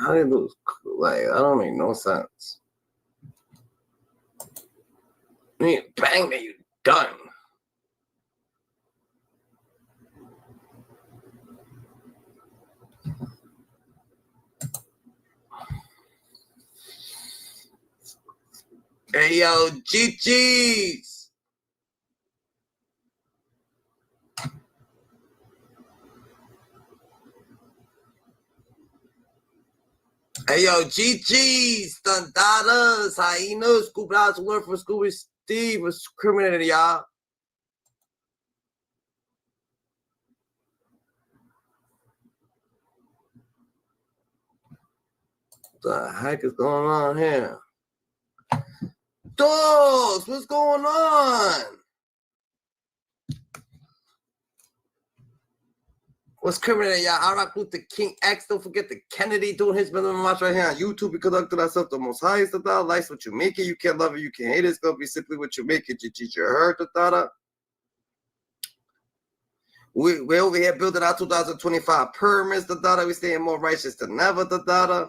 How they lose? Like, I don't make no sense. I mean, bang, man, you done. Hey, yo, GG's. Hey, yo, GG's, Thundadas, Hyenas, Scoop Out to learn from Scooby Steve was discriminating, y'all. What the heck is going on here? Dogs, what's going on? What's criminal, y'all? I rock with the King X. Don't forget the Kennedy doing his minimum watch right here on YouTube. We conducted ourselves the most highest of that. Life's what you make it. You can't love it. You can't hate it. It's going to be simply what you make it. You teach your hurt, da. We're over here building our 2025 pyramids, da. We staying more righteous than ever, da.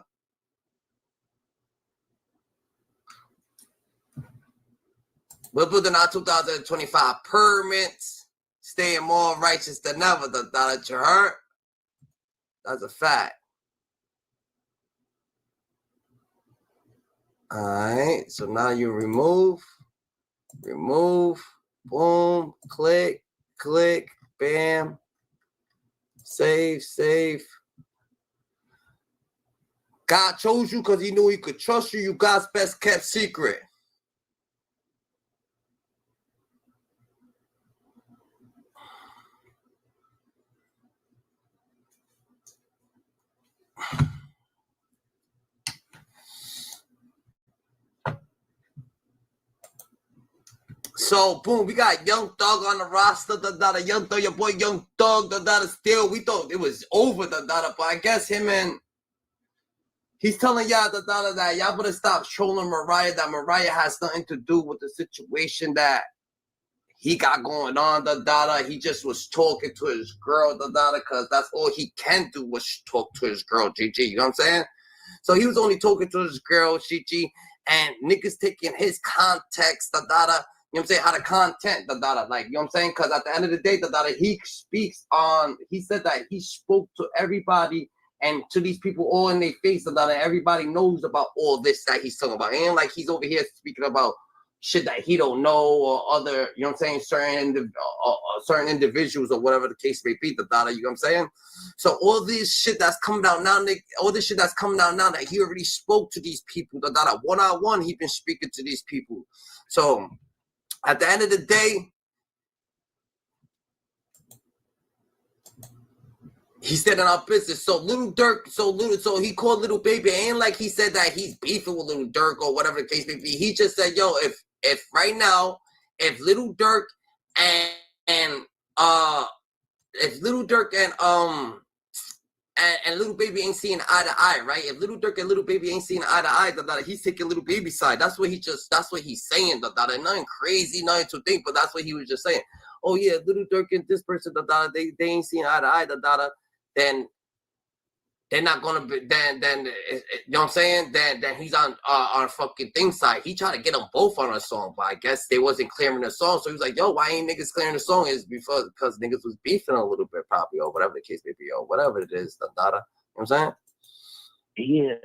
We're building our 2025 pyramids. Staying more righteous than ever, that you heard? That's a fact. All right, so now you remove, boom, click, bam, save. God chose you because he knew he could trust you. You God's best kept secret. So, boom, we got Young Thug on the roster, Young Thug, your boy Young Thug, still, we thought it was over, but I guess him and, he's telling y'all, that y'all better stop trolling Mariah, that Mariah has nothing to do with the situation that he got going on, he just was talking to his girl, because that's all he can do was talk to his girl, GG, you know what I'm saying? So he was only talking to his girl, GG, and niggas taking his context, you know what I'm saying? How the content, like, you know what I'm saying? Because at the end of the day, he speaks on, he said that he spoke to everybody and to these people all in their face, and everybody knows about all this that he's talking about. And like he's over here speaking about shit that he don't know or other, you know what I'm saying, certain individuals or whatever the case may be, you know what I'm saying? So all this shit that's coming out now, that he already spoke to these people, one-on-one, he been speaking to these people. So at the end of the day, he said in our business. So Little Durk, so he called Little Baby. Ain't like he said that he's beefing with Little Durk or whatever the case may be. He just said, yo, if right now, if Little Durk and Little Baby ain't seeing eye to eye, right? If Little Durk and Little Baby ain't seeing eye to eye, he's taking Little Baby's side. That's what he's saying, nothing crazy, nothing to think, but that's what he was just saying. Oh yeah, Little Durk and this person, they ain't seeing eye to eye, then they're not gonna be, then you know what I'm saying? Then he's on our fucking thing side. He tried to get them both on a song, but I guess they wasn't clearing the song. So he was like, yo, why ain't niggas clearing the song? Is because niggas was beefing a little bit probably, or whatever the case may be, or whatever it is, you know what I'm saying? Yeah,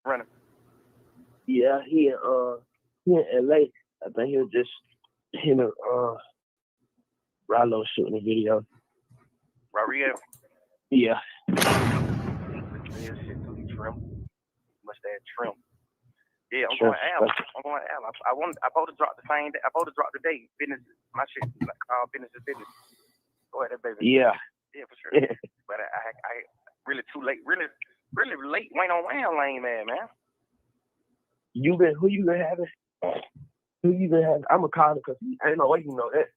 running. Yeah, he in LA. I think he was just him and Rallo shooting a video. Rodriguez. Yeah. Must have trim. Yeah, I'm going to Al. I supposed to drop the same day. I supposed to drop the day. Business, my shit. Business is business. Go ahead, baby. Yeah. Yeah, for sure. But I really too late. Really late. Wayne on Wham lane, man. Who you been having? I'm a caller because I ain't no way you know that.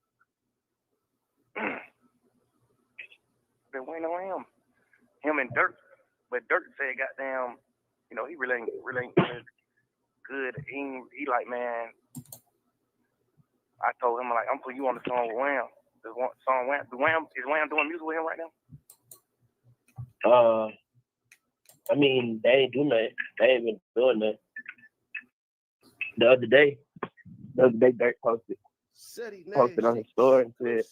Been waiting on him and Durk, but Durk said, "Goddamn, you know he really ain't good." He like, man. I told him like, I'm putting you on the song with Wham. Is Wham doing music with him right now? I mean, they ain't do nothing. They ain't been doing nothing. The other day, Durk posted on his story and said,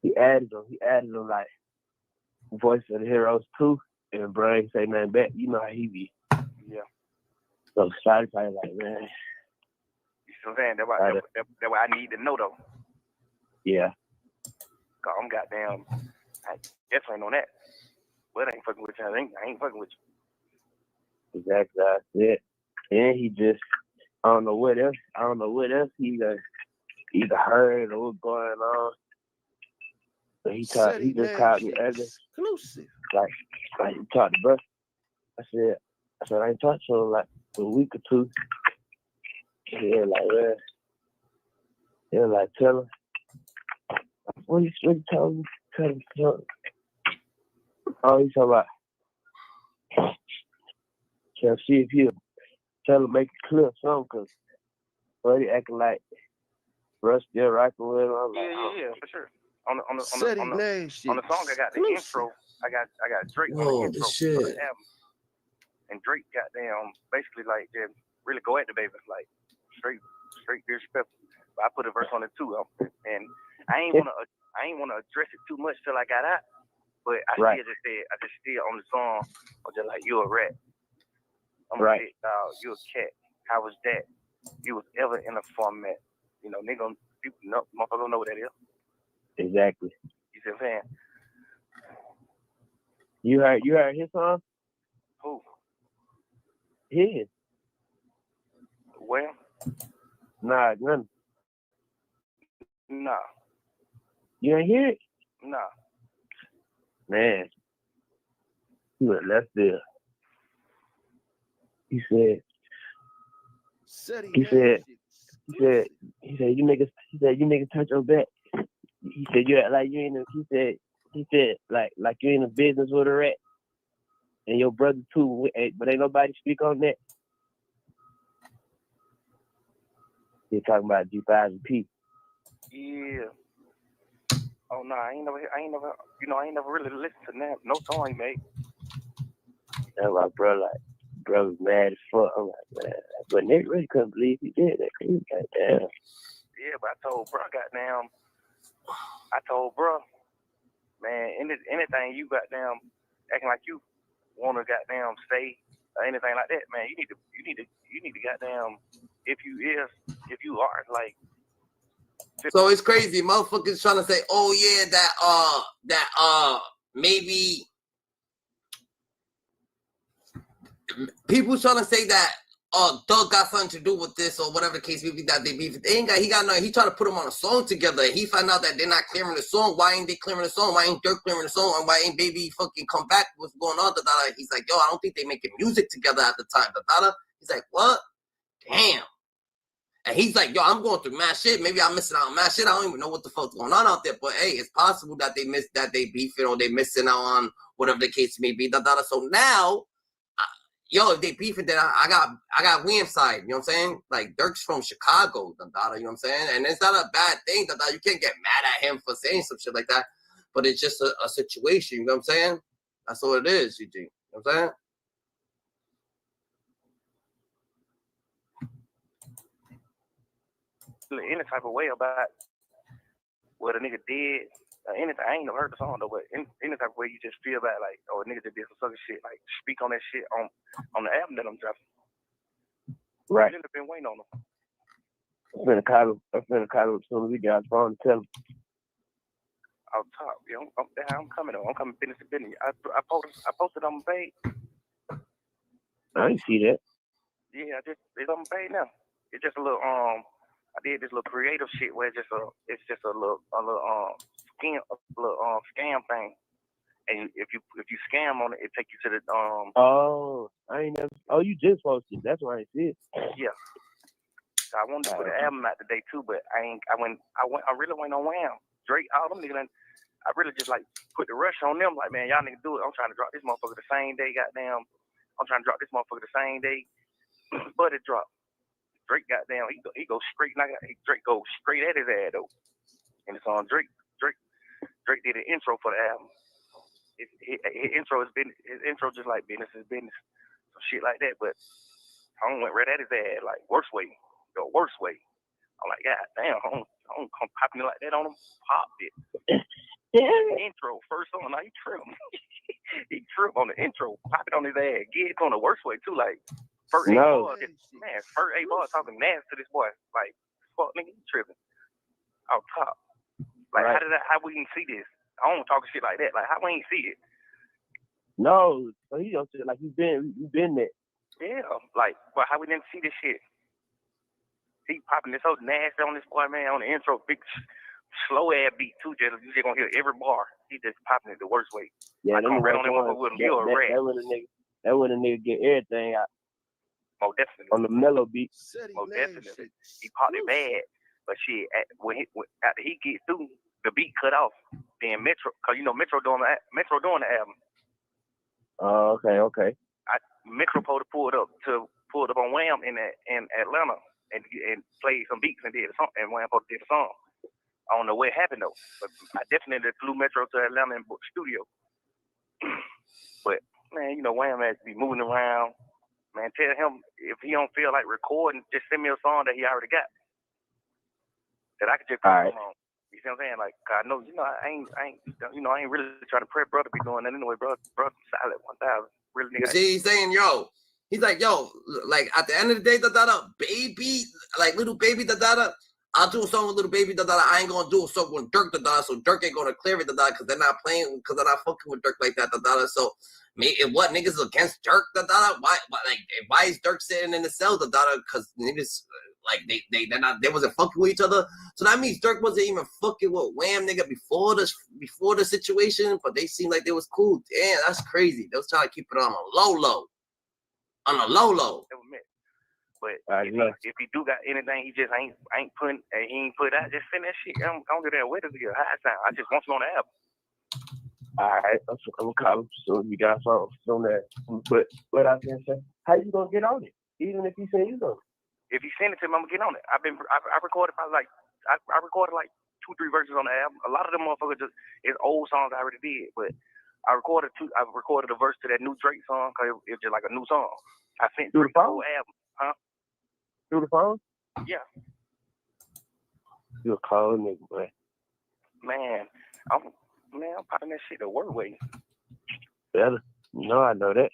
he added them like Voice of the Heroes 2, and bro ain't say nothing back. You know how he be. Yeah. So Spotify like, man. You see what I'm saying? That's what I need to know though. Yeah. Cause I'm goddamn, I definitely know that. But I ain't fucking with you. I ain't fucking with you. Exactly. That's it. And he just, I don't know what else he either heard or what's going on. But he just called me earlier. Exclusive. Like he talked to bro. I said I ain't talked to him like a week or two. He was like, tell him. What you told me? Tell him. Oh, he's talking about. Tell see if you tell him make it clear something, cause buddy acting like Russ still rocking with him. I'm like, yeah, for sure. On the song, I got the intro. I got Drake on the intro for the album, and Drake got them basically like just really go at the baby like straight disrespectful. But I put a verse on it too, and I ain't wanna address it too much till I got out. But I just said on the song, I was just like, you a rat. I'm a big dog. You a cat. How was that? You was ever in a format. You know, nigga, people know, motherfuckers don't know what that is. Exactly. You see what I'm saying? You heard his song? Who? His. Well? Nah, none. Nah. You ain't hear it? Nah. Man. He went left there. He said, you niggas touch your back. He said, you act like you ain't, he said, like you in a business with a rat. And your brother too, but ain't nobody speak on that. He talking about G5P. Yeah. Oh no, I ain't never really listened to that. No song he made. That's my brother was mad as fuck. I'm like, man, but they really couldn't believe he did that. He was like, damn. Yeah, but I told bro, man, anything you goddamn acting like you wanna goddamn say or anything like that, man, you need to goddamn if you are like. So it's crazy, motherfuckers trying to say, oh yeah, that maybe people trying to say that Durk got something to do with this or whatever the case may be that they beef. He got nothing. He tried to put them on a song together. He found out that they're not clearing the song. Why ain't they clearing the song? Why ain't Durk clearing the song? And why ain't Baby fucking come back? What's going on? He's like, yo, I don't think they making music together at the time. He's like, what? Damn. And he's like, yo, I'm going through mad shit. Maybe I'm missing out on mad shit. I don't even know what the fuck's going on out there. But hey, it's possible that they beefing or they missing out on whatever the case may be. So now, yo, if they beefing, then I got Williams side. You know what I'm saying? Like Durk's from Chicago, you know what I'm saying? And it's not a bad thing. You can't get mad at him for saying some shit like that. But it's just a situation. You know what I'm saying? That's all it is, GG. You know what I'm saying? Any type of way about what a nigga did, anything. I ain't never heard the song though, but any type of way you just feel about like, oh, a nigga just did some sucker shit, like speak on that shit on the album that I'm dropping. Right. I've been waiting on them. I'm finna call him as soon as we get out the phone and tell him. I'll talk. You know, I'm coming though. I'm coming business to business. I posted on my page. I didn't see that. Yeah, it's on my page now. It's just a little I did this little creative shit where it's just a little scam thing, and if you scam on it, it take you to the Oh, I ain't never. Oh, you just posted. That's why I see it. Yeah. So I wanted to put the album out today too, but I really went on Wham. Drake, all them niggas. I really just like put the rush on them. Like, man, y'all niggas do it. I'm trying to drop this motherfucker the same day. Goddamn, I'm trying to drop this motherfucker the same day. But it dropped. Drake got down. He goes straight. Drake goes straight at his ass though, and it's on Drake. Drake did an intro for the album. His intro just like business is business, some shit like that. But I went right at his ass like worst way, the worst way. I'm like, God damn, I don't come popping it like that on him. Popped it. Intro first song, now he tripped. He tripped on the intro, pop it on his ass. Get it on the worst way too, like first 8 bars, man. First 8 bars talking nasty to this boy, like fuck nigga, you tripping. Out top. Like right. how we didn't see this? I don't talk shit like that. Like how we ain't see it? No, so he don't say like you been there. Yeah, like but how we didn't see this shit? He popping this whole nasty on this boy, man, on the intro, big slow ass beat too. You just gonna hear every bar. He just popping it the worst way. Yeah, I come right on that one with him. You're a rat. That when a nigga get everything out. Oh, definitely. On the mellow beat. Oh, definitely. He popped it bad, but shit, after he get through, the beat cut off. Then Metro, cause you know Metro doing the album. Oh, okay. Metro pulled up on Wham in Atlanta and played some beats and did a song, and Wham did a song. I don't know what happened though, but I definitely flew Metro to Atlanta and booked studio. But man, you know Wham has to be moving around. Man, tell him if he don't feel like recording, just send me a song that he already got that I could just put on. You see what I'm saying? Like, I know, you know, I ain't really trying to prep brother be doing that anyway, bro. Brother solid 1,000. Really, nigga. See, he's saying, he's like, like at the end of the day, baby, like little baby, I'll do a song with little baby, I ain't gonna do a song with Durk, so Durk ain't gonna clear it, because they're not playing, because they're not fucking with Durk like that, so what niggas against Durk, why is Durk sitting in the cell, because niggas, like, they wasn't fucking with each other, so that means Durk wasn't even fucking with Wham, nigga, before the situation, but they seemed like they was cool. Damn, that's crazy. They was trying to keep it on a low. But if he do got anything, he just ain't put out, just send that shit. I don't get that wet as a high sound. I just want you on the album. All right, I'm gonna call him so we got something on that. But what I was gonna say, how you gonna get on it? Even if he say you gonna. If he send it to me, I'm gonna get on it. I recorded probably like I recorded like 2-3 verses on the album. A lot of them motherfuckers is old songs I already did, but I recorded a verse to that new Drake song because it was just like a new song. I sent through the whole album, huh? Through the phone? Yeah. You a cold nigga, boy. Man, I'm popping that shit the word way. Better. No, I know that.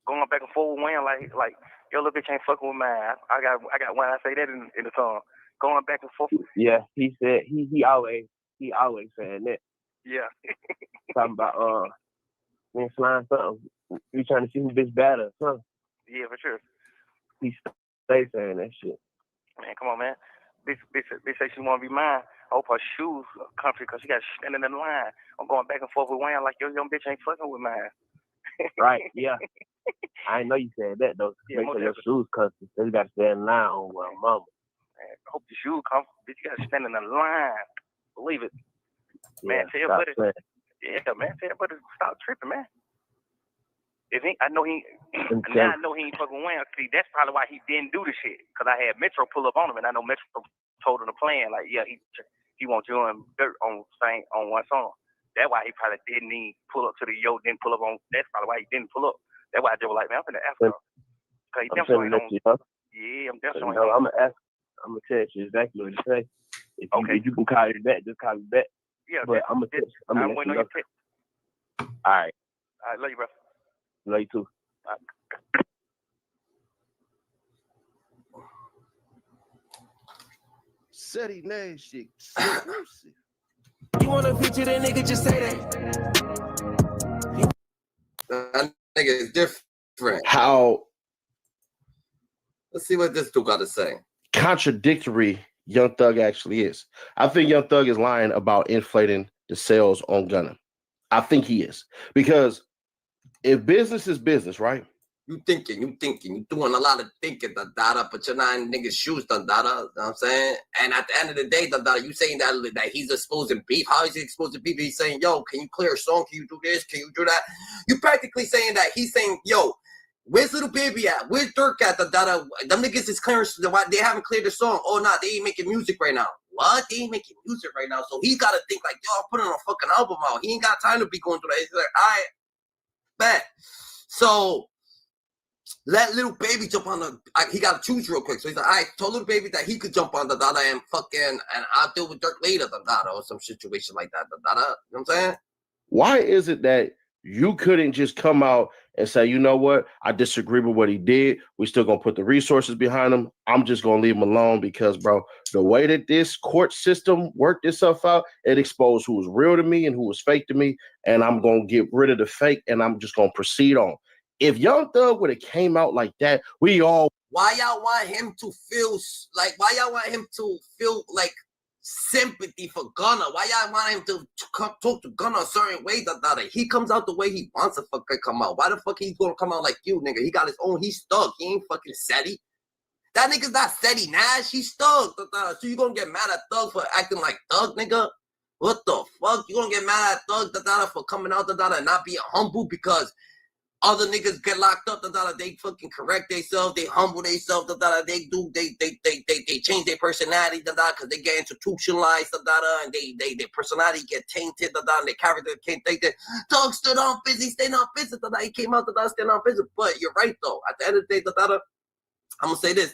Going back and forth with Wayne like your little bitch ain't fucking with mine. I got one. I say that in the song. Going back and forth. Yeah, he said he always saying that. Yeah. Talking about man flying something. We trying to see who bitch better, huh? Yeah, for sure. He stay saying that shit. Man, come on, man. Bitch say she wanna be mine. I hope her shoes are comfy because she got standing in the line. I'm going back and forth with Wayne like your young bitch ain't fucking with mine. Right, yeah. I didn't know you said that though. Yeah, make sure your shoes comfy. So you gotta stand in line on mama. Man, I hope your shoes comfy. Bitch, you gotta stand in the line. Believe it. Man, tell your buddy. Yeah, man, tell your buddy stop tripping, man. I know he ain't fucking Wayne. See, that's probably why he didn't do the shit. Cause I had Metro pull up on him, and I know Metro told him the plan. Like, yeah, he wants you and Durk on one song. That's why he probably didn't even pull up to the didn't pull up on. That's probably why he didn't pull up. That's why I just was like, man, I'm finna ask him. Cause he definitely ain't on. Yeah, I'm definitely on. I'm gonna tell you exactly what to say. If you can call it back, just call it back. Yeah, but I'm gonna waiting on your text. All right. Love you, bro. Love you too. Said he name shit. You wanna picture that nigga, just say that. That nigga is different. How? Let's see what this dude got to say. Contradictory Young Thug actually is. I think Young Thug is lying about inflating the sales on Gunna. I think he is. Because if business is business, right? You thinking, you doing a lot of thinking, but you're not in niggas' shoes, you know what I'm saying? And at the end of the day, you saying that he's exposing beef. How is he exposing beef? He's saying, yo, can you clear a song? Can you do this? Can you do that? You practically saying that he's saying, yo, where's little baby at? Where's Durk at? Them niggas is clearing. They haven't cleared the song. Oh, nah, they ain't making music right now. what? They ain't making music right now. So he's got to think like, yo, I'm putting a fucking album out. He ain't got time to be going through that. He's like, all right, bet. So let little baby jump on he got to choose real quick. So he's like, all right, told little baby that he could jump on the dada and I'll deal with Durk later, the dada, or some situation like that, the dada. You know what I'm saying? Why is it that you couldn't just come out and say, you know what, I disagree with what he did. We still gonna put the resources behind him. I'm just gonna leave him alone because, bro, the way that this court system worked itself out, it exposed who was real to me and who was fake to me. And I'm gonna get rid of the fake and I'm just gonna proceed on. If Young Thug would have came out like that, why y'all want him to feel like sympathy for Gunna? Why y'all want him to come talk to Gunna a certain way? That he comes out the way he wants to fucking come out. Why the fuck he's gonna come out like you, nigga? He got his own. He's stuck. He ain't fucking SETI. That nigga's not SETI Nash. He's stuck. So you gonna get mad at Thug for acting like Thug, nigga? What the fuck? You gonna get mad at Thug for coming out and not being humble because other niggas get locked up, they fucking correct themselves, they humble themselves, they change their personality, because they get institutionalized, and their personality get tainted, and their character can't take it. Dog stood on busy, staying on busy, he came out, staying on busy. But you're right though. At the end of the day, I'm gonna say this,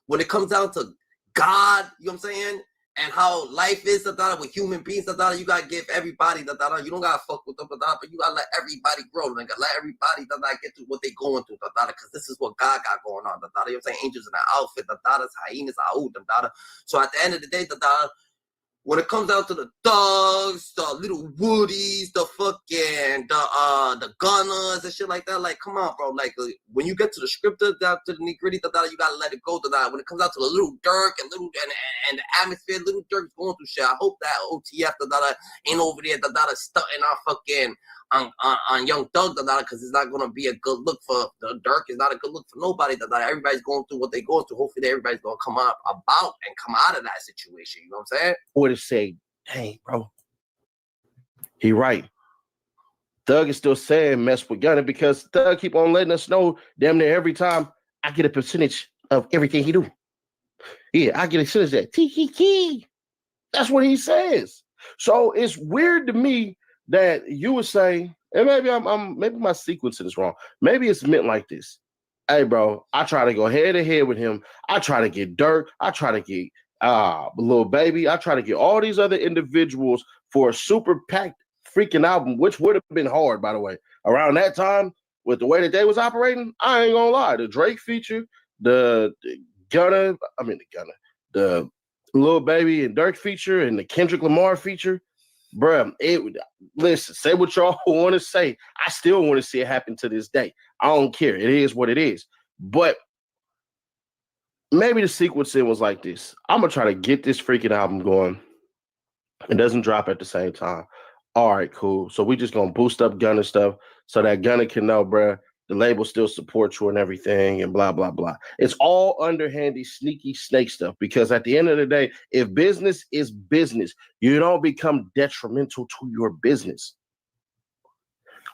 when it comes down to God, you know what I'm saying? And how life is, with human beings, you gotta give everybody, you don't gotta fuck with them, but you gotta let everybody grow, nigga. Let everybody, get to what they going through, because this is what God got going on, you know what I'm saying? Angels in the outfit, hyenas, so at the end of the day, when it comes down to the thugs, the little woodies, the fucking, the gunners and shit like that, like, come on, bro. Like, when you get to the script, to the nitty-gritty, you gotta let it go. When it comes out to the little Durk and the atmosphere, little Durk's going through shit. I hope that OTF, ain't over there, stunting on fucking, on Young Thug, because it's not gonna be a good look for the Durk. It's not a good look for nobody, everybody's going through what they going through. Hopefully everybody's gonna come out about and come out of that situation. You know what I'm saying? Would have said, dang, bro, he right. Thug is still saying mess with Gunna because Thug keep on letting us know damn near every time I get a percentage of everything he do. Yeah, I get a percentage of that. Tee. That's what he says. So it's weird to me that you would say, and maybe maybe my sequencing is wrong. Maybe it's meant like this. Hey, bro, I try to go head to head with him. I try to get Durk. I try to get Lil Baby. I try to get all these other individuals for a super packed freaking album, which would have been hard, by the way. Around that time, with the way that they was operating, I ain't gonna lie. The Drake feature, the Lil Baby and Durk feature, and the Kendrick Lamar feature, bruh, listen, say what y'all want to say. I still want to see it happen to this day. I don't care. It is what it is. But maybe the sequencing was like this. I'm going to try to get this freaking album going. It doesn't drop at the same time. All right, cool. So we just going to boost up Gunna stuff so that Gunna can know, bruh, the label still supports you and everything and blah, blah, blah. It's all underhandy, sneaky snake stuff because at the end of the day, if business is business, you don't become detrimental to your business.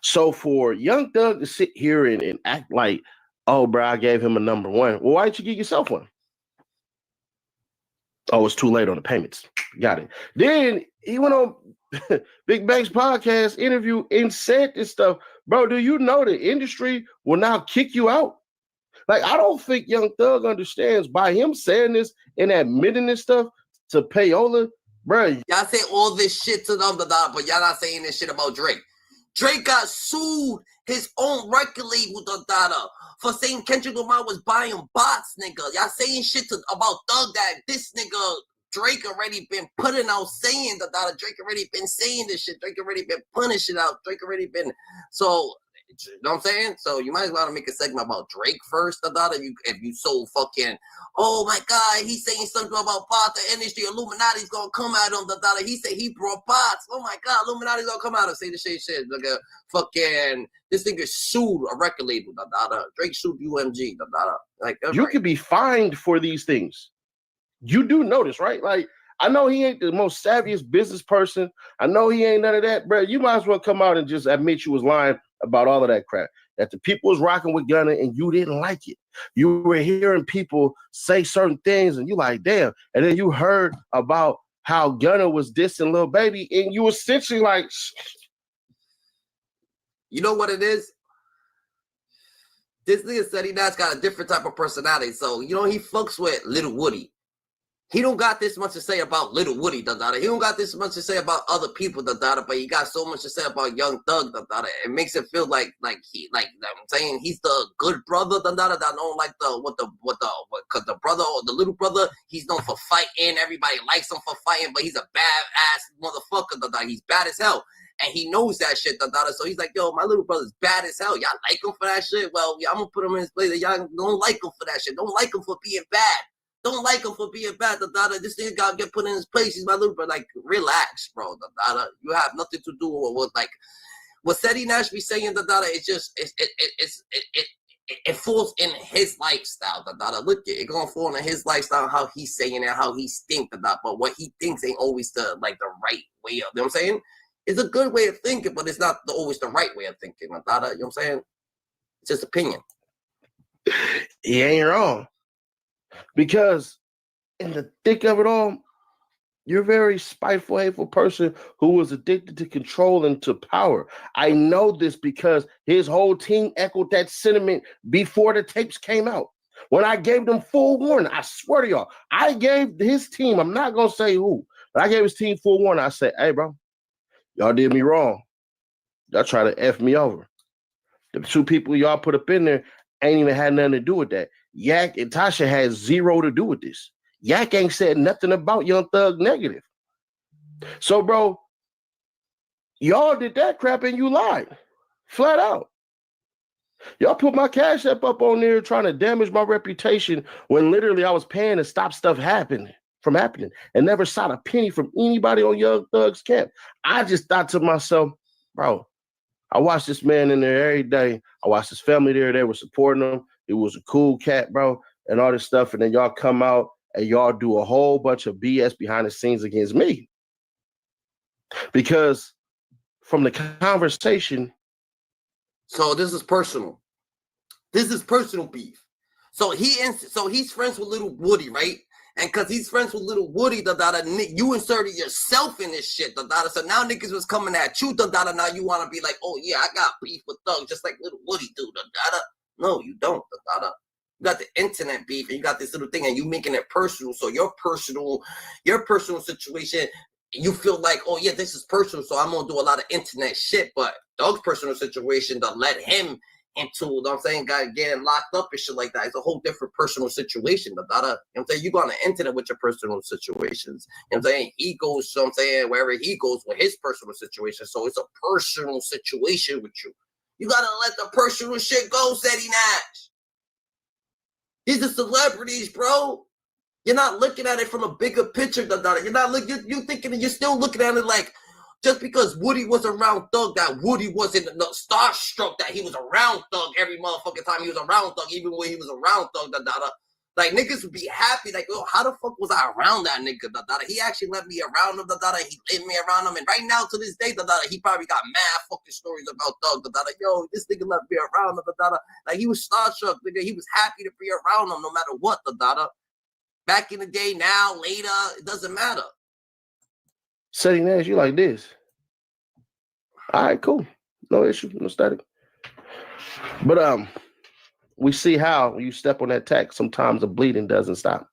So for Young Thug to sit here and act like, oh, bro, I gave him a number one. Well, why didn't you give yourself one? Oh, it's too late on the payments. Got it. Then he went on Big Bank's podcast interview and said this stuff. Bro, do you know the industry will now kick you out? Like, I don't think Young Thug understands by him saying this and admitting this stuff to Payola, bro. Y'all say all this shit to them, but y'all not saying this shit about Drake. Drake got sued his own record label, for saying Kendrick Lamar was buying bots, nigga. Y'all saying shit about Thug that this nigga Drake already been putting out saying Drake already been saying this shit. Drake already been putting shit out. Drake already been, so, you know what I'm saying? So you might as well make a segment about Drake first, if you so fucking, oh my God, he's saying something about bots, the industry, Illuminati's gonna come at him, he said he brought bots. Oh my God, Illuminati's gonna come out and say the shit, like a fucking, this nigga sued a record label, Drake sued UMG, like, you could be fined for these things. You do notice, right? Like, I know he ain't the most savviest business person. I know he ain't none of that, bro. You might as well come out and just admit you was lying about all of that crap. that the people was rocking with Gunna and you didn't like it. You were hearing people say certain things and you like, damn. And then you heard about how Gunna was dissing Lil Baby and you essentially like, you know what it is? This nigga said he now got a different type of personality. So, you know, he fucks with Little Woody. He don't got this much to say about Little Woody, He don't got this much to say about other people, but he got so much to say about Young Thug, It makes it feel like I'm saying he's the good brother, that don't like cause the brother or the little brother, he's known for fighting. Everybody likes him for fighting, but he's a badass motherfucker, He's bad as hell. And he knows that shit, So he's like, yo, my little brother's bad as hell. Y'all like him for that shit? Well, I'm gonna put him in his place. Y'all don't like him for that shit. Don't like him for being bad. Don't like him for being bad, This thing gotta get put in his place. He's my little brother. Like, relax, bro, You have nothing to do with like what Seti Nash be saying, It's just it falls in his lifestyle, Look, it gonna fall in his lifestyle, how he's saying it, how he's thinking, But what he thinks ain't always the right way of. You know what I'm saying? It's a good way of thinking, but it's not always the right way of thinking, You know what I'm saying? It's just opinion. he ain't wrong. Because in the thick of it all, you're a very spiteful, hateful person who was addicted to control and to power. I know this because his whole team echoed that sentiment before the tapes came out. When I gave them full warning, I swear to y'all, I gave his team, I'm not going to say who, but I gave his team full warning. I said, hey, bro, y'all did me wrong. Y'all try to F me over. The two people y'all put up in there ain't even had nothing to do with that. Yak and Tasha had zero to do with this. Yak ain't said nothing about Young Thug negative. So, bro, y'all did that crap and you lied. Flat out. Y'all put my Cash App up on there trying to damage my reputation when literally I was paying to stop stuff from happening and never sought a penny from anybody on Young Thug's camp. I just thought to myself, bro, I watched this man in there every day. I watched his family there. They were supporting him. He was a cool cat, bro, and all this stuff. And then y'all come out and y'all do a whole bunch of BS behind the scenes against me. Because from the conversation. So this is personal. This is personal beef. So he's friends with Little Woody, right? And because he's friends with Little Woody, you inserted yourself in this shit, So now niggas was coming at you, Now you want to be like, oh yeah, I got beef with Thug, just like Little Woody do, No, you don't, You got the internet beef, and you got this little thing, and you making it personal. So your personal situation, you feel like, oh yeah, this is personal, so I'm gonna do a lot of internet shit. But Thug's personal situation that led him into, you know what I'm saying, guy getting locked up and shit like that. It's a whole different personal situation. You know what I'm saying? You go on the internet with your personal situations. You know what I'm saying? He goes, you know what I'm saying, wherever he goes with his personal situation. So it's a personal situation with you. You gotta let the personal shit go, Seti Nash. These are celebrities, bro. You're not looking at it from a bigger picture, You're not you're thinking, you're still looking at it like, just because Woody was around Thug, that Woody wasn't starstruck that he was around Thug every motherfucking time he was around Thug, even when he was around Thug, Like, niggas would be happy, like, yo, how the fuck was I around that nigga, He actually let me around him, He let me around him, and right now, to this day, he probably got mad fucking stories about Thug, Yo, this nigga let me around him, Like, he was starstruck, nigga. He was happy to be around him no matter what, Back in the day, now, later, it doesn't matter. Seti Nash, you like this. All right, cool. No issue, no static. But we see how when you step on that tack, sometimes the bleeding doesn't stop.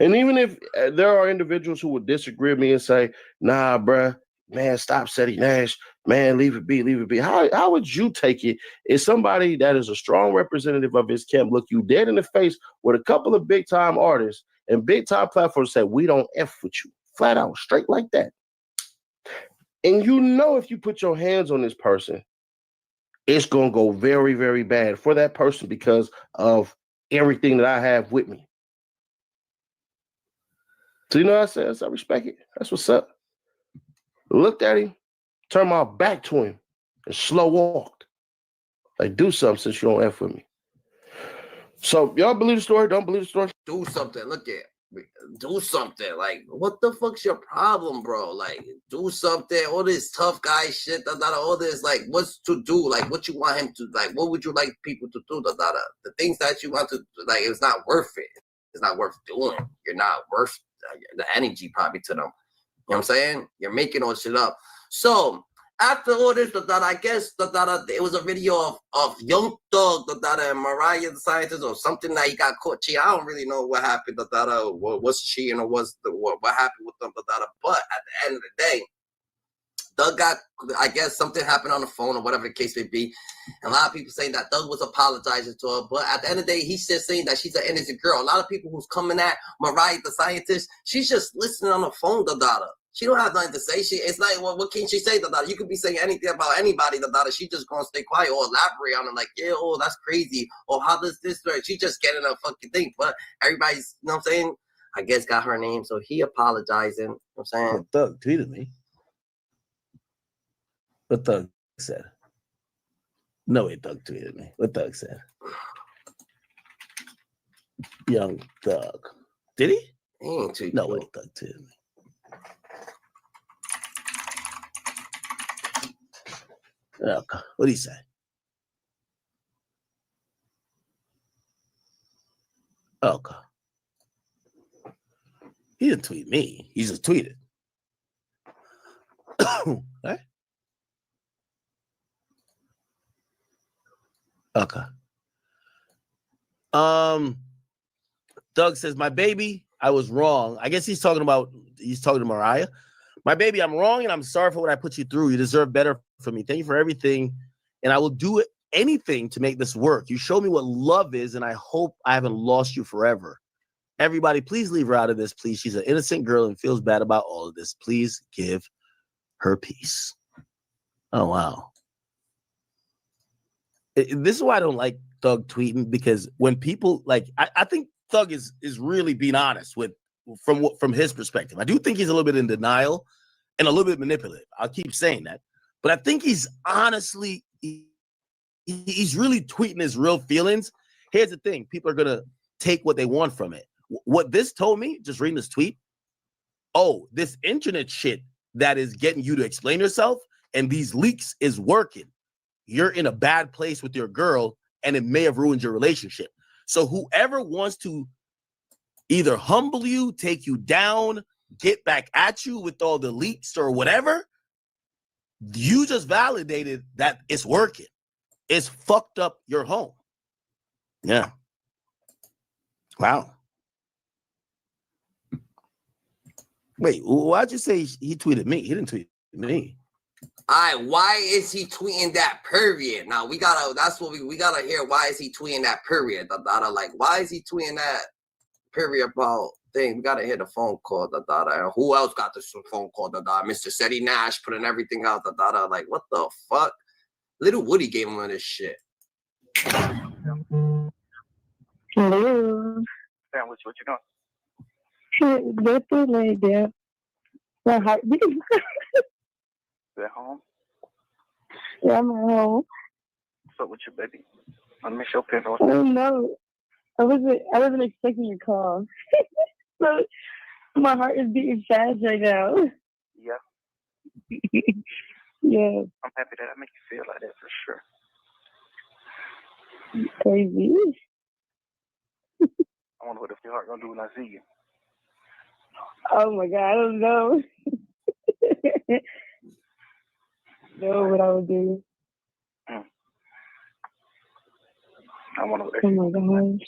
And even if there are individuals who would disagree with me and say, nah, bruh, man, stop Seti Nash, man, leave it be, leave it be. How would you take it if somebody that is a strong representative of his camp look you dead in the face with a couple of big-time artists and big-time platforms say, we don't F with you, flat out, straight like that. And you know if you put your hands on this person, it's going to go very, very bad for that person because of everything that I have with me. So you know what I said? I respect it. That's what's up. Looked at him, turned my back to him, and slow walked. Like, do something since you don't F with me. So y'all believe the story? Don't believe the story? Do something. Look at do something. Like, what the fuck's your problem, bro? Like, do something. All this tough guy shit, all this, like, what's to do? Like, what you want him to, like, what would you like people to do? The things that you want to, like, it's not worth it. It's not worth doing. You're not worth the energy probably to them. You know what I'm saying? You're making all shit up. So, after all this, I guess it was a video of Young Thug, and Mariah the Scientist, or something that he got caught cheating. I don't really know what happened, what's cheating or what happened with them, but at the end of the day, Thug got, I guess something happened on the phone or whatever the case may be. And a lot of people saying that Thug was apologizing to her, but at the end of the day, he's just saying that she's an innocent girl. A lot of people who's coming at Mariah the Scientist, she's just listening on the phone, She don't have nothing to say. It's like, well, what can she say? You could be saying anything about anybody. She just gonna stay quiet or elaborate on it. Like, yeah, oh, that's crazy. Or how does this work? She just getting a fucking thing. But everybody's, you know what I'm saying? I guess got her name, so he apologizing. You know what I'm saying? Well, Thug tweeted me. What Thug said? No way, Thug tweeted me. What Thug said? Young Thug. Did he? He ain't tweeting. No way, Thug tweeted me. Okay. What did he say? Okay. He didn't tweet me. He just tweeted. Right? Okay. Doug says, my baby, I was wrong. I guess he's talking to Mariah. My baby, I'm wrong, and I'm sorry for what I put you through. You deserve better from me. Thank you for everything, and I will do anything to make this work. You showed me what love is, and I hope I haven't lost you forever. Everybody, please leave her out of this, please. She's an innocent girl and feels bad about all of this. Please give her peace. Oh, wow. This is why I don't like Thug tweeting, because when people, like, I think Thug is really being honest from his perspective. I do think he's a little bit in denial and a little bit manipulative. I'll keep saying that. But I think he's honestly, he's really tweeting his real feelings. Here's the thing. People are going to take what they want from it. What this told me, just reading this tweet, oh, this internet shit that is getting you to explain yourself and these leaks is working. You're in a bad place with your girl and it may have ruined your relationship. So whoever wants to either humble you, take you down, get back at you with all the leaks or whatever, you just validated that it's working. It's fucked up your home. Yeah. Wow. Wait, why'd you say he tweeted me? He didn't tweet me. All right, why is he tweeting that period? Now that's what we gotta hear. Why is he tweeting that period? Like, why is he tweeting that period about thing? We gotta hear the phone call. And who else got this phone call? Mr. Seti Nash putting everything out. Like, what the fuck? Little Woody gave him this shit. Hello. Sam, what you doing? Nothing like that. My heartbeat. You at home? Yeah, I'm at home. What's up with your baby? I miss your pen. Oh no, I wasn't expecting your call. So my heart is beating fast right now. Yeah. Yeah. I'm happy that I make you feel like that for sure. Crazy. I wonder what if your heart gonna do when I see you. Oh my God, I don't know. Know what I would do. I wonder what. Oh my gosh.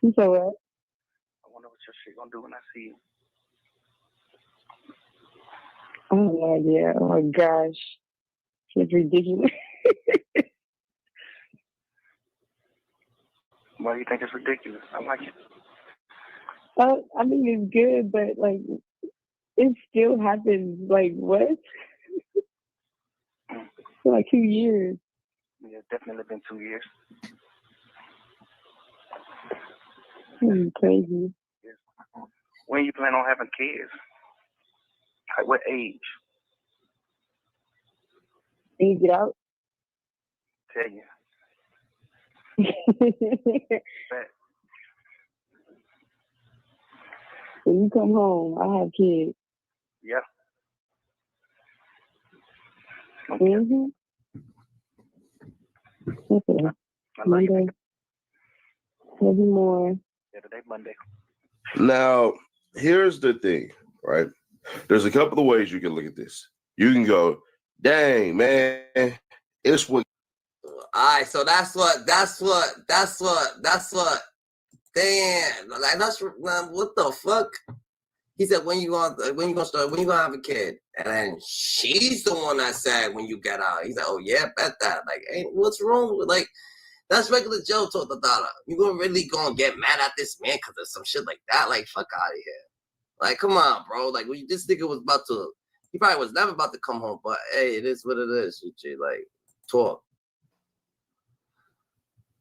You said what? I wonder what your shit gonna do when I see you. I have no idea. Oh my gosh. It's ridiculous. Why do you think it's ridiculous? I like it. I mean, it's good, but like, it still happens. Like, what? For like 2 years. Yeah, it's definitely been 2 years. Crazy. When you plan on having kids? Like, what age? Can you get out? Tell you. When you come home, I have kids. Yeah. Mm-hmm. Okay. I love you. Monday. Maybe more. Yeah, today Monday. Now, here's the thing, right? There's a couple of ways you can look at this. You can go, dang, man, it's what. All right, so that's what. Damn, like that's what the fuck. He said, when you gonna have a kid? And then she's the one that said, when you get out. He's like, oh yeah, bet that. Like, hey, what's wrong with like? That's regular Joe talk the dollar. You gonna get mad at this man because of some shit like that? Like, fuck out of here. Like, come on, bro. Like, when this nigga was about to, he probably was never about to come home. But hey, it is what it is. Like, talk.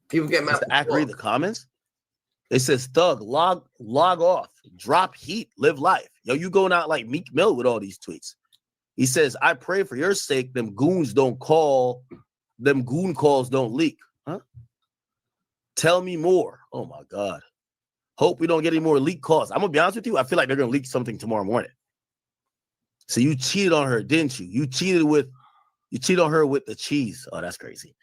People get mad. Act read the comments. It says Thug, log off, drop heat, live life. Yo, you going out like Meek Mill with all these tweets. He says, I pray for your sake, them goon calls don't leak. Huh? Tell me more. Oh my God. Hope we don't get any more leak calls. I'm gonna be honest with you. I feel like they're gonna leak something tomorrow morning. So you cheated on her, didn't you? You cheated on her with the cheese. Oh, that's crazy.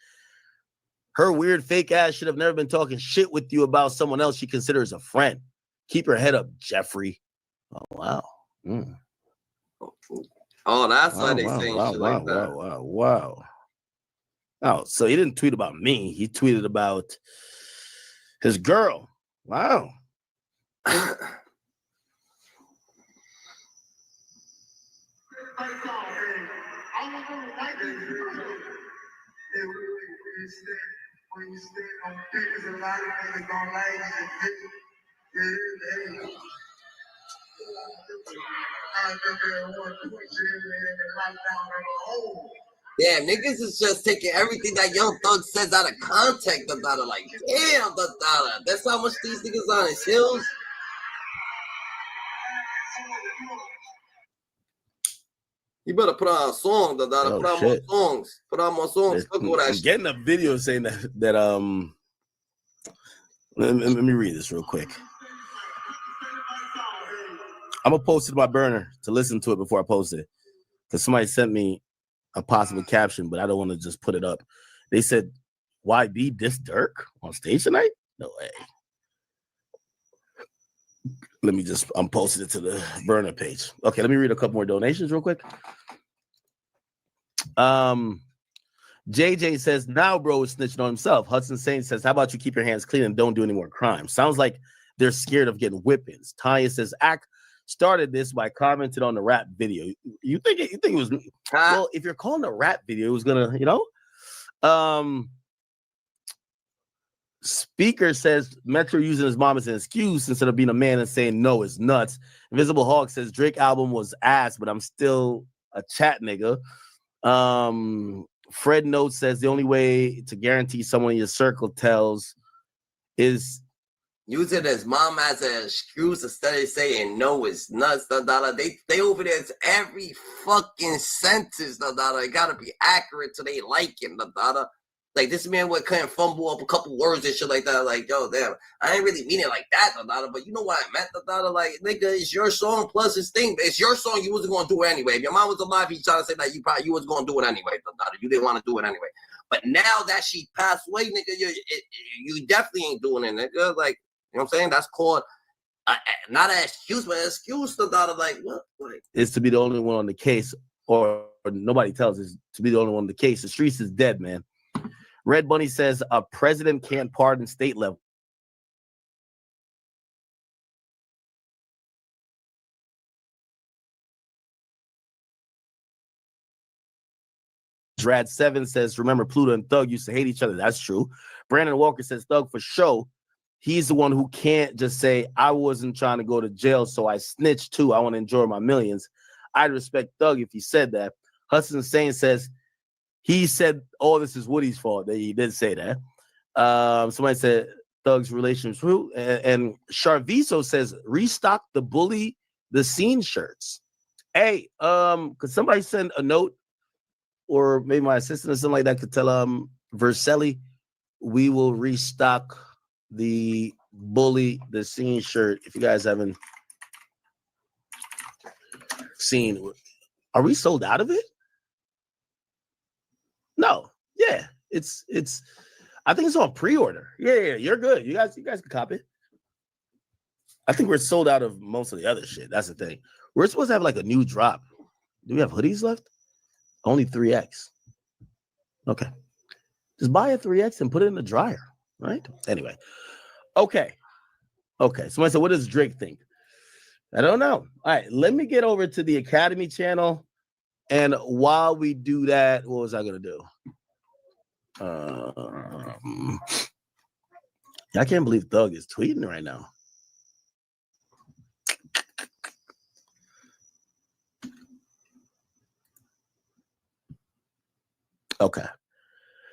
Her weird fake ass should have never been talking shit with you about someone else she considers a friend. Keep your head up, Jeffrey. Oh, wow. Mm. Oh, that's why they saying shit like that. Wow. Oh, so he didn't tweet about me. He tweeted about his girl. Wow. Damn, niggas is just taking everything that Young Thug says out of context about it. Like, damn, the dollar. That's how much these niggas on his heels. You better put out a song, the dollar. Put out more songs. Put out more songs. I'm getting a video saying that let me read this real quick. I'm gonna post it to my burner to listen to it before I post it. Because somebody sent me a possible caption, but I don't want to just put it up. They said, YB diss Durk on stage tonight? No way. I'm posting it to the burner page. Okay, let me read a couple more donations real quick. JJ says, now bro is snitching on himself. Hudson Saint says, how about you keep your hands clean and don't do any more crime? Sounds like they're scared of getting whippings. Tanya says, Ack started this by commenting on the rap video. You think it was well, if you're calling a rap video, it was gonna, Speaker says Metro using his mom as an excuse instead of being a man and saying no is nuts. Invisible Hawk says Drake album was ass, but I'm still a chat nigga. Fred Note says the only way to guarantee someone in your circle tells is using his mom as an excuse instead of saying no is nuts. They over there, it's every fucking sentence. It gotta be accurate so they like him. Like this man couldn't fumble up a couple words and shit like that. Like, yo, damn, I ain't really mean it like that, but you know what I meant, like, nigga, it's your song plus his thing. It's your song, you wasn't gonna do it anyway. If your mom was alive, you trying to say that you was gonna do it anyway, you didn't want to do it anyway. But now that she passed away, nigga, you definitely ain't doing it, nigga. Like, you know what I'm saying? That's called not an excuse, but an excuse, like, what? Like, it's to be the only one on the case, or nobody tells us to be the only one on the case. The streets is dead, man. Red Bunny says a president can't pardon state level. Rad7 says, remember Pluto and Thug used to hate each other. That's true. Brandon Walker says, Thug for show. He's the one who can't just say, I wasn't trying to go to jail, so I snitched too. I want to enjoy my millions. I'd respect Thug if he said that. Hudson Saint says, he said, oh, this is Woody's fault. He did say that. Somebody said Thug's relationship. And Charviso says, restock the bully the scene shirts. Hey, could somebody send a note, or maybe my assistant or something like that could tell Verselli, we will restock the bully the scene shirt. If you guys haven't scene. Are we sold out of it? No. Yeah. It's I think it's on pre-order. Yeah, you're good. You guys can copy it. I think we're sold out of most of the other shit. That's the thing. We're supposed to have like a new drop. Do we have hoodies left? Only 3X. Okay. Just buy a 3X and put it in the dryer, right? Anyway. Okay. Somebody said, what does Drake think? I don't know. All right, let me get over to the Academy channel. And while we do that, what was I going to do? I can't believe Thug is tweeting right now. Okay.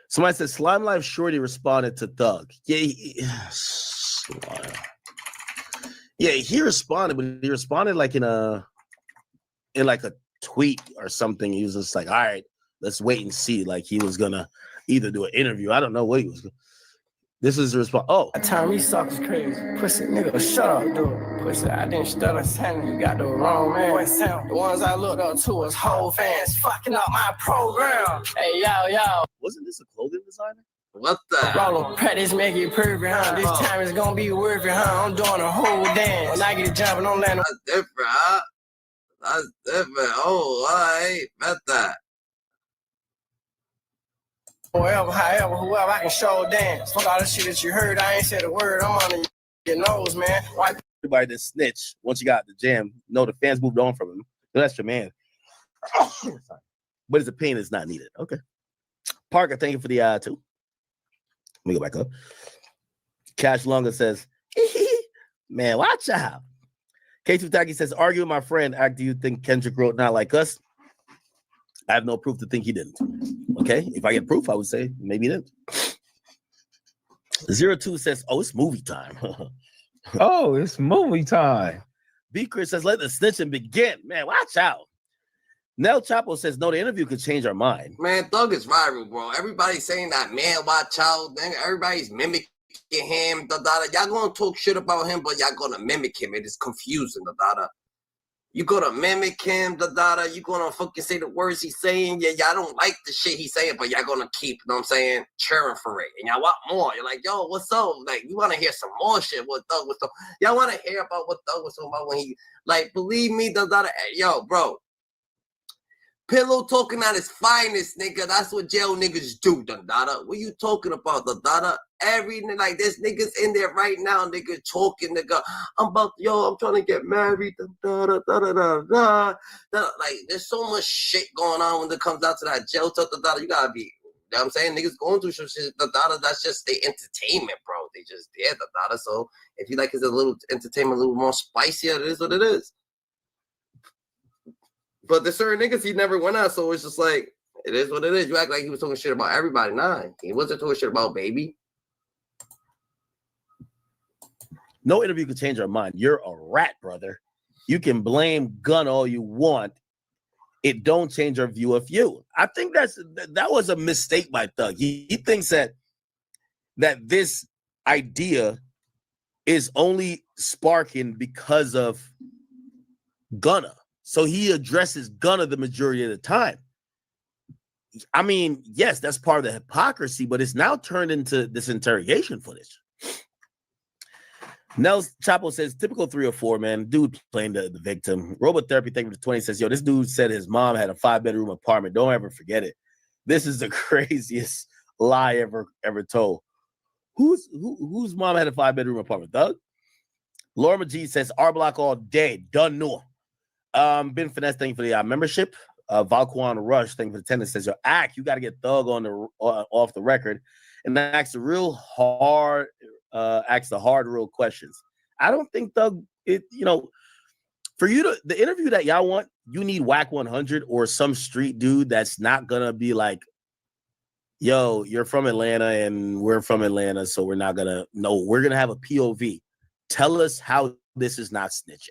Somebody said Slime Life Shorty responded to Thug. Yeah, he responded, but he responded like in like a tweet or something. He was just like, all right, let's wait and see. Like he was gonna either do an interview. I don't know what he was gonna. This is the response. Oh, Time you suck is crazy. Pussy nigga, shut up, dude. Pussy, I didn't stutter, saying you got the wrong man. The ones I looked up to was whole fans, fucking up my program. Hey, yo. Wasn't this a clothing designer? What the? Roll practice, make it perfect, huh? This time is gonna be worth it, huh? I'm doing a whole dance. When I get a job and don't let no. That's different, huh? That's different. Oh, I ain't met that. However, whoever, I can show dance. Fuck all the shit that you heard, I ain't said a word. I'm on your nose, man. Why? Everybody that snitch once you got the jam. No, the fans moved on from him. That's your man. But his opinion is not needed. Okay. Parker, thank you for the 2. Let me go back up. Cash Longa says, man, watch out. K2 Taki says, argue with my friend. Do you think Kendrick wrote Not Like Us? I have no proof to think he didn't. Okay. If I get proof, I would say maybe he didn't. 02 says, oh, it's movie time. Oh, it's movie time. B. Chris says, let the snitching begin. Man, watch out. Nell Chapo says, no, the interview could change our mind. Man, Thug is viral, bro. Everybody's saying that, man, watch out. Everybody's mimicking him. Y'all gonna talk shit about him, but y'all gonna mimic him. It is confusing. You gonna mimic him. You gonna fucking say the words he's saying. Yeah, y'all don't like the shit he's saying, but y'all gonna keep, you know what I'm saying, cheering for it. And y'all want more. You're like, yo, what's up? Like, you want to hear some more shit. What Thug was talking. Y'all want to hear about what Thug was talking about when he, like, believe me, yo, bro. Pillow talking at his finest, nigga. That's what jail niggas do, What you talking about, like, there's niggas in there right now, nigga, talking, nigga. I'm trying to get married, Like, there's so much shit going on when it comes out to that jail stuff, You gotta be, you know what I'm saying? Niggas going through some shit, That's just the entertainment, bro. They just there, So if you like, it's a little entertainment, a little more spicier, it is what it is. But the certain niggas he never went out, so it's just like, it is what it is. You act like he was talking shit about everybody. Nah, he wasn't talking shit about Baby. No interview could change our mind. You're a rat, brother. You can blame Gun all you want. It don't change our view of you. I think that was a mistake by Thug. He thinks that this idea is only sparking because of Gunna. So he addresses Gunna the majority of the time. I mean, yes, that's part of the hypocrisy, but it's now turned into this interrogation footage. Nels Chapo says, typical 304, man. Dude playing the victim. Robotherapy thing for 20 says, yo, this dude said his mom had a 5-bedroom apartment. Don't ever forget it. This is the craziest lie ever told. Whose mom had a 5-bedroom apartment? Thug? Laura G says, R Block all day. Done no. Ben Finesse, thank you for the membership. Valquan Rush, thank you for the attendance. Says, yo, you got to get Thug on off the record and ask the hard real questions. I don't think Thug, for you to the interview that y'all want, you need Whack 100 or some street dude that's not gonna be like, yo, you're from Atlanta and we're from Atlanta, so we're not gonna we're gonna have a POV. Tell us how this is not snitching.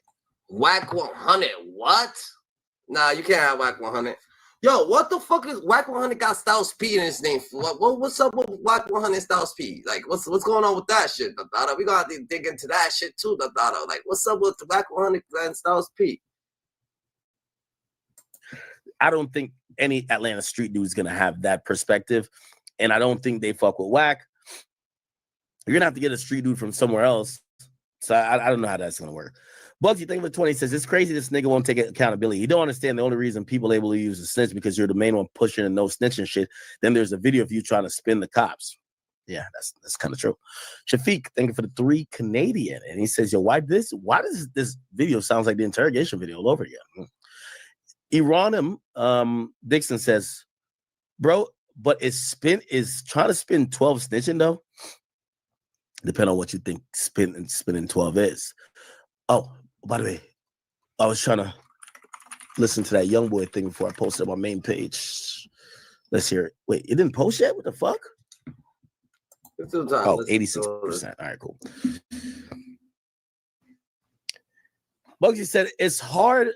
Whack 100, what? Nah, you can't have Whack 100. Yo, what the fuck is Whack 100 got Styles P in his name for? What's up with Whack 100 Styles P? Like, what's going on with that shit, We gotta dig into that shit too, Like, what's up with Whack 100 and Styles P? I don't think any Atlanta street dude is gonna have that perspective, and I don't think they fuck with Whack. You're gonna have to get a street dude from somewhere else. So I don't know how that's gonna work. Bugsy Thing for 20 says it's crazy this nigga won't take accountability. You don't understand the only reason people able to use a snitch because you're the main one pushing and no snitching shit. Then there's a video of you trying to spin the cops. Yeah, that's kind of true. Shafiq, thank you for the 3 Canadian. And he says, yo, why does this video sounds like the interrogation video all over again? Ironim Dixon says, bro, but is trying to spin 12 snitching though? Depending on what you think spinning 12 is. Oh, by the way, I was trying to listen to that YoungBoy thing before I posted on my main page. Let's hear it. Wait, it didn't post yet? What the fuck? Oh, 86%. All right, cool. Bugsy said, it's hard.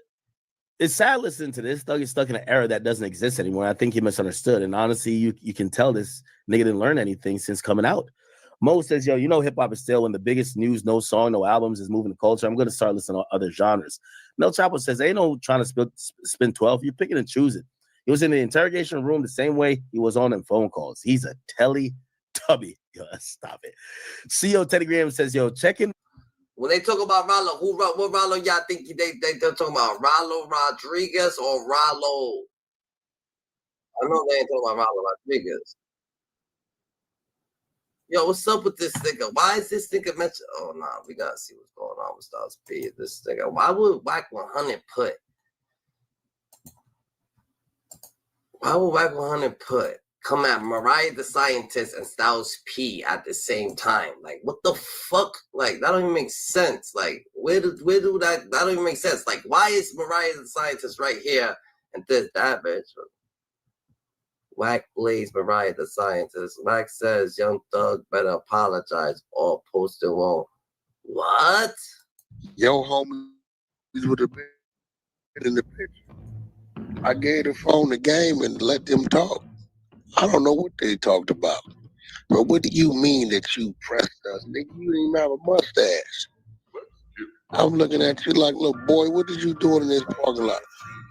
It's sad listening to this. Thug is stuck in an era that doesn't exist anymore. I think he misunderstood. And honestly, you can tell this nigga didn't learn anything since coming out. Mo says, yo, you know hip-hop is still one of the biggest news, no song, no albums is moving the culture. I'm going to start listening to other genres. Mel Chapo says, ain't no trying to spin 12. You pick it and choose it. He was in the interrogation room the same way he was on them phone calls. He's a Teletubby. Yo, stop it. CEO Teddy Graham says, yo, check in. When they talk about Rollo, what Rollo y'all think they're talking about? Rollo Rodriguez or Rollo? I know they ain't talking about Rollo Rodriguez. Yo, what's up with this nigga? Why is this nigga mentioned? Oh, nah, we gotta see what's going on with Styles P. This nigga, why would Whack 100 put? Why would Whack 100 put? Come at Mariah the Scientist and Styles P at the same time? Like, what the fuck? Like, that don't even make sense. Like, where do that don't even make sense. Like, why is Mariah the Scientist right here and that bitch? Whack blaze Mariah the Scientist. Whack says Young Thug better apologize or post it won't. What? Yo, homies would have been in the picture. I gave the phone the game and let them talk. I don't know what they talked about. But what do you mean that you pressed us? Nigga, you didn't even have a mustache. I'm looking at you like, little boy, what did you doing in this parking lot?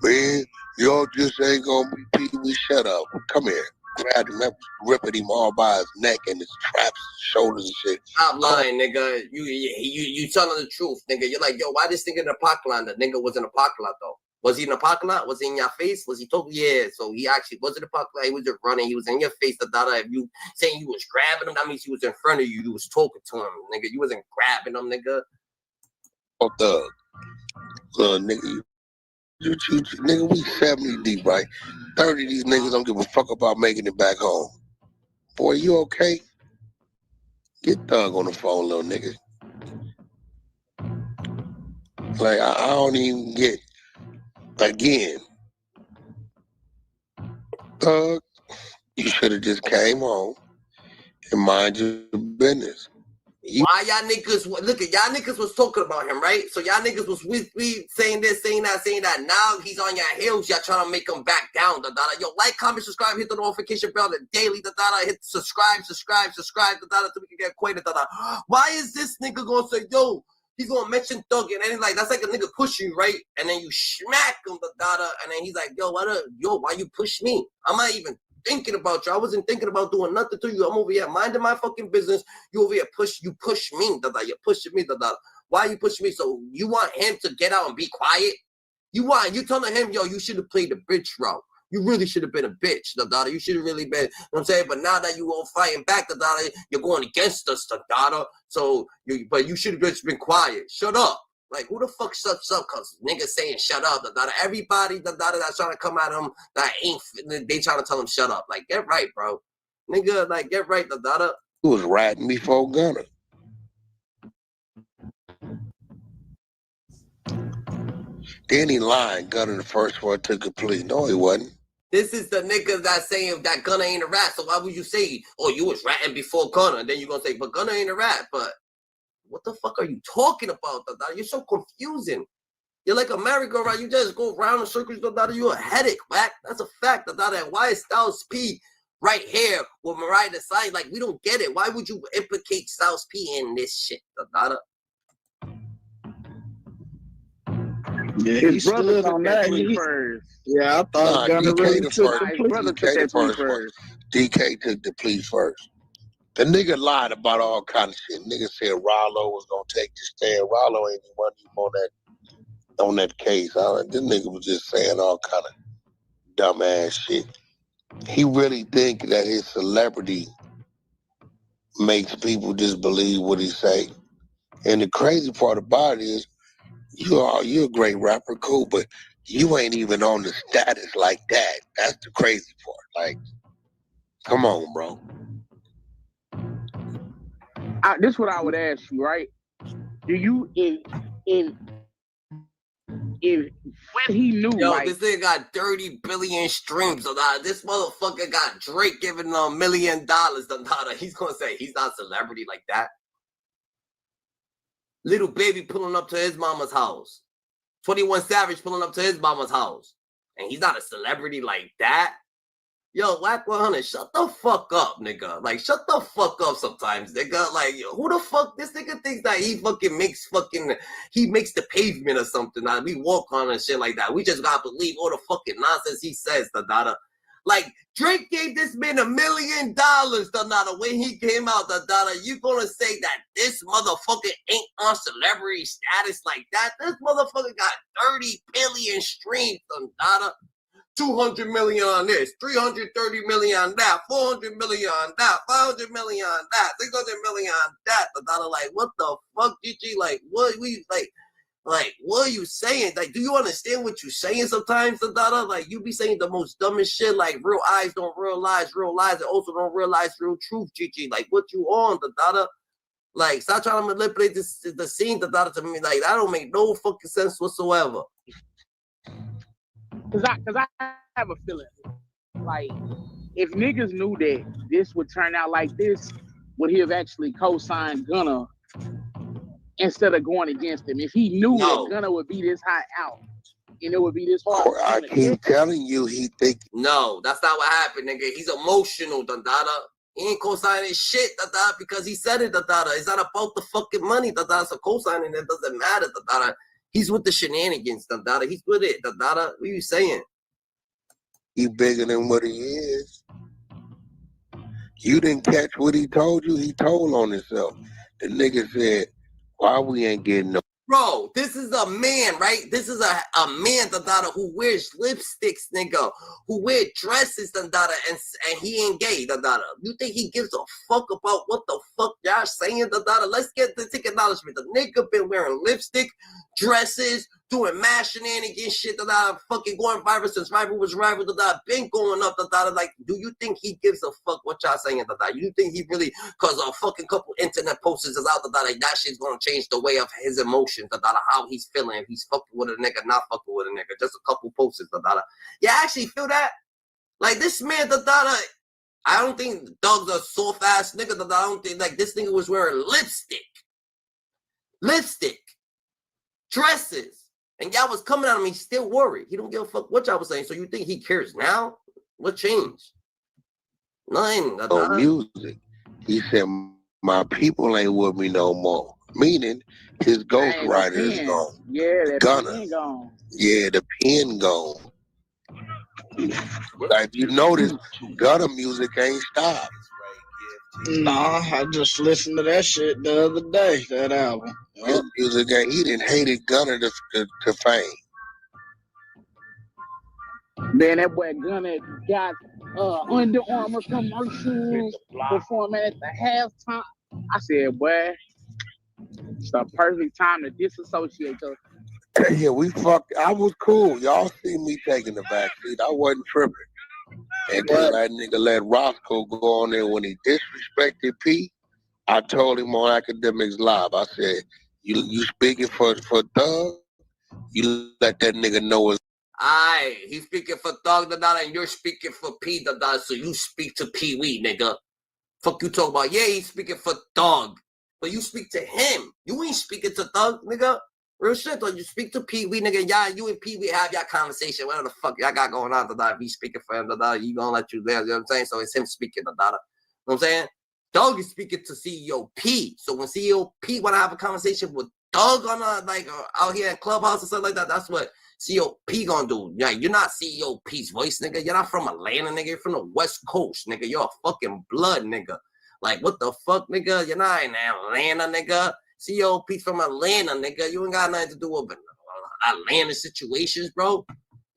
Man, y'all just ain't gonna be Pee-wee. Shut up. Come here. Grabbed him up, ripping him all by his neck and his traps, shoulders and shit. Stop lying, nigga. You telling the truth, nigga. You're like, yo, why this nigga in the parking lot? The nigga was in the parking lot, though. Was he in the parking lot? Was he in your face? Was he talking? Yeah, so he actually was in the parking lot. He was just running. He was in your face. If you saying you was grabbing him, that means he was in front of you. You was talking to him, nigga. You wasn't grabbing him, nigga. Oh, Thug. Nigga, nigga, we 70 deep, right? 30 of these niggas don't give a fuck about making it back home. Boy, you okay? Get Thug on the phone, little nigga. Like, I don't even get, again, Thug, you should have just came home and mind your business. Why y'all niggas, look at y'all niggas was talking about him, right? So y'all niggas was with me saying this, saying that. Now he's on your heels. Y'all trying to make him back down. Yo, like, comment, subscribe, hit the notification bell, the daily, hit subscribe, so we can get acquainted. Why is this nigga gonna say, yo, he's gonna mention Thug, and then he's like, that's like a nigga push you, right? And then you smack him, and then he's like, yo, why you push me? I'm not even thinking about you. I wasn't thinking about doing nothing to you. I'm over here minding my fucking business. You over here push me. You're pushing me. Why you pushing me? So you want him to get out and be quiet? You telling him, yo, you should have played the bitch route. You really should have been a bitch, You should have really been, you know what I'm saying? But now that you all fighting back, you're going against us, So you should have just been quiet. Shut up. Like, who the fuck shuts up? Cause niggas saying shut up. Everybody that's trying to come at him, they trying to tell him shut up. Like, get right, bro. Nigga, like, get right, He was ratting before Gunner. Then he lied. Gunner the first one to complete. No, he wasn't. This is the nigga that's saying that Gunner ain't a rat. So why would you say, oh, you was ratting before Gunner? And then you're gonna say, but Gunner ain't a rat. But what the fuck are you talking about, You're so confusing. You're like a merry-go-round. You just go round in circles, You're a headache, Whack. That's a fact, And why is Styles P right here with Mariah the Scientist? Like, we don't get it. Why would you implicate Styles P in this shit, Yeah, he His brother stood took on that that. plea first. Yeah, I thought Gunner DK really the took first. the His plea. brother took DK the that plea first one. first. DK took the plea first. The nigga lied about all kind of shit. Nigga said Rollo was gonna take the stand. Rollo ain't even on that case. This nigga was just saying all kind of dumbass shit. He really think that his celebrity makes people just believe what he say. And the crazy part about it is, you're a great rapper, cool, but you ain't even on the status like that. That's the crazy part. Like, come on, bro. This is what I would ask you, right? Do you if when he knew, Yo, like, this nigga got 30 billion streams. So that this motherfucker got Drake giving him $1 million. He's gonna say he's not a celebrity like that. Little Baby pulling up to his mama's house. 21 Savage pulling up to his mama's house. And he's not a celebrity like that. Yo, Whack 100, shut the fuck up, nigga. Like, shut the fuck up sometimes, nigga. Like, who the fuck, this nigga thinks that he makes the pavement or something. That we walk on and shit like that. We just gotta believe all the fucking nonsense he says, Dada. Like, Drake gave this man $1 million, Dada, when he came out, Dada. You gonna say that this motherfucker ain't on celebrity status like that? This motherfucker got 30 billion streams, Dada. 200 million on this, 330 million on that, 400 million on that, 500 million on that, 600 million on that. Like, what the fuck, Gigi? Like, what we like, what are you saying? Like, do you understand what you're saying sometimes, Dada? Like, you be saying the most dumbest shit, like, real eyes don't realize real lies and also don't realize real truth, Gigi. Like, what you on, Dada? Like, stop trying to manipulate the scene, Dada, to me. Like, that don't make no fucking sense whatsoever. Cause I have a feeling, like, if niggas knew that this would turn out like this, would he have actually co-signed Gunna instead of going against him? If he knew that Gunna would be this high out and it would be this hard. I keep telling you, he think. No, that's not what happened, nigga. He's emotional, Dada. He ain't co-signing shit, Dada, because he said it, Dada. It's not about the fucking money, Dada. So co-signing it doesn't matter, Dada. He's with the shenanigans, Dada. He's with it, Dada. What are you saying? He bigger than what he is. You didn't catch what he told you? He told on himself. The nigga said, why we ain't getting no... Bro, this is a man, right? This is a man, Dada, who wears lipsticks, nigga, who wear dresses, Dada, and he ain't gay, Dada. You think he gives a fuck about what the fuck y'all saying, Dada? Let's get the acknowledgement. The nigga been wearing lipstick, dresses, doing mad shenanigans shit, Dada, fucking going viral since rival was rival, Dada, been going up, Dada. Like, do you think he gives a fuck what y'all saying, Dada? You think he really, cause a fucking couple internet posters is out, Dada, like that shit's gonna change the way of his emotions, Dada, how he's feeling, if he's fucking with a nigga, not fucking with a nigga, just a couple posters, Dada. Yeah, I actually feel that. Like, this man, Dada, I don't think Doug's a soft ass nigga, Dada. I don't think, like, this nigga was wearing lipstick, dresses. And y'all was coming at him, he's still worried. He don't give a fuck what y'all was saying. So you think he cares now? What changed? Nothing. No music. He said, my people ain't with me no more. Meaning, his ghostwriter is gone. Yeah, that Gunna. pen gone. Yeah, the pen gone. Like, you notice, Gunna music ain't stopped. Nah, I just listened to that shit the other day, that album. His music, he didn't hated Gunna to fame. Man, that boy Gunna got Under Armour commercials performing at the halftime. I said, boy, it's the perfect time to disassociate us. Yeah, we fucked. I was cool. Y'all see me taking the back seat. I wasn't tripping. Until that nigga let Roscoe go on there when he disrespected P. I told him on Academics Live, I said, you speaking for Thug? You let that nigga know it's... Aye, he's speaking for Thug, Dada, and you're speaking for P, Dada, so you speak to Pee Wee, nigga. Fuck you talking about? Yeah, he's speaking for Thug, but you speak to him. You ain't speaking to Thug, nigga. Real shit, though. You speak to Pee Wee, nigga. Y'all, you and Pee Wee have your conversation. Whatever the fuck y'all got going on, Dada. If he's speaking for him, Dada, you gonna let you there. You know what I'm saying? So it's him speaking, Dada. You know what I'm saying? Thug is speaking to CEO P. So when CEO P want to have a conversation with Thug on out here in Clubhouse and stuff like that, that's what COP gonna do. Yeah, you're not COP's voice, nigga. You're not from Atlanta, nigga. You're from the West Coast, nigga. You're a fucking blood, nigga. Like, what the fuck, nigga? You're not in Atlanta, nigga. COP's from Atlanta, nigga. You ain't got nothing to do with Atlanta situations, bro.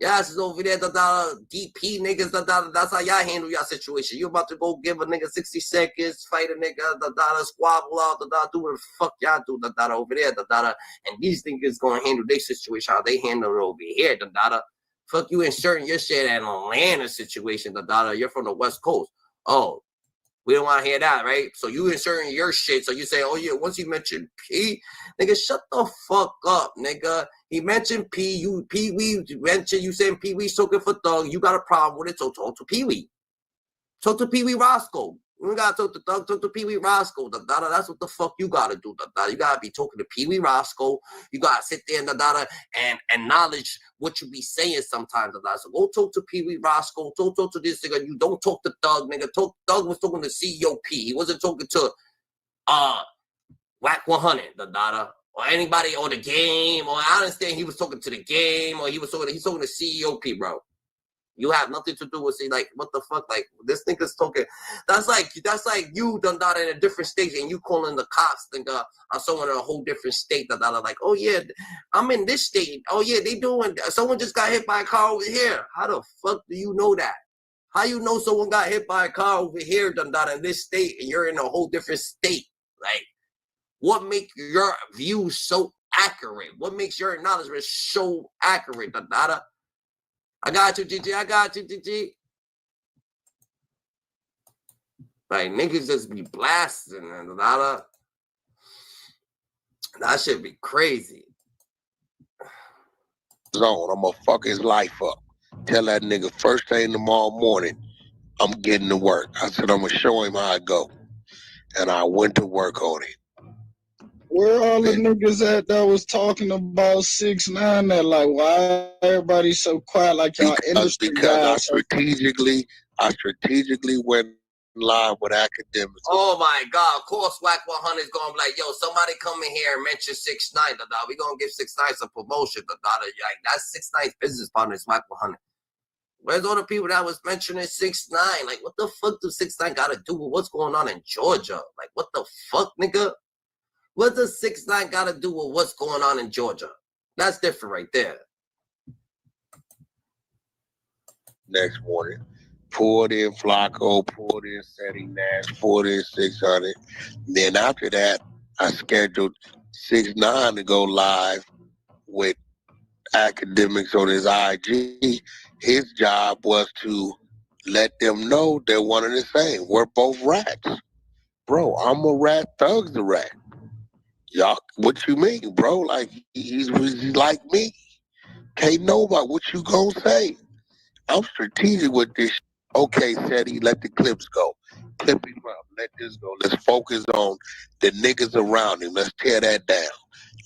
Y'all is over there, DP niggas, that's how y'all handle y'all situation. You about to go give a nigga 60 seconds, fight a nigga, squabble out, do what the fuck y'all do, over there, and these niggas gonna handle their situation how they handle it over here, Fuck you inserting your shit in Atlanta situation, you're from the West Coast. Oh, we don't want to hear that, right? So you inserting your shit. So you say, oh, yeah, once you mentioned P, nigga, shut the fuck up, nigga. He mentioned P. You Pee-wee mentioned, you saying Pee-wee's talking for Thug. You got a problem with it, so talk to Pee-wee. Talk to Pee-wee Roscoe. You don't got to talk to Thug, talk to Pee-wee Roscoe. That's what the fuck you got to do. You got to be talking to Pee-wee Roscoe. You got to sit there and acknowledge what you be saying sometimes. So go talk to Pee-wee Roscoe. Talk to this nigga. You don't talk to Thug, nigga. Thug was talking to COP. He wasn't talking to Whack 100, or anybody, or the game. Or I understand he was talking to the game, or he's talking to COP, bro. You have nothing to do with like what the fuck, like this nigga's talking. That's like you done that in a different state and you calling the cops nigga on someone in a whole different state that like, oh yeah, I'm in this state. Oh yeah, they doing. Someone just got hit by a car over here. How the fuck do you know that? How you know someone got hit by a car over here done that in this state and you're in a whole different state? Like, what makes your views so accurate? What makes your acknowledgement so accurate, dada? I got you, GG. I got you, GG. Like, niggas just be blasting and that should be crazy. Zone, I'm gonna fuck his life up. Tell that nigga first thing tomorrow morning, I'm getting to work. I said I'm gonna show him how I go. And I went to work on it. Where all the niggas at that was talking about 6ix9ine that, like, why everybody so quiet like y'all industry guys? I strategically went live with academics. Oh my God, of course Whack 100 is gonna be like, yo, somebody come in here and mention 6ix9ine, we gonna give 6ix9ine some promotion, like, that's 6ix9ine's business partner is Whack 100. Where's all the people that was mentioning 6ix9ine? Like, what the fuck do 6ix9ine gotta do with what's going on in Georgia? Like, what the fuck, nigga? What does 6ix9ine got to do with what's going on in Georgia? That's different right there. Next morning, pulled in Flacco, pulled in Seti Nash, pulled in 600. Then after that, I scheduled 6ix9ine to go live with academics on his IG. His job was to let them know they're one and the same. We're both rats. Bro, I'm a rat, Thug's a rat. Y'all, what you mean, bro? Like, he's like me. Can't nobody, what you gonna say? I'm strategic with this. Okay, Seti, let the clips go. Clip him up. Let this go. Let's focus on the niggas around him. Let's tear that down.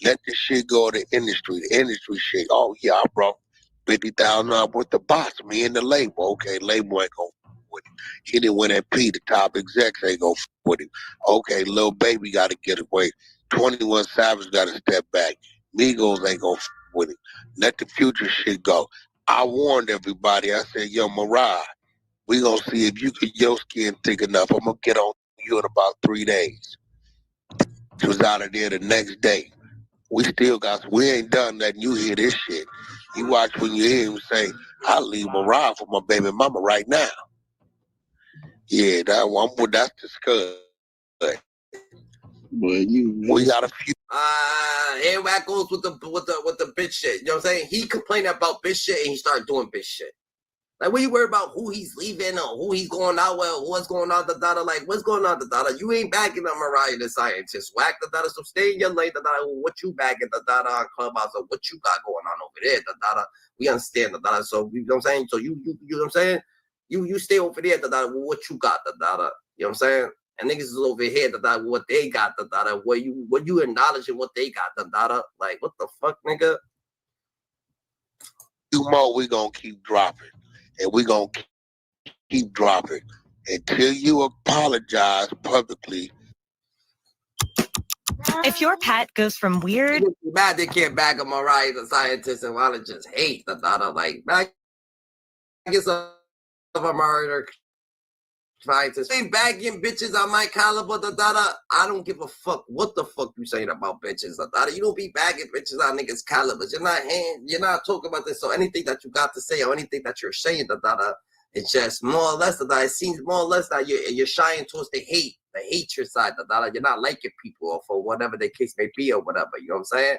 Let the shit go to the industry shit. Oh, yeah, I brought $50,000 worth of bots. Me and the label. Okay, label ain't gonna f with him. He didn't win that P. The top execs ain't gonna f with him. Okay, Lil Baby got to get away. 21 Savage got to step back. Migos ain't gonna f with him. Let the future shit go. I warned everybody. I said, yo, Mariah, we gonna see if you get your skin thick enough. I'm gonna get on you in about 3 days. She was out of there the next day. We ain't done nothing. You hear this shit. You watch when you hear him say, I'll leave Mariah for my baby mama right now. Yeah, that's disgusting. We got a few. Here Whack goes with the bitch shit. You know what I'm saying? He complained about bitch shit and he started doing bitch shit. Like, what you worry about who he's leaving or who he's going out with, what's going on, like, what's going on, You ain't backing up Mariah the Scientist. Whack, so stay in your lane, what you backing, on Clubhouse, or what you got going on over there, We understand, So, you know what I'm saying? So, you know what I'm saying? You stay over there, with what you got, You know what I'm saying? And niggas is over here, what they got, what you acknowledging what they got, Like, what the fuck, nigga? Few more we gonna keep dropping. And we gonna keep dropping until you apologize publicly. If your pet goes from weird, mad they can't back up Mariah the Scientist and wanna just hate the daughter. Like, back against a Mariah the Scientist. Ain't bagging bitches on my caliber, the daughter. I don't give a fuck what the fuck you saying about bitches, the daughter. You don't be bagging bitches on niggas' calibers. You're not talking about this. So anything that you got to say or anything that you're saying, the daughter, it's just more or less that it seems more or less that you're shying towards the hatred side. That you're not liking people or for whatever the case may be or whatever. You know what I'm saying?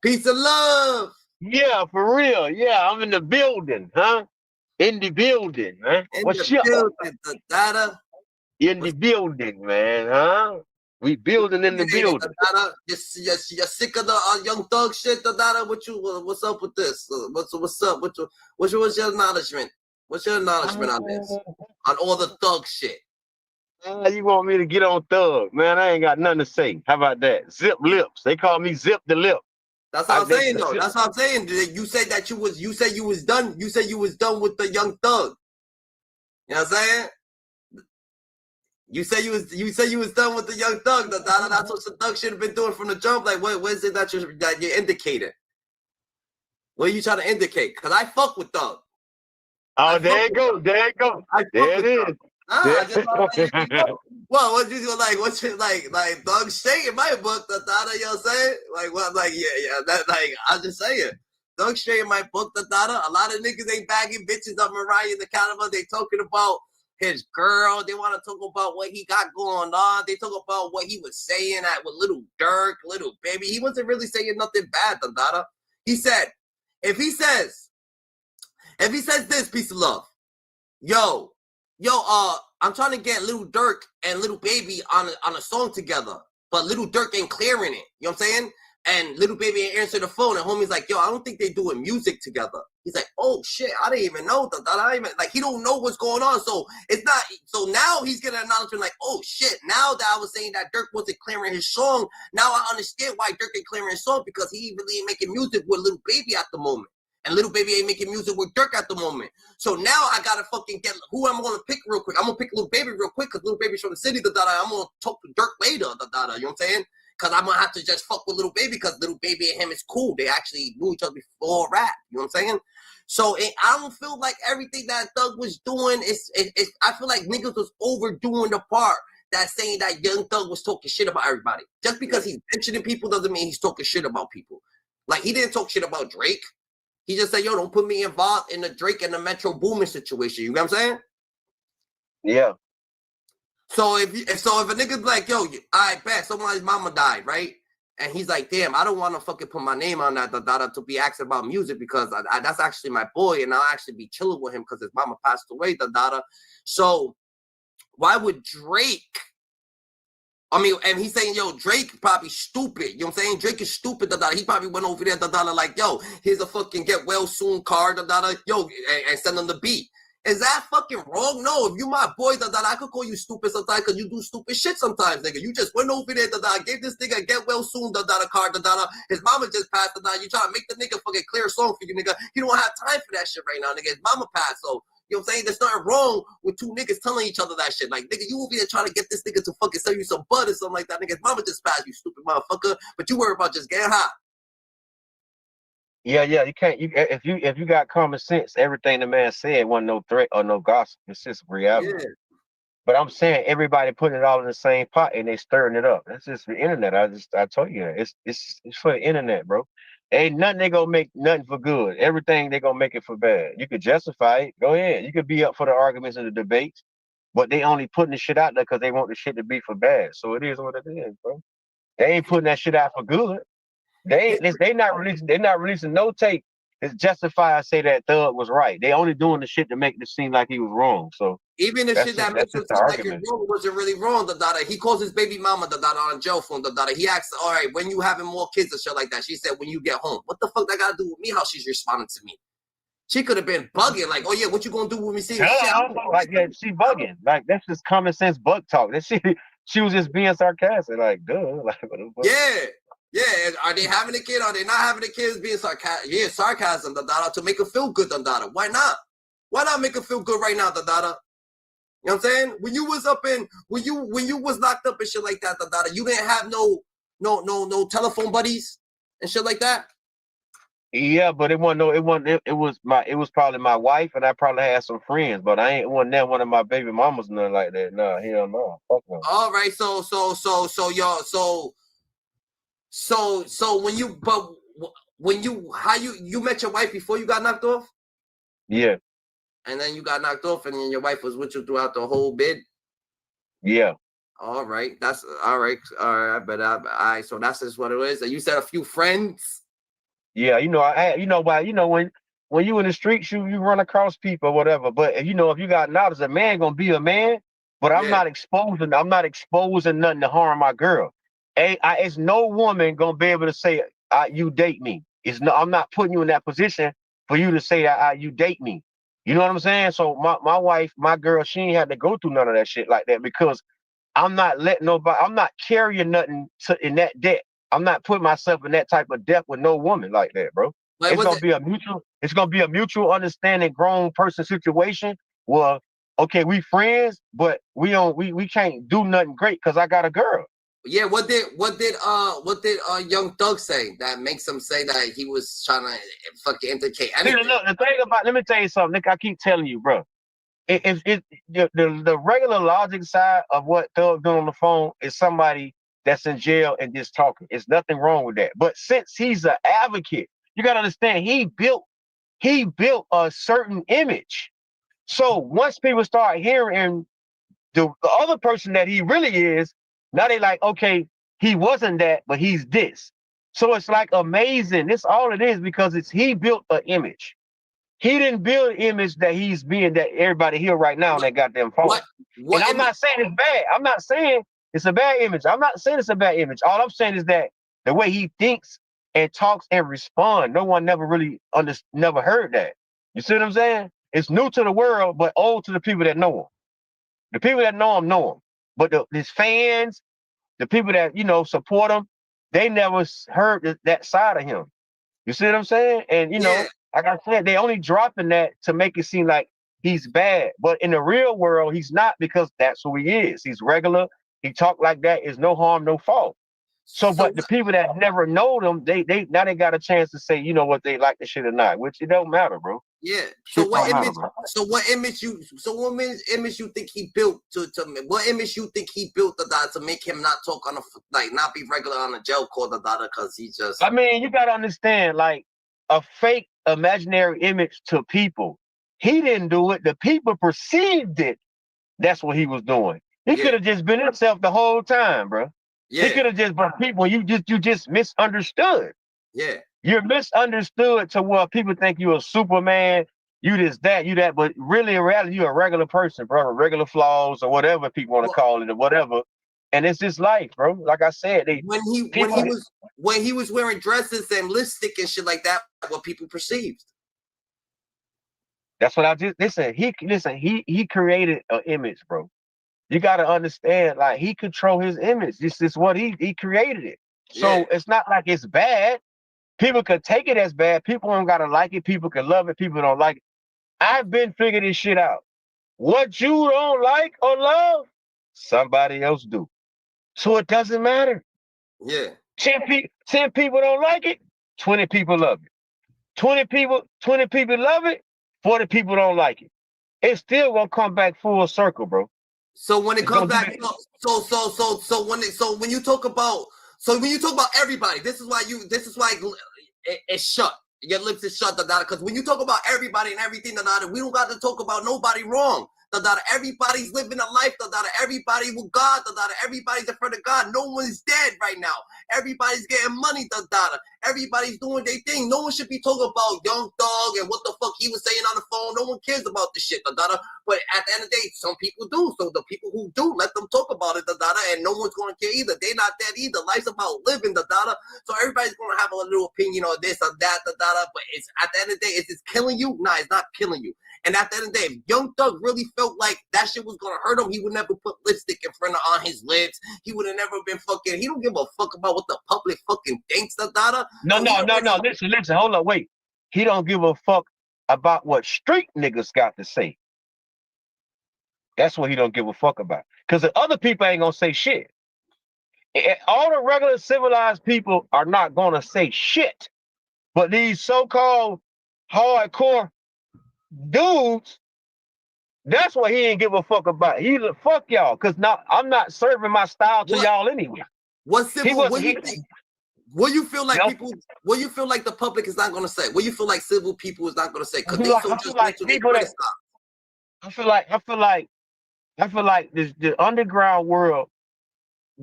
Peace and love. Yeah, for real. Yeah, I'm in the building, huh? In the building, man. What's up? In the building, man, huh? We building in the building. You're sick of the Young Thug shit, Dada. What's up with this? What's up? What's your acknowledgement? What's your acknowledgement on this? On all the thug shit? You want me to get on Thug, man? I ain't got nothing to say. How about that? Zip lips. They call me Zip the Lip. That's what I'm saying, though. That's what I'm saying. You said that you was done. You said you was done with the Young Thug. You know what I'm saying? You said you was done with the Young Thug. That's what the Thug should have been doing from the jump. Like, what is it that you're indicating? What are you trying to indicate? Because I fuck with Thug. Oh, there you go. There you go. There it is. Well, what you like? What's it like Thug straight in my book? You know what I'm saying? Like what? Like yeah. That like I'm just saying. Thug straight in my book. A lot of niggas ain't bagging bitches on Mariah the Caliber. They talking about his girl. They want to talk about what he got going on. They talk about what he was saying with little Durk, little baby. He wasn't really saying nothing bad. He said, if he says this, piece of love, yo, I'm trying to get Little Durk and Little Baby on a song together, but Little Durk ain't clearing it. You know what I'm saying? And Little Baby ain't answering the phone, and homie's like, yo, I don't think they doing music together. He's like, oh shit, I didn't even know that. He don't know what's going on. So it's not. So now he's getting an acknowledgement like, oh shit. Now that I was saying that Durk wasn't clearing his song, now I understand why Durk ain't clearing his song, because he really ain't making music with Little Baby at the moment. And Little Baby ain't making music with Durk at the moment. So now I gotta fucking get who I'm gonna pick real quick. I'm gonna pick Little Baby real quick because Little Baby's from the city. I'm gonna talk to Durk later. You know what I'm saying? Because I'm gonna have to just fuck with Little Baby because Little Baby and him is cool. They actually knew each other before rap. You know what I'm saying? So I don't feel like everything that Thug was doing I feel like niggas was overdoing the part that saying that Young Thug was talking shit about everybody. Just because he's mentioning people doesn't mean he's talking shit about people. Like he didn't talk shit about Drake. He just said, yo, don't put me involved in the Drake and the Metro Boomin situation. You know what I'm saying? Yeah. So if a nigga's like, yo, I bet someone's mama died, right? And he's like, damn, I don't want to fucking put my name on that to be asking about music because that's actually my boy, and I'll actually be chilling with him because his mama passed away, So why would Drake? I mean, and he's saying, yo, Drake probably stupid. You know what I'm saying? Drake is stupid, He probably went over there, like, yo, here's a fucking get well soon card, yo, and send him the beat. Is that fucking wrong? No, if you my boy, I could call you stupid sometimes because you do stupid shit sometimes, nigga. You just went over there, gave this nigga a get well soon, card, His mama just passed, You trying to make the nigga fucking clear a song for you, nigga. He don't have time for that shit right now, nigga. His mama passed, so. You know what I'm saying? There's nothing wrong with two niggas telling each other that shit. Like, nigga, you over there trying to get this nigga to fucking sell you some bud or something like that. Nigga's mama just passed, you stupid motherfucker. But you worry about just getting hot. Yeah, you can't. If you got common sense, everything the man said wasn't no threat or no gossip. It's just reality. Yeah. But I'm saying everybody putting it all in the same pot and they stirring it up. That's just the internet. I told you that. It's for the internet, bro. Ain't nothing they gonna make nothing for good. Everything they gonna make it for bad. You could justify it. Go ahead. You could be up for the arguments and the debates, but they only putting the shit out there because they want the shit to be for bad. So it is what it is, bro. They ain't putting that shit out for good. They not releasing no tape to justify say that Thug was right. They only doing the shit to make it seem like he was wrong. So even the shit that makes it seem like you're wrong wasn't really wrong, He calls his baby mama, on jail phone, He asks, all right, when you having more kids and shit like that? She said, when you get home. What the fuck that got to do with me, how she's responding to me? She could have been bugging, like, oh yeah, what you gonna do with me? See, like, yeah, she bugging. Like, that's just common sense bug talk. That she was just being sarcastic, like, duh. Like, what the fuck? Yeah, are they having a kid? Are they not having a kid? Being sarcastic? Yeah, sarcasm, to make her feel good, Why not? Why not make her feel good right now, You know what I'm saying? When you was locked up and shit like that, you didn't have no no telephone buddies and shit like that? Yeah, but it was probably my wife, and I probably had some friends, but it wasn't that one of my baby mamas, nothing like that. No, hell no. Fuck no. All right, so when you met your wife before you got knocked off? Yeah. And then you got knocked off, and then your wife was with you throughout the whole bid? Yeah. All right, that's all right. All right, but all right, so that's just what it is. You said a few friends. Yeah, when you in the streets, you run across people or whatever. But if you got knowledge, a man gonna be a man. But I'm not exposing nothing to harm my girl. It's no woman gonna be able to say you date me. I'm not putting you in that position for you to say that you date me. You know what I'm saying? So my wife, my girl, she ain't had to go through none of that shit like that because I'm not letting nobody. I'm not carrying nothing in that debt. I'm not putting myself in that type of debt with no woman like that, bro. It's gonna be a mutual understanding, grown person situation. Well, okay, we friends, but we can't do nothing great because I got a girl. Yeah, what did Young Thug say that makes him say that he was trying to fucking indicate anything? Look, the thing about, let me tell you something, Nick. I keep telling you, bro. The regular logic side of what Thug doing on the phone is somebody that's in jail and just talking. It's nothing wrong with that. But since he's an advocate, you gotta understand he built a certain image. So once people start hearing the other person that he really is, now they like, okay, he wasn't that, but he's this. So it's like amazing. This all it is because he built an image. He didn't build an image that he's being that everybody here right now on that goddamn phone. And I'm not saying it's bad. I'm not saying it's a bad image. I'm not saying it's a bad image. All I'm saying is that the way he thinks and talks and respond, no one never really never heard that. You see what I'm saying? It's new to the world, but old to the people that know him. The people that know him. But his fans, the people that support him, they never heard that side of him. You see what I'm saying? And like I said, they only dropping that to make it seem like he's bad. But in the real world, he's not, because that's who he is. He's regular. He talk like that. Is no harm, no fault. So but the people that never know them, they now they got a chance to say, what they like the shit or not, which it don't matter, bro. Yeah. So what image you think he built what image you think he built to make him not talk on not be regular on a jail call because he just. I mean, you gotta understand, like a fake imaginary image to people. He didn't do it. The people perceived it. That's what he was doing. He could have just been himself the whole time, bro. Yeah. He could have just been people. You just misunderstood. Yeah. You're misunderstood to where people think you're a Superman, you this, that, you that, but really in reality, you're a regular person, bro, regular flaws or whatever people want to call it or whatever. And it's just life, bro. Like I said, when he was wearing dresses and lipstick and shit like that, what people perceived. That's what I just he created an image, bro. You gotta understand, like he control his image. This is what he created it. So it's not like it's bad. People could take it as bad. People don't gotta like it. People can love it. People don't like it. I've been figuring this shit out. What you don't like or love, somebody else do. So it doesn't matter. Yeah. 10 people don't like it, 20 people love it. 20 people love it, 40 people don't like it. It's still gonna come back full circle, bro. So when it comes back, when you talk about everybody, this is why it's shut. Your lips is shut, because when you talk about everybody and everything, we don't got to talk about nobody wrong. Everybody's living a life, everybody with God, everybody's in front of God. No one's dead right now. Everybody's getting money, everybody's doing their thing. No one should be talking about Young Thug and what the fuck he was saying on the phone. No one cares about this shit, But at the end of the day, some people do. So the people who do, let them talk about it, and no one's gonna care either. They're not dead either. Life's about living, So everybody's gonna have a little opinion on this or that, But it's at the end of the day, is it killing you? Nah, it's not killing you. And at the end of the day, if Young Thug really felt like that shit was gonna hurt him, he would never put lipstick in front of on his lips. He would have never been fucking. He don't give a fuck about what the public fucking thinks, No. Listen. Hold on, wait. He don't give a fuck about what street niggas got to say. That's what he don't give a fuck about. Because the other people ain't gonna say shit. All the regular civilized people are not gonna say shit, but these so-called hardcore dudes, that's what he ain't give a fuck about. He fuck y'all, cause now I'm not serving my style to y'all anyway. What civil? What do you think? What you feel like people? What you feel like the public is not gonna say? What you feel like civil people is not gonna say? Because they so judgmental, they criticize. I feel like the underground world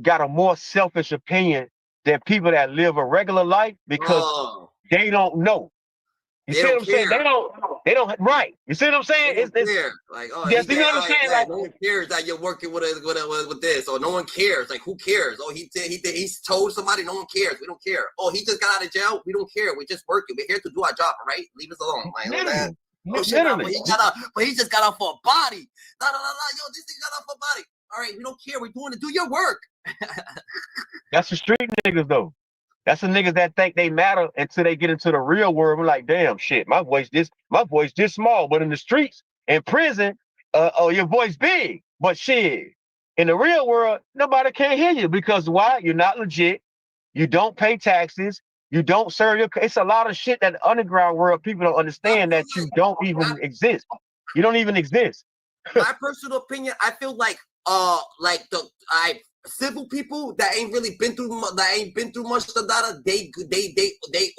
got a more selfish opinion than people that live a regular life because they don't know. You see what I'm saying? They don't right. You see what I'm saying? They don't care. Like, oh, yes, you know what I'm saying? Like, no one cares that you're working with this, or no one cares. Like, who cares? Oh, he told somebody, no one cares. We don't care. Oh, he just got out of jail. We don't care. We're just working. We're here to do our job, all right? Leave us alone. Like, man. Oh shit, nah, but he just got out for a body. No, yo, this thing got out for a body. All right, we don't care. We're doing to do your work. That's the street niggas though. That's the niggas that think they matter until they get into the real world. We're like, damn, shit, my voice this small, but in the streets, in prison, your voice big. But shit, in the real world, nobody can hear you because why? You're not legit. You don't pay taxes. You don't serve your. It's a lot of shit that the underground world people don't understand that you don't even exist. You don't even exist. My personal opinion, I feel like civil people that ain't really been through much, they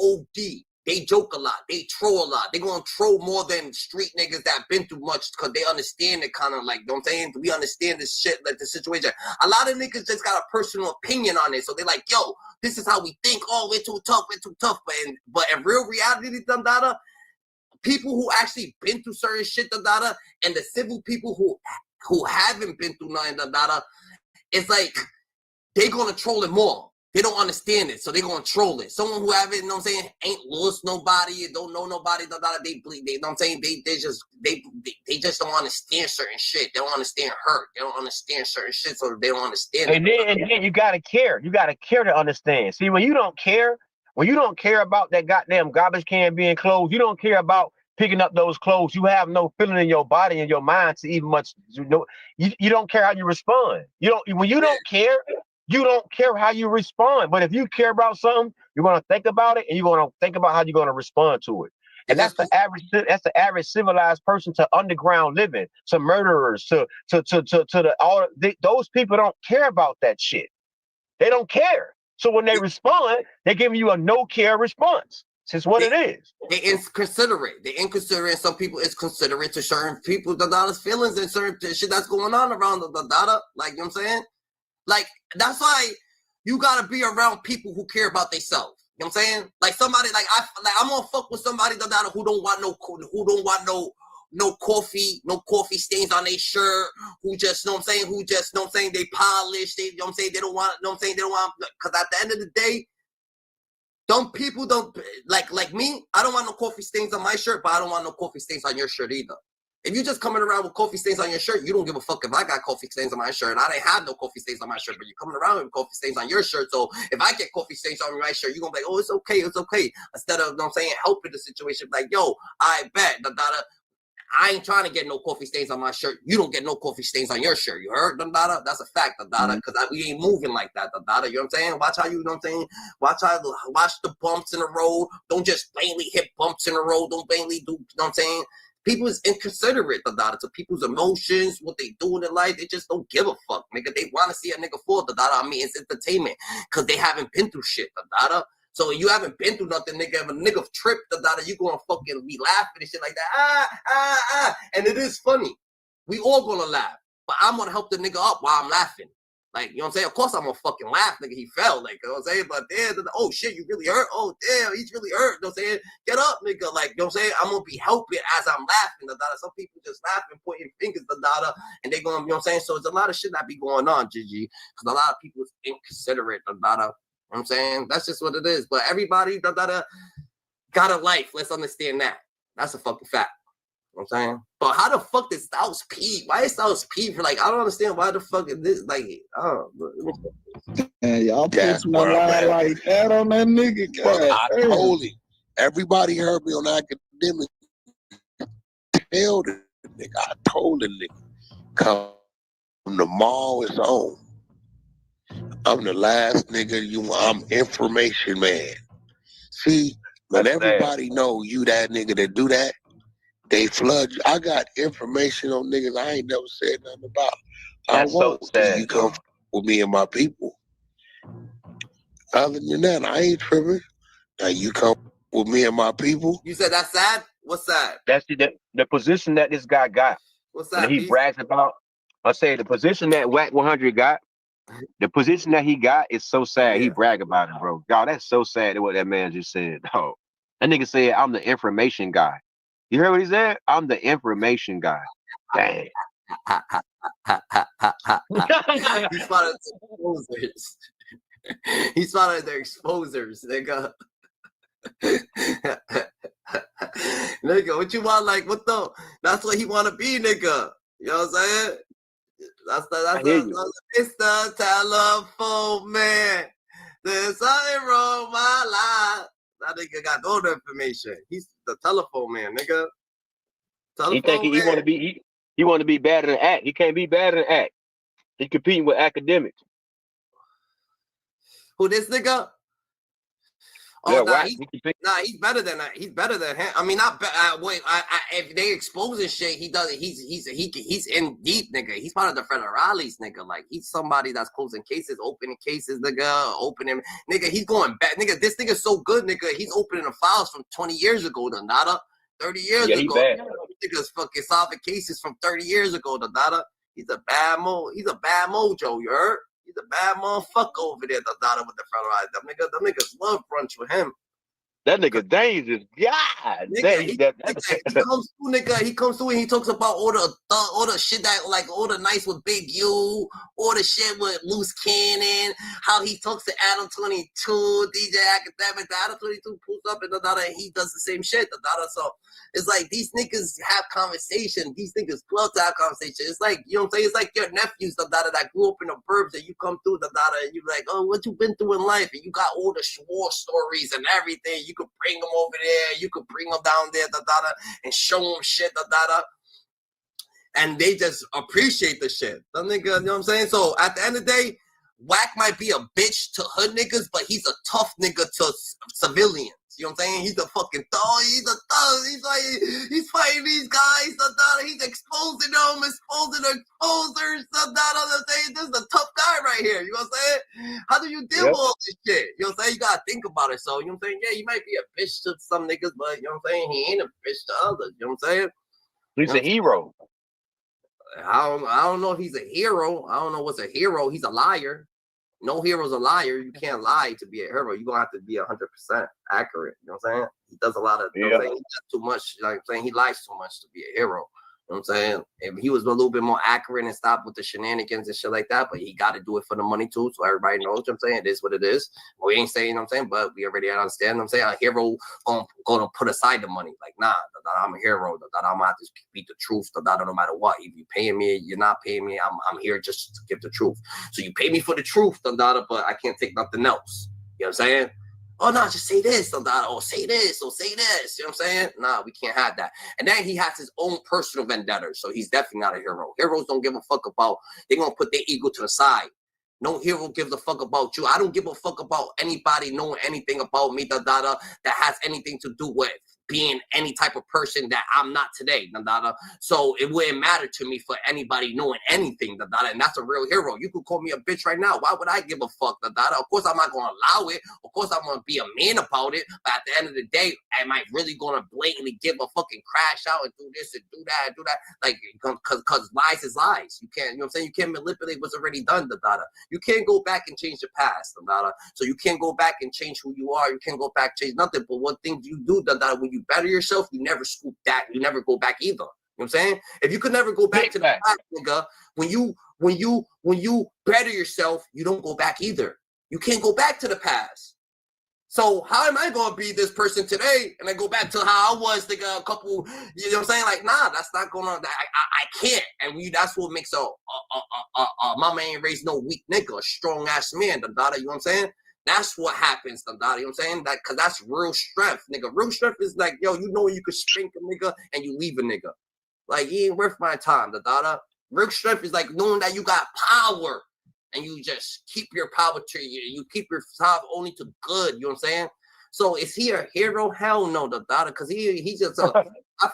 OD. They joke a lot. They troll a lot. They gonna troll more than street niggas that been through much because they understand it kind of like, you know what I'm saying? We understand this shit, like the situation. A lot of niggas just got a personal opinion on it. So they like, yo, this is how we think. Oh, we're too tough. But in real reality, people who actually been through certain shit, and the civil people who haven't been through nothing, it's like they gonna troll it more. They don't understand it, so they gonna troll it. Someone who haven't, you know what I'm saying, ain't lost nobody, don't know nobody, they bleed. They, you know what I'm saying, they just don't understand certain shit. They don't understand hurt. They don't understand certain shit, so they don't understand and it. And then you gotta care. You gotta care to understand. See, when you don't care about that goddamn garbage can being closed, you don't care about picking up those clothes. You have no feeling in your body and your mind to even much. You don't care how you respond. When you don't care. You don't care how you respond, but if you care about something, you're gonna think about it, and you're gonna think about how you're gonna respond to it. And that's the average civilized person to underground living, to murderers, to those people don't care about that shit. They don't care. So when they respond, they're giving you a no care response. It's what it is. They inconsiderate. They inconsiderate. Some people is considerate to certain people, feelings and certain shit that's going on around the like, you know what I'm saying? Like, that's why you gotta be around people who care about themselves. You know what I'm saying? Like somebody, I'm gonna fuck with somebody who don't want no coffee stains on their shirt, who just, you know what I'm saying, they polish, they, you know what I'm saying, they don't want, you know what I'm saying, they don't want, because at the end of the day, people don't, like me, I don't want no coffee stains on my shirt, but I don't want no coffee stains on your shirt either. If you're just coming around with coffee stains on your shirt, you don't give a fuck if I got coffee stains on my shirt. I didn't have no coffee stains on my shirt, but you're coming around with coffee stains on your shirt. So if I get coffee stains on my shirt, you're going to be like, oh, it's okay. Instead of, you know what I'm saying, helping the situation, like, yo, I bet, I ain't trying to get no coffee stains on my shirt. You don't get no coffee stains on your shirt. You heard, That's a fact, because we ain't moving like that, You know what I'm saying? Watch how you know what I'm saying? Watch the bumps in the road. Don't just blatantly hit bumps in the road. Don't blatantly do, you know what I'm saying? People is inconsiderate, to people's emotions, what they do in their life. They just don't give a fuck, nigga. They want to see a nigga fall, I mean, it's entertainment, because they haven't been through shit, So you haven't been through nothing, nigga. If a nigga tripped, you gonna fucking be laughing and shit like that. And it is funny. We all gonna laugh. But I'm gonna help the nigga up while I'm laughing. Like, you know what I'm saying? Of course I'm gonna fucking laugh, nigga. He fell, like, you know what I'm saying? But damn, oh shit, you really hurt? Oh damn, he's really hurt. You know what I'm saying? Get up, nigga. Like, you know what I'm saying? I'm gonna be helping as I'm laughing, Some people just laughing, pointing fingers, and they going, you know what I'm saying? So it's a lot of shit that be going on, Gigi. Because a lot of people is inconsiderate, You know what I'm saying? That's just what it is. But everybody, got a life. Let's understand that. That's a fucking fact. You know what I'm saying? But how the fuck did Styles pee? Why is Styles pee for, like, I don't understand why the fuck is this, like, oh. Man, y'all put my line like that on that nigga. I told him. Everybody heard me on academic. Tell the nigga. I told the nigga, come, the mall is on. I'm the last nigga I'm information man. See, when everybody know you that nigga that do that, they flood you. I got information on niggas I ain't never said nothing about. I won't till you come with me and my people. Other than that, I ain't tripping. Now you come with me and my people. You said that's sad? What's sad? That's the position that this guy got. What's And that? he brags about. I say the position that Whack 100 got, the position that he got is so sad. He brag about it, bro. Y'all, that's so sad what that man just said. Dog. That nigga said, I'm the information guy. You heard what he said? I'm the information guy. Dang. He's part of the exposers. He's part of their exposers, nigga. Nigga, what you want? Like, what the? That's what he want to be, nigga. You know what I'm saying? That's Mr. Telephone Man. There's something wrong with my life. That nigga got all the information. He's the telephone man, nigga. He think he want to be he want to be better than act. He can't be better than act. He's competing with academics. Who, this nigga? Oh, Yeah, he's better than that. He's better than him. I mean, not wait. If they exposing shit, he does it. He's in deep, nigga. He's part of the federales, nigga. Like, he's somebody that's closing cases, opening cases, nigga. Opening, nigga. He's going back, nigga. This nigga's so good, nigga. He's opening the files from 20 years ago, the nada. 30 years ago. Niggas fucking solving cases from 30 years ago, the nada. He's a bad mojo, you heard? He's a bad motherfucker over there, the daughter with the federalized. Them niggas love brunch with him. That nigga dangerous. God, he comes through, nigga. He comes through and he talks about all the shit that, like, all the nights with Big U, all the shit with Loose Cannon, how he talks to Adam 22, DJ Academic. The Adam 22 pulls up and he does the same shit. So it's like these niggas have conversation. These niggas love to have conversation. It's like, you know what I'm saying? It's like your nephews, that grew up in the burbs, and you come through and you're like, oh, what you been through in life? And you got all the war stories and everything. You could bring them over there. You could bring them down there, and show them shit, and they just appreciate the shit. The nigga, you know what I'm saying? So at the end of the day, Whack might be a bitch to hood niggas, but he's a tough nigga to civilians. You know what I'm saying? He's a fucking thug. He's a thug. He's fighting these guys. He's exposing them, exposing the exposers. This is a tough guy right here. You know what I'm saying? How do you deal with all this shit? You know what I'm saying? You gotta think about it. So, you know what I'm saying? Yeah, he might be a bitch to some niggas, but you know what I'm saying? He ain't a bitch to others. You know what I'm saying? He's a hero. I don't know if he's a hero. I don't know what's a hero. He's a liar. No hero's a liar. You can't lie to be a hero. You're going to have to be 100% accurate. You know what I'm saying? He does a lot of, you know what I'm saying? He does too much. Like I'm saying, he lies too much to be a hero. You know what I'm saying? If he was a little bit more accurate and stopped with the shenanigans and shit like that, but he got to do it for the money too, so everybody knows what I'm saying. It is what it is. We ain't saying, you know what I'm saying, but we already understand what I'm saying. A hero gonna put aside the money. Like, nah, I'm a hero. I'm gonna have to speak the truth, no matter what. If you paying me, you're not paying me, I'm here just to give the truth. So you pay me for the truth, but I can't take nothing else. You know what I'm saying? Oh, no, just say this, or say this, or say this. You know what I'm saying? Nah, we can't have that. And then he has his own personal vendettas, so he's definitely not a hero. Heroes don't give a fuck about, they're going to put their ego to the side. No hero gives a fuck about you. I don't give a fuck about anybody knowing anything about me, that has anything to do with being any type of person that I'm not today, So it wouldn't matter to me for anybody knowing anything, and that's a real hero. You could call me a bitch right now. Why would I give a fuck, Of course, I'm not going to allow it. Of course, I'm going to be a man about it. But at the end of the day, am I really going to blatantly give a fucking crash out and do this and do that and do that? Like, because lies is lies. You can't, you know what I'm saying? You can't manipulate what's already done, You can't go back and change the past, So you can't go back and change who you are. You can't go back and change nothing. But one thing you do, when you better yourself, you never scoop that. You never go back either. You know what I'm saying? If you could never go back to the past, nigga, when you better yourself, you don't go back either. You can't go back to the past. So how am I going to be this person today and then go back to how I was, nigga, a couple, you know what I'm saying? Like, nah, that's not going on. I can't. And that's what makes mama ain't raised no weak nigga, a strong ass man, you know what I'm saying? That's what happens, you know what I'm saying? Because that's real strength, nigga. Real strength is like, yo, you know you could spank a nigga and you leave a nigga. Like, he ain't worth my time, Real strength is like knowing that you got power and you just keep your power to you keep your power only to good. You know what I'm saying? So is he a hero? Hell no, the daughter, because he just I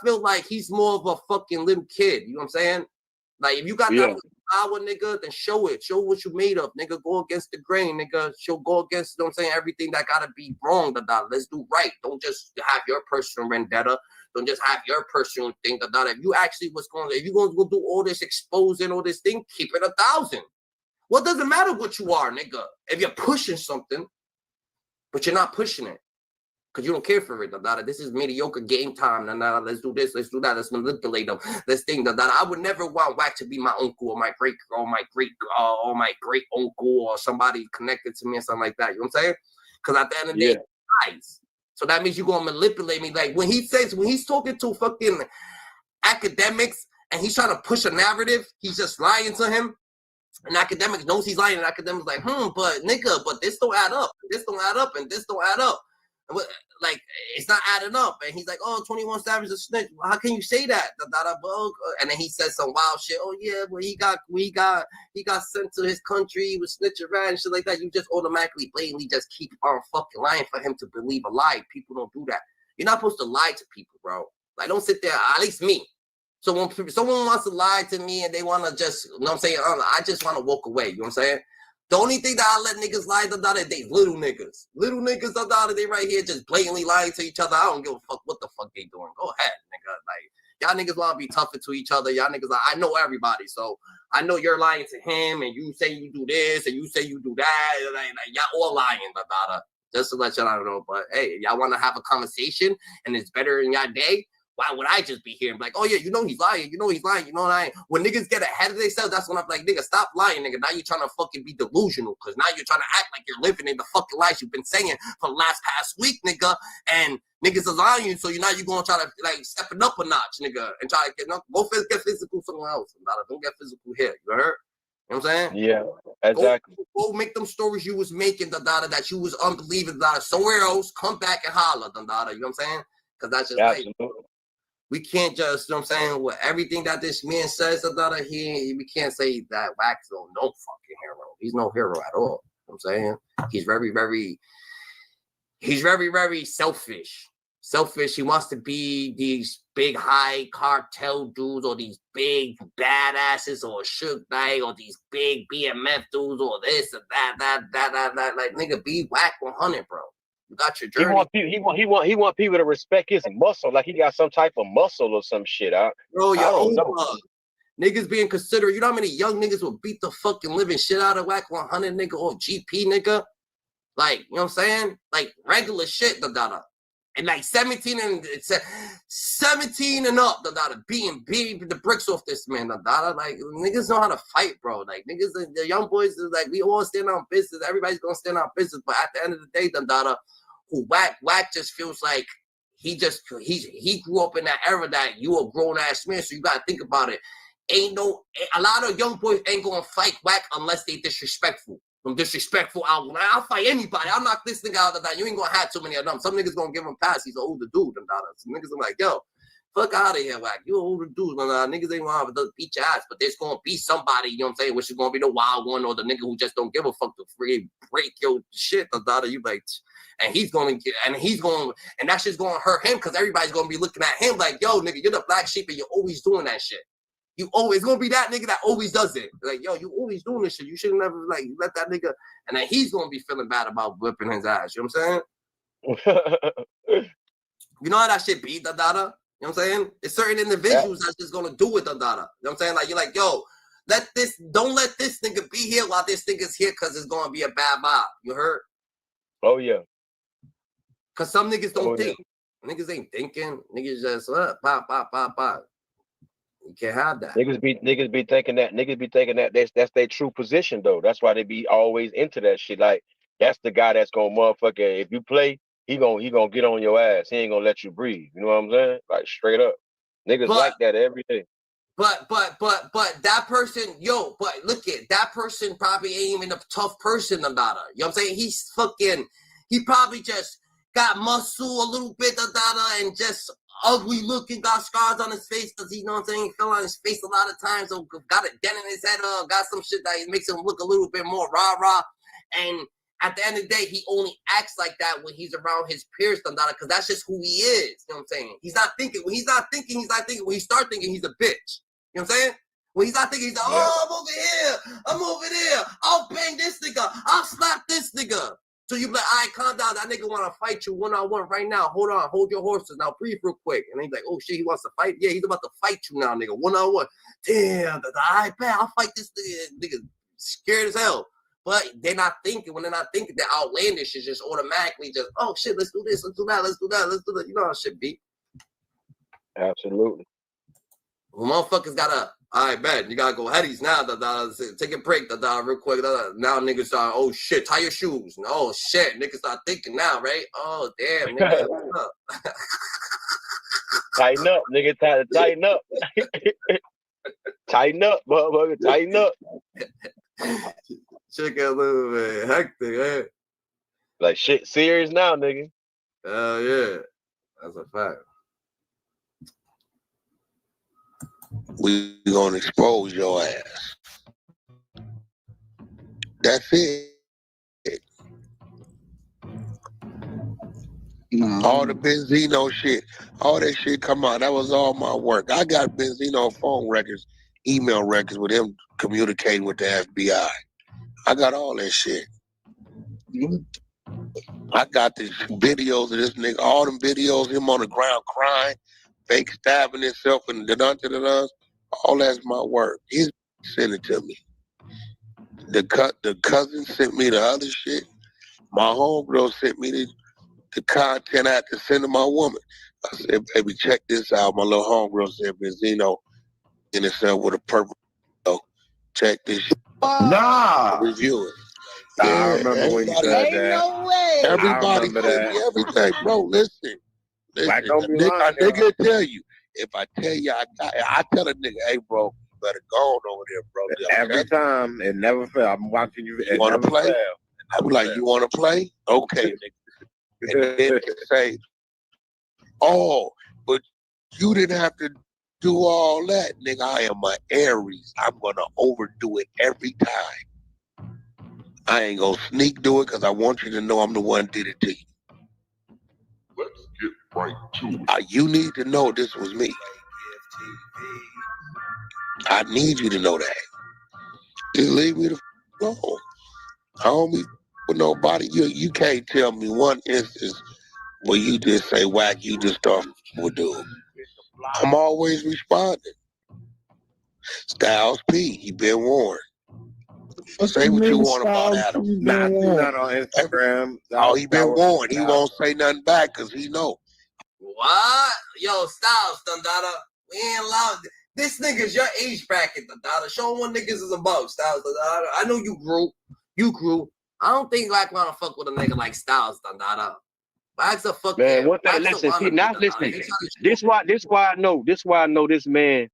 feel like he's more of a fucking little kid. You know what I'm saying? Like if you got that power, nigga, then show it. Show what you made of, nigga. Go against the grain, nigga. Go against, you know what I'm saying, everything that gotta be wrong, the daughter. Let's do right. Don't just have your personal vendetta. Don't just have your personal thing, the daughter. If you actually if you gonna go do all this exposing, all this thing, keep it 1,000. What does it matter what you are, nigga? If you're pushing something, but you're not pushing it. Because you don't care for it, da. This is mediocre game time. Nah, let's do this, let's do that, let's manipulate them. This thing, da. I would never want Wack to be my uncle or my great uncle or somebody connected to me or something like that. You know what I'm saying? Because at the end of the day, lies. So that means you're gonna manipulate me. Like when he's talking to fucking academics and he's trying to push a narrative, he's just lying to him. And academics knows he's lying, and academics like, but nigga, but this don't add up. This don't add up, and this don't add up. Like it's not adding up, and he's like, 21 Savage is a snitch. How can you say that? And then he says some wild shit. Oh yeah, well he got sent to his country. He was snitching around and shit like that. You just automatically, blatantly just keep on fucking lying for him to believe a lie. People don't do that. You're not supposed to lie to people, bro. Like don't sit there. At least me. So when someone wants to lie to me and they want to just, you know what I'm saying? I just want to walk away. You know what I'm saying? The only thing that I let niggas lie about is they little niggas. Little niggas about it, they right here just blatantly lying to each other. I don't give a fuck what the fuck they doing. Go ahead, nigga. Like, y'all niggas want to be tougher to each other. Y'all niggas, I know everybody. So I know you're lying to him and you say you do this and you say you do that. Like y'all all lying about it. Just to let y'all know. But hey, y'all want to have a conversation and it's better in y'all day. Why would I just be here and be like, oh yeah, you know he's lying, you know he's lying, you know what I mean? When niggas get ahead of themselves, that's when I'm like, nigga, stop lying, nigga. Now you're trying to fucking be delusional, because now you're trying to act like you're living in the fucking lies you've been saying for the past week, nigga. And niggas are lying you, so you're gonna try to like step it up a notch, nigga, and try to get physical somewhere else. Don't get physical here. You heard? You know what I'm saying? Yeah, exactly. Go make them stories you was making, that you was unbelievable, somewhere else. Come back and holler, you know what I'm saying? Because that's just like. We can't just, you know what I'm saying, with everything that this man says about it, we can't say that Wax no fucking hero. He's no hero at all. You know what I'm saying? He's very, very selfish. Selfish. He wants to be these big high cartel dudes or these big badasses or Suge Knight or these big BMF dudes or this or that. Like, nigga, be Wack 100, bro. You got your journey. He want people to respect his muscle, like he got some type of muscle or some shit. Bro, niggas being considerate. You know how many young niggas will beat the fucking living shit out of Wack 100, nigga, or GP, nigga? Like, you know what I'm saying? Like regular shit, da. And like 17 and up, da, beating the bricks off this man, da. Like niggas know how to fight, bro. Like niggas, the young boys is like, we all stand on business. Everybody's gonna stand on business, but at the end of the day, da. Who Wack just feels like he grew up in that era that you a grown ass man, so you gotta think about it. A lot of young boys ain't gonna fight Wack unless they disrespectful. I'm disrespectful. I'll fight anybody. I'll knock this nigga out of that. You ain't gonna have too many of them. Some niggas gonna give him pass. He's an older dude. Some niggas are like, yo, fuck out of here, Wack. You an older dude. Niggas ain't gonna have to beat your ass, but there's gonna be somebody, you know what I'm saying, which is gonna be the wild one or the nigga who just don't give a fuck to free break your shit. You like, and that shit's gonna hurt him because everybody's gonna be looking at him like, yo, nigga, you're the black sheep and you're always doing that shit. You always gonna be that nigga that always does it. Like, yo, you always doing this shit. You should never like let that nigga, and then he's gonna be feeling bad about whipping his ass. You know what I'm saying? You know how that shit be, da. You know what I'm saying? It's certain individuals that's just gonna do it, da. You know what I'm saying? Like, you're like, yo, don't let this nigga be here while this nigga's here, cause it's gonna be a bad vibe. You heard? Oh yeah. Cause some niggas don't think. Yeah. Niggas ain't thinking. Niggas just pop. You can't have that. Niggas be thinking that that's their true position though. That's why they be always into that shit. Like that's the guy that's gonna motherfucker. If you play, he gonna get on your ass. He ain't gonna let you breathe. You know what I'm saying? Like straight up, niggas like that every day. But that person, but look at that person probably ain't even a tough person about it. You know what I'm saying? He probably just got muscle a little bit, and just ugly looking, got scars on his face because you know what I'm saying, he fell on his face a lot of times, so got a dent in his head, got some shit that makes him look a little bit more rah-rah. And at the end of the day, he only acts like that when he's around his peers, because that's just who he is. You know what I'm saying? He's not thinking. When he's not thinking, he's not thinking. When he start thinking, he's a bitch. You know what I'm saying? When he's not thinking, he's like, oh, I'm over here. I'm over there. I'll bang this nigga. I'll slap this nigga. So you be like, all right, calm down. That nigga want to fight you one-on-one right now. Hold on. Hold your horses. Now breathe real quick. And he's like, oh, shit, he wants to fight? Yeah, he's about to fight you now, nigga. One-on-one. Damn. All right, man, I'll fight this nigga. Nigga scared as hell. But they're not thinking. When they're not thinking, they're outlandish. It's just automatically just, oh, shit, let's do this. Let's do that. Let's do that. Let's do that. You know how shit be. Absolutely. Well, motherfuckers gotta, all right, man, you gotta go headies now. Take a break, real quick. Now niggas start, oh shit, tie your shoes. Oh shit, niggas start thinking now, right? Oh damn, nigga, what's up? Tighten up, nigga. Tighten up. Tighten up, motherfucker. Tighten up. Shit got a little bit hectic, man. Like shit serious now, nigga. Oh yeah, that's a fact. We gonna expose your ass. That's it. No. All the Benzino shit, all that shit come out. That was all my work. I got Benzino phone records, email records with him communicating with the FBI. I got all that shit. I got the videos of this nigga, all them videos, him on the ground crying, fake stabbing himself, and da-da-da-da-da. All that's my work. He sent it to me. The cousin sent me the other shit. My homegirl sent me the content I had to send to my woman. I said, baby, check this out. My little homegirl said, Benzino in itself with a purple. Check this shit. Nah. Review it. Yeah, I remember when you said that. No way. Everybody send me everything. Bro, listen. Nigga tell you. If I tell you, I tell a nigga, hey, bro, you better go on over there, bro. Every time, it never fails. I'm watching you. You want to play? I'm like, you want to play? Okay, nigga. And then they say, oh, but you didn't have to do all that, nigga. I am an Aries. I'm going to overdo it every time. I ain't going to sneak do it because I want you to know I'm the one that did it to you. Let's get right to it. You need to know this was me. I need you to know that. Just leave me the f alone. I don't be with nobody. You can't tell me one instance where you just say whack, you just start with dude. I'm always responding. Styles P, he been warned. Say what you want about Adam. Not on Instagram. He been warned. He won't say nothing back because he know. What? Yo, Styles, Dundada. We ain't allowed. This nigga's your age bracket, Dundada. Show him what niggas is about, Styles, Dundada. I know you grew. You grew. I don't think Black wanna fuck with a nigga like Styles, Dundada. Black's a fuck. Man, what that? Listen, see, now listen. This why I know this man.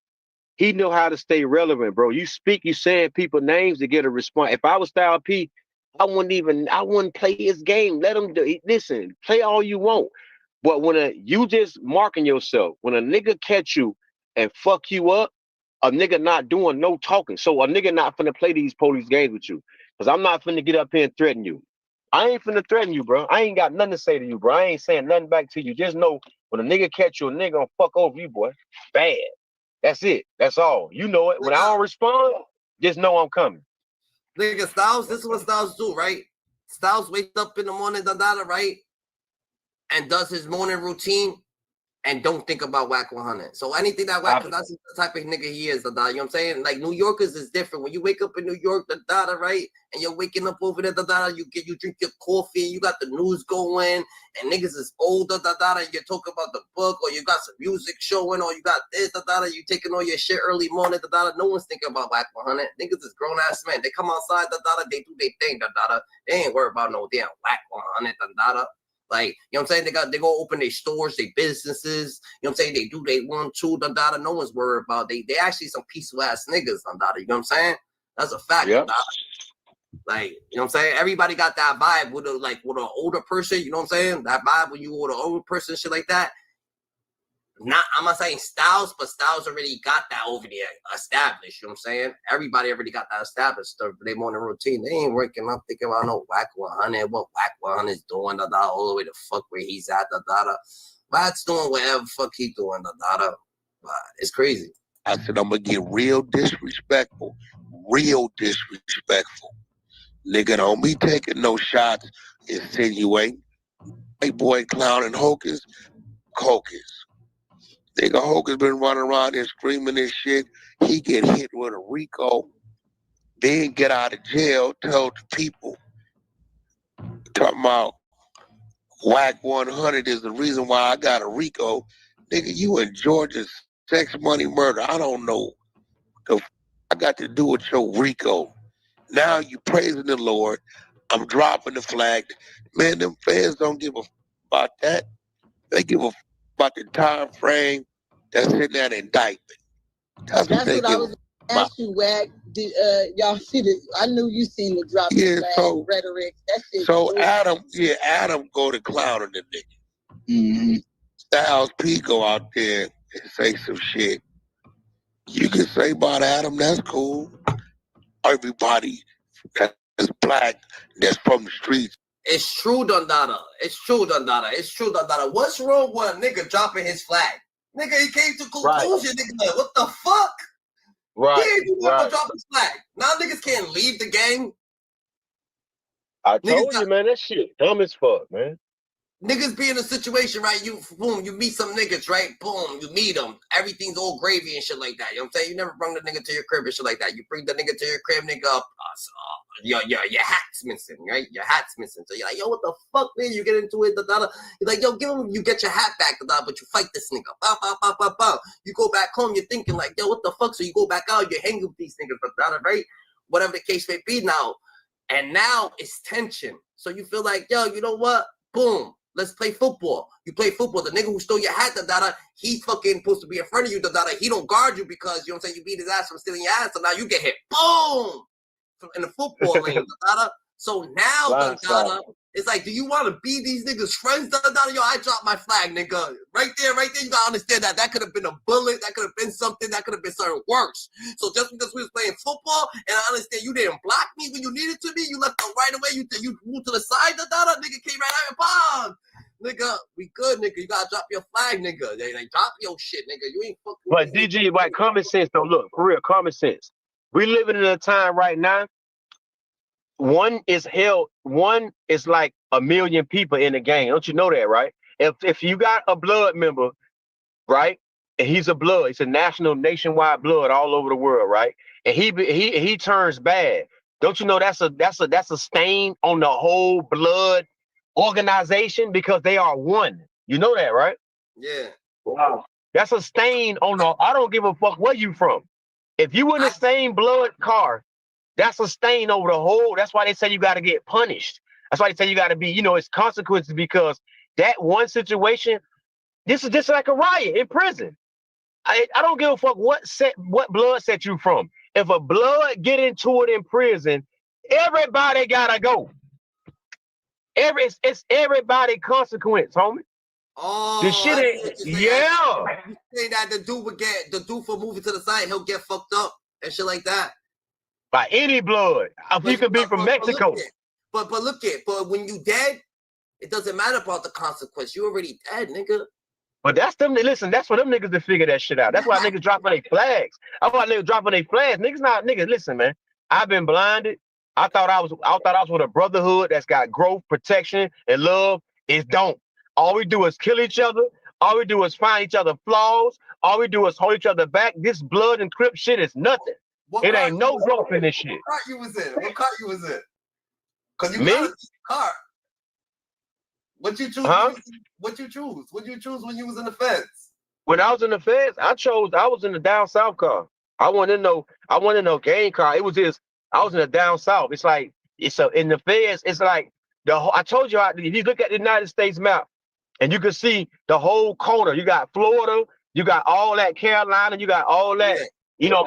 He know how to stay relevant, bro. You saying people names to get a response. If I was Style P, I wouldn't play his game. Let him listen, play all you want. But when you just marking yourself, when a nigga catch you and fuck you up, a nigga not doing no talking. So a nigga not finna play these police games with you. Cause I'm not finna get up here and threaten you. I ain't finna threaten you, bro. I ain't got nothing to say to you, bro. I ain't saying nothing back to you. Just know when a nigga catch you, a nigga gonna fuck over you, boy. Bad. That's it. That's all. You know it. When I don't respond, just know I'm coming. Nigga, Styles, this is what Styles do, right? Styles wakes up in the morning, right? And does his morning routine and don't think about Whack 100. So anything that Whack, because that's the type of nigga he is, you know what I'm saying? Like New Yorkers is different. When you wake up in New York, right? And you're waking up over there, you drink your coffee, you got the news going, and niggas is older, and you're talking about the book, or you got some music showing, or you got this, you taking all your shit early morning, no one's thinking about Whack 100. Niggas is grown ass men. They come outside, they do their thing, They ain't worried about no damn Whack 100, Like, you know what I'm saying? They go open their stores, their businesses. You know what I'm saying? They do they 1, 2, No one's worried about. They actually some peaceful ass niggas, You know what I'm saying? That's a fact. Yep. Like, you know what I'm saying? Everybody got that vibe with an older person, you know what I'm saying? That vibe when you with an older person, shit like that. I'm not saying Styles, but Styles already got that over there established. You know what I'm saying? Everybody already got that established. Their morning routine. They ain't working up thinking about no Whack 100, what Whack 100 is doing, all the way to fuck where he's at, Wack's doing whatever fuck he doing, It's crazy. I said, I'm going to get real disrespectful. Nigga, don't be taking no shots, insinuating. Hey, boy, clowning Hocus. Nigga, Hocus been running around there screaming this shit. He get hit with a Rico, then get out of jail, tell the people, talking about Whack 100 is the reason why I got a Rico. Nigga, you in Georgia, sex, money, murder. I don't know. I got to do with your Rico. Now you praising the Lord. I'm dropping the flag. Man, them fans don't give a about that. They give a about the time frame that's in that indictment. That's what I was ask you, Whack. Did y'all see the? I knew you seen the drop the flag rhetoric. That shit. So Adam go to clowning the nigga. Mm-hmm. Styles P go out there and say some shit. You can say about Adam, that's cool. Everybody that's black, that's from the streets. It's true, Dundada. What's wrong with a nigga dropping his flag? Nigga, he came to conclusion, nigga. What the fuck? Right. He ain't never drop his flag. Now niggas can't leave the game. I told you, man, that shit dumb as fuck, man. Niggas be in a situation, right? You meet some niggas, right? Boom, you meet them. Everything's all gravy and shit like that. You know what I'm saying? You never bring the nigga to your crib and shit like that. You bring the nigga to your crib, nigga, your hat's missing, right? Your hat's missing. So you're like, yo, what the fuck, man? You get into it, You're like, yo, you get your hat back, but you fight this nigga. Bow, bow, bow, bow, bow. You go back home, you're thinking like, yo, what the fuck? So you go back out, you're hanging with these niggas, right? Whatever the case may be now. And now it's tension. So you feel like, yo, you know what? Boom. Let's play football. You play football. The nigga who stole your hat, he's fucking supposed to be in front of you, He don't guard you because, you know what I'm saying, you beat his ass from stealing your ass, so now you get hit. Boom! In the football lane, So now, it's like, do you want to be these niggas' friends, Yo, I dropped my flag, nigga. Right there, you gotta understand that. That could have been a bullet. That could have been something. That could have been something worse. So just because we was playing football, and I understand you didn't block me when you needed to be, you left the right away, you moved to the side, nigga came right out and bomb. Nigga, we good, nigga. You gotta drop your flag, nigga. They drop your shit, nigga. You ain't fucking. But DG, like common sense, though. Look, for real, common sense. We living in a time right now. One is like 1 million people in the game. Don't you know that, right? If you got a blood member, right, and he's a nationwide blood all over the world, right? And he turns bad. Don't you know that's a stain on the whole blood organization because they are one. You know that, right? Yeah. Wow. That's a stain on the. I don't give a fuck where you from. If you in the same blood car, that's a stain over the whole. That's why they say you got to get punished. That's why they say you got to be, it's consequences because that one situation, this is just like a riot in prison. I don't give a fuck what blood set you from. If a blood get into it in prison, everybody gotta go. It's everybody consequence, homie. Oh, the shit ain't, yeah. You say that the dude for moving to the side, he'll get fucked up and shit like that. By any blood. If you could be from Mexico. But when you dead, it doesn't matter about the consequence. You already dead, nigga. But that's them. Listen, that's for them niggas to figure that shit out. That's why niggas dropping their flags. That's why niggas dropping their flags. Niggas, listen, man. I've been blinded. I thought I was with a brotherhood that's got growth, protection, and love. It don't. All we do is kill each other. All we do is find each other flaws. All we do is hold each other back. This blood and crip shit is nothing. It ain't no growth in this shit. What car you was in? Because you Me? got a car. What you choose? Huh? What you choose? What you choose when you was in the feds? When I was in the feds, I was in the down south car. I wasn't in no gang car. I was in the down south. It's like in the feds, it's like I told you, if you look at the United States map and you can see the whole corner, you got Florida, you got all that Carolina, you got all that,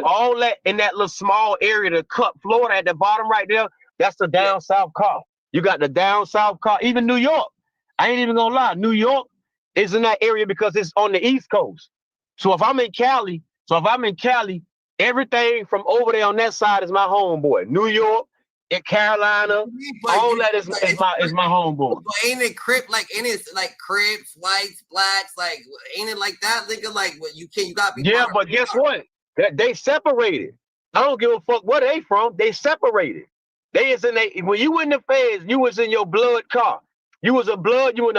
all that in that little small area to cut Florida at the bottom right there. That's the down south car. You got the down south car. Even New York. I ain't even gonna lie. New York is in that area because it's on the East Coast. So if I'm in Cali, everything from over there on that side is my homeboy. New York, in Carolina, all that is my homeboy. But ain't it ain't it like Crips, whites, blacks, like ain't it like that, nigga? Like what you gotta be. Yeah, but guess what? They separated. I don't give a fuck where they from. They separated. They is in when you in the feds, you was in your blood car. You in a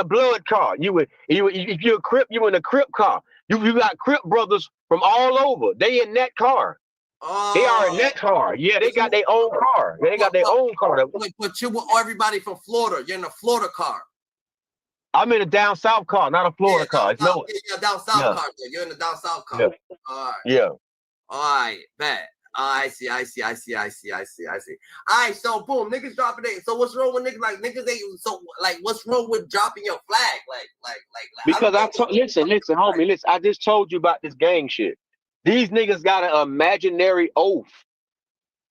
blood car. If you're a Crip, you in a Crip car. You got Crip brothers from all over. They in that car. They are in that car. Yeah, they got their own car. They got their own car. But you with everybody from Florida. You're in a Florida car. I'm in a down south car, not a Florida car. Down south car. You're in the down south car. Yeah. All right. Yeah. All right, bet. I see. All right, so boom, niggas dropping it. So what's wrong with niggas? Like niggas ain't so like what's wrong with dropping your flag? Like because listen, homie, I just told you about this gang shit. These niggas got an imaginary oath.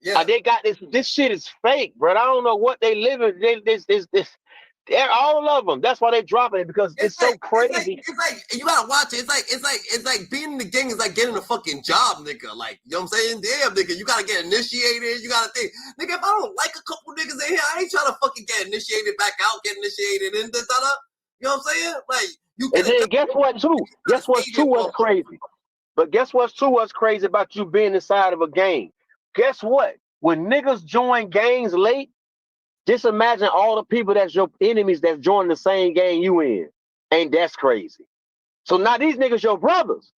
Yeah, they got this shit is fake, bro. I don't know what they live in. They're all of them. That's why they dropping it because it's so crazy. It's like you gotta watch it. It's like being in the gang is like getting a fucking job, nigga. Like you know what I'm saying? Damn, nigga, you gotta get initiated. You gotta think, nigga. If I don't like a couple niggas in here, I ain't trying to fucking get initiated back out, get initiated in this, that. You know what I'm saying? Like you. And then guess what too? Guess what's too what's crazy? But guess what's too what's crazy about you being inside of a gang? Guess what? When niggas join gangs late. Just imagine all the people that's your enemies that's joining the same gang you in. Ain't that's crazy? So now these niggas your brothers.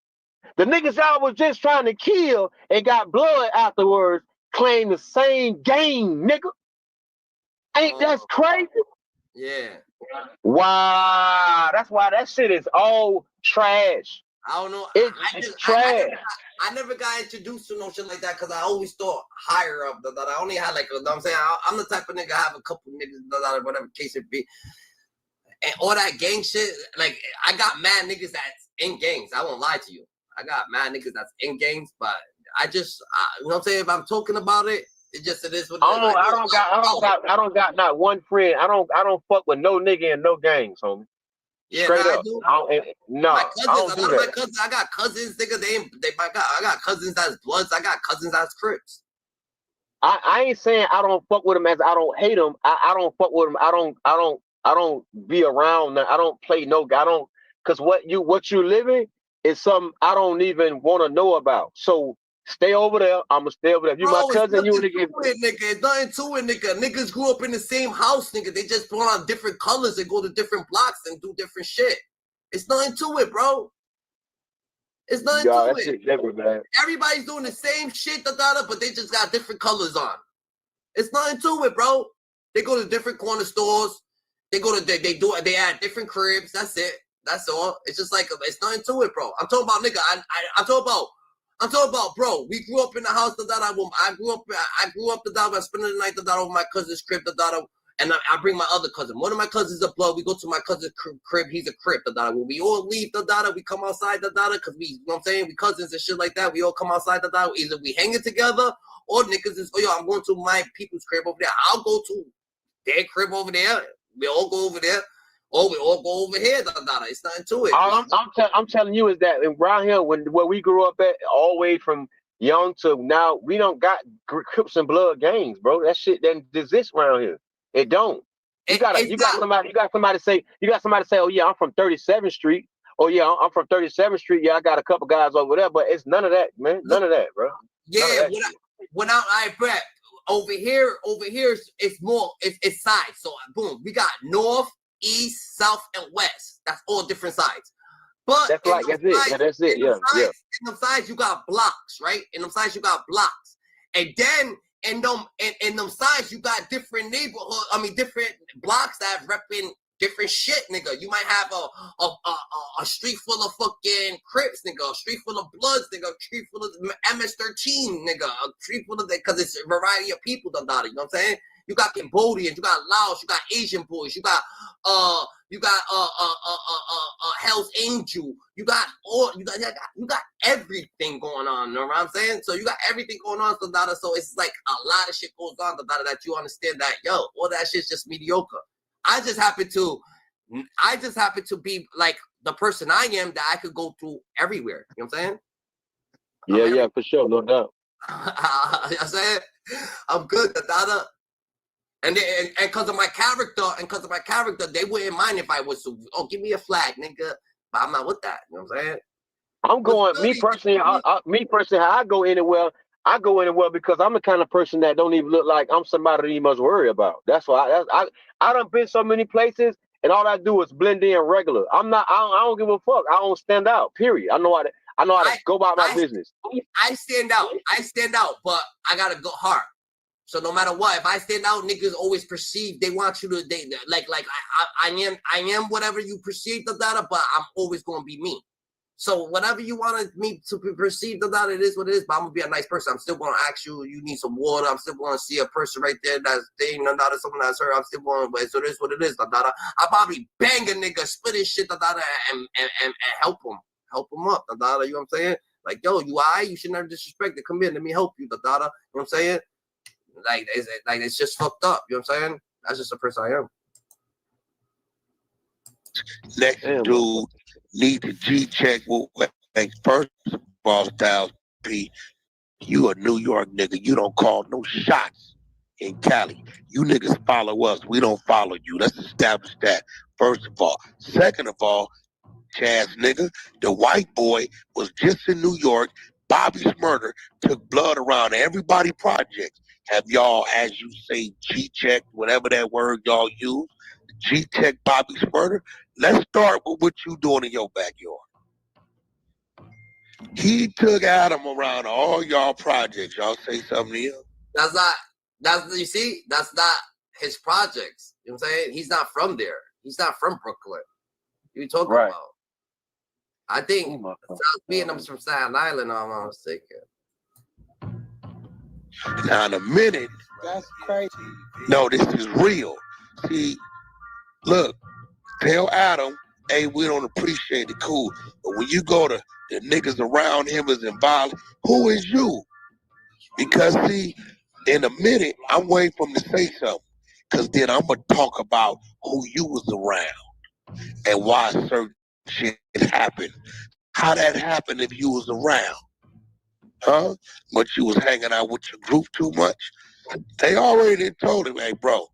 The niggas y'all was just trying to kill and got blood afterwards claim the same gang, nigga. Ain't that crazy? Yeah. Wow. That's why that shit is all trash. I don't know. It's trash. I never got introduced to no shit like that because I always thought higher up. I only had like, you know what I'm saying? I'm the type of nigga, I have a couple niggas, whatever case it be. And all that gang shit, like, I got mad niggas that's in gangs. I won't lie to you. I got mad niggas that's in gangs, but I just, you know what I'm saying? If I'm talking about it, it is what it is. I don't got not one friend. I don't fuck with no nigga in no gangs, homie. Yeah, straight I up. do. My cousins, my cousins, I got cousins, nigga. I got cousins that's Bloods. I got cousins that's Crips. I ain't saying I don't fuck with them as I don't hate them. I don't fuck with them. I don't be around. I don't play no. I don't because what you living is something I don't even want to know about. So stay over there. I'm gonna stay over there. If you my cousin, you nigga. It's nothing to it, nigga. Niggas grew up in the same house, nigga. They just put on different colors and go to different blocks and do different shit. It's nothing to it, bro. It's nothing to it. Never, man. Everybody's doing the same shit, but they just got different colors on. It's nothing to it, bro. They go to different corner stores. They add different cribs. That's it. That's all. It's just like it's nothing to it, bro. I'm talking about, nigga. I'm talking about, bro. We grew up in the house. I grew up by spending the night over my cousin's crib. And I bring my other cousin. One of my cousins is a blood. We go to my cousin's crib. He's a crib. When we all leave, we come outside, because we, you know what I'm saying? We cousins and shit like that. We all come outside, either we hanging together or niggas is, I'm going to my people's crib over there. I'll go to their crib over there. We all go over there. Or we all go over here. It's nothing to it. I'm telling you is that around here, where we grew up at, all the way from young to now, we don't got Crips and Blood gangs, bro. That shit doesn't exist around here. It don't. You got somebody say, oh yeah, I'm from 37th Street. Oh yeah, I'm from 37th Street. Yeah, I got a couple guys over there, but it's none of that, man. None of that, bro. Yeah, I bet over here, it's more, it's sides. So boom, we got north, east, south, and west. That's all different sides. But that's right. That's it. Yeah. In them sides, you got blocks, right? In them sides, you got blocks, and then. And them sides, you got different different blocks that repping different shit, nigga. You might have a street full of fucking Crips, nigga. A street full of Bloods, nigga. A street full of MS-13, nigga. A street full of that, because it's a variety of people, you know what I'm saying? You got Cambodians, you got Laos, you got Asian boys, you got Hell's Angel, you got everything going on. You know what I'm saying? So you got everything going on, so it's like a lot of shit goes on, that you understand that all that shit's just mediocre. I just happen to be like the person I am, that I could go through everywhere. You know what I'm saying? Yeah, for sure, no doubt. You know what I'm saying? I'm good, and because of my character, they wouldn't mind if I was give me a flag, nigga. But I'm not with that. You know what I'm saying? I'm going. Me personally, how I go anywhere. I go anywhere because I'm the kind of person that don't even look like I'm somebody that you must worry about. That's why I done been so many places, and all I do is blend in regular. I don't give a fuck. I don't stand out. Period. I know how to go about my business. I stand out, but I gotta go hard. So no matter what, if I stand out, niggas always perceive they want you to I am whatever you perceive but I'm always gonna be me. So whatever you want me to be perceived about, it is what it is. But I'm gonna be a nice person. I'm still gonna ask you need some water. I'm still gonna see a person right there that's thing, someone that's hurt. I'm still gonna, so it is what it is. I probably bang a nigga, split his shit, and help him up. You know what I'm saying? Like, yo, you alright? You should never disrespect it. Come in, let me help you. You know what I'm saying? Like it's just fucked up. You know what I'm saying? That's just the person I am. Next dude need to G-check what first of all, Styles P, you a New York nigga. You don't call no shots in Cali. You niggas follow us. We don't follow you. Let's establish that, first of all. Second of all, Chaz nigga, the white boy was just in New York. Bobby's murder took blood around everybody projects. Have y'all, as you say, G-check, whatever that word y'all use, G-check Bobby's murder? Let's start with what you doing in your backyard. He took Adam around all y'all projects. Y'all say something to him? That's not his projects. You know what I'm saying? He's not from there. He's not from Brooklyn. What are you talking about? I think South Vietnam's from Staten Island, I'm not mistaken. Now in a minute. That's crazy. No, this is real. See, look, tell Adam, hey, we don't appreciate it, cool. But when you go to the niggas around him is involved, who is you? Because see, in a minute, I'm waiting for him to say something. Because then I'm going to talk about who you was around and why certain shit happened. How that happened if you was around. Huh? But you was hanging out with your group too much? They already told him, hey, bro,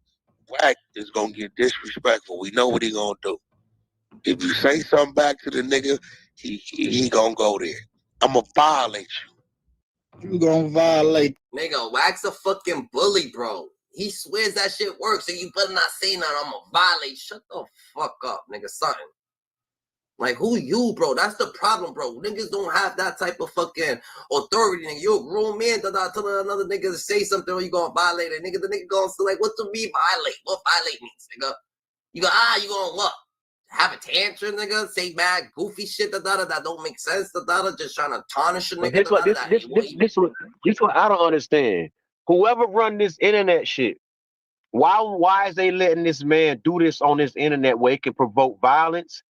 Wack is going to get disrespectful. We know what he going to do. If you say something back to the nigga, he going to go there. I'm going to violate you. You going to violate. Nigga, Wack's a fucking bully, bro. He swears that shit works, and you better not say nothing. I'm going to violate. Shut the fuck up, nigga, something. Like, who you, bro? That's the problem, bro. Niggas don't have that type of fucking authority. Nigga, you're a grown man telling another nigga to say something or you gonna violate it. Nigga, the nigga gonna say, like, what to me violate? What violate means, nigga? You go, you gonna what? Have a tantrum, nigga? Say bad, goofy shit, that don't make sense, just trying to tarnish a nigga. This what I don't understand. Whoever run this internet shit, why is they letting this man do this on this internet where it can provoke violence?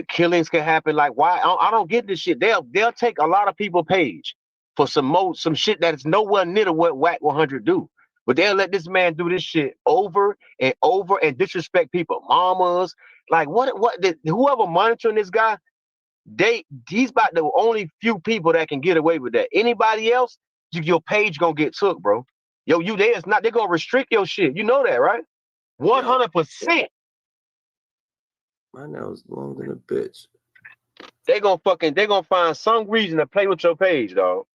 Killings can happen. Like, why? I don't get this shit. They'll take a lot of people's page for some shit that is nowhere near to what Wack 100 do. But they'll let this man do this shit over and over and disrespect people, mamas. Like, whoever monitoring this guy, he's about the only few people that can get away with that. Anybody else, your page gonna get took, bro. They're gonna restrict your shit. You know that, right? 100%. My nails longer than a bitch. They're gonna find some reason to play with your page, dog.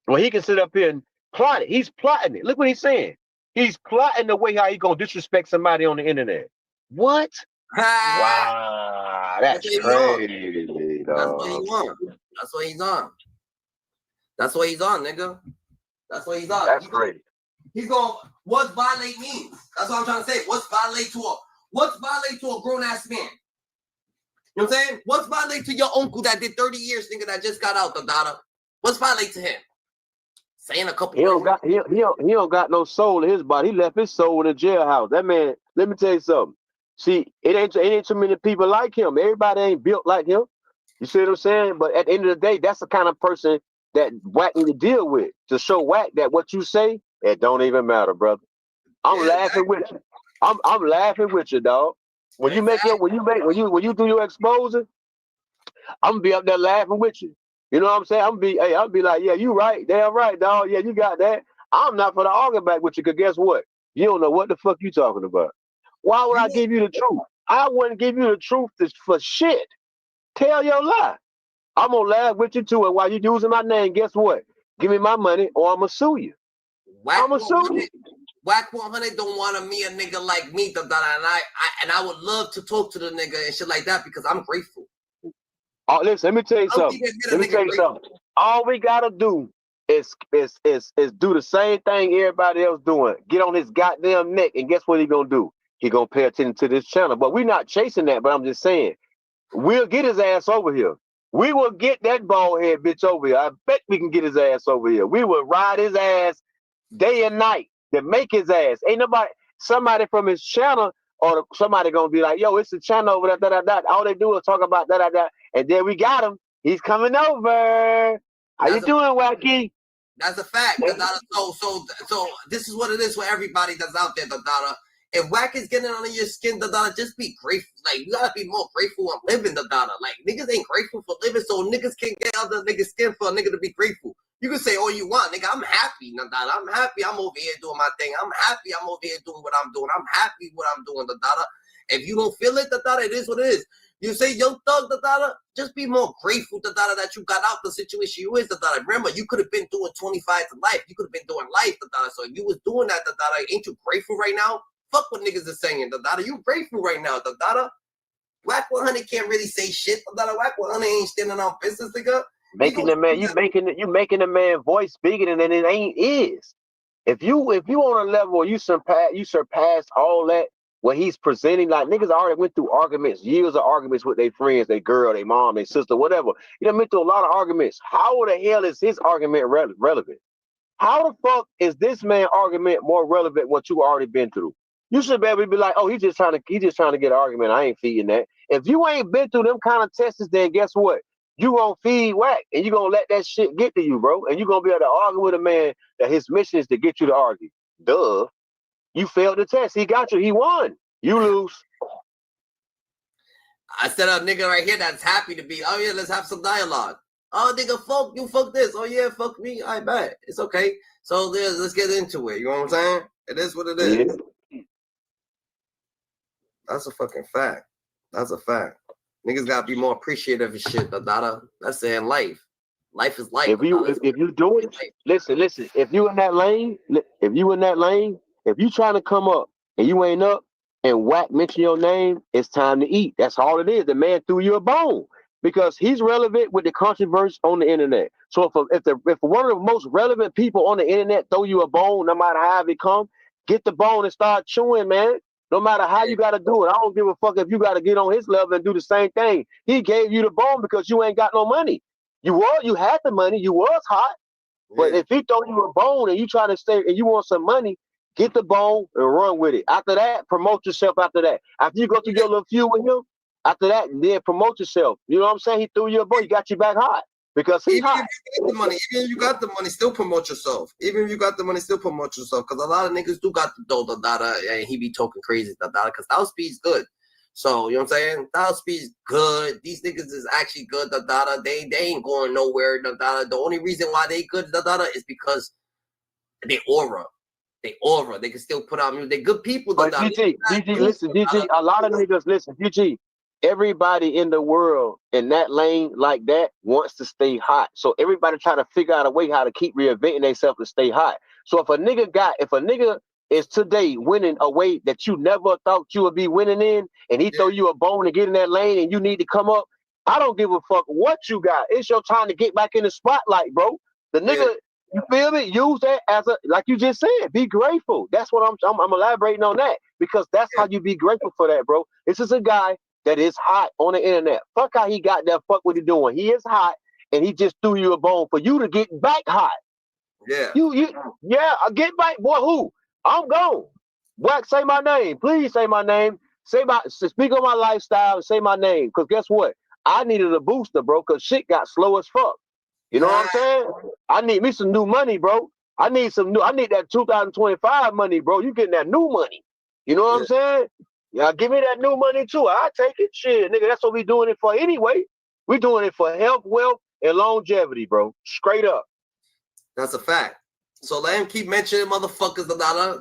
Well, he can sit up here and plot it. He's plotting it. Look what he's saying. He's plotting the way how he gonna disrespect somebody on the internet. What? Wow, that's crazy, dog. That's what he wants. That's what he's on. That's what he's on, nigga. That's what he's on. That's crazy. He's going, what's violate means? That's what I'm trying to say. What's violate to a grown-ass man? You know what I'm saying? What's violate to your uncle that did 30 years, nigga, that just got out, the daughter? What's violate to him? saying a couple He don't got no soul in his body. He left his soul in the jailhouse. That man, let me tell you something. See, it ain't too many people like him. Everybody ain't built like him. You see what I'm saying? But at the end of the day, that's the kind of person that Wack need to deal with, to show Wack that what you say, it don't even matter, brother. I'm laughing with you. I'm laughing with you, dog. When you when you do your exposing, I'm gonna be up there laughing with you. You know what I'm saying? I'll be like, yeah, you right, damn right, dog. Yeah, you got that. I'm not for the argue back with you, because guess what? You don't know what the fuck you talking about. Why would I give you the truth? I wouldn't give you the truth for shit. Tell your lie. I'm gonna laugh with you too, and while you using my name, guess what? Give me my money, or I'm gonna sue you. I'm gonna sue you. Wack 100 don't want to meet a nigga like me, and I would love to talk to the nigga and shit like that, because I'm grateful. Oh, listen, let me tell you something. All we gotta do is do the same thing everybody else doing. Get on his goddamn neck, and guess what he gonna do? He gonna pay attention to this channel. But we're not chasing that. But I'm just saying, we'll get his ass over here. We will get that bald head bitch over here. I bet we can get his ass over here. We will ride his ass day and night to make his ass. Ain't somebody from his channel or somebody gonna be like, yo, it's a channel over there, All they do is talk about that. And then we got him. He's coming over. How you doing, Wacky? That's a fact. So this is what it is for everybody that's out there, Dada. If Wack is getting under your skin, Dada, just be grateful. Like, you gotta be more grateful on living, Dada. Like, niggas ain't grateful for living, so niggas can't get under niggas' skin for a nigga to be grateful. You can say all you want, nigga. I'm happy, Dada. I'm happy. I'm over here doing my thing. I'm happy. I'm over here doing what I'm doing. I'm happy what I'm doing, Dada. If you don't feel it, Dada, it is what it is. You say Young Thug, Dada, just be more grateful, Dada, that you got out the situation you is, Dada. Remember, you could have been doing 25 to life. You could have been doing life, Dada. So if you was doing that, Dada, ain't you grateful right now? Fuck what niggas are saying, Dada. You grateful right now, Dada. Wack 100 can't really say shit, Dada. Wack 100 ain't standing on business, nigga. Making the man, you making the man voice bigger than it ain't is. If you on a level where you surpass all that, what he's presenting, like niggas already went through arguments, years of arguments with their friends, their girl, their mom, their sister, whatever. You done been through a lot of arguments. How the hell is his argument relevant? How the fuck is this man argument more relevant what you already been through? You should be able to be like, oh, he's just trying to get an argument. I ain't feeding that. If you ain't been through them kind of tests, then guess what? You gonna feed Wack, and you gonna let that shit get to you, bro. And you gonna be able to argue with a man that his mission is to get you to argue. Duh. You failed the test. He got you. He won. You lose. I said a nigga right here that's happy to be, oh yeah, let's have some dialogue. Oh, nigga, fuck you, fuck this. Oh yeah, fuck me. I bet. It's okay. So let's get into it. You know what I'm saying? It is what it is. Yeah. That's a fucking fact. That's a fact. Niggas gotta be more appreciative of shit, Dada. That's saying life. Life is life. If you do it, listen. If you in that lane, if you trying to come up and you ain't up, and Wack mention your name, it's time to eat. That's all it is. The man threw you a bone because he's relevant with the controversy on the internet. So if one of the most relevant people on the internet throw you a bone, no matter how it come, get the bone and start chewing, man. No matter how you got to do it. I don't give a fuck if you got to get on his level and do the same thing. He gave you the bone because you ain't got no money. You had the money. You was hot. But if he throw you a bone and you try to stay and you want some money, get the bone and run with it. After that, promote yourself after that. After you go through your little feud with him, after that, then promote yourself. You know what I'm saying? He threw you a bone. He got you back hot. Because he's hot. Even if you got the money, still promote yourself. Even if you got the money, still promote yourself. Because a lot of niggas do got the dough, Dada, and he be talking crazy, Dada, because Thou Speed's good. So, you know what I'm saying? Thou Speed's good. These niggas is actually good, Dada. They ain't going nowhere, Dada. The only reason why they good, Dada, is because they aura. They can still put out music. They're good people, Dada. DG, listen, DG, a lot of niggas, listen, DG. Everybody in the world in that lane like that wants to stay hot. So everybody trying to figure out a way how to keep reinventing themselves to stay hot. So if a nigga is today winning a way that you never thought you would be winning in, and he throw you a bone to get in that lane and you need to come up, I don't give a fuck what you got. It's your time to get back in the spotlight, bro. The nigga, you feel me? Use that as like you just said, be grateful. That's what I'm elaborating on that because that's how you be grateful for that, bro. This is a guy that is hot on the internet. Fuck how he got there. Fuck what he doing. He is hot, and he just threw you a bone for you to get back hot. Yeah. Yeah, I get back, boy. Who? I'm gone. Wax, say my name. Please say my name. Speak on my lifestyle and say my name. Cause guess what? I needed a booster, bro. Cause shit got slow as fuck. You know what I'm saying? I need me some new money, bro. I need that 2025 money, bro. You getting that new money. You know what I'm saying? Yeah, give me that new money too. I take it. Shit, nigga, that's what we doing it for anyway. We doing it for health, wealth, and longevity, bro. Straight up. That's a fact. So let him keep mentioning motherfuckers,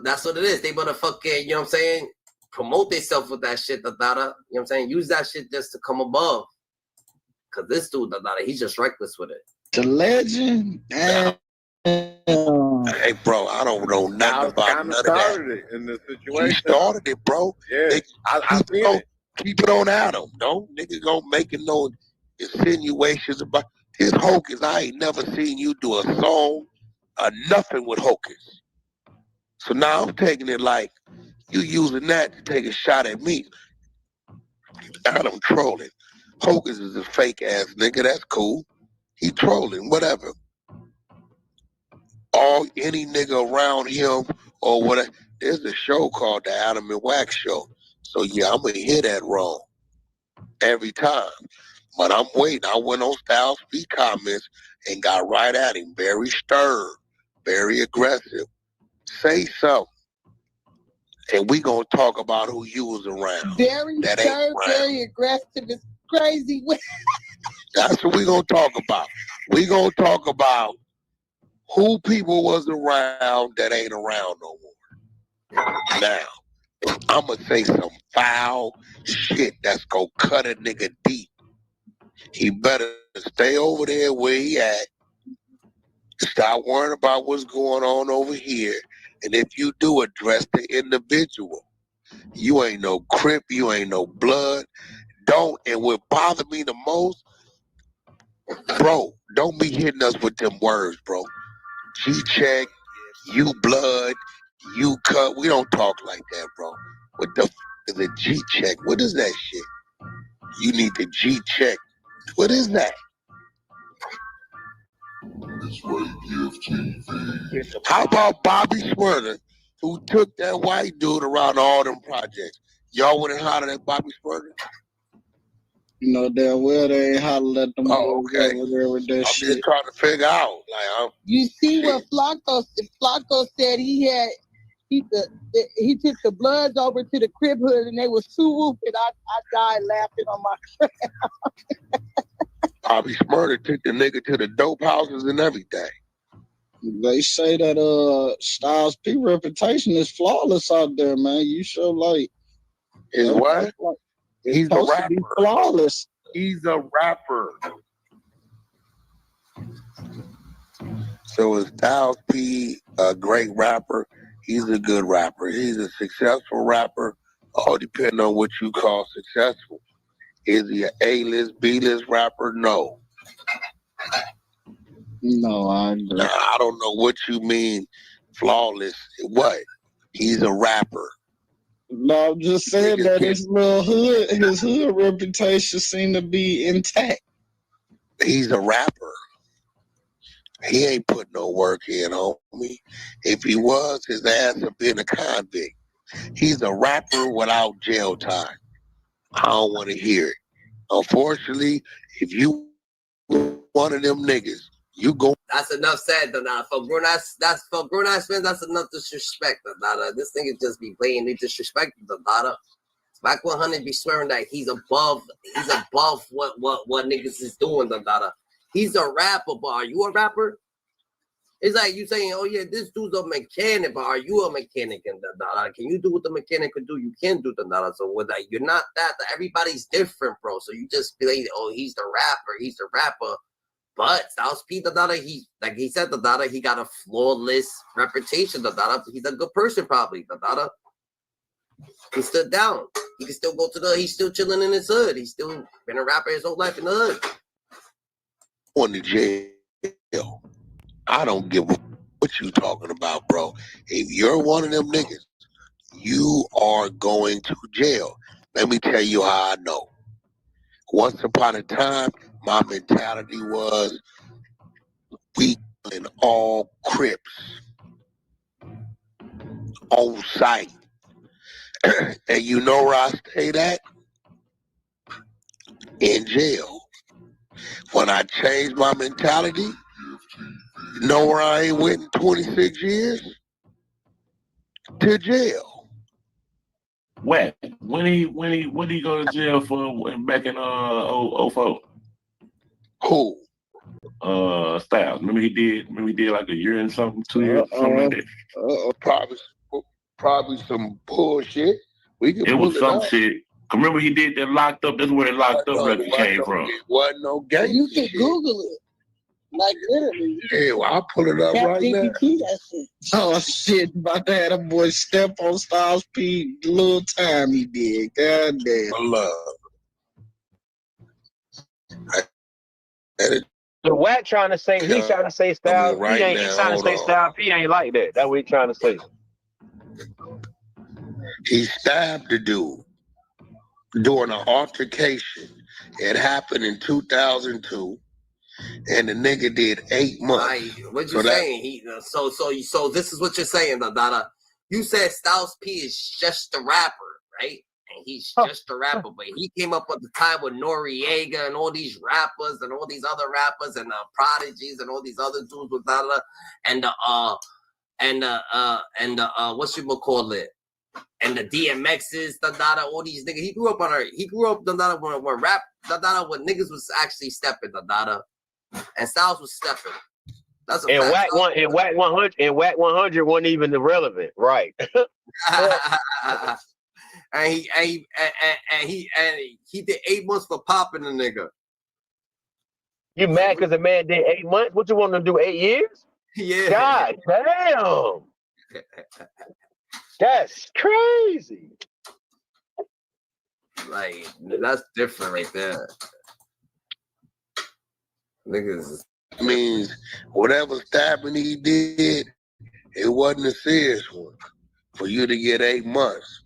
that's what it is. They better fucking, you know what I'm saying, promote themselves with that shit, you know what I'm saying? Use that shit just to come above. Cause this dude, he's just reckless with it. The legend. Hey, bro, I don't know nothing about none of that. It in this situation. He started it, bro. Yeah, I see it. Keep it on Adam. Don't nigga go making no insinuations about his Hocus. I ain't never seen you do a song or nothing with Hocus. So now I'm taking it like you using that to take a shot at me. Adam trolling. Hocus is a fake ass nigga. That's cool. He trolling, whatever. Any nigga around him or whatever. There's a show called the Adam and Wax Show. So yeah, I'm gonna hear that wrong every time. But I'm waiting. I went on Styles P comments and got right at him. Very stern, very aggressive. Say something. And we gonna talk about who you was around. Very stern, very aggressive. It's crazy. That's what we gonna talk about. We gonna talk about who people was around that ain't around no more. Now, I'm gonna say some foul shit that's gonna cut a nigga deep. He better stay over there where he at. Stop worrying about what's going on over here. And if you do, address the individual. You ain't no Crip, you ain't no blood. And what bothered me the most, bro, don't be hitting us with them words, bro. G-check, you blood, you cut. We don't talk like that, bro. What the f is a G-check? What is that shit? You need the G-check. What is that? How about Bobby Smurder, who took that white dude around all them projects? Y'all wouldn't holler at Bobby Smurder? You know damn well they ain't holler at them. Oh, okay. Over there with that I'm shit. just trying to figure out. Like, you see what Flacco said he took the Bloods over to the Crib hood and they was too whooping. I died laughing on my Bobby Smurder took the nigga to the dope houses and everything. They say that Styles P reputation is flawless out there, man. You show like is what? He's a rapper. To be flawless. He's a rapper. So is Styles P a great rapper? He's a good rapper. He's a successful rapper. All depending on what you call successful. Is he an A-list, B-list rapper? No. No, I agree. Nah, I don't know what you mean flawless. What? He's a rapper. No, I'm just saying that his hood reputation seemed to be intact. He's a rapper. He ain't put no work in, homie. If he was, his ass would be a convict. He's a rapper without jail time. I don't want to hear it. Unfortunately, if you one of them niggas, you go. That's enough said, Donata. For grown-ass fans, that's enough disrespect, Donata. This thing is just be blatantly disrespectful, Donata. Back 100 be swearing that he's above what niggas is doing, Donata. He's a rapper, but are you a rapper? It's like you saying, oh yeah, this dude's a mechanic, but are you a mechanic in the? Can you do what the mechanic can do? You can do the. So with that, you're not that. Everybody's different, bro. So you just be like, oh, he's the rapper. But Styles P, he like he said, he got a flawless reputation. He's a good person, probably. He stood down. He can still go to he's still chilling in his hood. He's still been a rapper his whole life in the hood. On the jail. I don't give a what you talking about, bro. If you're one of them niggas, you are going to jail. Let me tell you how I know. Once upon a time, my mentality was we and all Crips on site. And you know where I stayed at? In jail. When I changed my mentality, you know where I ain't went in 26 years? To jail. What? When did he go to jail for back in 04? Who? Styles. Remember he did like a year and something, 2 years, something like that. Probably some bullshit. We can It pull was it some up. shit. Remember he did that locked up. That's where the locked up record came from. It wasn't no gangster You can shit. Google it. Like literally. Yeah, well, I'll pull it up right now. That shit. Oh shit! About to have a boy step on Styles P. Little time he did. God damn. Love. So Wack trying to say he's trying to say Styles P right ain't now, he's trying to hold say on. Styles P ain't like that. That's what he's trying to say. He stabbed the dude during an altercation. It happened in 2002, and the nigga did 8 months. What you saying? So this is what you're saying, Dada. You said Styles P is just a rapper, right? And he's just a rapper, but he came up at the time with Noriega and all these rappers and all these other rappers and Prodigies and all these other dudes with Dada and what you call it? And the DMXs, Dada, all these niggas. He grew up Dada when rap, Dada, when niggas was actually stepping, Dada, and Styles was stepping. That's a fact. Wack 100 wasn't even irrelevant, right? and he did 8 months for popping the nigga. You mad because the man did 8 months? What you want to do? 8 years? Yeah. God damn. That's crazy. Like, that's different right there. Niggas. Means whatever stabbing he did, it wasn't a serious one for you to get 8 months.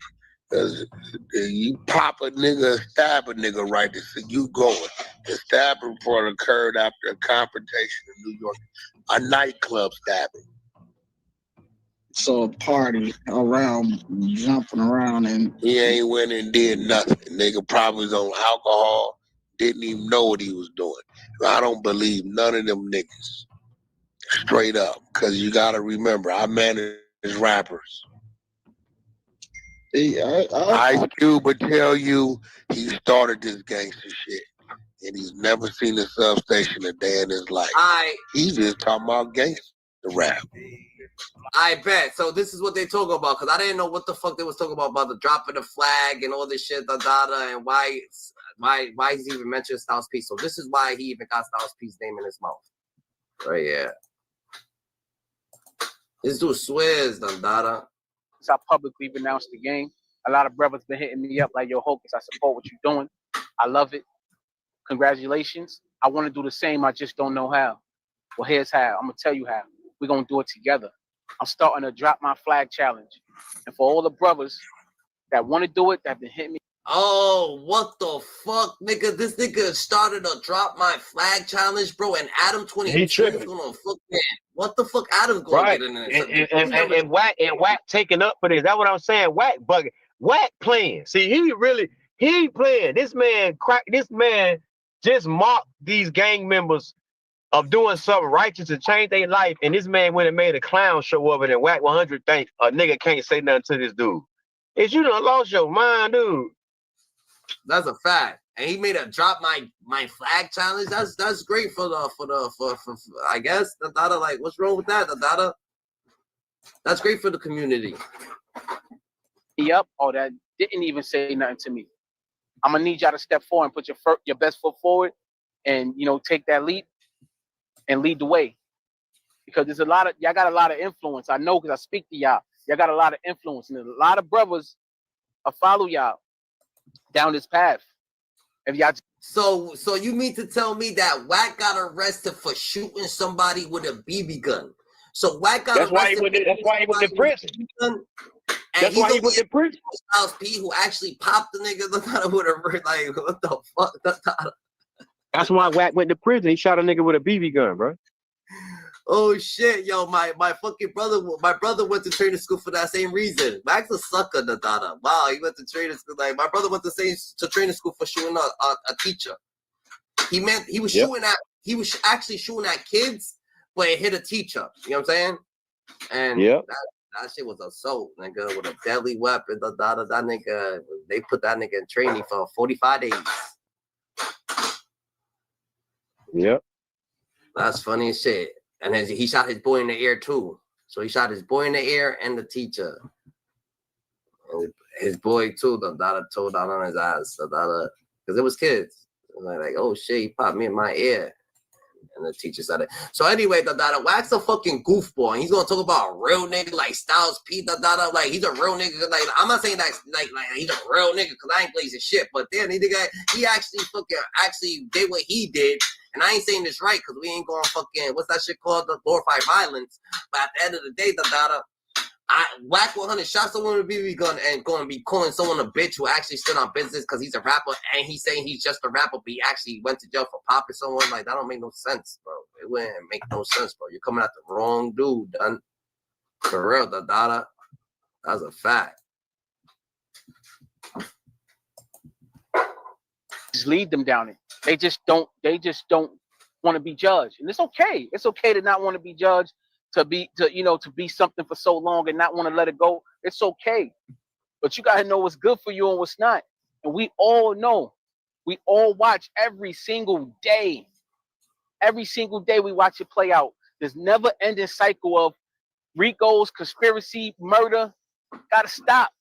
Because you pop a nigga, stab a nigga right there, so you going. The stabbing part occurred after a confrontation in New York, a nightclub stabbing. So a party around, jumping around, and he ain't went and did nothing. Nigga probably was on alcohol, didn't even know what he was doing. I don't believe none of them niggas. Straight up. Because you got to remember, I manage rappers. Ice Cube would tell you he started this gangster shit. And he's never seen a substation a day in his life. He's just talking about gangster rap. I bet. So this is what they talking about, because I didn't know what the fuck they was talking about the dropping the flag and all this shit, and why he's even mentioned Styles P. So this is why he even got Styles P's name in his mouth. Right, yeah. This dude swears, Dada. I publicly renounced the game. A lot of brothers been hitting me up like, yo, Hocus, I support what you're doing. I love it. Congratulations. I want to do the same. I just don't know how. Well, here's how. I'm going to tell you how. We're going to do it together. I'm starting to drop my flag challenge. And for all the brothers that want to do it, that been hitting me. Oh, what the fuck, nigga? This nigga started a drop my flag challenge, bro, and Adam 22 is gonna fuck that. What the fuck Adam's gonna get in there? And Wack taking up for this. That's what I'm saying. Wack bugging. Wack playing. See, he playing. This man just mocked these gang members of doing something righteous to change their life, and this man went and made a clown show of it, and Wack 100 think a nigga can't say nothing to this dude. Is you done lost your mind, dude. That's a fact. And he made a drop my flag challenge. That's great for I guess the Dada, like, what's wrong with that? The Dada? That's great for the community. Yep. Oh, that didn't even say nothing to me. I'm gonna need y'all to step forward and put your best foot forward, and take that leap and lead the way, because there's y'all got a lot of influence. I know, because I speak to y'all. Y'all got a lot of influence, and a lot of brothers follow y'all down this path. If y'all so you mean to tell me that Wack got arrested for shooting somebody with a BB gun? So Wack got arrested. That's why he went to prison. That's why he went to prison. Styles P, who actually popped the nigga with a, like, what the fuck? That's why Wack went to prison. He shot a nigga with a BB gun, bro. Oh shit, yo, my fucking brother went to training school for that same reason. Max a sucker, the dada. Wow, he went to training school. Like my brother went to training school for shooting a teacher. He was actually shooting at kids, but it hit a teacher. You know what I'm saying? And that shit was assault, nigga, with a deadly weapon. The dada, that nigga, they put that nigga in training for 45 days. Yep. That's funny as shit. And then he shot his boy in the ear too. So he shot his boy in the ear and the teacher. And his boy too, the dada told out on his ass. The dada, because it was kids. And they're like, oh shit, he popped me in my ear. And the teacher said it. So anyway, the dada Wax a fucking goofball. And he's gonna talk about a real nigga like Styles P. The dada, like he's a real nigga. Like I'm not saying that like he's a real nigga because I ain't blazing shit. But then he actually did what he did. And I ain't saying this right because we ain't going fucking, what's that shit called? The glorified violence. But at the end of the day, the dada, Whack 100 shot someone with a BB gun and going to be calling someone a bitch who actually stood on business because he's a rapper and he's saying he's just a rapper, but he actually went to jail for popping someone. Like, that don't make no sense, bro. It wouldn't make no sense, bro. You're coming at the wrong dude, done. For real, the dada. That's a fact. Just lead them down it. They just don't want to be judged. And it's okay. It's okay to not want to be judged, to be something for so long and not want to let it go. It's okay. But you gotta know what's good for you and what's not. And we all know. We all watch every single day. Every single day we watch it play out. There's never ending cycle of Rico's conspiracy, murder. Gotta stop.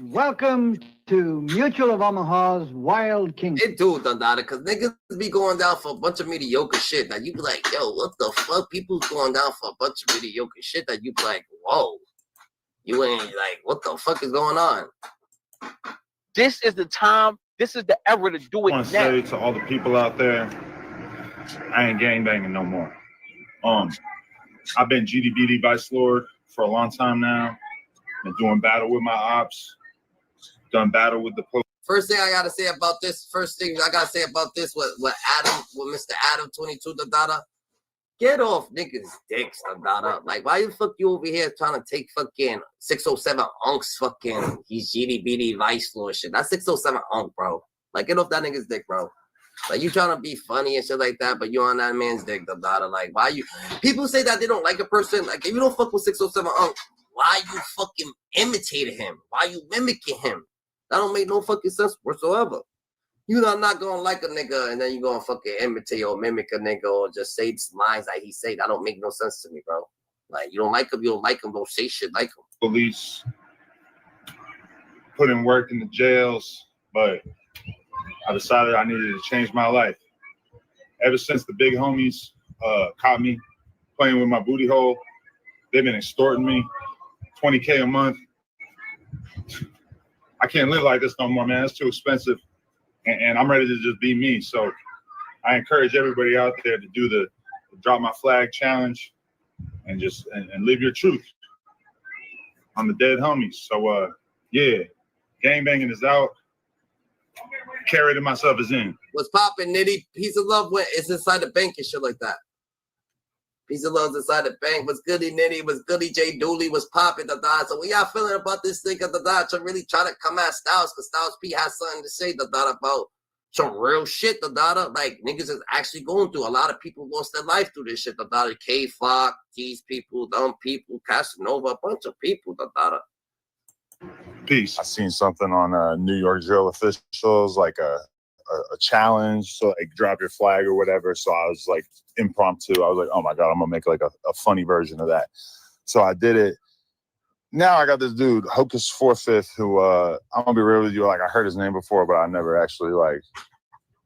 Welcome to Mutual of Omaha's Wild Kingdom. It do, Dundada, because niggas be going down for a bunch of mediocre shit that you be like, yo, what the fuck? People's going down for a bunch of mediocre shit that you be like, whoa. You ain't like, what the fuck is going on? This is the time. This is the era to do it I want to now. say to all the people out there, I ain't gangbanging no more. I've been GDBD Vice Lord for a long time now. Been doing battle with my ops. Done battle with the police. First thing I gotta say about this, with Mr. Adam 22 Dada. Get off niggas' dicks, Dada. Like, why the fuck you over here trying to take fucking 607 Unk's fucking he's GDBD Vice Lord shit? That's 607 Unk, bro. Like, get off that nigga's dick, bro. Like, you trying to be funny and shit like that, but you on that man's dick, Dada. Like, why you? People say that they don't like a person. Like, if you don't fuck with 607 Unk, why you fucking imitating him? Why you mimicking him? That don't make no fucking sense whatsoever. You not gonna like a nigga and then you gonna fucking imitate or mimic a nigga or just say lines like he say. That don't make no sense to me, bro. Like, you don't like him, don't say shit like him. Police put in work in the jails, but I decided I needed to change my life. Ever since the big homies caught me playing with my booty hole, they've been extorting me $20K a month. I can't live like this no more, man. It's too expensive. And I'm ready to just be me. So I encourage everybody out there to do the Drop My Flag challenge and just and live your truth. I'm the dead homies. So yeah, gangbanging is out. Carry to myself is in. What's poppin', Nitty? Piece of love it's inside the bank and shit like that. Piece of love's inside the bank. What's goody, Nitty? What's goody, J Dooley? Was popping, Dada. So what y'all feeling about this thing, Dada? To really try to come at Styles, because Styles P has something to say, Dada, about some real shit, Dada. Like, niggas is actually going through. A lot of people lost their life through this shit, Dada. K-Flock, these people, dumb people, Casanova, a bunch of people, Dada. Peace. I seen something on New York drill officials, like a challenge, so like drop your flag or whatever. So I was like impromptu. I was like, oh my God, I'm gonna make like a funny version of that. So I did it. Now I got this dude, Hocus 4/5, who I'm gonna be real with you. Like, I heard his name before, but I never actually like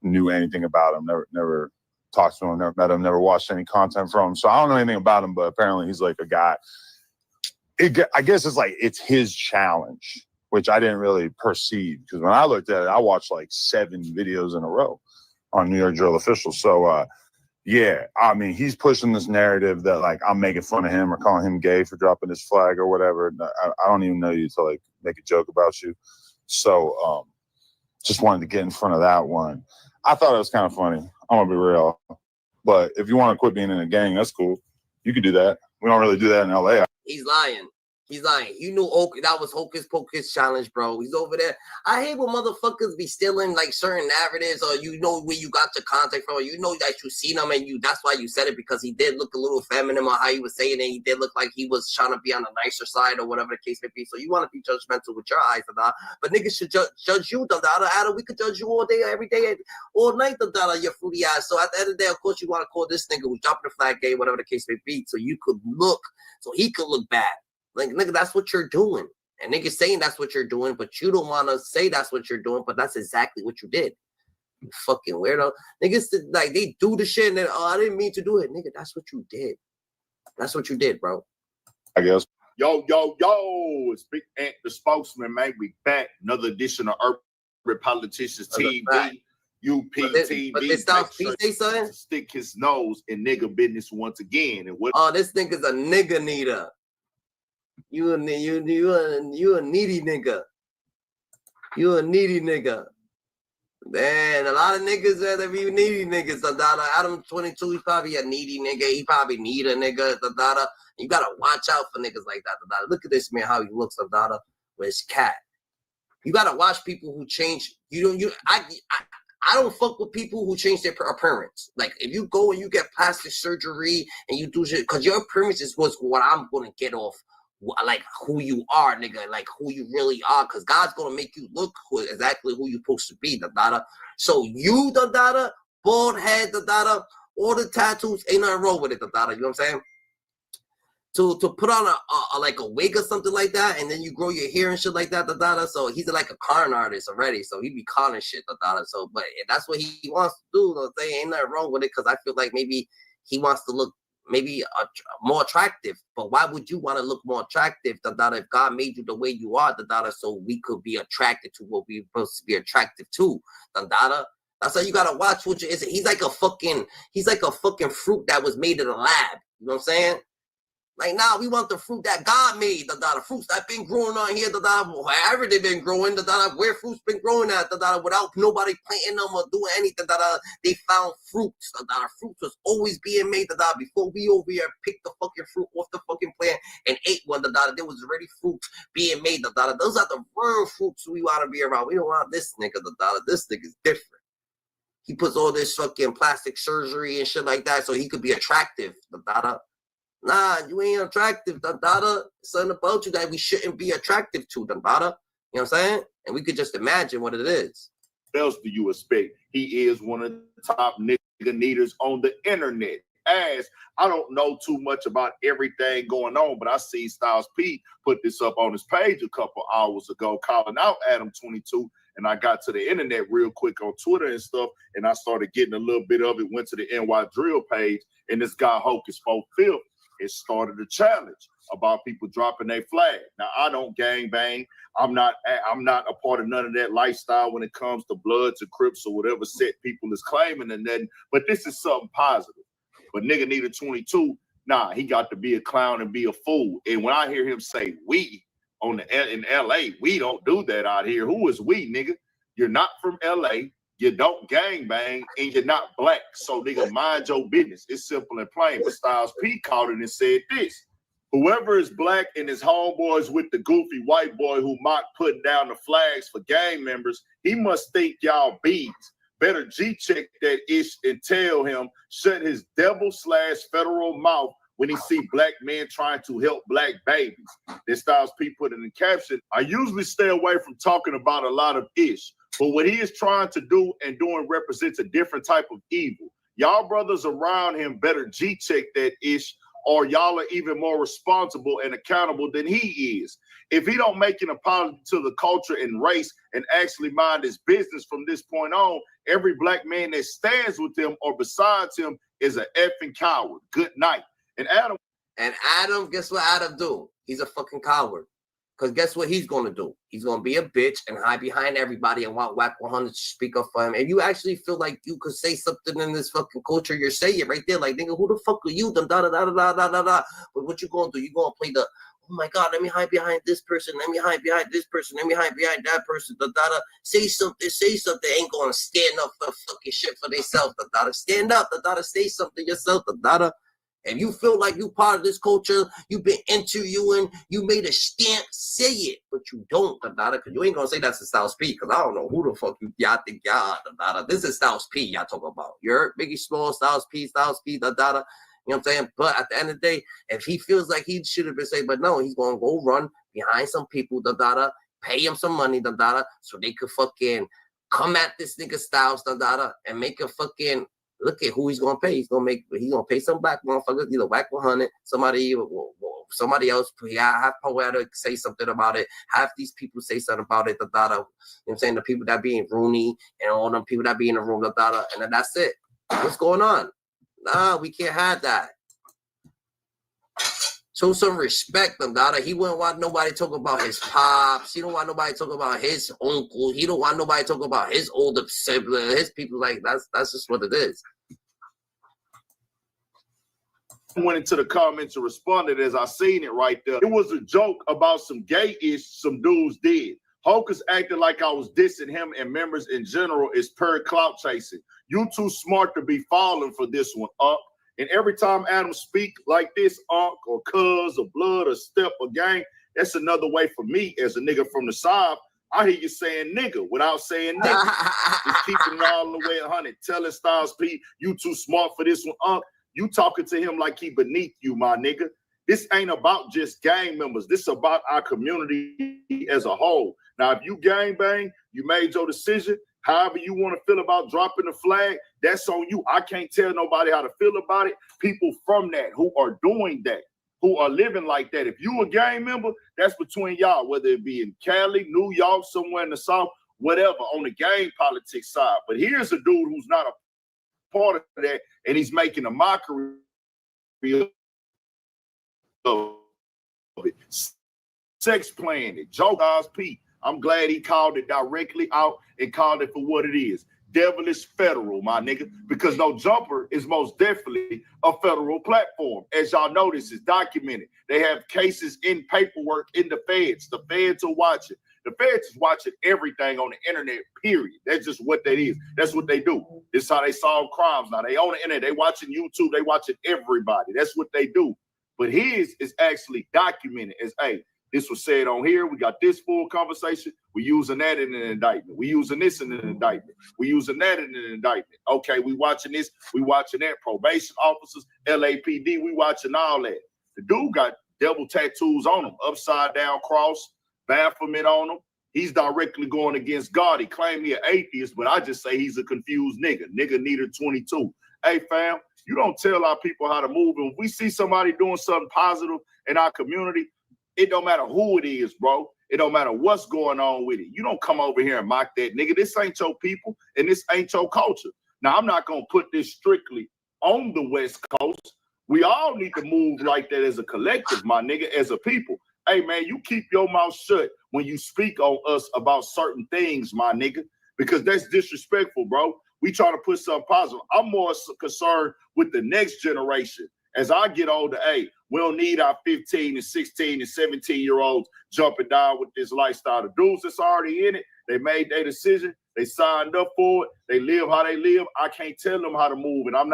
knew anything about him. Never talked to him, never met him, never watched any content from him. So I don't know anything about him, but apparently he's like a guy. I guess it's his challenge, which I didn't really perceive, because when I looked at it, I watched like 7 videos in a row on New York drill officials. So yeah, I mean, he's pushing this narrative that like I'm making fun of him or calling him gay for dropping his flag or whatever. I don't even know you to like make a joke about you. So just wanted to get in front of that one. I thought it was kind of funny. I'm gonna be real. But if you want to quit being in a gang, that's cool. You can do that. We don't really do that in LA. He's lying. He's lying. You knew that was Hocus Pocus challenge, bro. He's over there. I hate when motherfuckers be stealing like certain narratives, or you know where you got your contact from, or you know that you seen him and that's why you said it, because he did look a little feminine on how he was saying it. He did look like he was trying to be on the nicer side or whatever the case may be. So you want to be judgmental with your eyes, but niggas should judge you, Adam. We could judge you all day, every day, all night, your fruity ass. So at the end of the day, of course, you want to call this nigga who's dropping the flag gay, whatever the case may be, so he could look bad. Like, nigga, that's what you're doing. And niggas saying that's what you're doing, but you don't want to say that's what you're doing, but that's exactly what you did. You fucking weirdo. Niggas, like, they do the shit and then, I didn't mean to do it. Nigga, that's what you did. That's what you did, bro. I guess. Yo, it's Big Ant, the spokesman, man. We back. Another edition of Urban Politicians TV. UPTV. But this Styles P say something? Stick his nose in nigga business once again. And this nigga's a nigga needer. You a needy nigga. You a needy nigga. Man, a lot of niggas that be needy niggas. Adam 22, he's probably a needy nigga. He probably need a nigga. You gotta watch out for niggas like that. Look at this man, how he looks, with his cat. You gotta watch people who change. I don't fuck with people who change their appearance. Like, if you go and you get plastic surgery and you do shit, because your appearance is what I'm gonna get off. Like who you are, nigga, like who you really are, because God's gonna make you look exactly who you're supposed to be, So you, bald head, all the tattoos, ain't nothing wrong with it, you know what I'm saying? To put on a like a wig or something like that, and then you grow your hair and shit like that, So he's like a con artist already, so he be conning shit, So, but if that's what he wants to do, ain't nothing wrong with it, because I feel like maybe he wants to look more attractive. But why would you want to look more attractive, if God made you the way you are, so we could be attracted to what we're supposed to be attractive to, That's how you gotta watch what he's like a fucking fruit that was made in a lab. You know what I'm saying? Like, nah, we want the fruit that God made, the fruits that been growing on here, wherever they've been growing, where fruits been growing at, without nobody planting them or doing anything, they found fruits, fruits was always being made, before we over here picked the fucking fruit off the fucking plant and ate one, there was already fruits being made, those are the real fruits we want to be around. We don't want this nigga, this nigga's different. He puts all this fucking plastic surgery and shit like that so he could be attractive, Nah, you ain't attractive, Something about you that we shouldn't be attractive to, You know what I'm saying? And we could just imagine what it is. What else do you expect? He is one of the top nigga needers on the internet. As I don't know too much about everything going on, but I see Styles P put this up on his page a couple hours ago, calling out Adam 22. And I got to the internet real quick on Twitter and stuff, and I started getting a little bit of it, went to the NY Drill page, and this guy Hocus Pocus it started a challenge about people dropping their flag. Now, I don't gang bang. I'm not a part of none of that lifestyle when it comes to Bloods or Crips or whatever set people is claiming and then. But this is something positive. But nigga needed 22. Nah, he got to be a clown and be a fool. And when I hear him say we in LA, we don't do that out here. Who is we, nigga? You're not from LA. You don't gang bang, and you're not black. So, nigga, mind your business. It's simple and plain. But Styles P called it and said this. Whoever is black and his homeboys with the goofy white boy who mocked putting down the flags for gang members, he must think y'all beads. Better G-check that ish and tell him shut his devil/federal mouth when he see black men trying to help black babies. Then Styles P put in the caption, I usually stay away from talking about a lot of ish. But what he is trying to do and doing represents a different type of evil. Y'all brothers around him better G-check that ish, or y'all are even more responsible and accountable than he is. If he don't make an apology to the culture and race and actually mind his business from this point on, every black man that stands with him or besides him is an effing coward. Good night. And Adam, guess what Adam do? He's a fucking coward. Because guess what he's going to do? He's going to be a bitch and hide behind everybody and want Whack 100 to speak up for him. And you actually feel like you could say something in this fucking culture, you're saying right there. Like, nigga, who the fuck are you? But what you going to do? You going to play the, oh my God, let me hide behind this person. Let me hide behind this person. Let me hide behind that person. Say something. Ain't going to stand up for fucking shit for themselves. Stand up. Say something yourself. If you feel like you part of this culture, you've been interviewing, you made a stamp, say it. But you don't, because you ain't going to say that's the Styles P, because I don't know who the fuck y'all think y'all are. This is Styles P y'all talking about. You heard? Biggie Small, Styles P, You know what I'm saying? But at the end of the day, if he feels like he should have been saying, but no, he's going to go run behind some people, pay him some money, so they could fucking come at this nigga Styles, and make a fucking... Look at who he's gonna pay. He's gonna pay some black motherfuckers, either Whack 100, somebody else. Have Poetic say something about it. Have these people say something about it. You know what I'm saying? The people that be in Rooney and all them people that be in the room, and then that's it. What's going on? Nah, we can't have that. Show some respect, He wouldn't want nobody talk about his pops. He don't want nobody talk about his uncle. He don't want nobody talk about his older sibling. His people, like, that's just what it is. Went into the comments and responded as I seen it right there. It was a joke about some gay-ish some dudes did. Hocus acted like I was dissing him and members in general is per clout chasing. You too smart to be falling for this one, up. And every time Adam speak like this, Unc or Cuz or Blood or Step or Gang, that's another way for me as a nigga from the South. I hear you saying nigga without saying nigga. Just keeping it all the way 100. Telling Styles P, you too smart for this one, Unc. You talking to him like he beneath you, my nigga. This ain't about just gang members. This is about our community as a whole. Now, if you gang bang, you made your decision. However you want to feel about dropping the flag, that's on you. I can't tell nobody how to feel about it. People from that who are doing that, who are living like that. If you a gang member, that's between y'all, whether it be in Cali, New York, somewhere in the South, whatever, on the gang politics side. But here's a dude who's not a part of that, and he's making a mockery of it. Sex playing it. Joe Guys P. I'm glad he called it directly out and called it for what it is. Devilish federal, my nigga, because No Jumper is most definitely a federal platform. As y'all notice, it's documented. They have cases in paperwork in the feds. The feds are watching. The feds is watching everything on the internet, period. That's just what that is. That's what they do. This is how they solve crimes now. They on the internet. They watching YouTube. They watching everybody. That's what they do. But his is actually documented as, hey, this was said on here. We got this full conversation. We're using that in an indictment. We're using this in an indictment. We're using that in an indictment. Okay, we watching this. We watching that. Probation officers, LAPD, we watching all that. The dude got double tattoos on him, upside down cross, Baphomet on him. He's directly going against God. He claimed he an atheist, but I just say he's a confused nigga. Nigga needed 22. Hey, fam, you don't tell our people how to move. And if we see somebody doing something positive in our community, it don't matter who it is, bro. It don't matter what's going on with it. You don't come over here and mock that nigga. This ain't your people, and this ain't your culture. Now, I'm not going to put this strictly on the West Coast. We all need to move like that as a collective, my nigga, as a people. Hey, man, you keep your mouth shut when you speak on us about certain things, my nigga, because that's disrespectful, bro. We try to put something positive. I'm more concerned with the next generation. As I get older, hey, we don't need our 15 and 16 and 17-year-olds jumping down with this lifestyle. The dudes that's already in it, they made their decision. They signed up for it. They live how they live. I can't tell them how to move, and I'm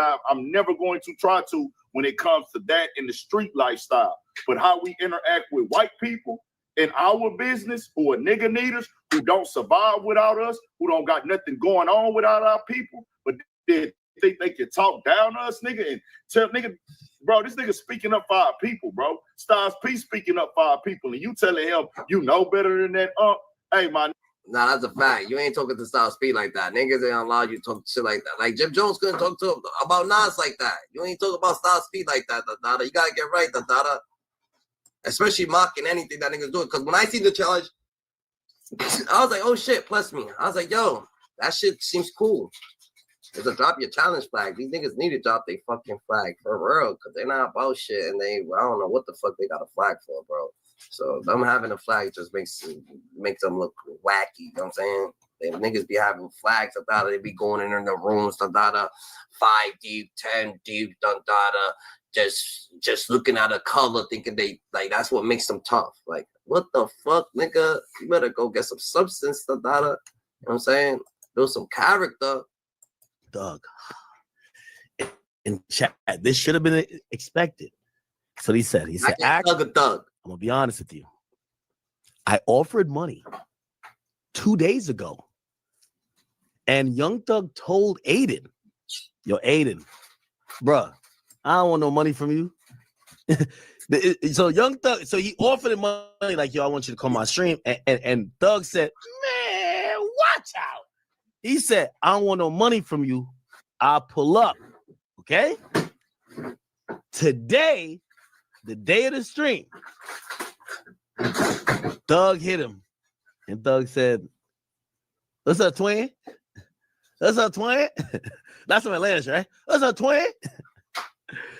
never going to try to when it comes to that in the street lifestyle. But how we interact with white people in our business who are nigga needers, who don't survive without us, who don't got nothing going on without our people, but they think they can talk down to us, nigga, and tell nigga, bro, this nigga speaking up for our people, bro. Styles P speaking up for our people, and you telling him you know better than that, hey, my. Nah, that's a fact. You ain't talking to Styles P like that. Niggas ain't allow you to talk shit like that. Like Jim Jones couldn't talk to him about Nas like that. You ain't talk about Styles P like that, You gotta get right, Especially mocking anything that niggas doing. Because when I see the challenge, I was like, oh shit, plus me. I was like, yo, that shit seems cool. It's a drop your challenge flag. These niggas need to drop their fucking flag for real, because they're not about shit, and I don't know what the fuck they got a flag for, bro. So them having a flag just makes them look wacky, you know what I'm saying? They niggas be having flags, they be going in the rooms, 5 deep, 10 deep, just looking at a color, thinking they like that's what makes them tough. Like, what the fuck, nigga? You better go get some substance, You know what I'm saying? Build some character. Doug. In chat, this should have been expected. So he said, Doug. I'm gonna be honest with you. I offered money 2 days ago, and Young Thug told Aiden, yo, Aiden, bruh, I don't want no money from you. So Young Thug, so he offered him money, like, yo, I want you to come on my stream. And Thug said, man, watch out. He said, I don't want no money from you. I'll pull up. Okay? Today, the day of the stream, Thug hit him. And Thug said, what's up, twin? What's up, twin? That's from Atlanta, right? What's up, twin?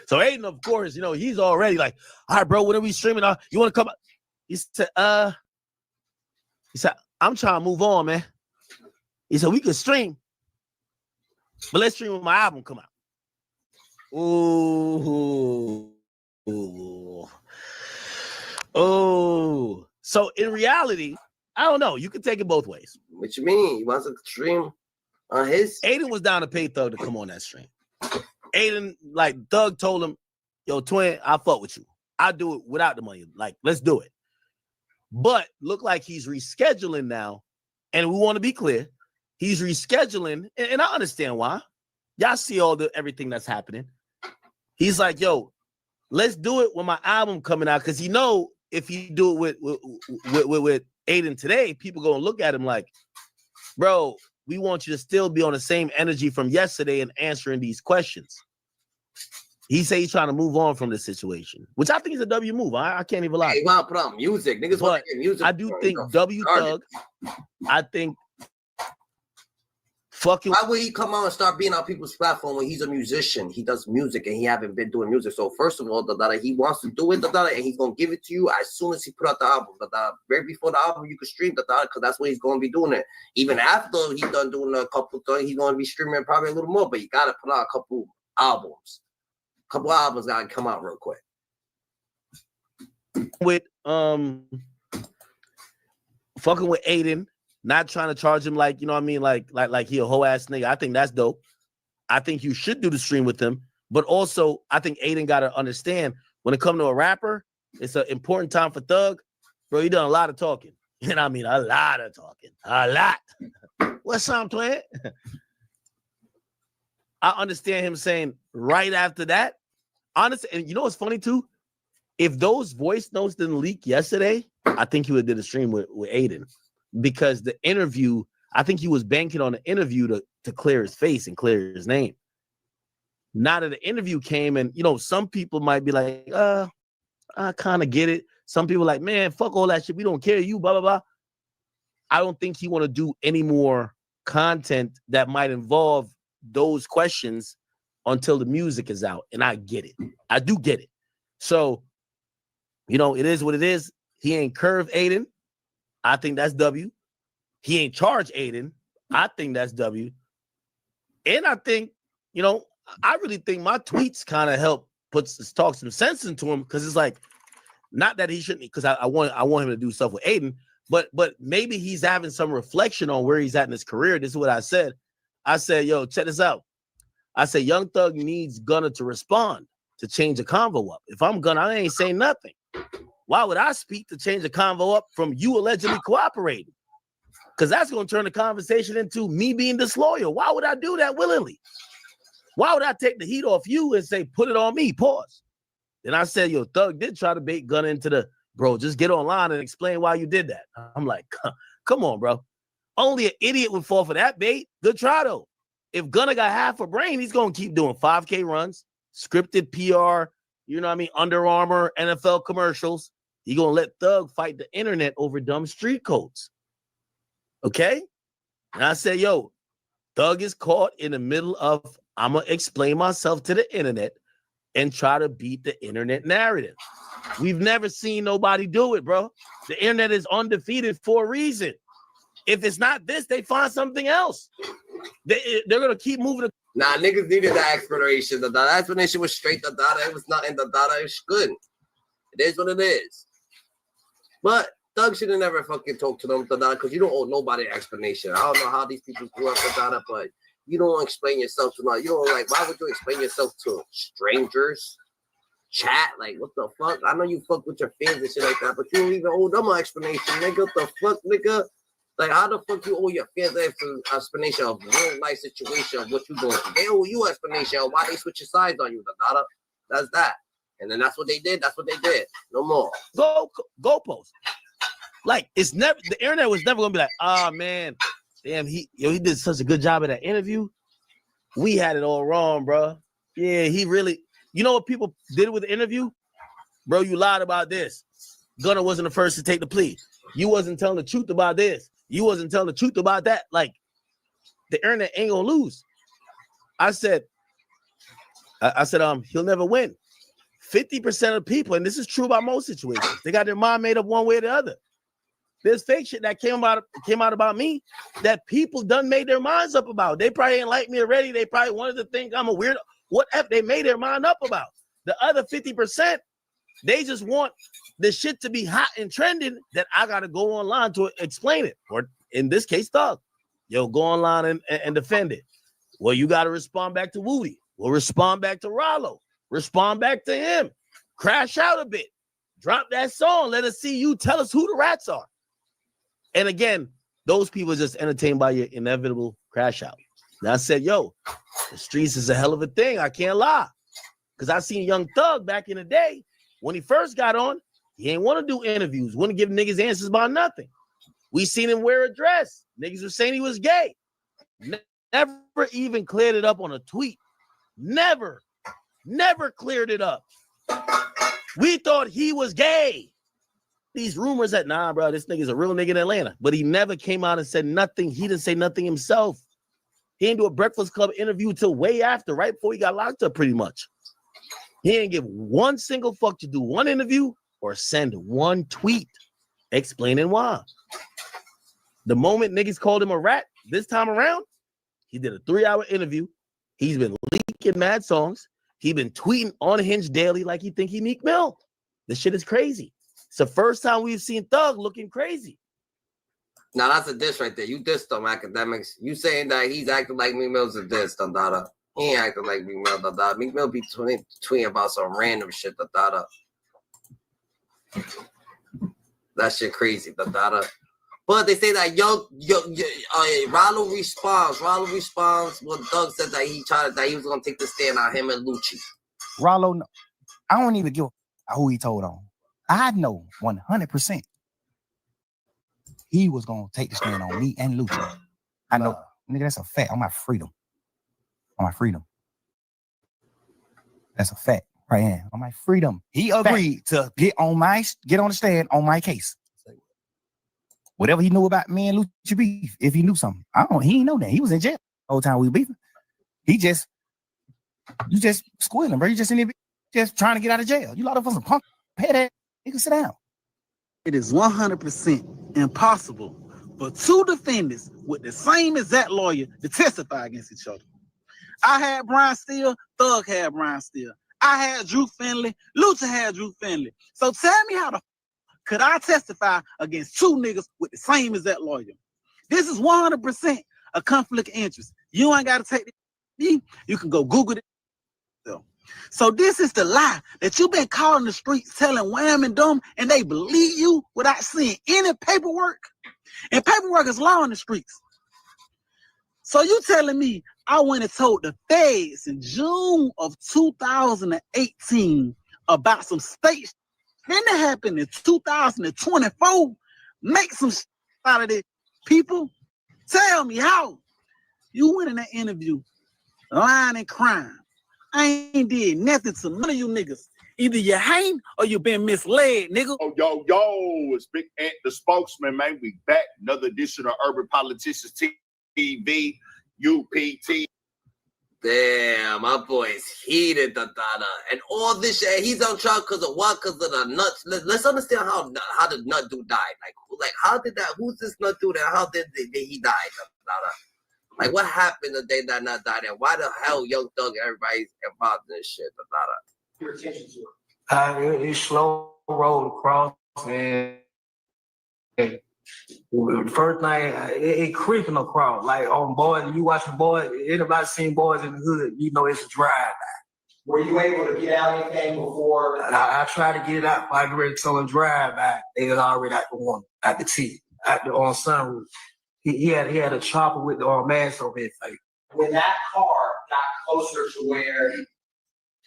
So Aiden, of course, he's already like, all right, bro, when are we streaming? You want to come up? He said, I'm trying to move on, man. He said, we could stream, but let's stream when my album come out. Ooh. So in reality, I don't know. You can take it both ways. What you mean? He wants to stream on his? Aiden was down to pay Thug to come on that stream. Aiden, like, Thug told him, yo, twin, I'll fuck with you. I'll do it without the money. Like, let's do it. But look like he's rescheduling now. And we want to be clear. He's rescheduling. And I understand why. Y'all see everything that's happening. He's like, yo, let's do it when my album coming out. Because if he do it with Aiden today, people going to look at him like, bro, we want you to still be on the same energy from yesterday and answering these questions. He say he's trying to move on from this situation, which I think is a W move. I can't even lie. Hey, want to put on music. Niggas want to get music. I do think W Thug, I think fucking. Why would he come out and start being on people's platform when he's a musician? He does music and he haven't been doing music. So first of all, he wants to do it, and he's gonna give it to you as soon as he put out the album. Right before the album, you can stream because that's when he's gonna be doing it. Even after he's done doing a couple things, he's gonna be streaming probably a little more. But you gotta put out a couple albums. Gotta come out real quick. With fucking with Aiden. Not trying to charge him like, you know what I mean, like he a whole ass nigga. I think that's dope. I think you should do the stream with him. But also, I think Aiden got to understand when it comes to a rapper, it's an important time for Thug. Bro, he done a lot of talking. You know what I mean? A lot of talking. A lot. What's up, twin? I understand him saying right after that. Honestly, and you know what's funny too? If those voice notes didn't leak yesterday, I think he would have did a stream with Aiden. Because the interview, I think he was banking on the interview to clear his face and clear his name. Now that the interview came, and some people might be like, I kind of get it. Some people like, man, fuck all that shit. We don't care you, blah, blah, blah. I don't think he want to do any more content that might involve those questions until the music is out. And I get it. I do get it. So, it is what it is. He ain't curve Aiden. I think that's W. He ain't charge Aiden. I think that's W. And I think, I really think my tweets kind of help talk some sense into him, because it's like, not that he shouldn't, because I want him to do stuff with Aiden, but maybe he's having some reflection on where he's at in his career. This is what I said. I said, yo, check this out. I said, Young Thug needs Gunna to respond to change the convo up. If I'm Gunna, I ain't saying nothing. Why would I speak to change the convo up from you allegedly cooperating? Because that's going to turn the conversation into me being disloyal. Why would I do that willingly? Why would I take the heat off you and say, put it on me, pause? Then I said, yo, Thug did try to bait Gunna into the, bro, just get online and explain why you did that. I'm like, come on, bro. Only an idiot would fall for that bait. Good try, though. If Gunna got half a brain, he's going to keep doing 5K runs, scripted PR, Under Armour, NFL commercials. He going to let Thug fight the internet over dumb street codes. Okay? And I said, yo, Thug is caught in the middle of, I'm going to explain myself to the internet and try to beat the internet narrative. We've never seen nobody do it, bro. The internet is undefeated for a reason. If it's not this, they find something else. They're going to keep moving. Nah, niggas needed that explanation. The explanation was straight. It was nothing. It was good. It is what it is. But Thug should have never fucking talked to them, because you don't owe nobody an explanation. I don't know how these people grew up, but you don't explain yourself to them. You don't why would you explain yourself to strangers? Chat, like, what the fuck? I know you fuck with your fans and shit like that, but you don't even owe them an explanation, nigga. What the fuck, nigga? Like, how the fuck you owe your fans an explanation of real life situation of what you doing? They owe you an explanation of why they switching sides on you, Dada. That's that. And then that's what they did. That's what they did. No more. Goalpost. Like, it's never, the internet was never gonna be like, man, damn, he did such a good job at that interview. We had it all wrong, bro. Yeah, he really. You know what people did with the interview? Bro, you lied about this. Gunna wasn't the first to take the plea. You wasn't telling the truth about this. You wasn't telling the truth about that. Like, the internet ain't gonna lose. I said, he'll never win. 50% of people, and this is true about most situations, they got their mind made up one way or the other. There's fake shit that came out about me that people done made their minds up about. They probably ain't like me already. They probably wanted to think I'm a weirdo. Whatever they made their mind up about. The other 50%, they just want the shit to be hot and trending that I gotta go online to explain it. Or in this case, Thug. Yo, go online and defend it. Well, you gotta respond back to Woody. We'll respond back to Rollo. Respond back to him. Crash out a bit. Drop that song. Let us see you. Tell us who the rats are. And again, those people are just entertained by your inevitable crash out. And I said, yo, the streets is a hell of a thing. I can't lie. Because I seen Young Thug back in the day. When he first got on, he ain't want to do interviews. Wouldn't give niggas answers about nothing. We seen him wear a dress. Niggas were saying he was gay. Never even cleared it up on a tweet. Never cleared it up. We thought he was gay. These rumors that, nah, bro, this nigga's a real nigga in Atlanta. But he never came out and said nothing. He didn't say nothing himself. He didn't do a Breakfast Club interview till way after, right before he got locked up, pretty much. He didn't give one single fuck to do one interview or send one tweet explaining why. The moment niggas called him a rat this time around, he did a 3-hour interview. He's been leaking mad songs. He been tweeting on Hinge daily like he think he Meek Mill. This shit is crazy. It's the first time we've seen Thug looking crazy. Now that's a diss right there. You dissed them academics. You saying that he's acting like Meek Mill's a diss, Dada. He ain't acting like Meek Mill, Dada. Meek Mill be tweeting about some random shit, Dada. That shit crazy, Dada. But they say that Rollo responds when Thug said that he was gonna take the stand on him and Lucci. Rollo, no, I don't even give who he told on. I know 100% he was gonna take the stand on me and Lucci. I know, nigga, that's a fact. On my freedom. That's a fact right here. On my freedom. He agreed to get on the stand on my case. Whatever he knew about me and Lucci beef, if he knew something. He didn't know that. He was in jail the whole time we were beefing. You just squealing, bro. You just in there just trying to get out of jail. You lot of us some punk head ass. You can sit down. It is 100% impossible for two defendants with the same exact lawyer to testify against each other. I had Brian Steele, Thug had Brian Steele. I had Drew Finley, Lucci had Drew Finley. So tell me how the could I testify against two niggas with the same exact lawyer? This is 100% a conflict of interest. You ain't got to take it. You can go Google it. So this is the lie that you've been caught in the streets telling wham and dumb, and they believe you without seeing any paperwork. And paperwork is law in the streets. So you telling me I went and told the feds in June of 2018 about some state then that happened in 2024. Make some shit out of this, people. Tell me how you went in that interview lying and crying. I ain't did nothing to none of you niggas. Either you hang or you been misled, nigga. Oh, yo, it's Big Ant, the spokesman, man. We back. Another edition of Urban Politicians TV, UPT. Damn, my boy's heated, Dada. And all this shit, he's on trial because of what? Because of the nuts. Let's understand how the nut dude died. Like how did that, who's this nut dude and how did he die, Dada? Like, what happened the day that Nut died? And why the hell Young Thug, everybody's involved in this shit? Your attention to it. It slow rolled across, and the first thing, it creeping across. Like on boys, you watching boys, anybody seen boys in the hood, you know it's a drive. Were you able to get out anything before? I tried to get it out. I ready to a drive by. They was already at the one, at the T, at the on sunroof. He had a chopper with the mask over his face. When that car got closer to where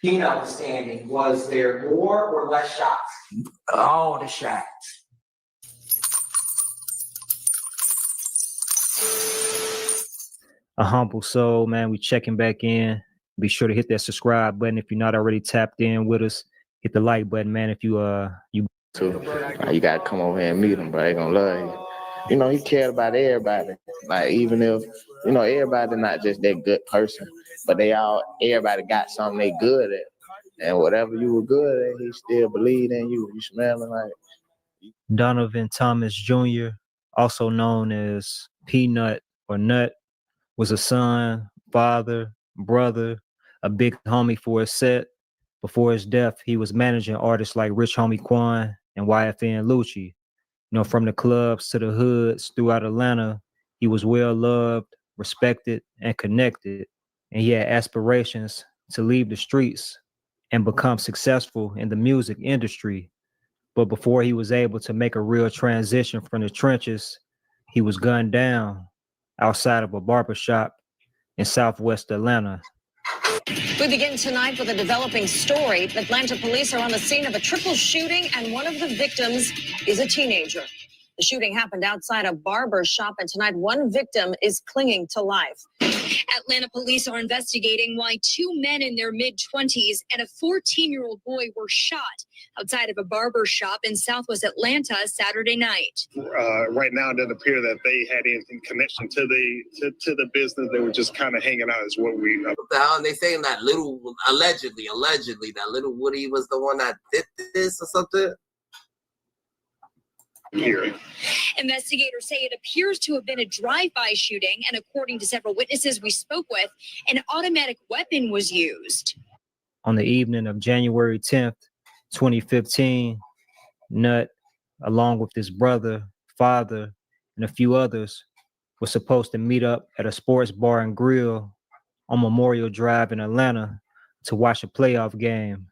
Peanut was standing, was there more or less shots? All the shots. A humble soul, man. We checking back in. Be sure to hit that subscribe button if you're not already tapped in with us. Hit the like button, man. If you too. You gotta come over here and meet him, bro. They gonna love you. You know, he cared about everybody. Like, even if, you know, everybody not just that good person, but everybody got something they good at. And whatever you were good at, he still believed in you. You smelling like Donovan Thomas Jr., also known as Peanut or Nut, was a son, father, brother, a big homie for his set. Before his death, he was managing artists like Rich Homie Quan and YFN Lucci. You know, from the clubs to the hoods throughout Atlanta, he was well loved, respected, and connected. And he had aspirations to leave the streets and become successful in the music industry. But before he was able to make a real transition from the trenches, he was gunned down outside of a barbershop in Southwest Atlanta. We begin tonight with a developing story. Atlanta police are on the scene of a triple shooting, and one of the victims is a teenager. The shooting happened outside a barber shop, and tonight one victim is clinging to life. Atlanta police are investigating why two men in their mid-20s and a 14-year-old boy were shot outside of a barber shop in Southwest Atlanta Saturday night. Right now, it doesn't appear that they had any connection to the business. They were just kind of hanging out, is what we know. What the hell? And they saying that allegedly, that little Woody was the one that did this or something? Here. Investigators say it appears to have been a drive-by shooting, and according to several witnesses we spoke with, an automatic weapon was used. On the evening of January 10th, 2015, Nut, along with his brother, father, and a few others, was supposed to meet up at a sports bar and grill on Memorial Drive in Atlanta to watch a playoff game.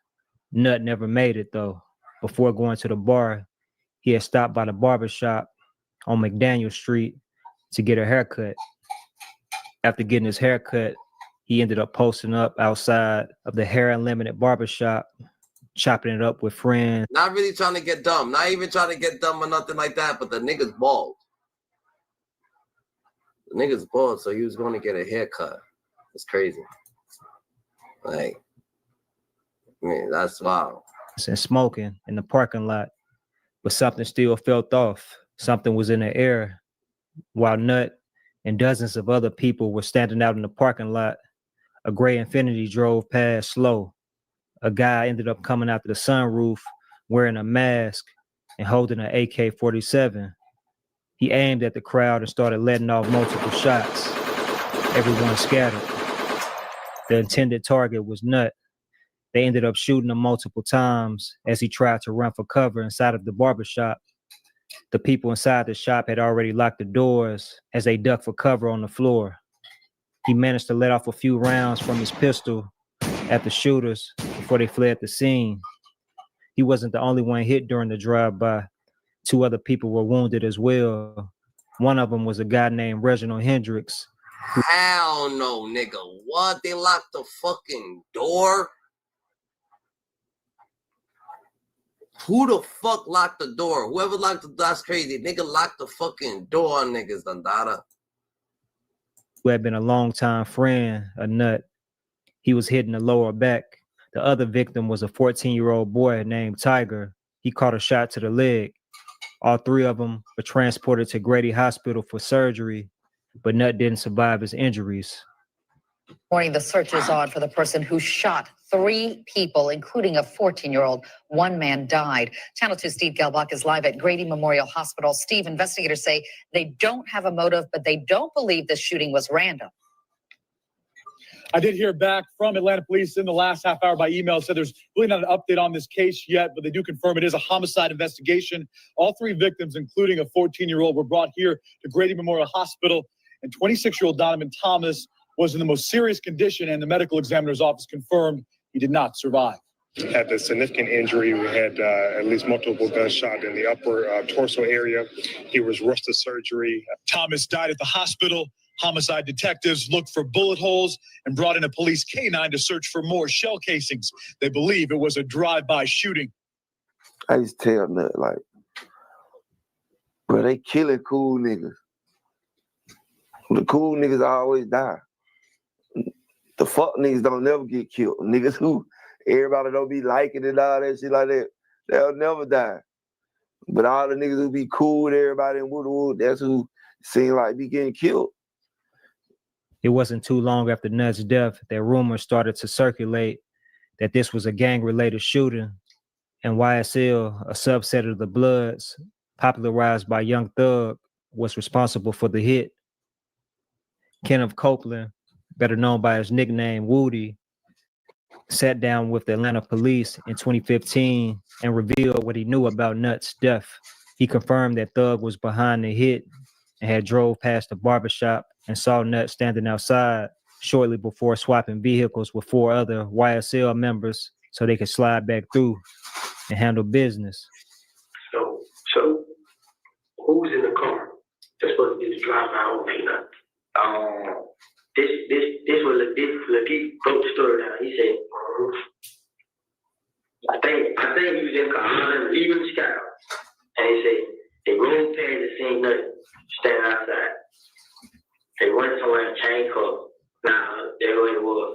Nut never made it, though. Before going to the bar, he had stopped by the barbershop on McDaniel Street to get a haircut. After getting his haircut, he ended up posting up outside of the Hair Unlimited barbershop, chopping it up with friends. Not really trying to get dumb. Not even trying to get dumb or nothing like that, but the nigga's bald. The nigga's bald, so he was going to get a haircut. It's crazy. Like, I mean, that's wild. And smoking in the parking lot, but something still felt off. Something was in the air. While Nut and dozens of other people were standing out in the parking lot, a gray Infiniti drove past slow. A guy ended up coming out to the sunroof wearing a mask and holding an AK-47. He aimed at the crowd and started letting off multiple shots. Everyone scattered. The intended target was Nut. They ended up shooting him multiple times as he tried to run for cover inside of the barbershop. The people inside the shop had already locked the doors as they ducked for cover on the floor. He managed to let off a few rounds from his pistol at the shooters before they fled the scene. He wasn't the only one hit during the drive-by. Two other people were wounded as well. One of them was a guy named Reginald Hendricks. Hell no, nigga. What? They locked the fucking door? Who the fuck locked the door? Whoever locked the door, that's crazy. Nigga locked the fucking door on niggas, Dandada. Who had been a longtime friend, a Nut. He was hit in the lower back. The other victim was a 14-year-old boy named Tiger. He caught a shot to the leg. All three of them were transported to Grady Hospital for surgery, but Nut didn't survive his injuries. Morning, the search is on for the person who shot 3 people, including a 14-year-old. 1 man died. Channel 2 Steve Gelbach is live at Grady Memorial Hospital. Steve, investigators say they don't have a motive, but they don't believe the shooting was random. I did hear back from Atlanta police in the last half hour by email. Said there's really not an update on this case yet, but they do confirm it is a homicide investigation. All 3 victims, including a 14-year-old, were brought here to Grady Memorial Hospital, and 26-year-old Donovan Thomas was in the most serious condition, and the medical examiner's office confirmed he did not survive. Had a significant injury. We had at least multiple gunshots in the upper torso area. He was rushed to surgery. Thomas died at the hospital. Homicide detectives looked for bullet holes and brought in a police canine to search for more shell casings. They believe it was a drive-by shooting. I just tell nothing like, bro, they killing cool niggas. The cool niggas always die. The fuck niggas don't never get killed. Niggas who everybody don't be liking and all that shit like that, they'll never die. But all the niggas who be cool with everybody in Woodwood, that's who seem like be getting killed. It wasn't too long after Nutt's death that rumors started to circulate that this was a gang-related shooting, and YSL, a subset of the Bloods, popularized by Young Thug, was responsible for the hit. Kenneth Copeland, better known by his nickname Woody, sat down with the Atlanta police in 2015 and revealed what he knew about Nutt's death. He confirmed that Thug was behind the hit and had drove past the barbershop and saw Nutt standing outside shortly before swapping vehicles with 4 other YSL members so they could slide back through and handle business. So who's in the car that's supposed to be the driver? I don't think that. This was Latif broke the story down. He said, I think he was in the car, leaving the sky. And he said, they rode past the scene, nothing, standing outside. They went somewhere and changed clothes. Nah, that's what it was.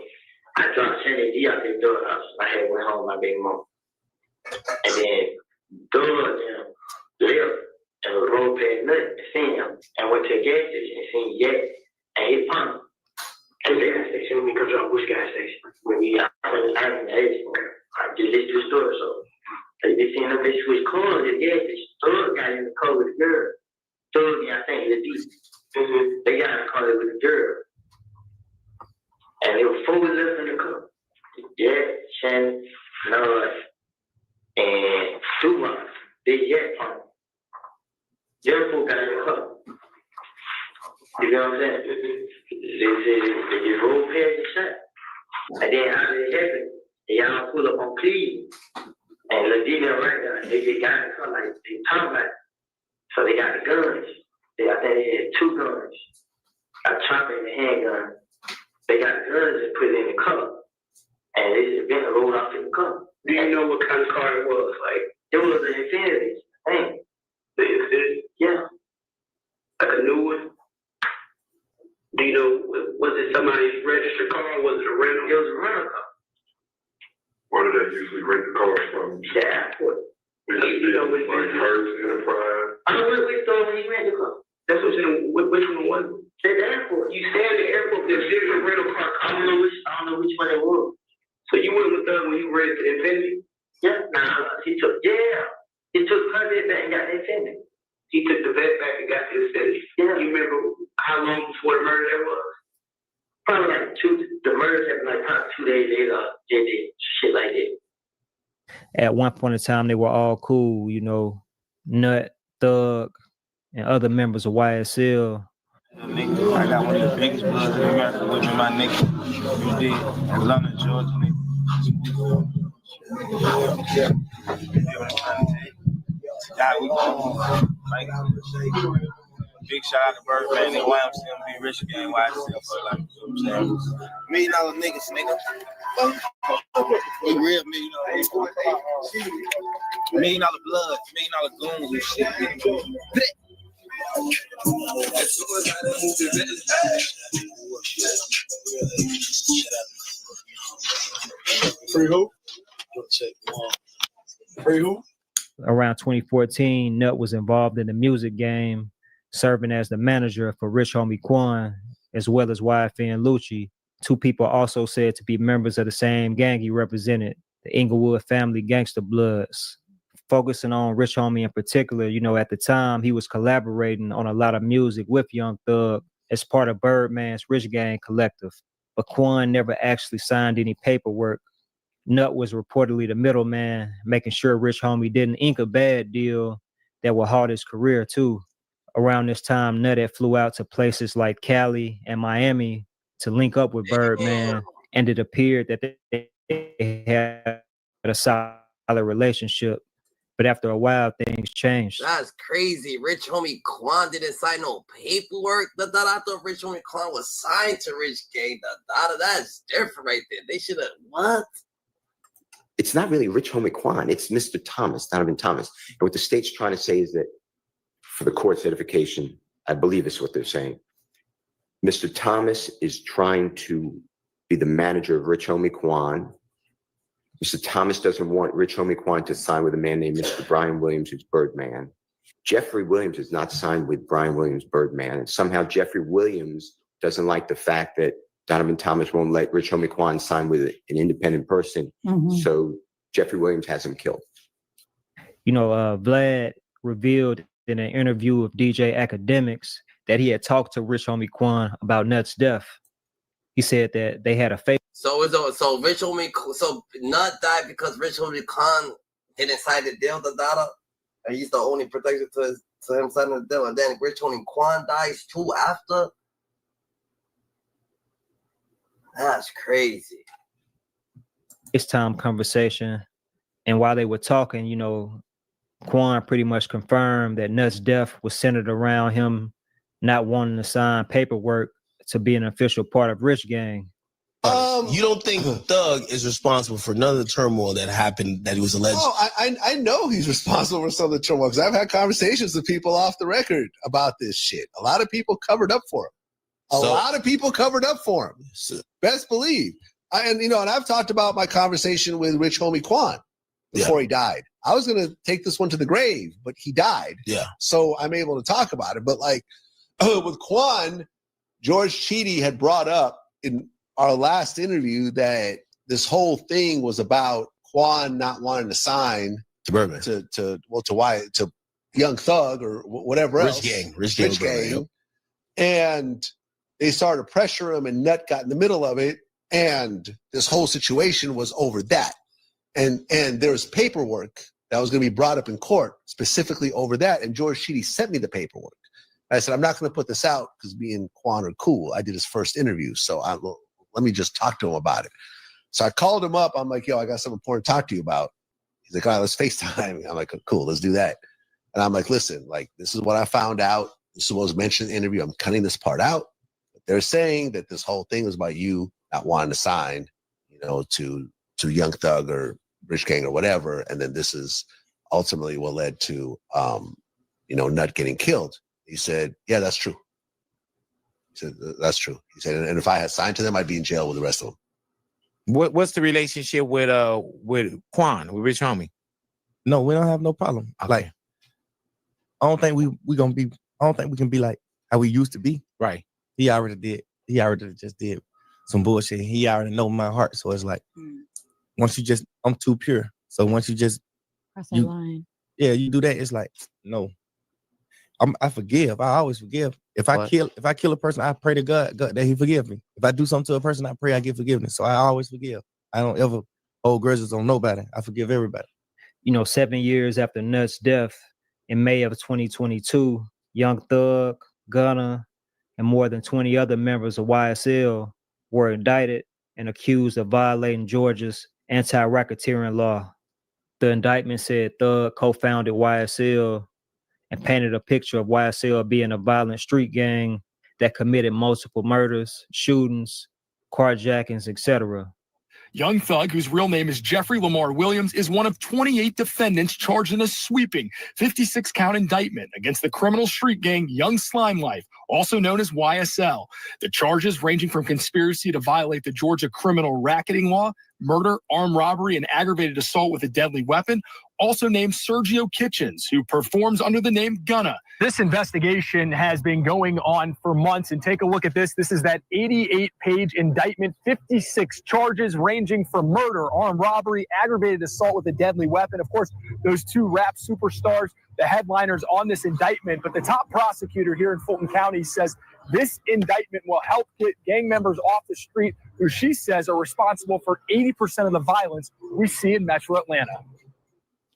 I dropped Sandy D out their door house. I had went home with my baby mom. And then Durk left and rode past nothing and seen him and went to a gas station and seen Yak and he pumped. At the gas station, we come to which gas station? When we out in the age, I just listened to the story, so they seen them bitch switch cars at the gas station. Durk got in the car with the girl. Durk, I think, the D. They got in the car with the girl. And there were 4 left in the car. Yak, Shannon, Nod, and Durk. They Yak pumped. The other 4 got in the car. You know what I'm saying? They just rolled past the shot. And then how did it happen? They all pull up on Cleveland. And Ladina right there, they just got in the car like they talking about it. So they got the guns. I think they had 2 guns. A chopper and a handgun. They got the guns and put it in the car. And they just been rolled off in the car. Do you know what kind of car it was? Like, it was an Infiniti, I think. The Infiniti? Yeah. Like a new one? Do you know, was it somebody's registered car or was it a rental? It was a rental car. Where do they usually rent the cars from? The airport. You know which one? Like Hertz, Enterprise. I know which store when you rent the car. That's what I'm saying. Which one was it? The airport. You stay at the airport, there's different rental car companies. I don't know which one it was. So you went with them when you rented the Infiniti? Yeah. Nah, he took Hyundai back and got the Infiniti. He took the vet back and got the Infiniti. Yeah. You remember how long before the murder that was? Probably like the murder happened like probably 2 days later. They did shit like that. At one point in time, they were all cool, you know, Nutt, Thug, and other members of YSL. Nigga, I got one of the biggest bloods in America with me, my nigga. You did. Atlanta, Georgia, nigga. Yeah. We going like big shout out to Birdman and YMCMB Rich Gang, YSL for like, you know what I'm saying? $1 million niggas, nigga. We real $1 million. $1 million bloods, $1 million goons and shit, nigga. Free who? Free who? Around 2014, Nutt was involved in the music game, serving as the manager for Rich Homie Quan, as well as YFN Lucci, Two people also said to be members of the same gang he represented, the Inglewood family Gangsta Bloods. Focusing on Rich Homie in particular, you know, at the time he was collaborating on a lot of music with Young Thug as part of Birdman's Rich Gang collective. But Quan never actually signed any paperwork. Nut was reportedly the middleman, making sure Rich Homie didn't ink a bad deal that would halt his career too. Around this time, Nut had flew out to places like Cali and Miami to link up with Birdman, and it appeared that they had a solid relationship. But after a while, things changed. That's crazy. Rich Homie Quan didn't sign no paperwork. I thought Rich Homie Quan was signed to Rich Gang. That's different right there. They should have, what? It's not really Rich Homie Quan. It's Mr. Thomas, Donovan Thomas. And what the state's trying to say is that for the court certification, I believe is what they're saying. Mr. Thomas is trying to be the manager of Rich Homie Quan. Mr. Thomas doesn't want Rich Homie Quan to sign with a man named Mr. Brian Williams, who's Birdman. Jeffrey Williams is not signed with Brian Williams, Birdman. And somehow Jeffrey Williams doesn't like the fact that Donovan Thomas won't let Rich Homie Quan sign with an independent person. So Jeffrey Williams has him killed. You know, Vlad revealed in an interview with DJ Academics that he had talked to Rich Homie Quan about Nut's death. He said that they had a faith. So Rich Homie, so Nut died because Rich Homie Quan didn't sign the deal, and he's the only protector to him signing the deal. And then Rich Homie Quan dies too after. That's crazy. It's time conversation. And while they were talking, you know, Quan pretty much confirmed that Nut's death was centered around him not wanting to sign paperwork to be an official part of Rich Gang. You don't think Thug is responsible for none of the turmoil that happened that he was alleged? Oh, I know he's responsible for some of the turmoil because I've had conversations with people off the record about this shit. A lot of people covered up for him. A lot of people covered up for him. Best believe. And I've talked about my conversation with Rich Homie Quan before he died. I was going to take this one to the grave, but he died. Yeah. So I'm able to talk about it. But like with Quan, George Chidi had brought up in our last interview that this whole thing was about Quan not wanting to sign to Birdman, to Young Thug or whatever else. Rich Gang. And they started to pressure him, and Nut got in the middle of it. And this whole situation was over that. And there was paperwork that was going to be brought up in court specifically over that. And George Chidi sent me the paperwork. I said, I'm not going to put this out because me and Quan are cool. I did his first interview, so let me just talk to him about it. So I called him up. I'm like, yo, I got something important to talk to you about. He's like, all right, let's FaceTime. I'm like, cool, let's do that. And I'm like, listen, like, this is what I found out. This is what was mentioned in the interview. I'm cutting this part out. But they're saying that this whole thing was about you not wanting to sign, to Young Thug or Rich Gang or whatever. And then this is ultimately what led to, Nut getting killed. He said, yeah, that's true. He said, that's true. He said, and if I had signed to them, I'd be in jail with the rest of them. What's the relationship with Quan, with Rich Homie? No, we don't have no problem. Okay. Like, I don't think we can be like how we used to be. Right. He already just did some bullshit. He already know my heart. So it's like, I'm too pure. So once you just cross that line. Yeah, you do that, it's like, no. I forgive. I always forgive. If I kill a person, I pray to God that he forgive me. If I do something to a person, I pray I get forgiveness. So I always forgive. I don't ever hold grudges on nobody. I forgive everybody. 7 years after Nut's death, in May of 2022, Young Thug, Gunna, and more than 20 other members of YSL were indicted and accused of violating Georgia's anti-racketeering law. The indictment said Thug co-founded YSL and painted a picture of YSL being a violent street gang that committed multiple murders, shootings, carjackings, etc. Young Thug, whose real name is Jeffrey Lamar Williams, is one of 28 defendants charged in a sweeping 56-count indictment against the criminal street gang Young Slime Life, also known as YSL. The charges ranging from conspiracy to violate the Georgia criminal racketing law, murder, armed robbery, and aggravated assault with a deadly weapon, also named Sergio Kitchens, who performs under the name Gunna. This investigation has been going on for months, and take a look at this. This is that 88-page indictment, 56 charges ranging from murder, armed robbery, aggravated assault with a deadly weapon. Of course, those two rap superstars, the headliners on this indictment. But the top prosecutor here in Fulton County says this indictment will help get gang members off the street who she says are responsible for 80% of the violence we see in Metro Atlanta.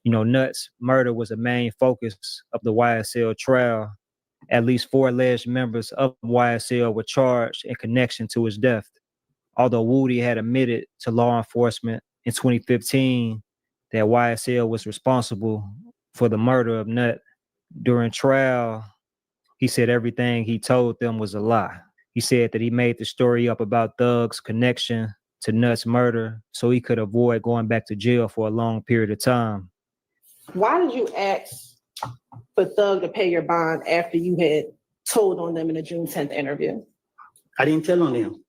You know, Nuts' murder was a main focus of the YSL trial. At least 4 alleged members of YSL were charged in connection to his death. Although Woody had admitted to law enforcement in 2015 that YSL was responsible for the murder of Nut, during trial, he said everything he told them was a lie. He said that he made the story up about Thug's connection to Nut's murder so he could avoid going back to jail for a long period of time. Why did you ask for Thug to pay your bond after you had told on them in the June 10th interview? I didn't tell on them.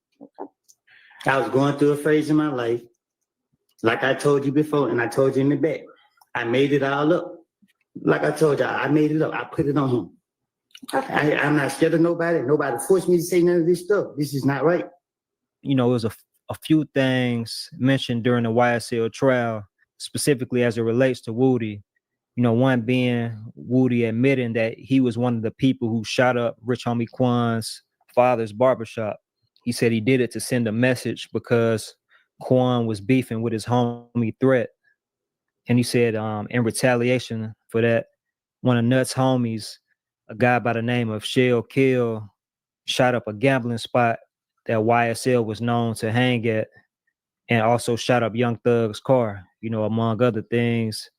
I was going through a phase in my life. Like I told you before, and I told you in the back, I made it all up. Like I told you, I made it up. I put it on him. I'm not scared of nobody. Nobody forced me to say none of this stuff. This is not right. You know, it was a few things mentioned during the YSL trial, specifically as it relates to Woody. You know, one being Woody admitting that he was one of the people who shot up Rich Homie Quan's father's barbershop. He said he did it to send a message because Quan was beefing with his homie Threat. And he said in retaliation for that, one of Nuts' homies, a guy by the name of Shell Kill, shot up a gambling spot that YSL was known to hang at, and also shot up Young Thug's car, you know, among other things.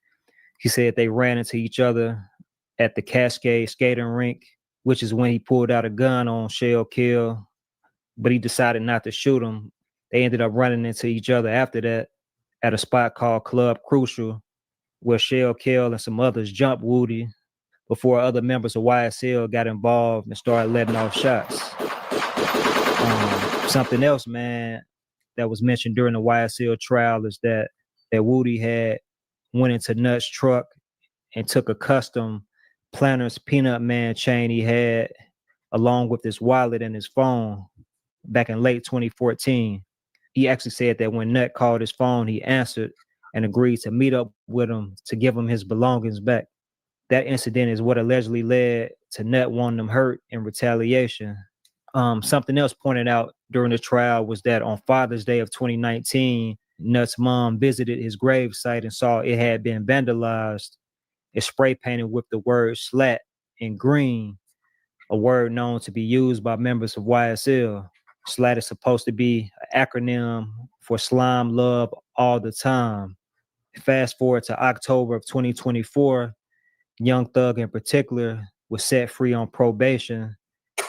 He said they ran into each other at the Cascade skating rink, which is when he pulled out a gun on Shell Kill, but he decided not to shoot him. They ended up running into each other after that at a spot called Club Crucial, where Shell Kill and some others jumped Woody before other members of YSL got involved and started letting off shots. Something else, man, that was mentioned during the YSL trial is that Woody had went into Nuts' truck and took a custom Planters Peanut Man chain he had along with his wallet and his phone back in late 2014. He actually said that when Nut called his phone, he answered and agreed to meet up with him to give him his belongings back. That incident is what allegedly led to Nut wanting him hurt in retaliation. Something else pointed out during the trial was that on Father's Day of 2019, Nut's mom visited his gravesite and saw it had been vandalized and spray painted with the word slat in green, a word known to be used by members of YSL. SLAT is supposed to be an acronym for Slime Love All the Time. Fast forward to October of 2024, Young Thug in particular was set free on probation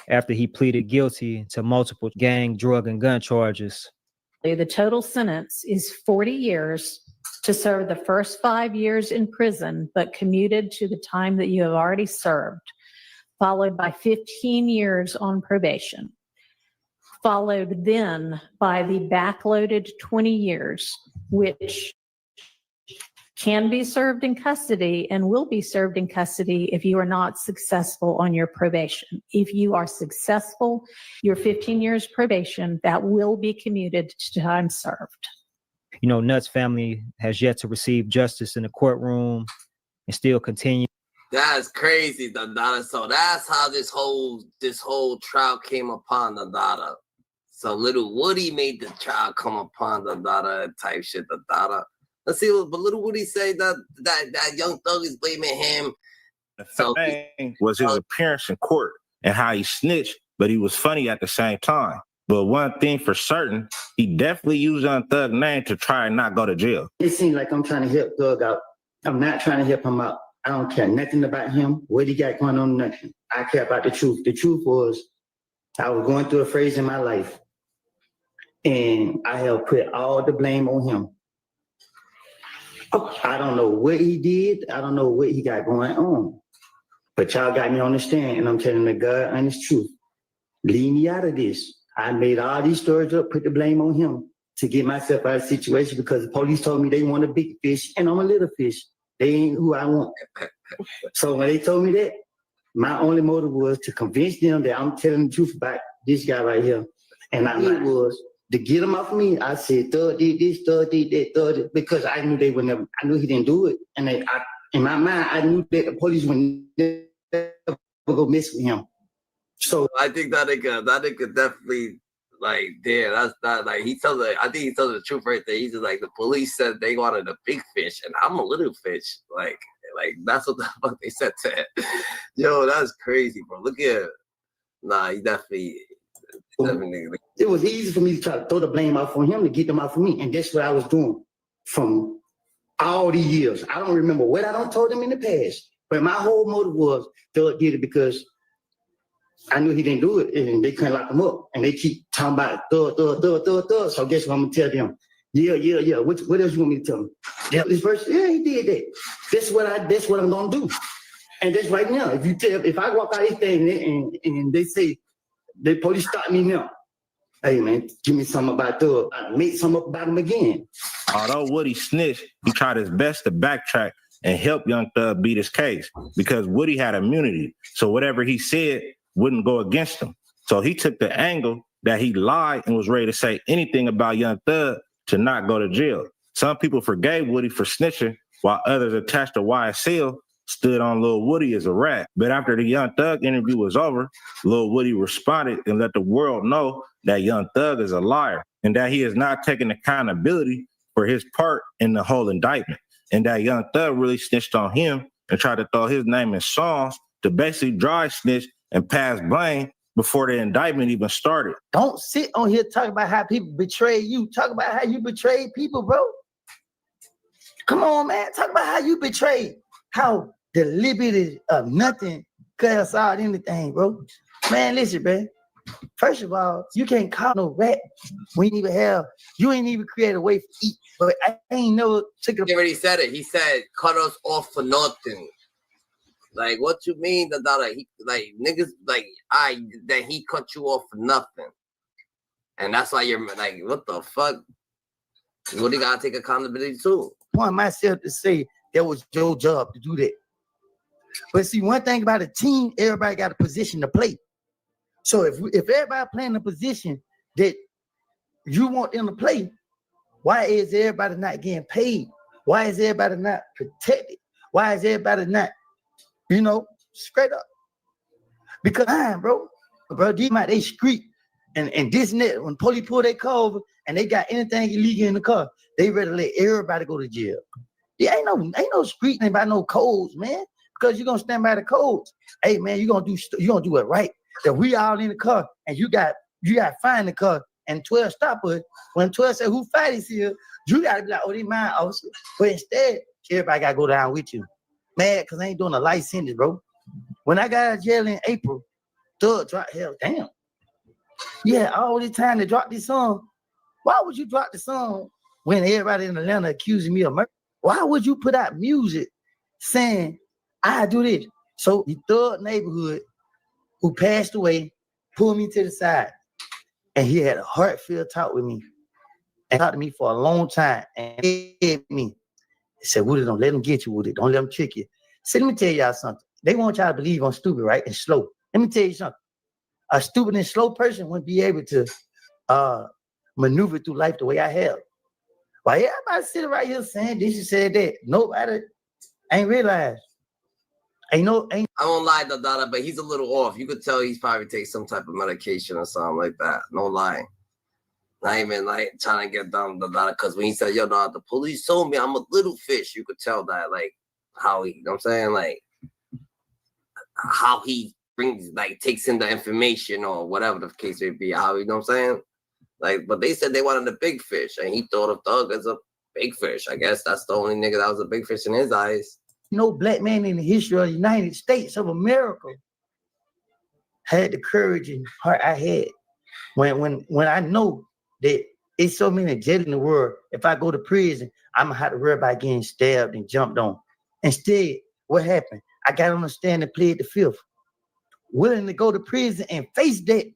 after he pleaded guilty to multiple gang, drug, and gun charges. The total sentence is 40 years to serve the first 5 years in prison, but commuted to the time that you have already served, followed by 15 years on probation, followed then by the backloaded 20 years, which can be served in custody and will be served in custody if you are not successful on your probation. If you are successful, your 15 years probation, that will be commuted to time served. You know, Nuts' family has yet to receive justice in the courtroom and still continue. That's crazy, Dada. So that's how this whole trial came upon Dada. So little Woody made the trial come upon Dada type shit, Dada. Let's see, but little Woody say that Young Thug is blaming him. The thing was his appearance in court and how he snitched, but he was funny at the same time. But one thing for certain, he definitely used Young Thug's name to try and not go to jail. It seems like I'm trying to help Thug out. I'm not trying to help him out. I don't care nothing about him, what he got going on, nothing. I care about the truth. The truth was I was going through a phase in my life, and I have put all the blame on him. I don't know what he did. I don't know what he got going on. But y'all got me on the stand, and I'm telling the God honest truth. Leave me out of this. I made all these stories up, put the blame on him to get myself out of the situation because the police told me they want a big fish, and I'm a little fish. They ain't who I want. So when they told me that, my only motive was to convince them that I'm telling the truth about this guy right here. And it was to get him off of me. I said, Thug did this, Thug did that, Thug did, because I knew they would never, I knew he didn't do it. And in my mind, I knew that the police would never go mess with him. So I think that nigga definitely, like, damn, that's not like I think he tells the truth right there. He's just like, the police said they wanted a big fish and I'm a little fish. Like that's what the fuck they said to him. Yo, that's crazy, bro. Look at, nah, he definitely. It was easy for me to try to throw the blame off on him to get them off of me. And that's what I was doing from all these years. I don't remember what I don't told them in the past, but my whole motive was Thug did it because I knew he didn't do it and they couldn't lock him up. And they keep talking about Thug. So guess what I'm gonna tell them? Yeah. What else you want me to tell them? Yeah, this person, yeah, he did that. That's what I'm gonna do. And that's right now. If I walk out this thing and they say, the police stop me now. Hey man, give me something about Thug. I make something up about him again. Although Woody snitched, he tried his best to backtrack and help Young Thug beat his case because Woody had immunity. So whatever he said wouldn't go against him. So he took the angle that he lied and was ready to say anything about Young Thug to not go to jail. Some people forgave Woody for snitching while others attached to YSL stood on Lil Woody as a rat. But after the Young Thug interview was over, Lil Woody responded and let the world know that Young Thug is a liar and that he is not taking accountability for his part in the whole indictment. And that Young Thug really snitched on him and tried to throw his name in songs to basically dry snitch and pass blame before the indictment even started. Don't sit on here talking about how people betray you. Talk about how you betrayed people, bro. Come on, man. Talk about how you betrayed. How deliberate of nothing cut us out anything, bro. Man, listen, man. First of all, you can't call no rat when you ain't even create a way to eat. But I ain't never took it. He already said it. He said, cut us off for nothing. Like, what you mean that niggas that he cut you off for nothing, and that's why you're like, what the fuck? What do you gotta take accountability to? I want myself to say that was your job to do that. But see, one thing about a team, everybody got a position to play. So if everybody playing a position that you want them to play, why is everybody not getting paid? Why is everybody not protected? Why is everybody not? Straight up. Because bro, these might they street and this and that. When police pull their car over and they got anything illegal in the car, they ready to let everybody go to jail. Yeah, ain't no street ain't by no codes, man. Because you're gonna stand by the codes. Hey man, you're gonna do it right. That we all in the car and you got to find the car and 12 stop us. When 12 say who fight is here, you gotta be like, oh, they mine officer. But instead, everybody gotta go down with you. Mad because I ain't doing a light sentence, bro. When I got out of jail in April, Thug dropped hell. Damn. Yeah, all the time to drop this song. Why would you drop the song when everybody in Atlanta accusing me of murder? Why would you put out music saying, I do this? So the Thug neighborhood who passed away pulled me to the side and he had a heartfelt talk with me and talked to me for a long time and hit me. He said, Woody, don't let them get you, Woody. Don't let them trick you. So let me tell y'all something. They want y'all to believe I'm stupid, right? And slow. Let me tell you something. A stupid and slow person wouldn't be able to maneuver through life the way I have. Why everybody sitting right here saying this, you said that. Nobody ain't realized. I won't lie, Dada, but he's a little off. You could tell he's probably taking some type of medication or something like that. No lying. Not even like trying to get down Dada, because when he said, yo, no, the police told me I'm a little fish, you could tell that, like, how he, you know what I'm saying? Like, how he brings, like, takes in the information or whatever the case may be. How, you know what I'm saying? Like, but they said they wanted a big fish, and he thought of Thug as a big fish. I guess that's the only nigga that was a big fish in his eyes. No black man in the history of the United States of America had the courage and heart I had when I know that it's so many jails in the world. If I go to prison, I'm gonna have to worry about getting stabbed and jumped on. Instead, what happened? I got on the stand and plead the fifth, willing to go to prison and face that.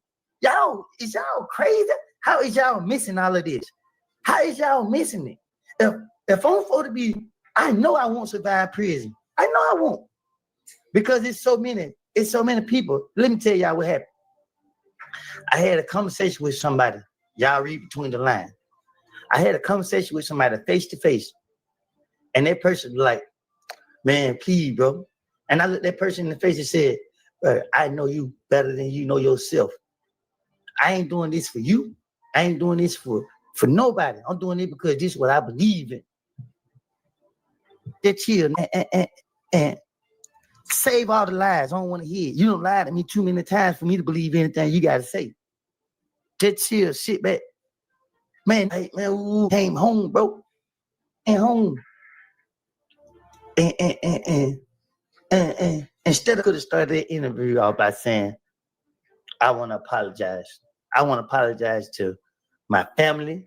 Y'all, is y'all crazy? How is y'all missing all of this? How is y'all missing it? If I'm supposed to be I know I won't survive prison. I know I won't. Because it's so many people. Let me tell y'all what happened. I had a conversation with somebody. Y'all read between the lines. I had a conversation with somebody face to face. And that person was like, man, please, bro. And I looked that person in the face and said, I know you better than you know yourself. I ain't doing this for you. I ain't doing this for nobody. I'm doing it because this is what I believe in. Just chill and save all the lies. I don't want to hear it. You don't lie to me too many times for me to believe anything you got to say. Just chill, sit back. Man, came home, bro. And home. And instead of could have started the interview off by saying, I want to apologize. I want to apologize to my family.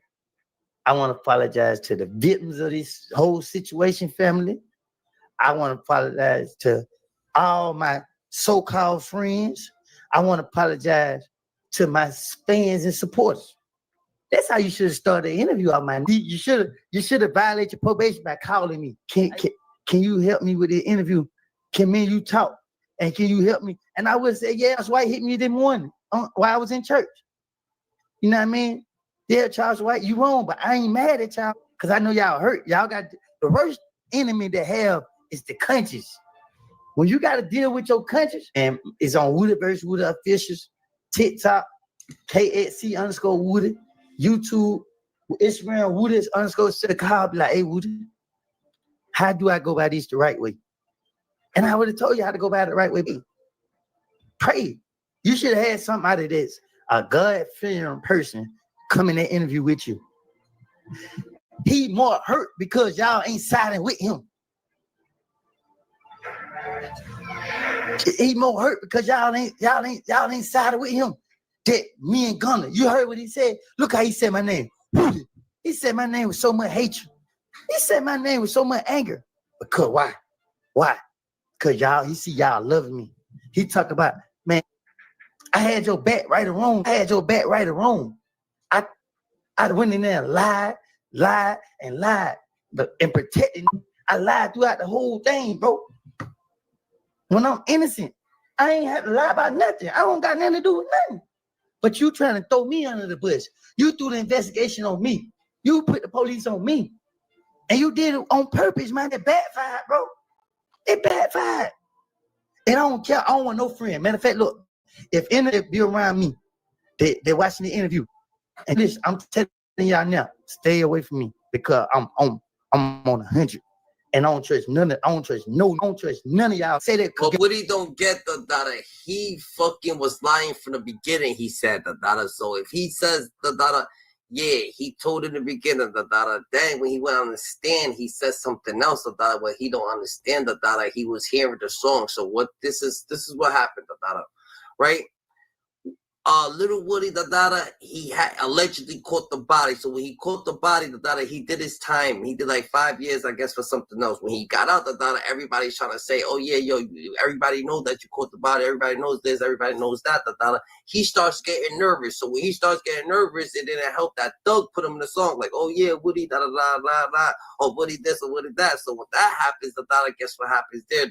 I want to apologize to the victims of this whole situation, family. I want to apologize to all my so-called friends. I want to apologize to my fans and supporters. That's how you should have started the interview out, man. You should have violated your probation by calling me. Can you help me with the interview? Can me and you talk? And can you help me? And I would say, yeah, that's why he hit me this morning while I was in church. You know what I mean? Yeah, Charles White, you wrong, but I ain't mad at y'all because I know y'all hurt. Y'all got the worst enemy to have is the conscience. When you got to deal with your conscience, and it's on Woody vs. Woody Officials, TikTok, KXC_Woody, YouTube, Instagram, Woody_Chicago, be like, hey, Woody, how do I go by this the right way? And I would have told you how to go by it the right way. Pray. You should have had something out of this. A God-fearing person come in that interview with you. He more hurt because y'all ain't siding with him. He more hurt because y'all ain't siding with him. That me and Gunner, you heard what he said? Look how he said my name. He said my name with so much hatred. He said my name with so much anger. Because why? Why? Because he see y'all loving me. He talk about, man, I had your back right or wrong. I went in there and lied, but in protecting, I lied throughout the whole thing, bro. When I'm innocent, I ain't have to lie about nothing. I don't got nothing to do with nothing. But you trying to throw me under the bus. You threw the investigation on me. You put the police on me. And you did it on purpose, man. It backfired, bro. It backfired. And I don't care. I don't want no friend. Matter of fact, look, if any be around me, they're watching the interview. And listen, I'm telling y'all now, stay away from me because I'm on 100. And I don't trust none of y'all. Say that. But Woody don't get that he fucking was lying from the beginning. He said that. So if he says that, yeah, he told in the beginning that. Then when he went on the stand, he says something else that where he don't understand that he was hearing the song. So what this is what happened right? Little Woody he had allegedly caught the body. So when he caught the body, he did his time. He did like 5 years, I guess, for something else. When he got out, everybody's trying to say, oh yeah, yo, everybody knows that you caught the body. Everybody knows this. Everybody knows that. He starts getting nervous. So when he starts getting nervous, it didn't help that Durk put him in the song like, oh yeah, Woody, or Woody this or Woody that. So when that happens, guess what happens there,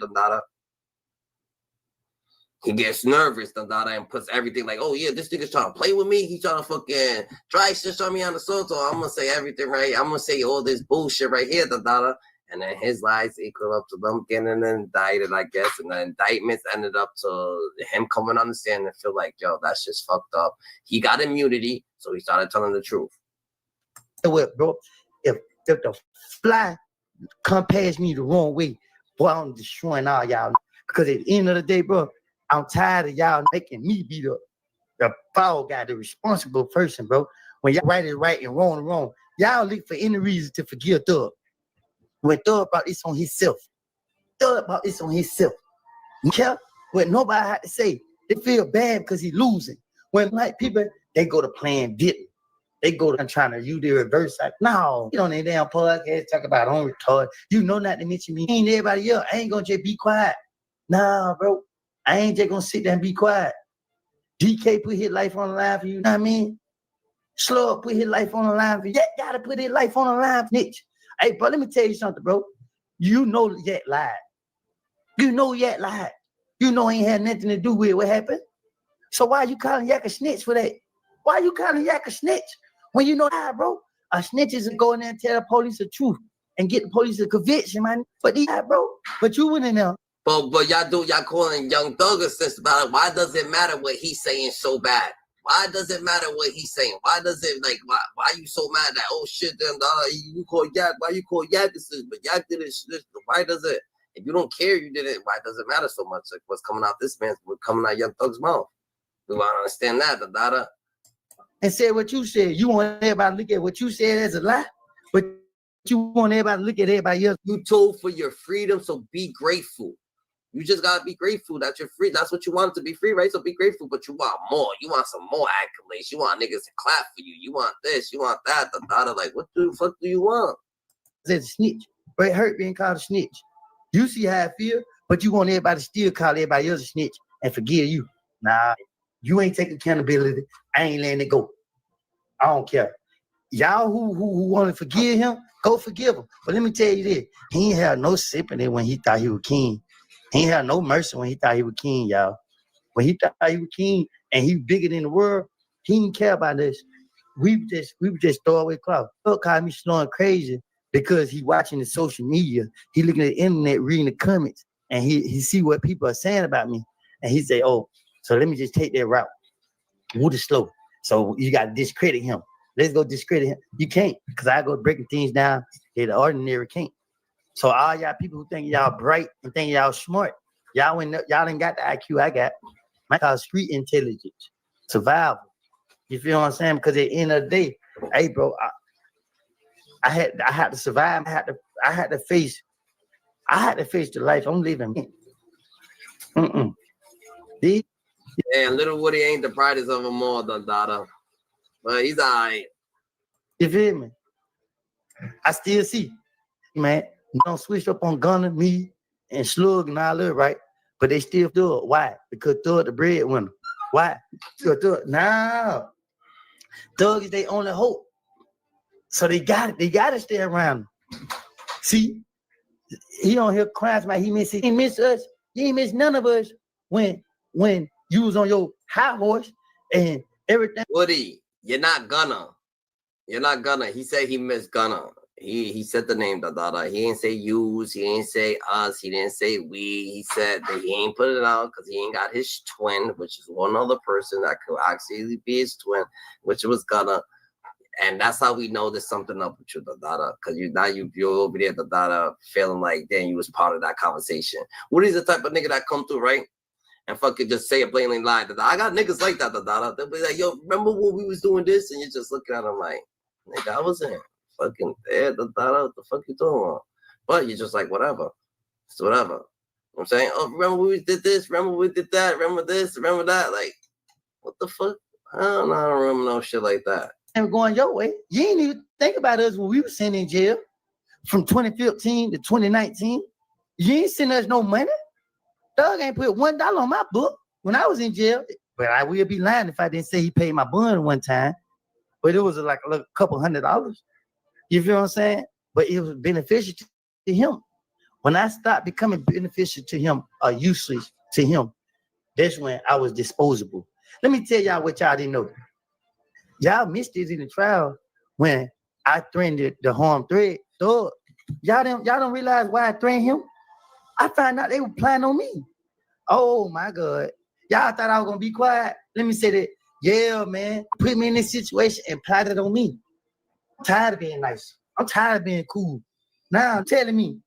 He gets nervous, and puts everything like, oh yeah, this nigga's trying to play with me. He's trying to fucking dry shit on me on the song. So I'm gonna say everything right. I'm gonna say all this bullshit right here, and then his lies equal up to them getting indicted, I guess. And the indictments ended up to him coming on the stand and feel like, yo, that's just fucked up. He got immunity, so he started telling the truth. Bro, if the fly come past me the wrong way, boy, I'm destroying all y'all. Because at the end of the day, bro, I'm tired of y'all making me be the foul guy, the responsible person, bro. When y'all right is right and wrong is wrong, y'all look for any reason to forgive Durk. When Durk brought this on himself. You care what nobody had to say. They feel bad because he's losing. When like people, they go to playing victim. They go to trying to use the reverse side. No, you don't need damn podcast talk about on retard. You know not to mention me. Ain't everybody else. I ain't gonna just be quiet. Nah, bro. I ain't just gonna sit there and be quiet. DK put his life on the line for you, know what I mean? Slow up, put his life on the line for you. Yeah, gotta put his life on the line, Nick. Hey, bro, let me tell you something, bro. You know Yak lied. You know Yak lied. You know he ain't had nothing to do with what happened. So why you calling Yak a snitch for that? Why you calling Yak a snitch when you know that, bro? A snitch isn't going there and tell the police the truth and get the police a conviction, man. But bro, but you went in there. But y'all calling Young Thug a snitch about it. Why does it matter what he's saying so bad? Why does it matter what he's saying? Why does it why you so mad that oh shit then you call Yak? Why you call Yak this? But Yak did it. Why does it? If you don't care, you did it. Why does it matter so much? Like what's coming out this man's, what's coming out Young Thug's mouth? We want to understand that, and say what you said. You want everybody to look at what you said as a lie, but you want everybody to look at everybody else. You told for your freedom, so be grateful. You just gotta be grateful that you're free. That's what you want to be free, right? So be grateful, but you want more. You want some more accolades. You want niggas to clap for you. You want this. You want that. Like, what the fuck do you want? It's a snitch, but it hurt being called a snitch. You see how I feel, but you want everybody to still call everybody else a snitch and forgive you. Nah, you ain't taking accountability. I ain't letting it go. I don't care. Y'all who want to forgive him, go forgive him. But let me tell you this, he ain't had no sympathy when he thought he was king. He ain't had no mercy when he thought he was king, y'all. When he thought he was king and he was bigger than the world, he didn't care about this. We would just throw away clout. Durk called me snoring crazy because he watching the social media. He looking at the internet, reading the comments, and he see what people are saying about me. And he say, oh, so let me just take that route. Wood is slow. So you got to discredit him. Let's go discredit him. You can't, because I go breaking things down that the ordinary can't. So all y'all people who think y'all bright and think y'all smart, y'all ain't got the IQ I got. I call street intelligence, survival. You feel what I'm saying? Because at the end of the day, hey bro, I had to survive. I had to face the life I'm living. Yeah, little Woody ain't the brightest of them all, but he's all right. You feel me? I still see, man. Don't switch up on Gunner, me, and Slug and all that, right? But they still do it. Why? Because Thug the breadwinner. Why? Thug is their only hope. So they got it. They got to stay around. See, he don't hear cries about he miss it. He miss us. He ain't miss none of us when you was on your high horse and everything. Woody, you're not gonna. He said he missed Gunna. He said the name, He ain't say use, he ain't say us, he didn't say we. He said that he ain't put it out because he ain't got his twin, which is one other person that could actually be his twin, which was Gunna. And that's how we know there's something up with you, because you're over there, feeling like then you was part of that conversation. Woody's the type of nigga that come through, right? And fucking just say a blatantly lie. I got niggas like that, They'll be like, yo, remember when we was doing this? And you're just looking at them like, nigga, I wasn't fucking there, what the fuck you talking about? But you're just like, whatever. It's whatever. You know what I'm saying? Oh, remember we did this? Remember we did that? Remember this? Remember that? Like, what the fuck? I don't remember no shit like that. And going your way. You ain't even think about us when we were sitting in jail from 2015 to 2019. You ain't sending us no money. Doug ain't put $1 on my book when I was in jail. But I will be lying if I didn't say he paid my bond one time. But it was like a couple $100. You feel what I'm saying? But it was beneficial to him. When I stopped becoming beneficial to him or useless to him, that's when I was disposable. Let me tell y'all what y'all didn't know. Y'all missed it in the trial when I threatened the harm thread. Y'all don't realize why I threatened him? I found out they were planning on me. Oh my God. Y'all thought I was gonna be quiet? Let me say that. Yeah, man. Put me in this situation and plotted on me. I'm tired of being nice. I'm tired of being cool. Now I'm telling me,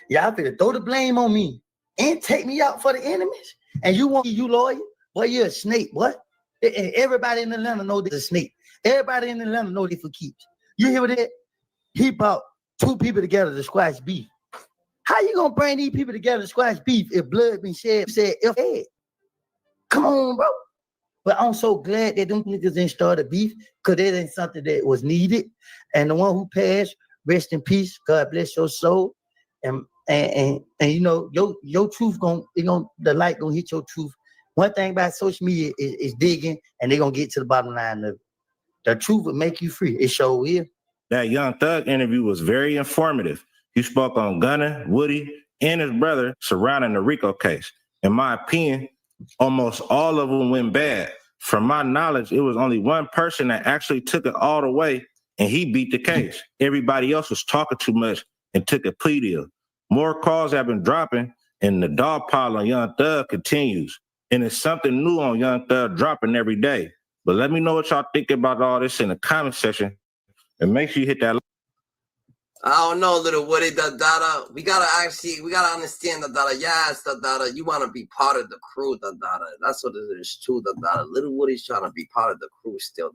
y'all finna throw the blame on me and take me out for the enemies. And you want you lawyer? Boy, you're a snake, what? And everybody in Atlanta know this is a snake. Everybody in Atlanta know this for keeps. You hear what that? He brought 2 people together to squash beef. How you gonna bring these people together to squash beef if blood been shed? You said if head. Come on, bro. But I'm so glad that them niggas didn't start a beef because that ain't something that was needed. And the one who passed, rest in peace. God bless your soul. And you know, your truth the light gonna hit your truth. One thing about social media is digging, and they're gonna get to the bottom line of it. The truth will make you free. It sure will. That Young Thug interview was very informative. He spoke on Gunner, Woody, and his brother surrounding the RICO case. In my opinion, almost all of them went bad. From my knowledge, it was only one person that actually took it all the way, and he beat the case. Everybody else was talking too much and took a plea deal. More calls have been dropping, and the dog pile on Young Thug continues. And it's something new on Young Thug dropping every day. But let me know what y'all think about all this in the comment section, and make sure you hit that. I don't know, little Woody, we gotta understand, yes, you want to be part of the crew, that's what it is too, little Woody's trying to be part of the crew still,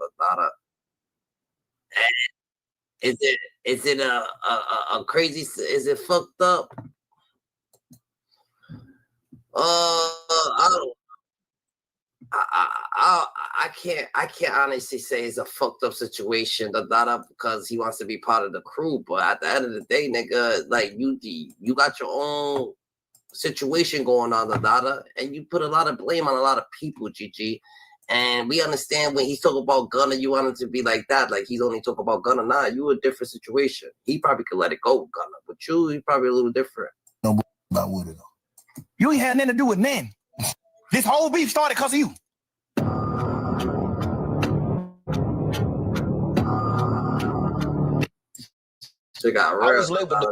Is it a crazy, is it fucked up? I can't honestly say it's a fucked up situation, because he wants to be part of the crew. But at the end of the day, nigga, like you got your own situation going on, and you put a lot of blame on a lot of people, GG. And we understand when he's talking about Gunna, you want him to be like that, like he's only talking about Gunna. Nah, you a different situation. He probably could let it go with Gunna, but he probably a little different. No about Woody though. You ain't had nothing to do with men. This whole beef started because of you. Shit got real. I was labeled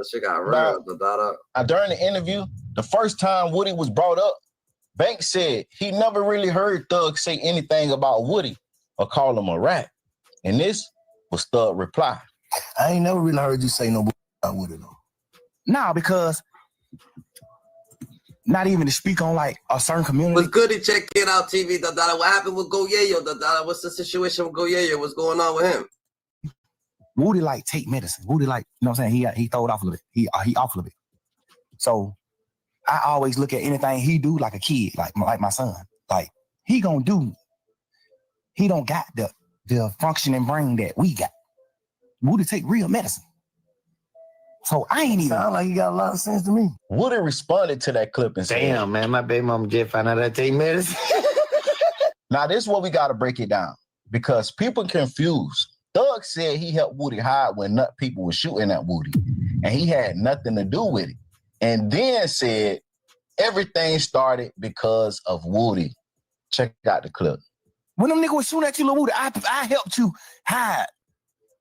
during the interview, the first time Woody was brought up, Banks said he never really heard Thug say anything about Woody or call him a rat. And this was Thug's reply. I ain't never really heard you say no about Woody though. Nah, because not even to speak on like a certain community. What's good to check it out, TV, What happened with Go Yayo, What's the situation with Go Yayo? What's going on with him? Woody like take medicine. Woody like, you know what I'm saying? He throw it off a little bit. He off a little bit. So I always look at anything he do like a kid, like my son. Like he don't got the functioning brain that we got. Woody take real medicine. So I ain't even. Sound like he got a lot of sense to me. Woody responded to that clip and said, "Damn, man, my baby mama just found out I take medicine." Now this is what we got to break it down because people confused. Thug said he helped Woody hide when nut people were shooting at Woody, and he had nothing to do with it. And then said everything started because of Woody. Check out the clip. When them niggas was shooting at you, Lil Woody, I helped you hide.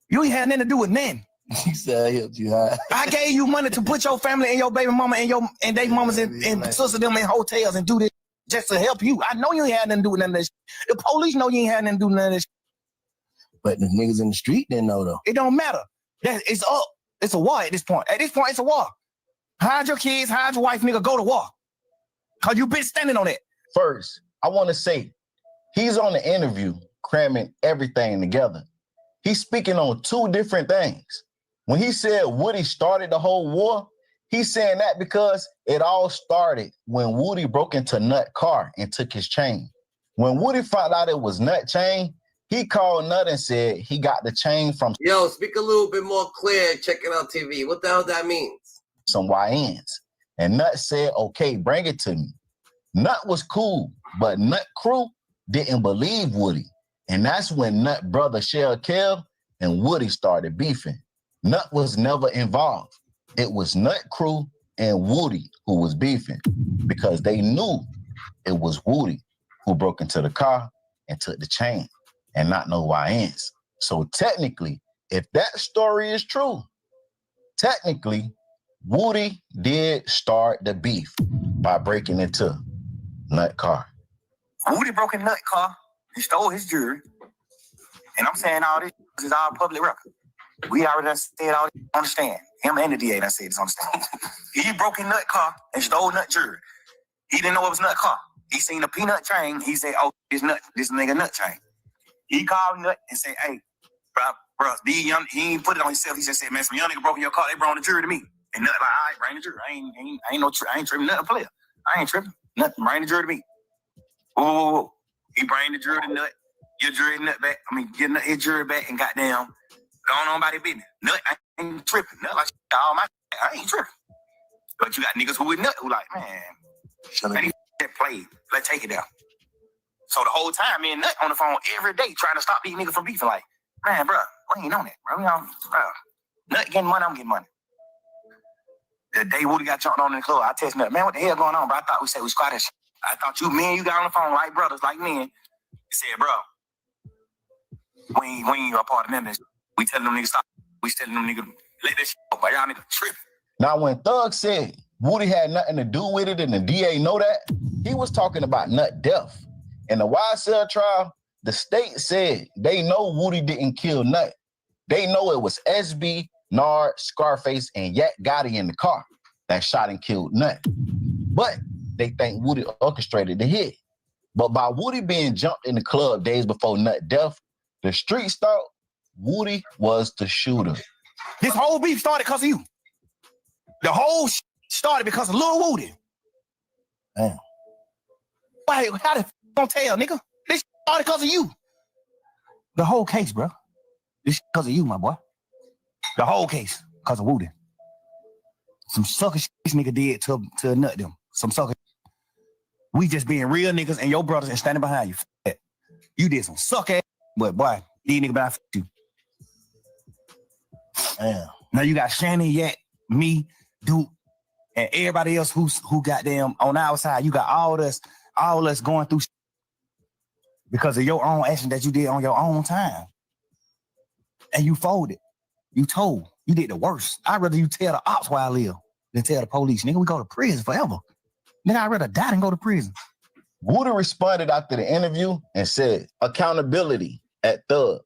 You ain't had nothing to do with men. He said I helped you hide. I gave you money to put your family and your baby mama and they mamas and sister them in hotels and do this just to help you. I know you ain't had nothing to do with none of this. The police know you ain't had nothing to do with none of this. But the niggas in the street didn't know though. It don't matter. It's up. It's a war at this point. At this point, it's a war. Hide your kids, hide your wife, nigga, go to war. Cause you been standing on it. First, I want to say, he's on the interview cramming everything together. He's speaking on two different things. When he said Woody started the whole war, he's saying that because it all started when Woody broke into Nut car and took his chain. When Woody found out it was Nut chain, he called Nut and said he got the chain from... Yo, speak a little bit more clear. Check it out, TV. What the hell that means? Some YNs. And Nut said, okay, bring it to me. Nut was cool, but Nut crew didn't believe Woody. And that's when Nut brother Shell Kev and Woody started beefing. Nut was never involved. It was Nut crew and Woody who was beefing because they knew it was Woody who broke into the car and took the chain and not no YNs. So technically, if that story is true, technically, Woody did start the beef by breaking into Nut car. Woody broke in Nut car. He stole his jewelry. And I'm saying all this is all public record. We already done said all this. Understand. Him and the DA done said this on stage. He broke in Nut car and stole Nut jewelry. He didn't know it was Nut car. He seen a peanut chain. He said, oh, this nigga Nut chain. He called Nut and said, hey, bro, he ain't put it on himself. He just said, man, some young nigga broke in your car. They brought the jewelry to me. And Nut like, all right, bring the jewelry. I ain't tripping, nothing player. I ain't tripping. Nothing, bring the jewelry to me. Whoa. He bring the jewelry to Nut. Your jewelry Nut back. Get Nut his jewelry back and goddamn, going on by their business. Nut, I ain't tripping. Nut like, all my I ain't tripping. But you got niggas who with Nut who like, man, that played. Let's take it down. So the whole time, me and Nut on the phone every day trying to stop these niggas from beefing. Like, man, bro, we ain't on that, bro. Nut getting money, I'm getting money. The day Woody got jumped on in the club, I texted him, man, what the hell going on, bro? I thought we said we squatted. I thought me and you got on the phone like brothers, like men. He said, bro, we ain't a part of none of this. We telling them niggas stop. We telling them niggas let this shit go, but y'all niggas tripping. Now, when Thug said Woody had nothing to do with it and the DA know that, he was talking about nut death. In the YSL trial, the state said they know Woody didn't kill Nut. They know it was SB, Nard, Scarface, and Yak Gotti in the car that shot and killed Nut. But they think Woody orchestrated the hit. But by Woody being jumped in the club days before Nut death, the streets thought Woody was the shooter. This whole beef started because of you. The whole started because of Lil Woody. Damn. Why, how the f*** gonna tell, nigga? This started because of you. The whole case, bro. This because of you, my boy. The whole case because of Woody. Some sucker shit this nigga did to Nut them. Some sucker. We just being real niggas and your brothers and standing behind you. You did some suck ass, but boy, these niggas behind you. Damn. Now you got Shannon, Yak, me, Duke, and everybody else who got them on our side. You got all us going through because of your own action that you did on your own time. And you folded. You told. You did the worst. I'd rather you tell the ops where I live than tell the police. Nigga, we go to prison forever. Nigga, I'd rather die than go to prison. Woody responded after the interview and said, accountability at Thug.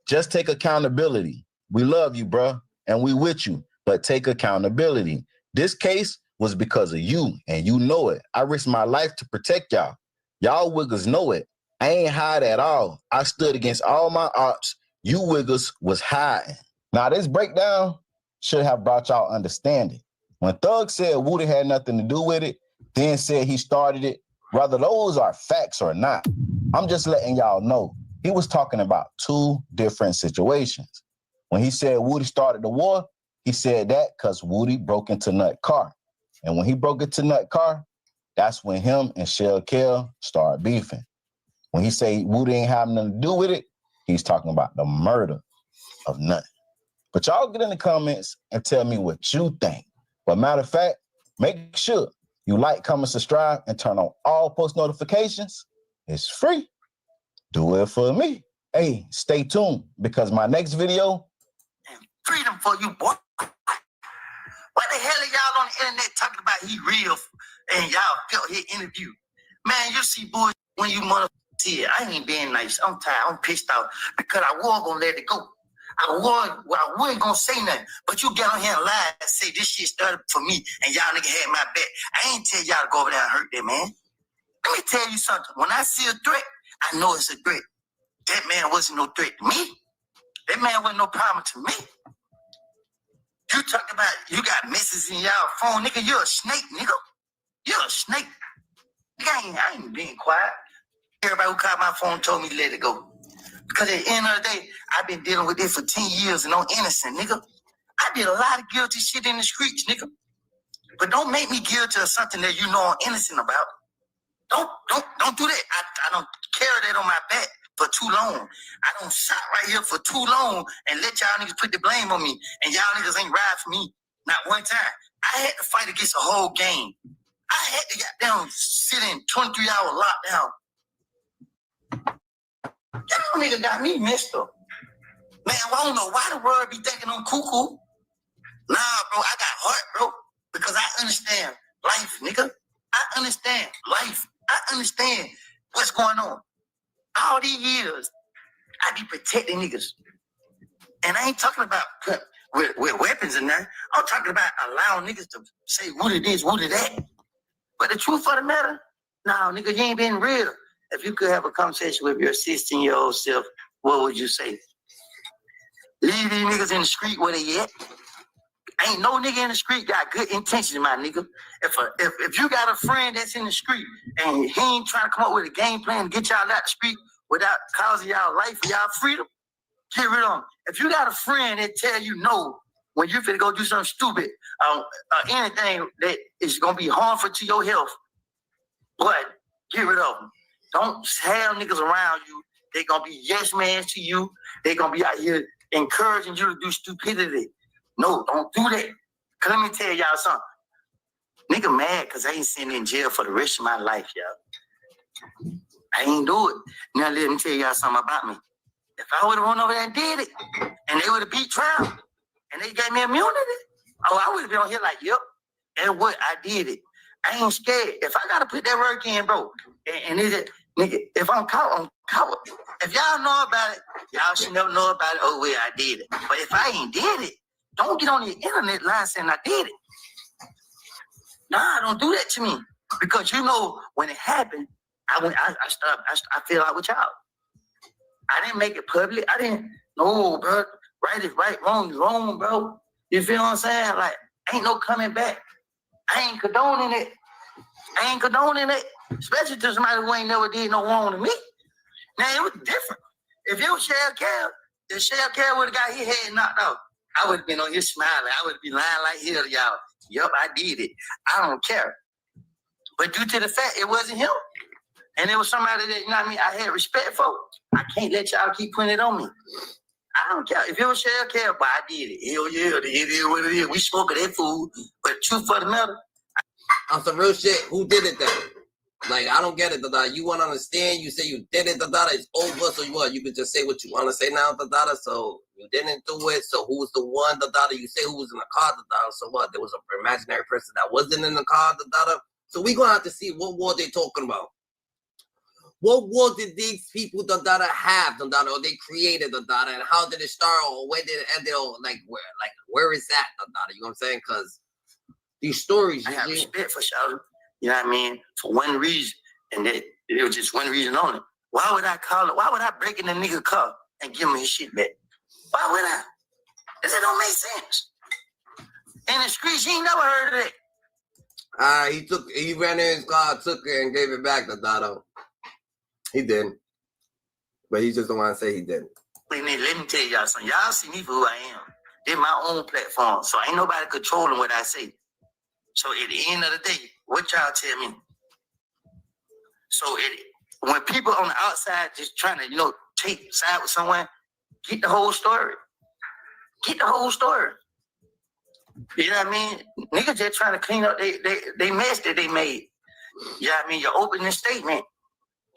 Just take accountability. We love you, bro, and we with you, but take accountability. This case was because of you, and you know it. I risked my life to protect y'all. Y'all wiggers know it. I ain't hide at all. I stood against all my ops. You wiggers was hiding. Now, this breakdown should have brought y'all understanding. When Thug said Woody had nothing to do with it, then said he started it, whether those are facts or not, I'm just letting y'all know he was talking about two different situations. When he said Woody started the war, he said that because Woody broke into Nut car. And when he broke into Nut car, that's when him and Shell Kell started beefing. When he say Woody ain't having nothing to do with it, he's talking about the murder of Nut. But y'all get in the comments and tell me what you think. But matter of fact, make sure you like, comment, subscribe, and turn on all post notifications. It's free. Do it for me. Hey, stay tuned because my next video. Freedom for you, boy. What the hell are y'all on the internet talking about he real and y'all felt his interview? Man, you see boys when you motherfuckers see it. I ain't being nice. I'm tired. I'm pissed off because I was gonna let it go. I wasn't gonna say nothing, but you get on here and lie and say this shit started for me and y'all nigga had my back. I ain't tell y'all to go over there and hurt that man. Let me tell you something. When I see a threat, I know it's a threat. That man wasn't no threat to me. That man wasn't no problem to me. You talking about you got messages in y'all phone, nigga. You're a snake, nigga. You're a snake. Nigga, I ain't being quiet. Everybody who called my phone told me to let it go. Because at the end of the day, I've been dealing with this for 10 years and I'm innocent, nigga. I did a lot of guilty shit in the streets, nigga. But don't make me guilty of something that you know I'm innocent about. Don't do that. I don't carry that on my back for too long. I don't shot right here for too long and let y'all niggas put the blame on me. And y'all niggas ain't ride for me. Not one time. I had to fight against a whole game. I had to get down, sit in 23-hour lockdown. Y'all niggas got me messed up. Man, I don't know why the world be thinking I'm cuckoo. Nah, bro, I got heart, bro. Because I understand life, nigga. I understand life. I understand what's going on. All these years, I be protecting niggas. And I ain't talking about with weapons and that. I'm talking about allowing niggas to say what it is, what it that. But the truth of the matter, nah, nigga, you ain't been real. If you could have a conversation with your 16-year-old self, what would you say? Leave these niggas in the street where they at. Ain't no nigga in the street got good intentions, my nigga. If you got a friend that's in the street and he ain't trying to come up with a game plan to get y'all out the street without causing y'all life or y'all freedom, get rid of him. If you got a friend that tell you no when you finna go do something stupid or anything that is gonna be harmful to your health, but get rid of them. Don't have niggas around you. They gonna be yes man to you. They gonna be out here encouraging you to do stupidity. No, don't do that. Cause let me tell y'all something. Nigga mad because I ain't sitting in jail for the rest of my life, y'all. I ain't do it. Now let me tell y'all something about me. If I would have run over there and did it, and they would have beat trial, and they gave me immunity, oh, I would have been on here like, yep, and what, I did it. I ain't scared. If I got to put that work in, bro, and nigga, if I'm caught, I'm caught. If y'all know about it, y'all should never know about it. Oh, well, I did it. But if I ain't did it, don't get on the internet line saying I did it. Nah, don't do that to me. Because you know, when it happened, I feel like with y'all. I didn't make it public. I didn't, no, bro. Right is right, wrong is wrong, bro. You feel what I'm saying? Like, ain't no coming back. I ain't condoning it. Especially to somebody who ain't never did no wrong to me. Now, it was different. If it was Sheriff Cal, if Sheriff Cal would have got his head knocked off, I would have been on here smiling. I would have been lying like hell to y'all. Yup, I did it. I don't care. But due to the fact it wasn't him, and it was somebody that, you know what I mean, I had respect for, I can't let y'all keep putting it on me. I don't care. If it was Sheriff Cal, but I did it. Hell yeah, it is what it is. We smoking that food. But truth for the matter, on some real shit, who did it then? Like, I don't get it, Dada. You want to understand? You say you did it, Dada. It's over. So you could just say what you want to say now, Dada. So you didn't do it. So who was the one, Dada? You say who was in the car, Dada. So what? There was an imaginary person that wasn't in the car, Dada. So we gonna have to see what war they talking about. What war did these people, Dada, have, Dada, or they created, Dada, and how did it start, or where did it end? Where is that, Dada? You know what I'm saying? Because these stories, I have respect for Shawty. You know what I mean? For one reason, and it was just one reason only. Why would I call it? Why would I break in the nigga car and give him his shit back? Why would I? Because it don't make sense. In the streets, he ain't never heard of it. He ran in his car, took it, and gave it back to Dada. He didn't. But he just don't want to say he didn't. Let me tell y'all something. Y'all see me for who I am. They're my own platform, so ain't nobody controlling what I say. So at the end of the day, what y'all tell me? So when people on the outside just trying to, take side with someone, get the whole story. Get the whole story. You know what I mean? Niggas just trying to clean up they mess that they made. You know what I mean? Your opening statement.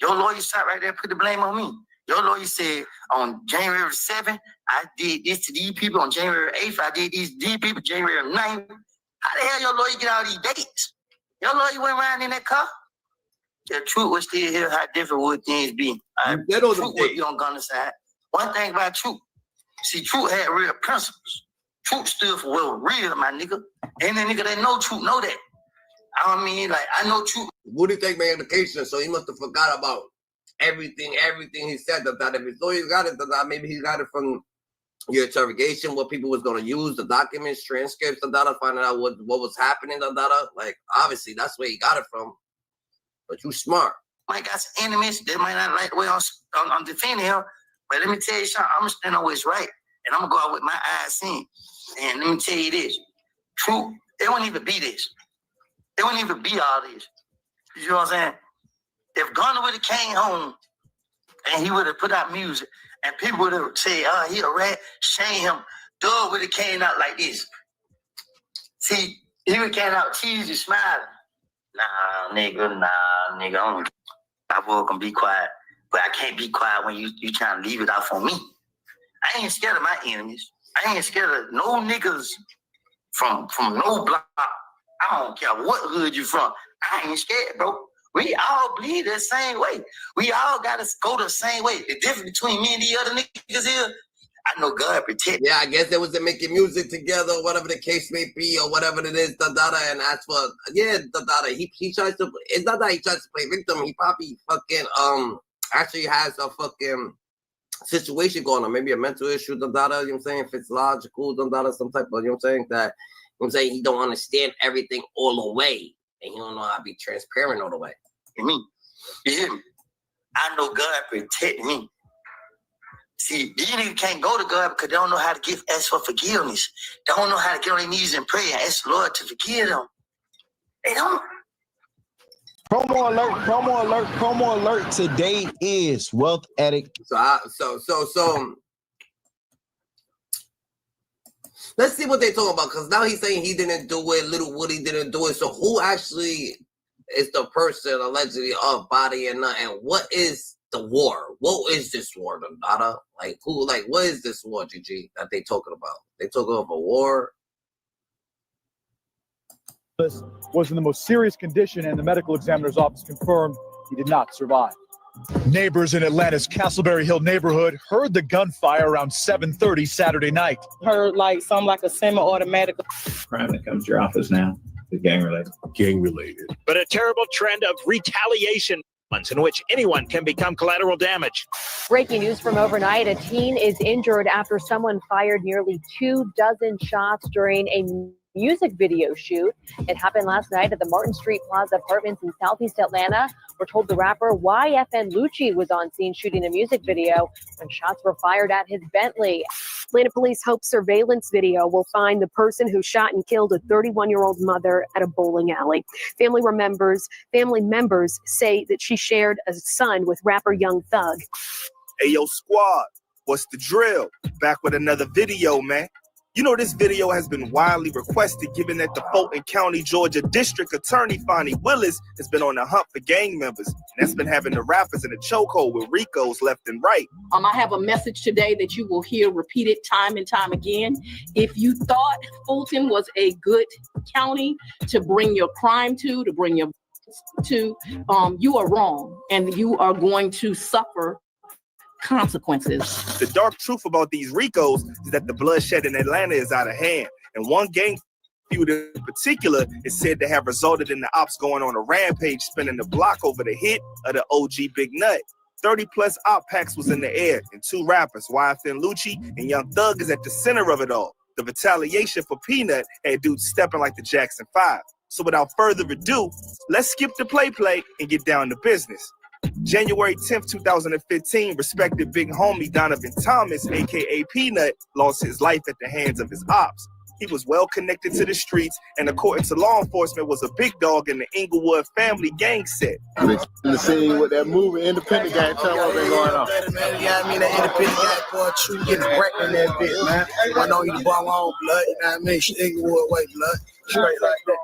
Your lawyer sat right there and put the blame on me. Your lawyer said on January 7th, I did this to these people. On January 8th, I did these people. January 9th. How the hell your lawyer get all these dates? Your lawyer went around in that car? The truth was still here. How different would things be? The truth would be on Gunner's side. One thing about truth. See, truth had real principles. Truth stood for well real, my nigga. And the nigga that know truth know that. I mean, like, I know truth. What do you think made the case? So he must have forgot about everything he said. That if his lawyer got it, that maybe he got it from your interrogation, what people was going to use, the documents, transcripts, finding out what was happening, like, obviously, that's where he got it from. But you smart. I got some enemies that might not like the way I'm defending him, but let me tell you something, I'm going to stand on what's right, and I'm going to go out with my eyes seen. And let me tell you this, truth, it wouldn't even be this. It wouldn't even be all this. You know what I'm saying? If Gunner would have came home and he would have put out music, and people would have said, oh, he a rat, shame him. Durk would have came out like this. See, he would have came out cheesy, smiling. Nah, nigga, I was gonna be quiet, but I can't be quiet when you trying to leave it off on me. I ain't scared of my enemies. I ain't scared of no niggas from no block. I don't care what hood you from. I ain't scared, bro. We all bleed the same way. We all got to go the same way. The difference between me and the other niggas is, I know God protect. Yeah, I guess they was making music together, whatever the case may be, or whatever it is, and as for, he tries to, it's not that he tries to play victim, he probably fucking, actually has a fucking situation going on, maybe a mental issue, you know what I'm saying, if it's logical, some type of, you know what I'm saying, that, you know what I'm saying, he don't understand everything all the way, and he don't know how to be transparent all the way. You hear me? I know God protect me. See, these niggas can't go to God because they don't know how to ask for forgiveness. They don't know how to get on their knees and pray and ask the Lord to forgive them. They don't. Promo alert today is Wealth Addict. let's see what they're talking about, because now he's saying he didn't do it, Little Woody didn't do it. So who actually is the person allegedly of Body and Nut, and what is the war? What is this war, Dada? Like who? Like what is this war, GG, that they talking about? They talking about a war. Was in the most serious condition, and the medical examiner's office confirmed he did not survive. Neighbors in Atlanta's Castleberry Hill neighborhood heard the gunfire around 7:30 Saturday night. Heard like something like a semi-automatic. Crime that comes to your office now is gang related. Gang related. But a terrible trend of retaliation in which anyone can become collateral damage. Breaking news from overnight, a teen is injured after someone fired nearly 24 shots during a music video shoot. It happened last night at the Martin Street Plaza Apartments in Southeast Atlanta. We're told the rapper YFN Lucci was on scene shooting a music video when shots were fired at his Bentley. Atlanta police hope surveillance video will find the person who shot and killed a 31-year-old mother at a bowling alley. Family members say that she shared a son with rapper Young Thug. Hey, yo, squad, what's the drill? Back with another video, man. You know, this video has been widely requested given that the Fulton County, Georgia District Attorney Fonnie Willis has been on the hunt for gang members. And that's been having the rappers in a chokehold with Ricos left and right. I have a message today that you will hear repeated time and time again. If you thought Fulton was a good county to bring your crime to bring your to, you are wrong. And you are going to suffer consequences. The dark truth about these Ricos is that the bloodshed in Atlanta is out of hand. And one gang feud in particular is said to have resulted in the ops going on a rampage, spinning the block over the hit of the OG Big Nut. 30-plus op packs was in the air, and two rappers, YFN Lucci and Young Thug, is at the center of it all. The retaliation for Peanut had dudes stepping like the Jackson 5. So without further ado, let's skip the play and get down to business. January 10th, 2015, respected big homie Donovan Thomas, a.k.a. Peanut, lost his life at the hands of his ops. He was well connected to the streets and, according to law enforcement, was a big dog in the Inglewood family gang set. In the scene with that movie, Independent Gang, tell what been going on. Yeah, I mean, that Independent Gang boy, true getting pregnant in that bit, man. I know you ball on blood, you know what I mean? Inglewood way blood, straight like that.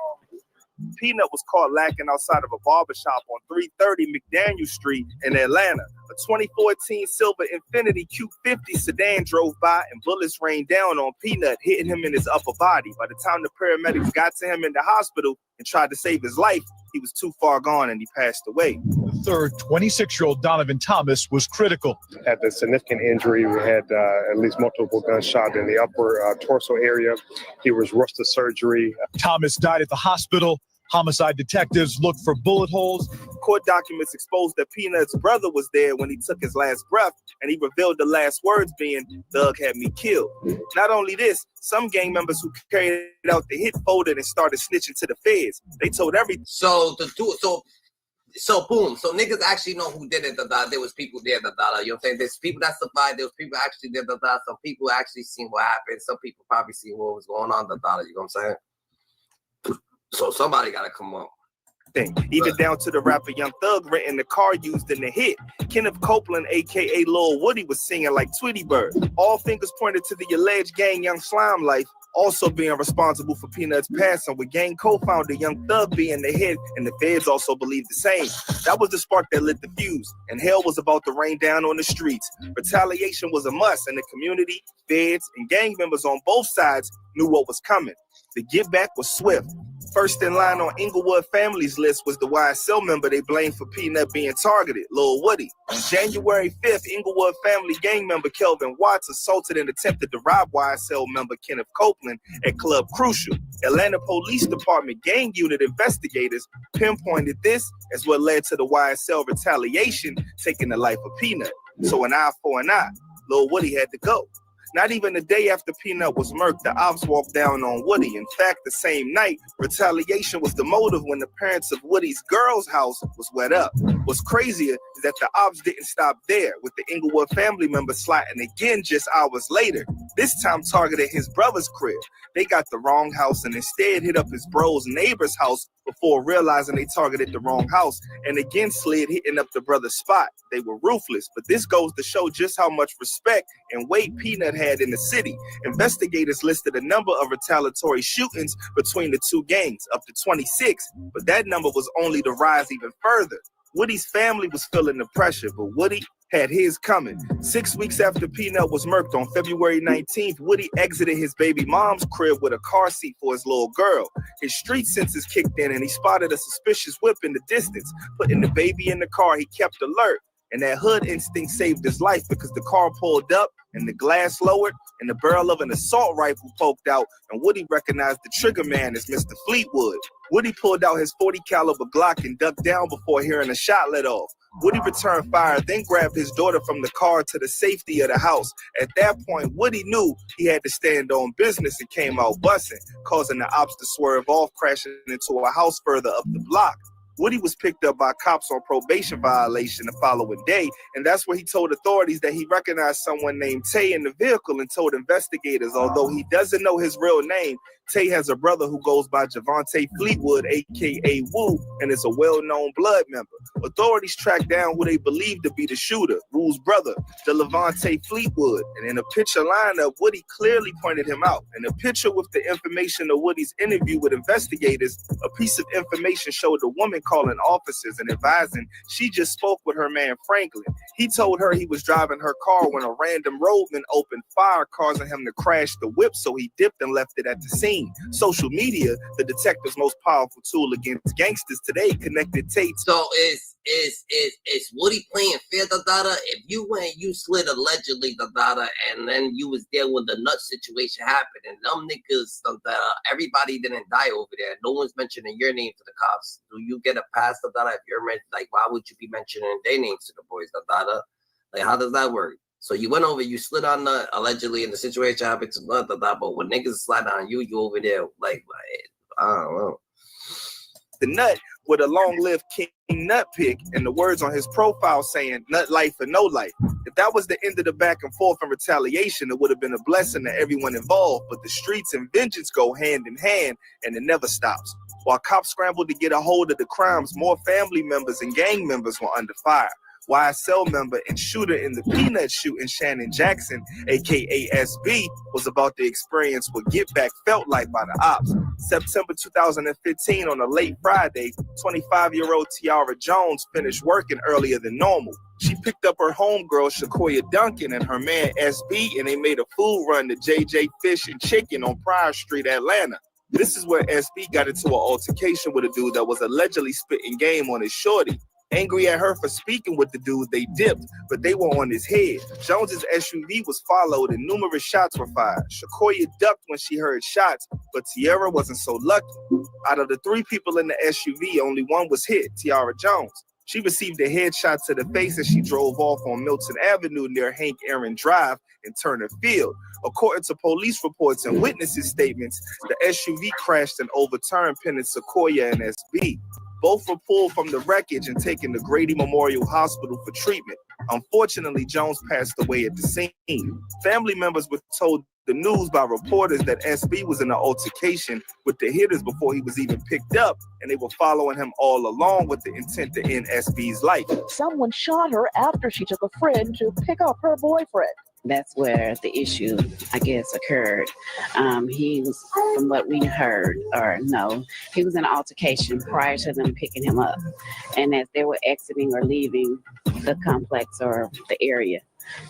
Peanut was caught lacking outside of a barbershop on 330 McDaniel Street in Atlanta. A 2014 silver Infiniti Q50 sedan drove by and bullets rained down on Peanut, hitting him in his upper body. By the time the paramedics got to him in the hospital and tried to save his life, he was too far gone and he passed away. The third, 26-year-old Donovan Thomas, was critical. Had a significant injury. We had at least multiple gunshots in the upper torso area. He was rushed to surgery. Thomas died at the hospital. Homicide detectives looked for bullet holes. Court documents exposed that Peanut's brother was there when he took his last breath, and he revealed the last words being, "Thug had me killed." Not only this, some gang members who carried out the hit folded and started snitching to the feds. They told everything. So boom. So niggas actually know who did it. There was people there. You know what I'm saying? There's people that survived. There was people actually there. Some people actually seen what happened. Some people probably seen what was going on. You know what I'm saying? So somebody got to come up. Even down to the rapper Young Thug renting the car used in the hit. Kenneth Copeland, a.k.a. Lil Woody, was singing like Tweety Bird. All fingers pointed to the alleged gang Young Slime Life also being responsible for Peanut's passing, with gang co-founder Young Thug being the head, and the feds also believed the same. That was the spark that lit the fuse, and hell was about to rain down on the streets. Retaliation was a must, and the community, feds, and gang members on both sides knew what was coming. The get back was swift. First in line on Inglewood family's list was the YSL member they blamed for Peanut being targeted, Lil Woody. On January 5th, Inglewood family gang member Kelvin Watts assaulted and attempted to rob YSL member Kenneth Copeland at Club Crucial. Atlanta Police Department gang unit investigators pinpointed this as what led to the YSL retaliation, taking the life of Peanut. So an eye for an eye, Lil Woody had to go. Not even a day after Peanut was murked, the ops walked down on Woody. In fact, the same night, retaliation was the motive when the parents of Woody's girl's house was wet up. What's crazier is that the ops didn't stop there, with the Inglewood family member sliding again just hours later. This time targeted his brother's crib. They got the wrong house and instead hit up his bro's neighbor's house before realizing they targeted the wrong house, and again slid hitting up the brother's spot. They were ruthless, but this goes to show just how much respect and weight Peanut had in the city. Investigators listed a number of retaliatory shootings between the two gangs, up to 26, but that number was only to rise even further. Woody's family was feeling the pressure, but Woody had his coming. 6 weeks after Peanut was murked on February 19th, Woody exited his baby mom's crib with a car seat for his little girl. His street senses kicked in and he spotted a suspicious whip in the distance. Putting the baby in the car, he kept alert. And that hood instinct saved his life because the car pulled up and the glass lowered and the barrel of an assault rifle poked out, and Woody recognized the trigger man as Mr. Fleetwood. Woody pulled out his .40 caliber Glock and ducked down before hearing a shot let off. Woody returned fire, then grabbed his daughter from the car to the safety of the house. At that point, Woody knew he had to stand on business and came out busting, causing the ops to swerve off, crashing into a house further up the block. Woody was picked up by cops on probation violation the following day, and that's where he told authorities that he recognized someone named Tay in the vehicle and told investigators, although he doesn't know his real name, Tay has a brother who goes by Javante Fleetwood, a.k.a. Woo, and is a well-known blood member. Authorities tracked down who they believed to be the shooter, Woo's brother, Javante Fleetwood, and in a picture lineup, Woody clearly pointed him out. In a picture with the information of Woody's interview with investigators, a piece of information showed a woman calling officers and advising she just spoke with her man Franklin. He told her he was driving her car when a random roadman opened fire, causing him to crash the whip, so he dipped and left it at the scene. Social media, the detective's most powerful tool against gangsters today, connected Tate. So is Woody playing fair, Dada? If you went, you slid allegedly, Dada, and then you was there when the nut situation happened, and them niggas, everybody didn't die over there. No one's mentioning your name to the cops. Do you get a pass, Dada? If you're like, why would you be mentioning their names to the boys, Dada? Like, how does that work? So you went over, you slid on the allegedly, and the situation happened to Dada, but when niggas slide on you, you over there, like I don't know. The nut with a long-lived King Nut pick and the words on his profile saying nut life or no life. If that was the end of the back and forth and retaliation, it would have been a blessing to everyone involved, but the streets and vengeance go hand in hand and it never stops. While cops scrambled to get a hold of the crimes, more family members and gang members were under fire. YSL member and shooter in the Peanut shooting, Shannon Jackson, aka SB, was about to experience what get back felt like by the ops. September 2015, on a late Friday, 25-year-old Tiara Jones finished working earlier than normal. She picked up her homegirl, Shakoya Duncan, and her man, SB, and they made a food run to JJ Fish and Chicken on Pryor Street, Atlanta. This is where SB got into an altercation with a dude that was allegedly spitting game on his shorty. Angry at her for speaking with the dude, they dipped, but they were on his head. Jones's SUV was followed and numerous shots were fired. Shakoya ducked when she heard shots, but Tiara wasn't so lucky. Out of the 3 people in the SUV, only one was hit, Tiara Jones. She received a headshot to the face as she drove off on Milton Avenue near Hank Aaron Drive in Turner Field. According to police reports and witnesses' statements, the SUV crashed and overturned, pinning Sequoia and SB. Both were pulled from the wreckage and taken to Grady Memorial Hospital for treatment. Unfortunately, Jones passed away at the scene. Family members were told the news by reporters that SB was in an altercation with the hitters before he was even picked up, and they were following him all along with the intent to end SB's life. Someone shot her after she took a friend to pick up her boyfriend. That's where the issue, I guess, occurred. He was, from what we heard, he was in an altercation prior to them picking him up. And as they were exiting or leaving the complex or the area,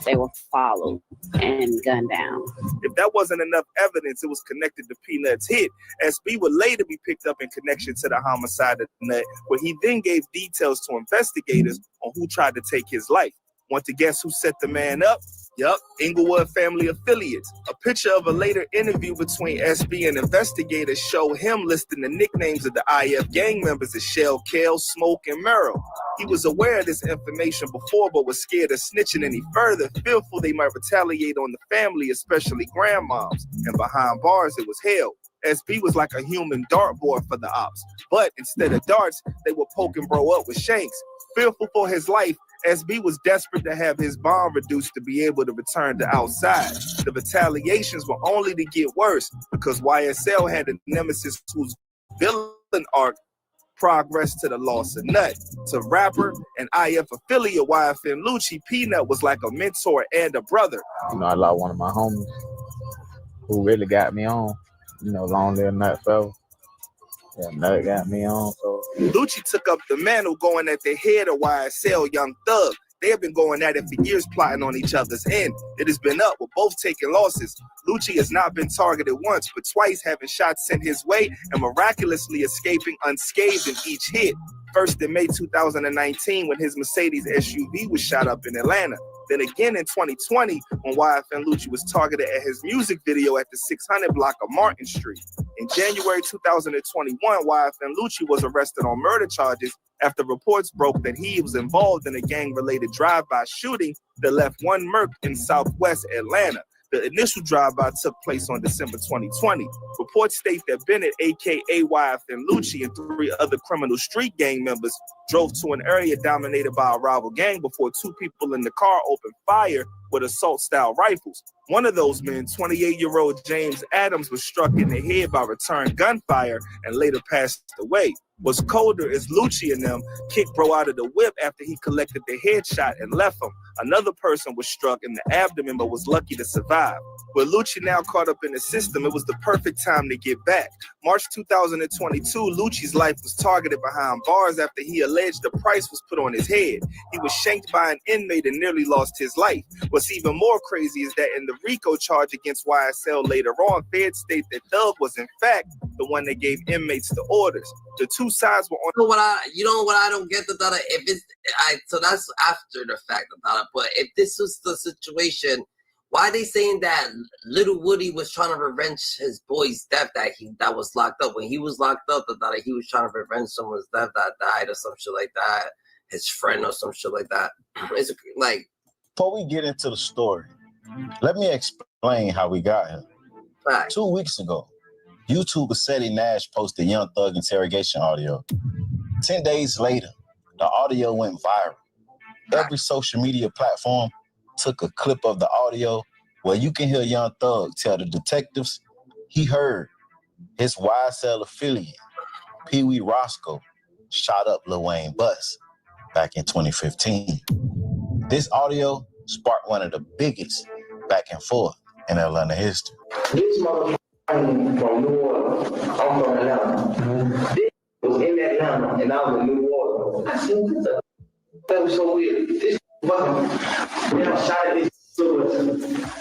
they were followed and gunned down. If that wasn't enough evidence, it was connected to Peanut's hit. SB would later be picked up in connection to the homicide of Nut, where he then gave details to investigators on who tried to take his life. Want to guess who set the man up? Yup, Inglewood family affiliates. A picture of a later interview between SB and investigators show him listing the nicknames of the IF gang members as Shell, Kale, Smoke, and Merrill. He was aware of this information before, but was scared of snitching any further, fearful they might retaliate on the family, especially grandmoms. And behind bars, it was hell. SB was like a human dartboard for the ops. But instead of darts, they were poking bro up with shanks. Fearful for his life, SB was desperate to have his bond reduced to be able to return to outside. The retaliations were only to get worse because YSL had a nemesis whose villain arc progress to the loss of Nut. To rapper and IF affiliate YFN Lucci, Peanut was like a mentor and a brother. You know, I lost one of my homies who really got me on. You know, long live Nut fella. Yeah, Nut got me on. So Lucci took up the mantle going at the head of YSL Young Thug. They have been going at it for years, plotting on each other's end. It has been up with both taking losses. Lucci has not been targeted once, but twice having shots sent his way and miraculously escaping unscathed in each hit. First in May 2019 when his Mercedes SUV was shot up in Atlanta. Then again in 2020 when YFN Lucci was targeted at his music video at the 600 block of Martin Street. In January 2021, YFN Lucci was arrested on murder charges after reports broke that he was involved in a gang-related drive-by shooting that left one murked in southwest Atlanta. The initial drive-by took place on December 2020. Reports state that Bennett, a.k.a. YFN Lucci, and 3 other criminal street gang members drove to an area dominated by a rival gang before 2 people in the car opened fire with assault-style rifles. One of those men, 28-year-old James Adams, was struck in the head by return gunfire and later passed away. What's colder is Lucci and them kicked bro out of the whip after he collected the headshot and left him. Another person was struck in the abdomen but was lucky to survive. With Lucci now caught up in the system, it was the perfect time to get back. March 2022, Lucci's life was targeted behind bars after he alleged the price was put on his head. He was shanked by an inmate and nearly lost his life. What's even more crazy is that in the RICO charge against YSL later on, feds state that Thug was in fact the one that gave inmates the orders. The two sides were on. You know what I don't get, the Dada? If it's so that's after the fact, the Dada. But if this was the situation, why are they saying that Little Woody was trying to revenge his boy's death that was locked up? When he was locked up, the Dada, he was trying to revenge someone's death that died or some shit like that, his friend or some shit like that. It's like, before we get into the story, let me explain how we got here. Right. 2 weeks ago, YouTuber Seti Nash posted Young Thug interrogation audio. 10 days later, the audio went viral. Every social media platform took a clip of the audio where you can hear Young Thug tell the detectives he heard his YSL affiliate, Pee Wee Roscoe, shot up Lil Wayne bus back in 2015. This audio sparked one of the biggest back and forth in Atlanta history. This motherfucker from New Orleans. I'm from Atlanta. This was in Atlanta, and I was in New Orleans. I said, what the? That was so weird. This fucking, man, I shot at this.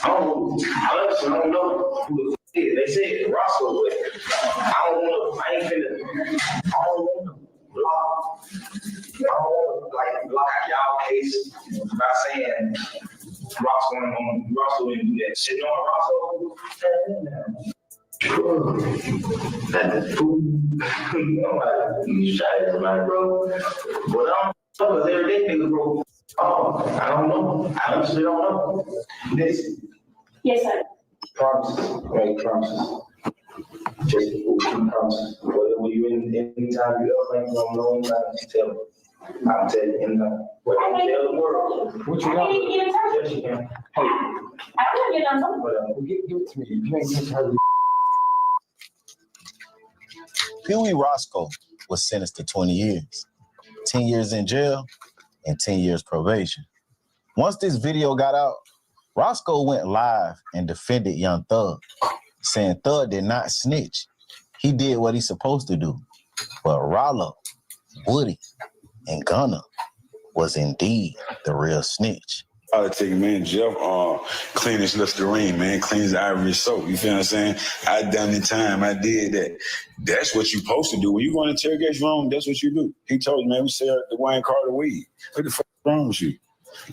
I don't know who the f*** is. They said Roscoe, but I don't want to, I ain't finna, I don't want to block. I don't want to, block y'all case by saying Roscoe didn't do that shit. You know Roscoe? That's food. You shot at somebody, bro. But I don't know, because every day niggas, bro. Oh, I don't know. I honestly don't know. This. Yes, sir. Promises, right? Promises. Just promises. Whether you anytime you ever don't know anytime, just tell me. I'll tell you anytime. What you tell the world. What you got? Yes, you can. Hey. I don't get on something. Give it to me. You ain't get her. Pee Wee Roscoe was sentenced to 20 years, 10 years in jail, and 10 years probation. Once this video got out, Roscoe went live and defended Young Thug, saying Thug did not snitch. He did what he's supposed to do. But Rollo, Woody, and Gunna was indeed the real snitch. Politic, man, Jeff, clean as Listerine, man, clean as Ivory soap. You feel what I'm saying? I done the time, I did that. That's what you supposed to do. When you go in the interrogation room, that's what you do. He told me, man, we sell the Wayne Carter weed. What the fuck is wrong with you?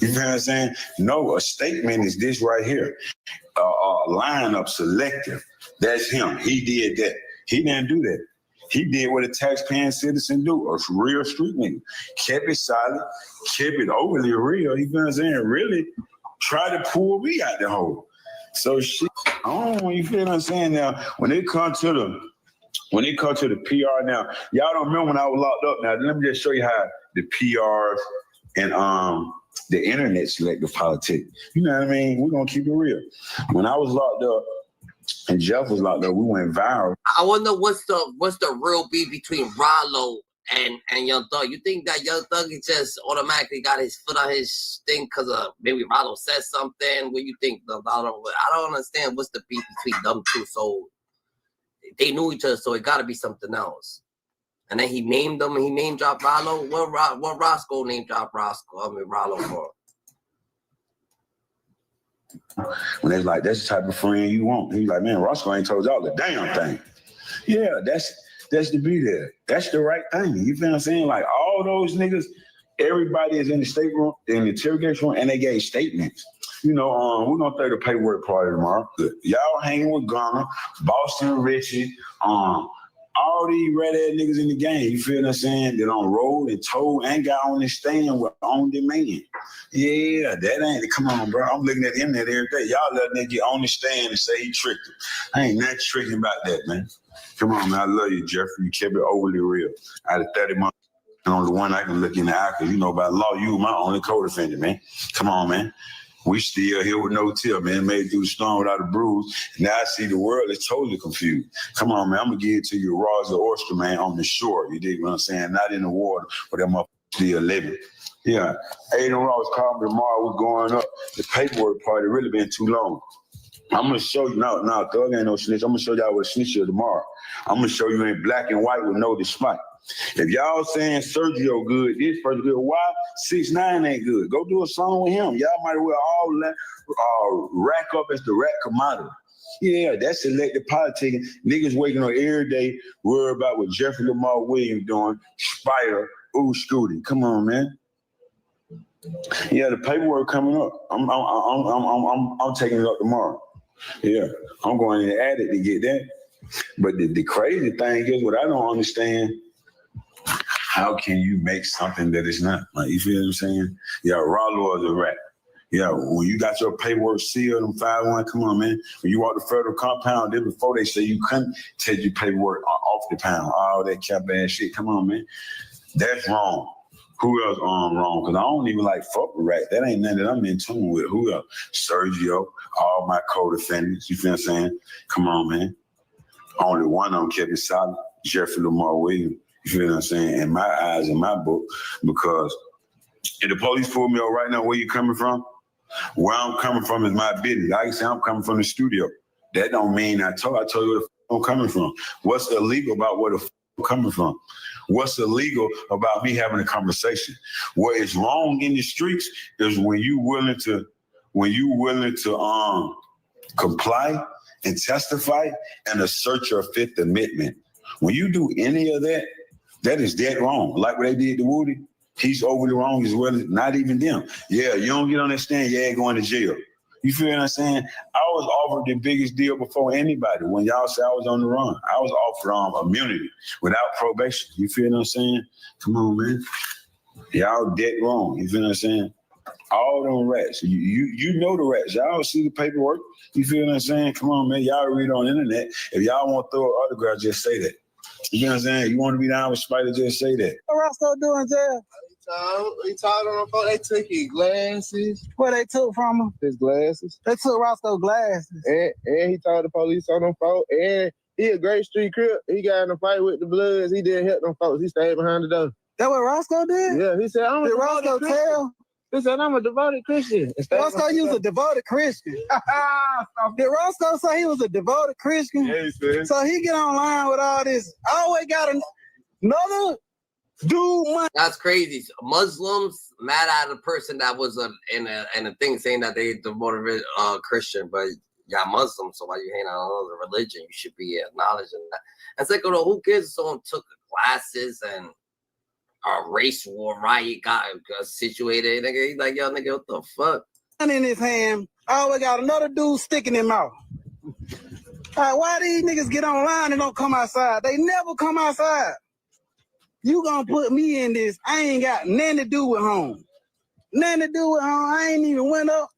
You feel what I'm saying? No, a statement is this right here. Lineup selective. That's him. He did that. He didn't do that. He did what a taxpaying citizen do, a real street nigga. Kept it solid, kept it overly real. You know what I'm saying? Really try to pull me out the hole. So shit, you feel what I'm saying? Now, when it comes to the PR now, y'all don't remember when I was locked up. Now, let me just show you how the PRs and the internet selective politics. You know what I mean? We're gonna keep it real. When I was locked up, and Jeff was locked up, we went viral. I wonder what's the real beef between Rollo and Young Thug, you think that Young Thug is just automatically got his foot on his thing because maybe Rollo said something? What you think? I don't understand what's the beef between them two. So they knew each other, so it got to be something else. And then he named them. He name dropped Rollo. What Roscoe name dropped Rollo for? When they like, that's the type of friend you want. He's like, man, Roscoe ain't told y'all the damn thing. Yeah, that's to be there. That's the right thing. You feel what I'm saying? Like all those niggas, everybody is in the state room, in the interrogation room, and they gave statements. You know, we're gonna throw the paperwork party tomorrow. Y'all hanging with Gunner, Boston Richie, all these red ass niggas in the game, you feel what I'm saying? That on road and told and got on the stand with on demand. Yeah, that ain't, come on, bro. I'm looking at him that every day. Y'all let nigga get on the stand and say he tricked him. I ain't nothing tricky about that, man. Come on, man. I love you, Jeffrey. You kept it overly real. Out of 30 months, I'm the only one I can look in the eye, because you know by law, you my only co-defendant, man. Come on, man. We still here with no tip, man. Made it through the storm without a bruise. Now I see the world is totally confused. Come on, man. I'm going to give it to you raw as an oyster, man, on the shore. You dig what I'm saying? Not in the water, but that motherfucker still living. Yeah. Aiden Ross called me tomorrow. We're going up. The paperwork party really been too long. I'm going to show you. No, Thug ain't no snitch. I'm going to show y'all what a snitch is tomorrow. I'm going to show you in black and white with no despite. If y'all saying Sergio good, this person good, why 6ix9ine ain't good? Go do a song with him. Y'all might as well all rack up as the rat commodity. Yeah, that's elected politicking. Niggas waking up every day worried about what Jeffrey Lamar Williams doing, Spider, Scooty. Come on, man. Yeah, the paperwork coming up. I'm taking it up tomorrow. Yeah, I'm going in the attic to get that. But the crazy thing is, what I don't understand, how can you make something that is not? Like, you feel what I'm saying? Yeah, Rollo is a rat. Yeah, when you got your paperwork sealed on 5-1, come on, man. When you walk the federal compound, then before they say you couldn't take your paperwork off the pound, all that cap ass shit. Come on, man. That's wrong. Who else wrong? Because I don't even like fuck with rat. That ain't nothing that I'm in tune with. Who else? Sergio, all my co-defendants. You feel what I'm saying? Come on, man. Only one of them kept it solid. Jeffrey Lamar Williams. You feel what I'm saying? In my eyes, in my book, because if the police pull me over right now, where you coming from? Where I'm coming from is my business. Like I say, I'm coming from the studio. That don't mean I told you where the I'm coming from. What's illegal about where the I'm coming from? What's illegal about me having a conversation? What is wrong in the streets is when you willing to comply and testify and assert your Fifth Amendment. When you do any of that, that is dead wrong. Like what they did to Woody, he's overly wrong as well as not even them. Yeah, you don't get on that stand, you ain't going to jail. You feel what I'm saying? I was offered the biggest deal before anybody. When y'all say I was on the run, I was offered immunity without probation. You feel what I'm saying? Come on, man. Y'all dead wrong. You feel what I'm saying? All them rats. You know the rats. Y'all see the paperwork. You feel what I'm saying? Come on, man. Y'all read on the internet. If y'all want to throw an autograph, just say that. You know what I'm saying? You want to be down with Spider, just say that. What Roscoe doing, Jeff? He told on the phone. They took his glasses. What they took from him? His glasses. They took Roscoe's glasses. And he told the police on them phone. And he a great street crip. He got in a fight with the Bloods. He didn't help them folks. He stayed behind the door. That what Roscoe did? Yeah, he said, did Roscoe tell? He said, I'm a devoted Christian. Roscoe, you was a devoted Christian. Did Roscoe say he was a devoted Christian? Yeah, he said. So he get online with all this. I always got another dude. That's crazy. Muslims mad at a person that was in a thing saying that they devoted Christian, but y'all Muslim, so why you hate on another religion? You should be acknowledging that. It's like, who cares if someone took classes and a race war riot got situated? Nigga, he's like, yo, nigga, what the fuck? In his hand, I always got another dude sticking him out. Why these niggas get online and don't come outside? They never come outside. You gonna put me in this? I ain't got nothing to do with home. Nothing to do with home. I ain't even went up.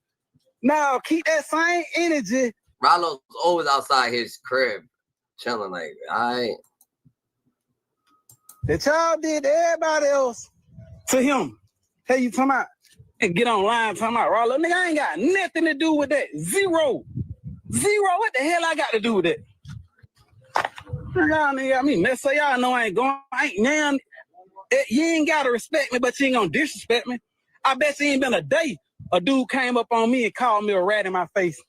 Now keep that same energy. Rollo's always outside his crib, chilling like, that y'all did to everybody else to him. Hey, you talking about and get online talking about Rollo? Nigga, I ain't got nothing to do with that. Zero. What the hell I got to do with that? Y'all nigga got me messed up. Y'all know I ain't going. I ain't now. You ain't gotta respect me, but you ain't gonna disrespect me. I bet you ain't been a day a dude came up on me and called me a rat in my face.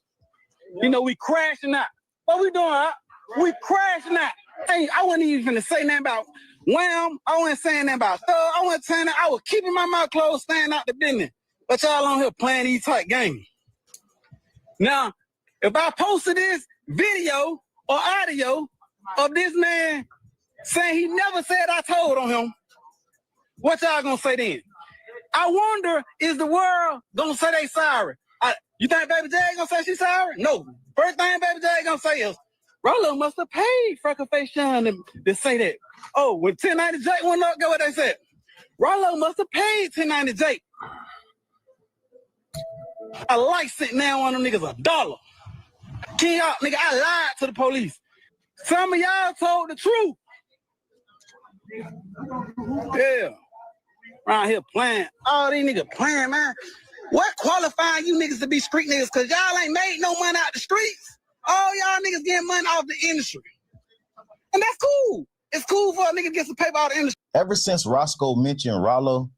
You know, we crashing out. What we doing, huh? We crashing out. Hey, I wasn't even finna say nothing about Wham. I wasn't saying nothing about Thug. I wasn't saying that. I was keeping my mouth closed, staying out the business. But y'all on here playing these type games. Now, if I posted this video or audio of this man saying he never said I told on him, what y'all gonna say then? I wonder, is the world gonna say they sorry? You think Baby J gonna say she's sorry? No. First thing Baby J gonna say is, Rollo must have paid Freckleface Sean to say that. Oh, when 1090 Jake went up, go what they said. Rollo must have paid 1090 Jake. I like sitting down on them niggas $1. King out, nigga, I lied to the police. Some of y'all told the truth. Yeah. Around here playing. All these niggas playing, man. What qualifying you niggas to be street niggas? Cause y'all ain't made no money out the streets. All y'all niggas getting money off the industry. And that's cool. It's cool for a nigga to get some paper out of the industry. Ever since Roscoe mentioned Rollo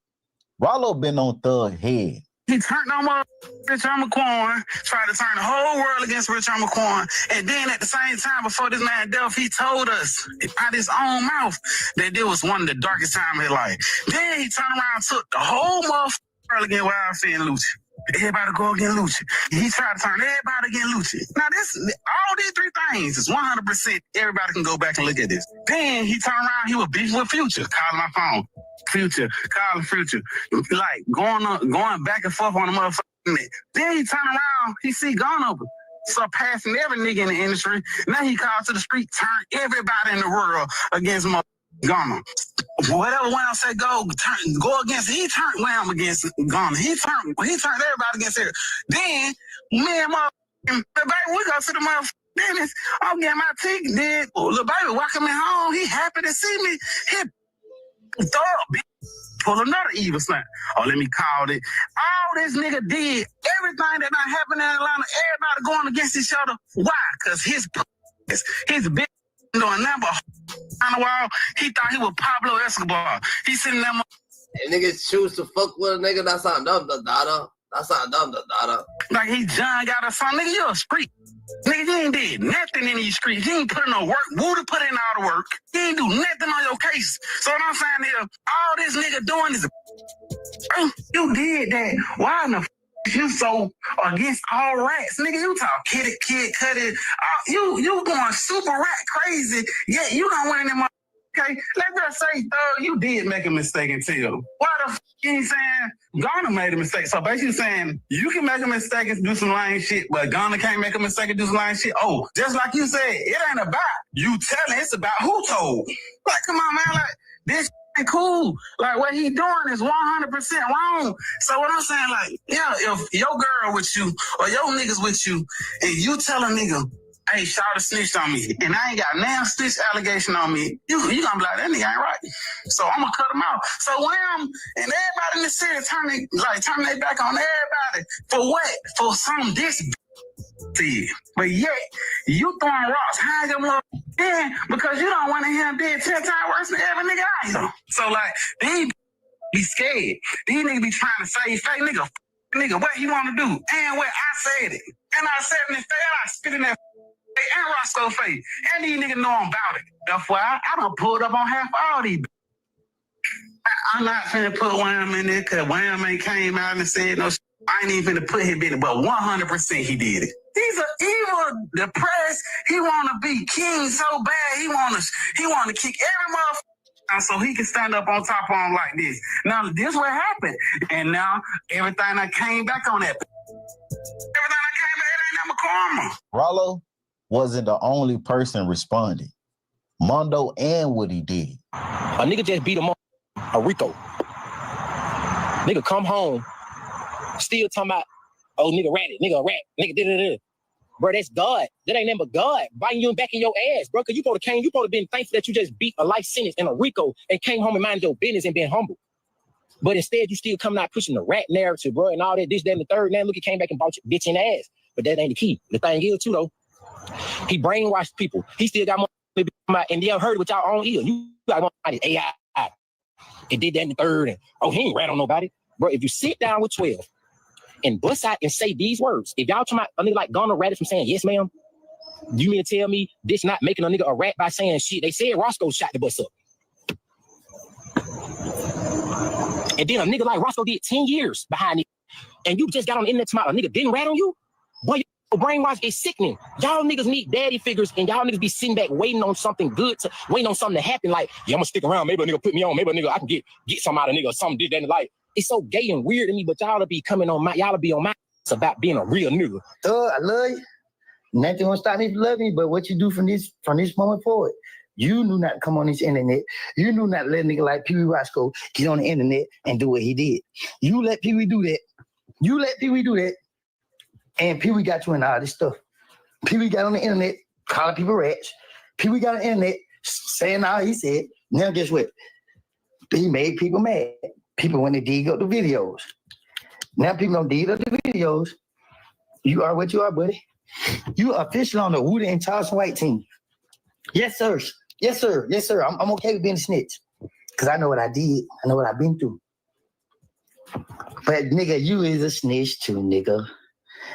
been on Thug head. He turned on my Rich Homie, tried to turn the whole world against Rich Homie. And then at the same time, before this man death, he told us out his own mouth that this was one of the darkest times of his life. Then he turned around and took the whole motherfucking world against Wild and Lucci. Everybody go against Lucci. He tried to turn everybody against Lucci. Now all these three things is 100%. Everybody can go back and look at this. Then he turned around, he was beefing with Future, calling my phone. Future, calling Future, like going back and forth on the motherfucking net. Then he turned around, he see Gunna surpassing every nigga in the industry. Now he called to the street, turn everybody in the world against Gunna. Whatever Wham said go against, he turned Wham against Gunna. He turned everybody against her. Then me and baby, we go to the motherfucking business. I'm getting my ticket. Then little baby walking me home. He happy to see me. He Thug, pull another evil stunt. Oh, let me call it. All this nigga did, everything that done happened in Atlanta, everybody going against each other. Why? Because his bitch doing nothing but on the wall. He thought he was Pablo Escobar. He sitting there. If niggas choose to fuck with a nigga, that's not dumb, da-da. That's not dumb, da-da. Like he John got us on. Nigga, you a street. Nigga, you ain't did nothing in these streets. You ain't put in no work. Woody put in all the work. You ain't do nothing on your case. So what I'm saying here, all this nigga doing is, you did that. Why in the you so against all rats? Nigga, you talk kid, cut it. You going super rat crazy. Yeah, you gonna win them. Okay, let's just say, Thug, you did make a mistake until. Why the f you ain't saying Gunna made a mistake? So basically saying you can make a mistake and do some lying shit, but Gunna can't make a mistake and do some lying shit. Oh, just like you said, it ain't about you telling, it's about who told. Like, come on, man, like, this ain't cool. Like, what he doing is 100% wrong. So what I'm saying, like, yeah, if your girl with you or your niggas with you and you tell a nigga, hey, Shawty snitched on me, and I ain't got now snitch allegation on me, you gonna be like, that nigga ain't right. So I'm gonna cut him out. So Wham and everybody in the city turning their back on everybody. For what? For some this did. But yet, you throwing rocks, hang them up in because you don't want to hear him dead 10 times worse than every nigga out here. So like, these be scared. These niggas be trying to say, fake nigga, what you want to do? And what I said it. And I said in his face, I spit in that and Roscoe face. And these niggas know I'm about it. That's why I done pulled up on half all these. I'm not finna put Wham in there because Wham ain't came out and said no shit. I ain't even finna put him in it, but 100% he did it. He's an evil, depressed. He want to be king so bad. He want to kick every motherfucker so he can stand up on top of him like this. Now, this what happened. And now, everything that came back on that. Everything that came back, it ain't never karma. Rollo wasn't the only person responding. Mondo and Woody did. A nigga just beat him up, a Rico. Nigga come home, still talking about, oh, nigga ratted, nigga a rat, nigga da-da-da. Bro, that's God. That ain't nothing but God biting you back in your ass, bro. Cause you supposed to been thankful that you just beat a life sentence in a Rico and came home and minded your business and been humble. But instead, you still coming out pushing the rat narrative, bro, and all that, this, that, and the third. Now look, he came back and bought your bitch in the ass. But that ain't the key. The thing is, too, though, he brainwashed people. He still got more, and y'all heard it with y'all own ear. You got more AI. and did that in the third, and he ain't rat on nobody. Bro, if you sit down with 12 and bust out and say these words, if y'all talking about a nigga like Gunner ratted from saying yes, ma'am, you mean to tell me this not making a nigga a rat by saying shit? They said Roscoe shot the bus up. And then a nigga like Roscoe did 10 years behind it, and you just got on the internet tomorrow. A nigga didn't rat on you? Boy, your brainwash is sickening. Y'all niggas need daddy figures, and y'all niggas be sitting back waiting on something good, waiting on something to happen. Like, yeah, I'm gonna stick around. Maybe a nigga put me on. Maybe a nigga I can get some out of nigga or something did that. Like, it's so gay and weird to me, but y'all be coming on my, y'all be on my. It's about being a real nigga. I love you. Nothing won't stop me from loving you, but what you do from this moment forward. You knew not to come on this internet. You knew not to let a nigga like Pee Wee Roscoe get on the internet and do what he did. You let Pee Wee do that. And Pee Wee got you in all this stuff. Pee Wee got on the internet calling people rats. Pee Wee got on the internet saying all he said. Now guess what? He made people mad. People when they dig up the videos. Now people don't dig up the videos. You are what you are, buddy. You are official on the Woody and Charleston White team. Yes, sir. Yes, sir. Yes, sir. I'm okay with being a snitch. Because I know what I did. I know what I've been through. But, nigga, you is a snitch too, nigga.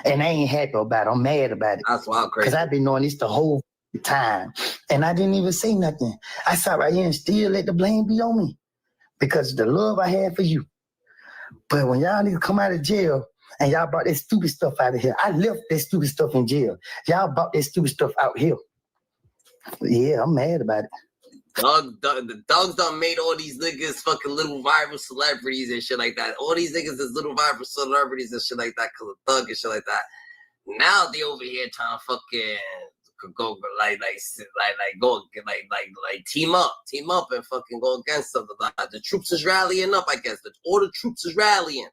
And I ain't happy about it. I'm mad about it. That's why I'm crazy. Because I've been knowing this the whole time. And I didn't even say nothing. I sat right here and still let the blame be on me. Because of the love I had for you. But when y'all niggas come out of jail and y'all brought that stupid stuff out of here, I left that stupid stuff in jail. Y'all brought that stupid stuff out here. Yeah, I'm mad about it. The dogs done made all these niggas fucking little viral celebrities and shit like that. All these niggas is little viral celebrities and shit like that because of Thug and shit like that. Now they over here trying to fucking go team up and fucking go against something like that. The troops is rallying up, I guess. All the troops is rallying.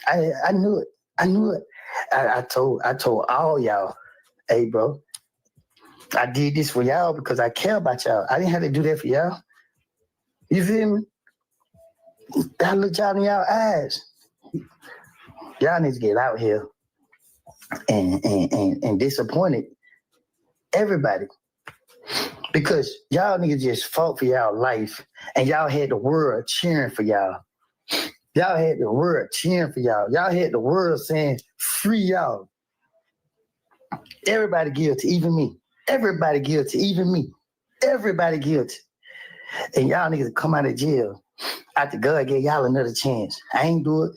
I knew it. I told all y'all, hey, bro, I did this for y'all because I care about y'all. I didn't have to do that for y'all. You feel me? I looked y'all in y'all eyes. Y'all need to get out here and disappointed everybody. Because y'all niggas just fought for y'all life and y'all had the world cheering for y'all. Y'all had the world cheering for y'all. Y'all had the world saying, free y'all. Everybody guilty, even me. Everybody guilty, even me. Everybody guilty. And y'all niggas come out of jail after God gave y'all another chance. I ain't do it.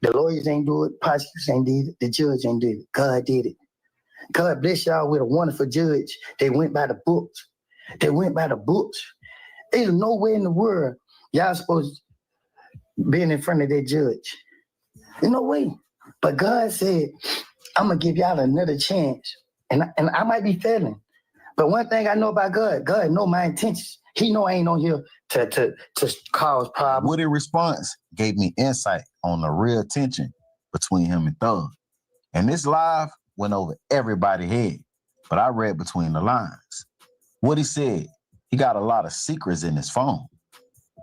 The lawyers ain't do it. Prosecutors ain't did it. The judge ain't did it. God did it. God bless y'all with a wonderful judge. They went by the books. There's no way in the world y'all supposed to be in front of that judge. There's no way. But God said, I'm going to give y'all another chance. And I might be failing. But one thing I know about God know my intentions. He know I ain't on here to cause problems. Woody's response gave me insight on the real tension between him and Thug. And this live went over everybody's head, but I read between the lines. Woody said he got a lot of secrets in his phone,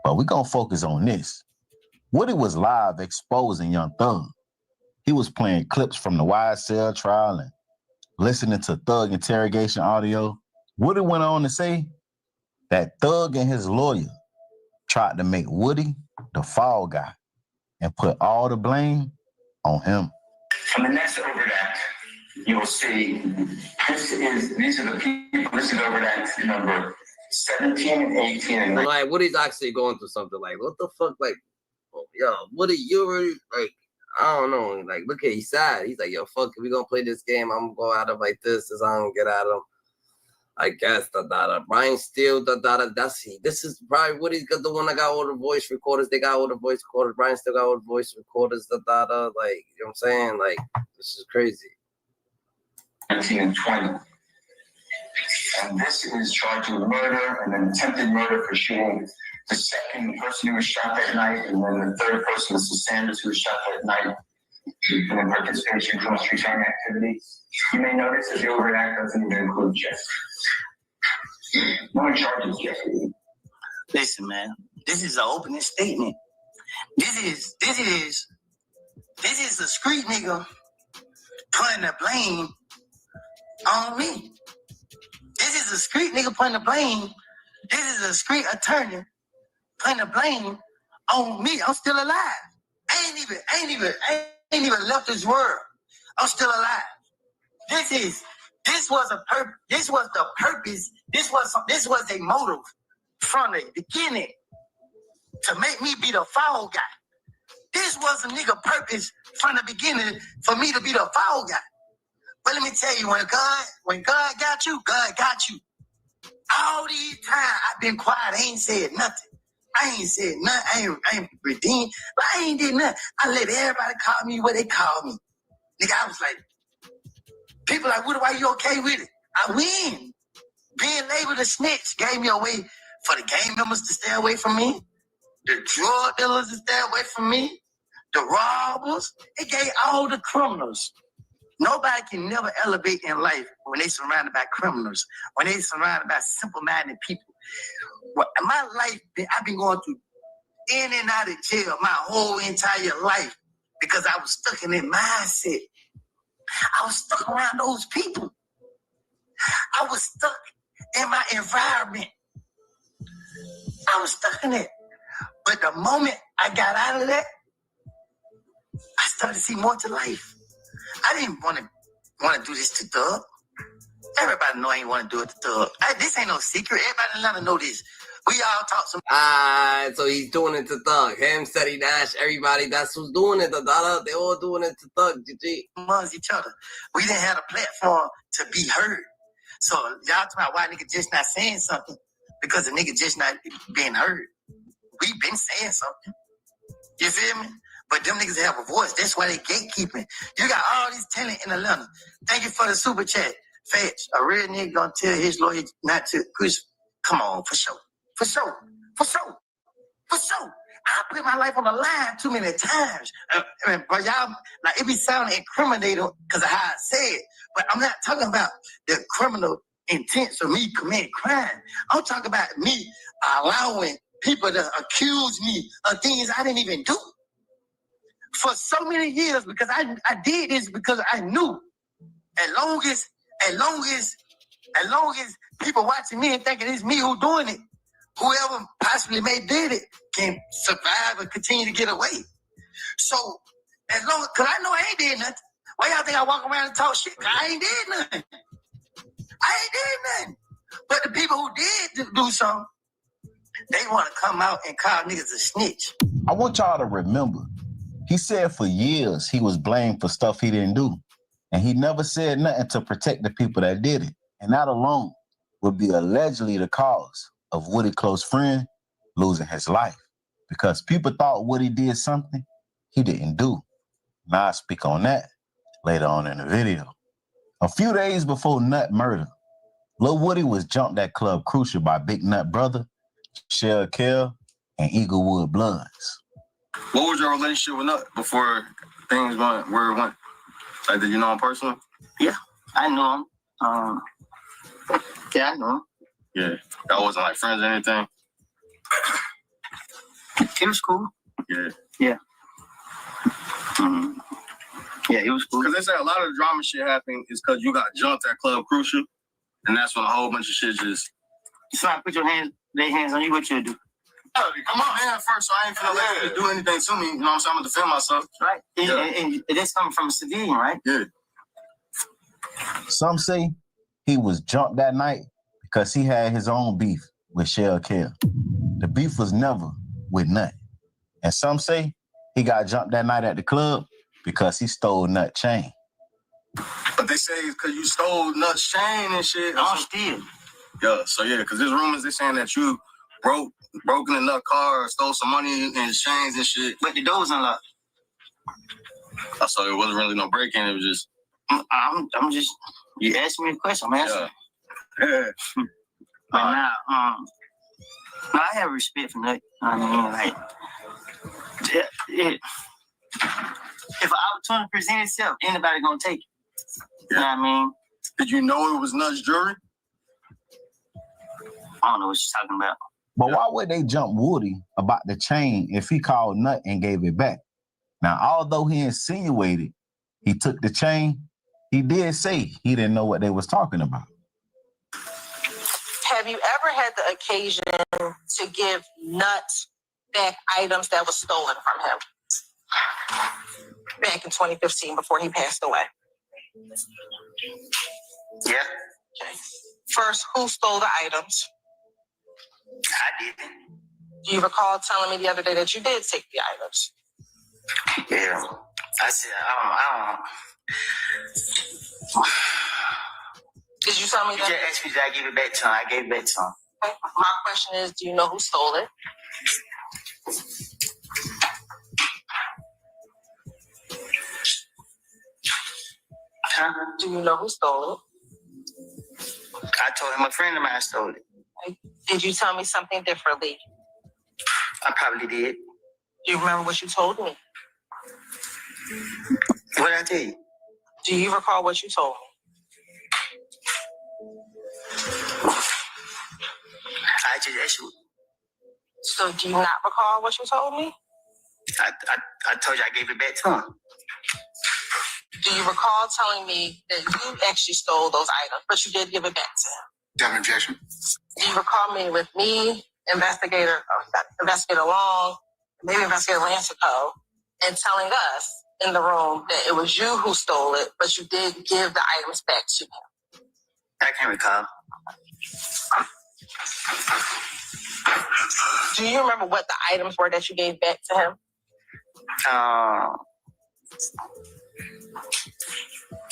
but we're going to focus on this. Woody was live exposing Young Thug. He was playing clips from the YSL trial and listening to Thug interrogation audio. Woody went on to say that Thug and his lawyer tried to make Woody the fall guy and put all the blame on him. On the next overt act, you will see these are the people. This is overt act number 17 and 18. And like, Woody's actually going through something. Like, what the fuck? Like, yo, Woody, you already, like, I don't know. Like, look at, he's sad. He's like, yo, fuck it, we gonna play this game. I'm gonna go at him like this as I don't get at him. I guess Brian Steele, this is probably Woody's got the one that got all the voice recorders. They got all the voice recorders. Brian still got all the voice recorders, like, you know what I'm saying? Like, this is crazy. 19 and 20. And this is charging murder and then attempted murder for shooting the second person who was shot that night, and then the third person was Sanders, who was shot that night. And then participation in criminal street gang activity. You may notice that the overt act doesn't even include Jeff. No one charges Jeff. Listen, man, this is an opening statement. This is a street nigga putting the blame on me. This is a street nigga putting the blame. This is a street attorney putting the blame on me. I'm still alive. I ain't even left this world. I'm still alive. This was the purpose. This was a motive from the beginning to make me be the fall guy. This was a nigga purpose from the beginning for me to be the fall guy. But let me tell you, when God got you, God got you. All these times I've been quiet, I ain't said nothing. I ain't said nothing. I ain't redeemed. But I ain't did nothing. I let everybody call me what they call me. Nigga, I was like, people like, Woody, why you okay with it? I win. Being labeled a snitch gave me a way for the gang members to stay away from me, the drug dealers to stay away from me, the robbers. It gave all the criminals. Nobody can never elevate in life when they surrounded by criminals, when they surrounded by simple-minded people. Well, my life, I've been going through in and out of jail my whole entire life because I was stuck in that mindset. I was stuck around those people. I was stuck in my environment. I was stuck in it. But the moment I got out of that, I started to see more to life. I didn't want to do this to Durk. Everybody know I ain't want to do it to Durk. This ain't no secret. Everybody let know this. We all talk some. So he's doing it to Thug. Him, Steady Nash, everybody that's who's doing it. They all doing it to Thug. GG. Amongst each other. We didn't have a platform to be heard. So y'all talking about why nigga just not saying something because the nigga just not being heard. We been saying something. You feel me? But them niggas have a voice. That's why they gatekeeping. You got all these talent in Atlanta. Thank you for the super chat. Fetch, a real nigga gonna tell his lawyer not to push. Come on, for sure. For sure. For sure. For sure. I put my life on the line too many times. But y'all, like, it be sounding incriminating because of how I say it. But I'm not talking about the criminal intents of me committing crime. I'm talking about me allowing people to accuse me of things I didn't even do. For so many years, because I did this because I knew as long as people watching me and thinking it's me who doing it, whoever possibly may did it can survive and continue to get away. So as long, cause I know I ain't did nothing. Why y'all think I walk around and talk shit? I ain't did nothing. But the people who did do something, they want to come out and call niggas a snitch. I want y'all to remember, he said for years he was blamed for stuff he didn't do. And he never said nothing to protect the people that did it. And that alone would be allegedly the cause of Woody's close friend losing his life. Because people thought Woody did something he didn't do. Now I speak on that later on in the video. A few days before Nut murder, Lil Woody was jumped at Club Crucial by Big Nut Brother, Shell Kell, and Eaglewood Bloods. What was your relationship with Nut before things went where it went? Like, did you know him personally? Yeah, I know him. Yeah, I know him. Yeah, that wasn't like friends or anything? He was cool. Yeah. Yeah. Yeah, he was cool. Because they say a lot of the drama shit happened is because you got jumped at Club Crucial, and that's when a whole bunch of shit just... Somebody put their hands on you, what you do? Oh, come on, hand first, so I ain't finna let you do anything to me. You know what I'm saying? I'm gonna defend myself. Right. Yeah. And this coming from a civilian, right? Yeah. Some say he was jumped that night because he had his own beef with Shell Kell. The beef was never with Nut. And some say he got jumped that night at the club because he stole Nut chain. But they say it's because you stole Nut's chain and shit. I don't steal. Yeah, so yeah, because there's rumors they saying that you broken in Nut car, stole some money and chains and shit. But the door was unlocked. So it wasn't really no break-in, it was just... I'm just... You asked me a question, I'm answering. Yeah. But now, I have respect for Nut. I mean, like... If an opportunity presents itself, anybody gonna take it. You know what I mean? Did you know it was Nut's jury? I don't know what you're talking about. But why would they jump Woody about the chain if he called Nut and gave it back? Now, although he insinuated he took the chain, he did say he didn't know what they was talking about. Have you ever had the occasion to give Nut back items that was stolen from him back in 2015 before he passed away? Yeah, Okay. First, who stole the items? I did. Do you recall telling me the other day that you did take the items? Yeah, I said I don't. Did you tell me that? You just asked me, did I give it back to him? I gave it back to him. Okay. My question is, do you know who stole it? Huh? Do you know who stole it? I told him a friend of mine stole it. Okay. Did you tell me something differently? I probably did. Do you remember what you told me? What did I tell you? Do you recall what you told me? I just asked you. So do you not recall what you told me? I told you I gave it back to him. Do you recall telling me that you actually stole those items, but you did give it back to him? Do you have an objection? Do you recall meeting with me, Investigator Long, maybe Investigator Lancico, and telling us in the room that it was you who stole it, but you did give the items back to him? I can't recall. Do you remember what the items were that you gave back to him?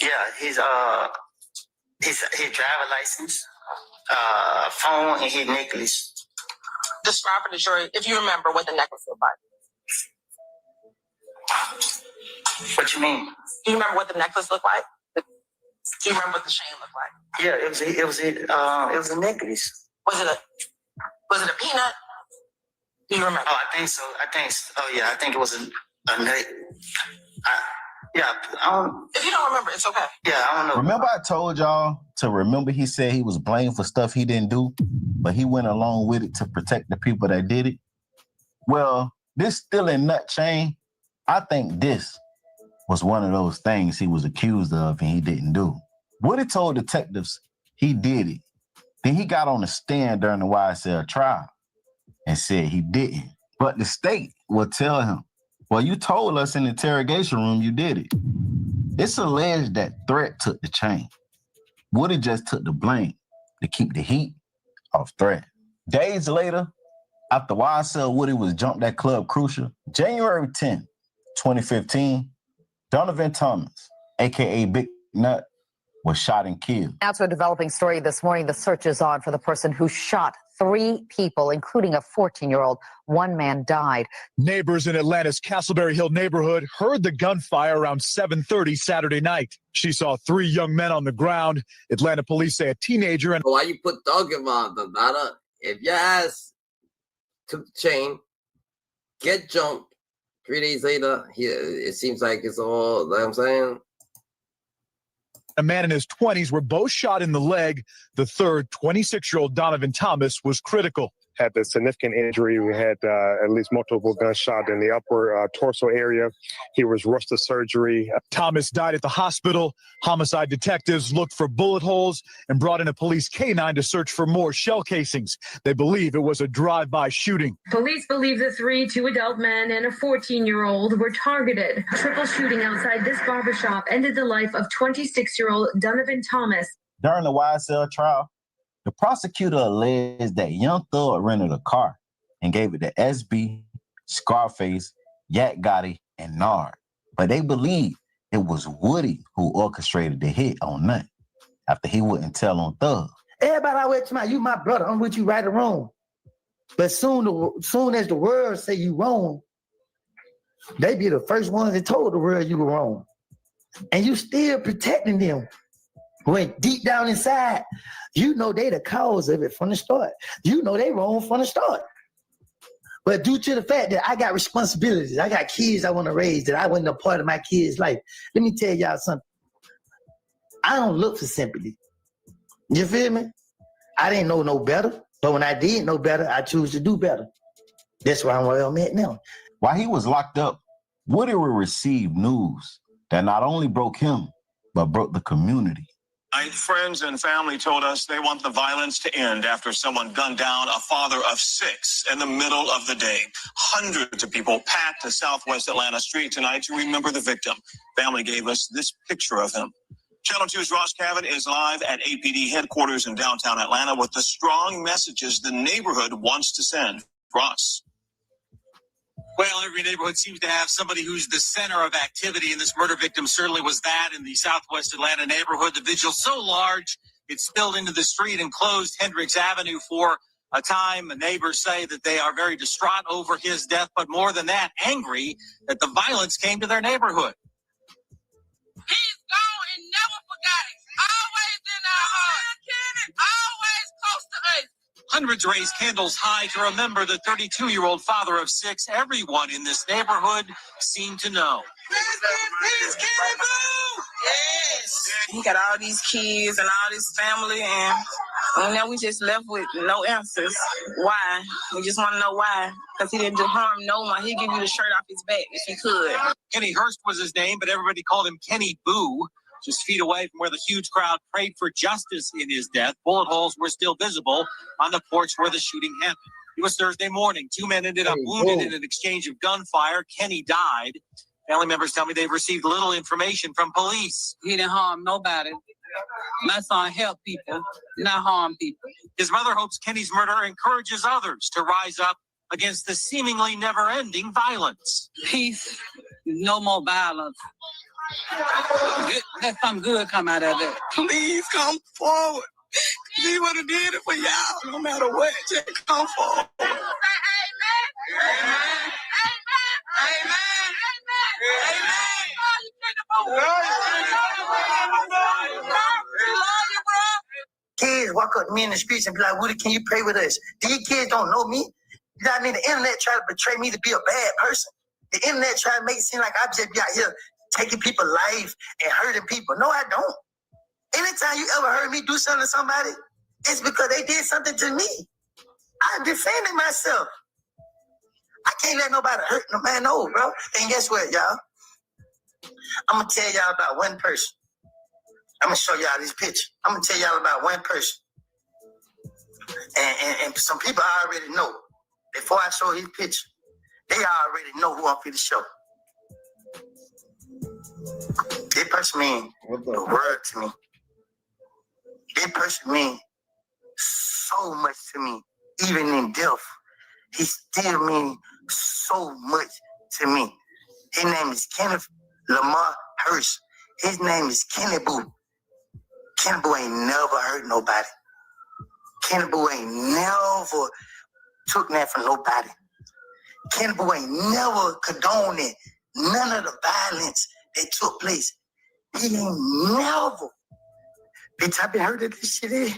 Yeah, his driver license, phone, and his necklace. Describe for the jury, if you remember, what the necklace looked like. What you mean? Do you remember what the necklace looked like? Do you remember what the chain looked like? Yeah, it was a necklace. Was it a peanut? Do you remember? Oh, I think so. Oh, yeah, I think it was a nut. If you don't remember, it's okay. Yeah, I don't know. Remember I told y'all to remember he said he was blamed for stuff he didn't do, but he went along with it to protect the people that did it? Well, this stealing nut chain, I think this was one of those things he was accused of and he didn't do. Woody told detectives he did it. Then he got on the stand during the YSL trial and said he didn't. But the state will tell him, well, you told us in the interrogation room you did it. It's alleged that Threat took the chain. Woody just took the blame to keep the heat off Threat. Days later, after YSL Woody was jumped at Club Crucial, January 10, 2015, Donovan Thomas, a.k.a. Big Nut, was shot and killed. Now to a developing story this morning. The search is on for the person who shot 3 people, including a 14-year-old. One man died. Neighbors in Atlanta's Castleberry Hill neighborhood heard the gunfire around 7:30 Saturday night. She saw 3 young men on the ground. Atlanta police say a teenager and... Why you put Durk involved, Donada? If your ass took the chain, get jumped, 3 days later, it seems like it's all, you know what I'm saying? A man in his 20s were both shot in the leg. The third, 26-year-old Donovan Thomas, was critical. Had a significant injury. We had at least multiple gunshots in the upper torso area. He was rushed to surgery. Thomas died at the hospital. Homicide detectives looked for bullet holes and brought in a police canine to search for more shell casings. They believe it was a drive-by shooting. Police believe the 3 2-adult men and a 14-year-old were targeted. Triple shooting outside this barbershop ended the life of 26-year-old Donovan Thomas. During the YSL trial, the prosecutor alleged that Young Thug rented a car and gave it to SB, Scarface, Yak Gotti, and Nard. But they believe it was Woody who orchestrated the hit on Nut after he wouldn't tell on Thug. Everybody always tell me, you my brother, I'm with you right or wrong. But soon as the world say you wrong, they be the first ones that told the world you were wrong. And you still protecting them. When deep down inside, you know they the cause of it from the start. You know they wrong from the start. But due to the fact that I got responsibilities, I got kids I want to raise, that I wasn't a part of my kids' life. Let me tell y'all something. I don't look for sympathy. You feel me? I didn't know no better, but when I did know better, I choose to do better. That's why I'm where I'm at now. While he was locked up, Woody would receive news that not only broke him, but broke the community. Friends and family told us they want the violence to end after someone gunned down a father of 6 in the middle of the day. Hundreds of people packed the Southwest Atlanta street tonight to remember the victim. Family gave us this picture of him. Channel 2's Ross Cavett is live at APD headquarters in downtown Atlanta with the strong messages the neighborhood wants to send. Ross. Well, every neighborhood seems to have somebody who's the center of activity, and this murder victim certainly was that in the Southwest Atlanta neighborhood. The vigil so large, it spilled into the street and closed Hendricks Avenue for a time. Neighbors say that they are very distraught over his death, but more than that, angry that the violence came to their neighborhood. He's gone and never forgot it. Always in our hearts. Always close to us. Hundreds raised candles high to remember the 32-year-old father of 6. Everyone in this neighborhood seemed to know. Yes. He got all these kids and all this family, and now we just left with no answers. Why? We just want to know why. Because he didn't do harm no one. He'd give you the shirt off his back if he could. Kenny Hurst was his name, but everybody called him Kenny Boo. Just feet away from where the huge crowd prayed for justice in his death, bullet holes were still visible on the porch where the shooting happened. It was Thursday morning. 2 men ended up wounded in an exchange of gunfire. Kenny died. Family members tell me they've received little information from police. He didn't harm nobody. My son helped people, not harm people. His mother hopes Kenny's murder encourages others to rise up against the seemingly never-ending violence. Peace, no more violence. Let something good come out of it. Please come forward. He would have did it for y'all, no matter what. Just come forward. Amen. Amen. Amen. Kids walk up to me in the streets and be like, Woody, can you pray with us? These kids don't know me. You know what I mean? The internet try to betray me to be a bad person. The internet try to make it seem like I just be out here taking people's life and hurting people. No, I don't. Anytime you ever heard me do something to somebody, it's because they did something to me. I defended myself. I can't let nobody hurt no man, no, bro. And guess what, y'all? I'm going to tell y'all about one person. I'm going to show y'all this picture. I'm going to tell y'all about one person. And some people already know. Before I show his picture, they already know who I'm going to show. This person means the world to me. This person means so much to me. Even in death, he still means so much to me. His name is Kenneth Lamar Hurst. His name is Kenny Boo. Kenny Boo ain't never hurt nobody. Kenny Boo ain't never took that from nobody. Kenny Boo ain't never condoning none of the violence that took place. He ain't never. Bitch, I been heard of this shit is.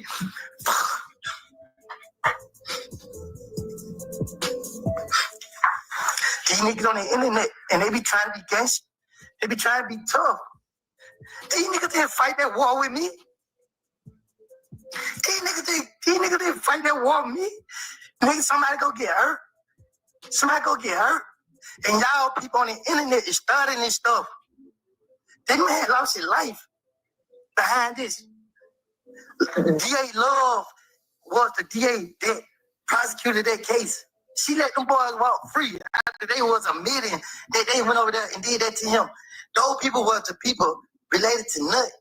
These niggas on the internet, and they be trying to be gangster. They be trying to be tough. These niggas didn't fight that war with me. These niggas didn't fight that war with me. Nigga, somebody go get hurt. Somebody go get hurt. And y'all people on the internet is starting this stuff. That man lost his life behind this. DA Love was the DA that prosecuted that case. She let them boys walk free after they was admitting that they went over there and did that to him. Those people were the people related to Nut.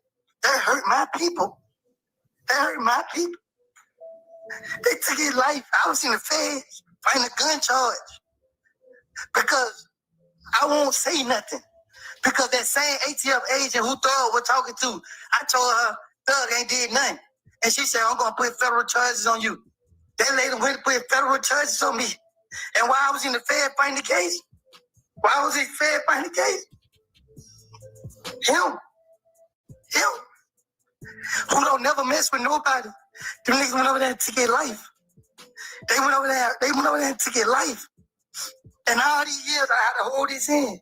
That hurt my people. That hurt my people. They took his life. I was in the feds fighting a gun charge. Because I won't say nothing. Because that same ATF agent who Thug was talking to, I told her, Thug ain't did nothing. And she said, I'm going to put federal charges on you. That lady went to put federal charges on me. And while I was in the Fed fighting the case, him, who don't never mess with nobody. Them niggas went over there and took their life. They went over there and took their life. And all these years, I had to hold this in.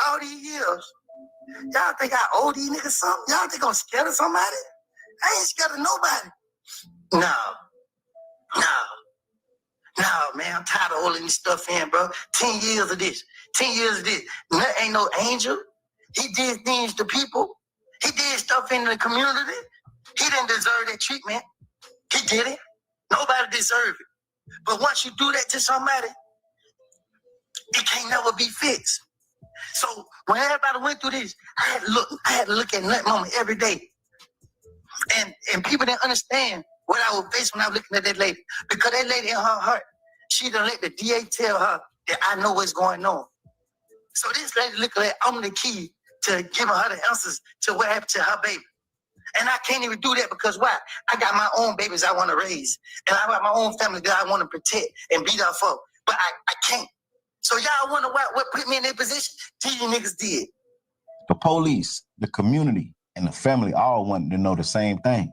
All these years. Y'all think I owe these niggas something? Y'all think I'm scared of somebody? I ain't scared of nobody. No, man, I'm tired of holding this stuff in, bro. 10 years of this. 10 years of this. Nut ain't no angel. He did things to people. He did stuff in the community. He didn't deserve that treatment. He didn't. Nobody deserved it. But once you do that to somebody, it can't never be fixed. So when everybody went through this, I had to look at Nut Mama every day. And people didn't understand what I was facing when I was looking at that lady. Because that lady in her heart, she done let the DA tell her that I know what's going on. So this lady look like I'm the key to giving her the answers to what happened to her baby. And I can't even do that because why? I got my own babies I want to raise. And I got my own family that I want to protect and be there for. But I can't. So y'all wonder what put me in that position? These niggas did. The police, the community, and the family all wanted to know the same thing.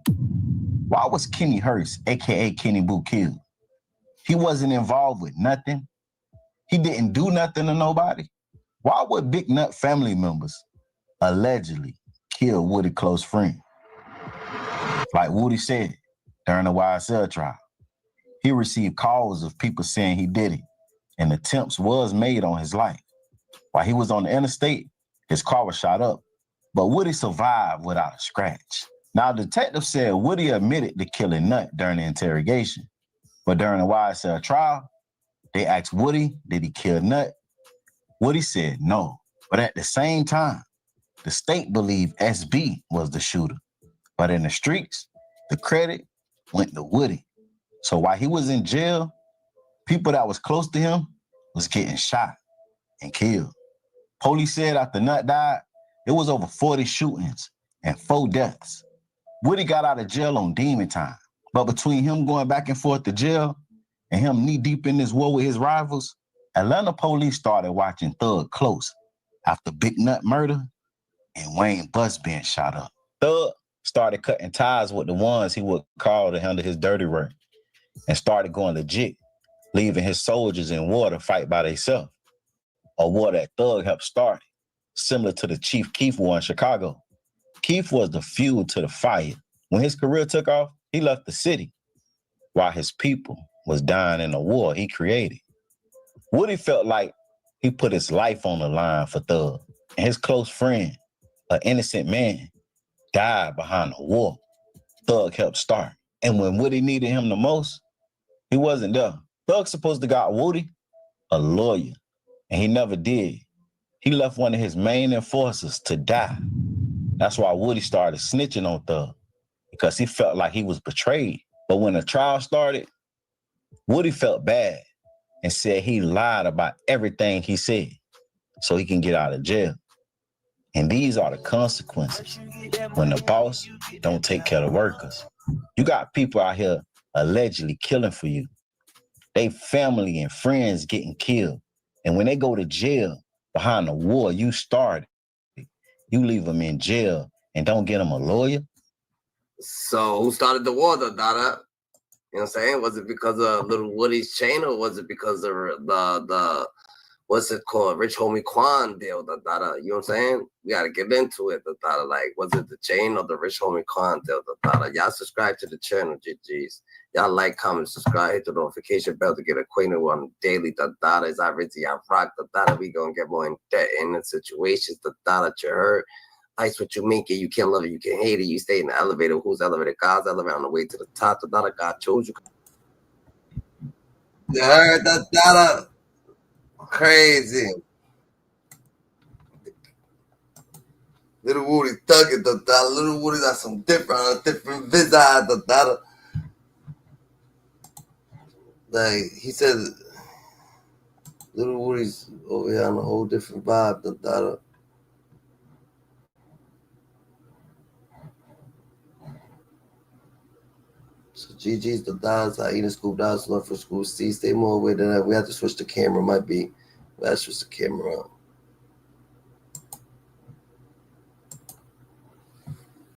Why was Kenny Hurst, a.k.a. Kenny Boo, killed? He wasn't involved with nothing. He didn't do nothing to nobody. Why would Big Nut family members allegedly kill Woody close friend? Like Woody said during the YSL trial, he received calls of people saying he did it, and attempts was made on his life. While he was on the interstate, his car was shot up, but Woody survived without a scratch. Now, detectives said Woody admitted to killing Nut during the interrogation, but during the YSL trial, they asked Woody, did he kill Nut? Woody said no, but at the same time, the state believed SB was the shooter. But in the streets, the credit went to Woody. So while he was in jail, people that was close to him was getting shot and killed. Police said after Nut died, it was over 40 shootings and 4 deaths. Woody got out of jail on demon time. But between him going back and forth to jail and him knee-deep in this war with his rivals, Atlanta police started watching Thug close after Big Nut murder and Wayne Bus being shot up. Thug started cutting ties with the ones he would call to handle his dirty work and started going legit, leaving his soldiers in war to fight by themselves, a war that Thug helped start, similar to the Chief Keef war in Chicago. Keef was the fuel to the fire. When his career took off, he left the city, while his people was dying in the war he created. Woody felt like he put his life on the line for Thug, and his close friend, an innocent man, died behind the war Thug helped start. And when Woody needed him the most, he wasn't there. Thug supposed to got Woody a lawyer, and he never did. He left one of his main enforcers to die. That's why Woody started snitching on Thug, because he felt like he was betrayed. But when the trial started, Woody felt bad and said he lied about everything he said so he can get out of jail. And these are the consequences when the boss don't take care of the workers. You got people out here allegedly killing for you. They family and friends getting killed. And when they go to jail behind the war you started, you leave them in jail and don't get them a lawyer? So who started the war, though, Dada? You know what I'm saying? Was it because of Little Woody's chain, or was it because of the what's it called, Rich Homie Quan deal, you know what I'm saying? We gotta get into it, like, was it the chain or the Rich Homie Quan deal, Y'all subscribe to the channel, GGs. Y'all like, comment, subscribe, hit the notification bell to get acquainted with on daily, Is I Rizzy, I rock, we gonna get more in debt in the situations, you heard. Ice what you make it, you can't love it, you can't hate it, you stay in the elevator, who's elevator? God's elevator on the way to the top, God chose you. You heard, Crazy. Little Woody thugging, Little Woody got some different visage, Like, he said, Little Woody's over here on a whole different vibe, So GG's I eat a scoop down, love for school C. Stay more away than that. We have to switch the camera, might be. We have to switch the camera out.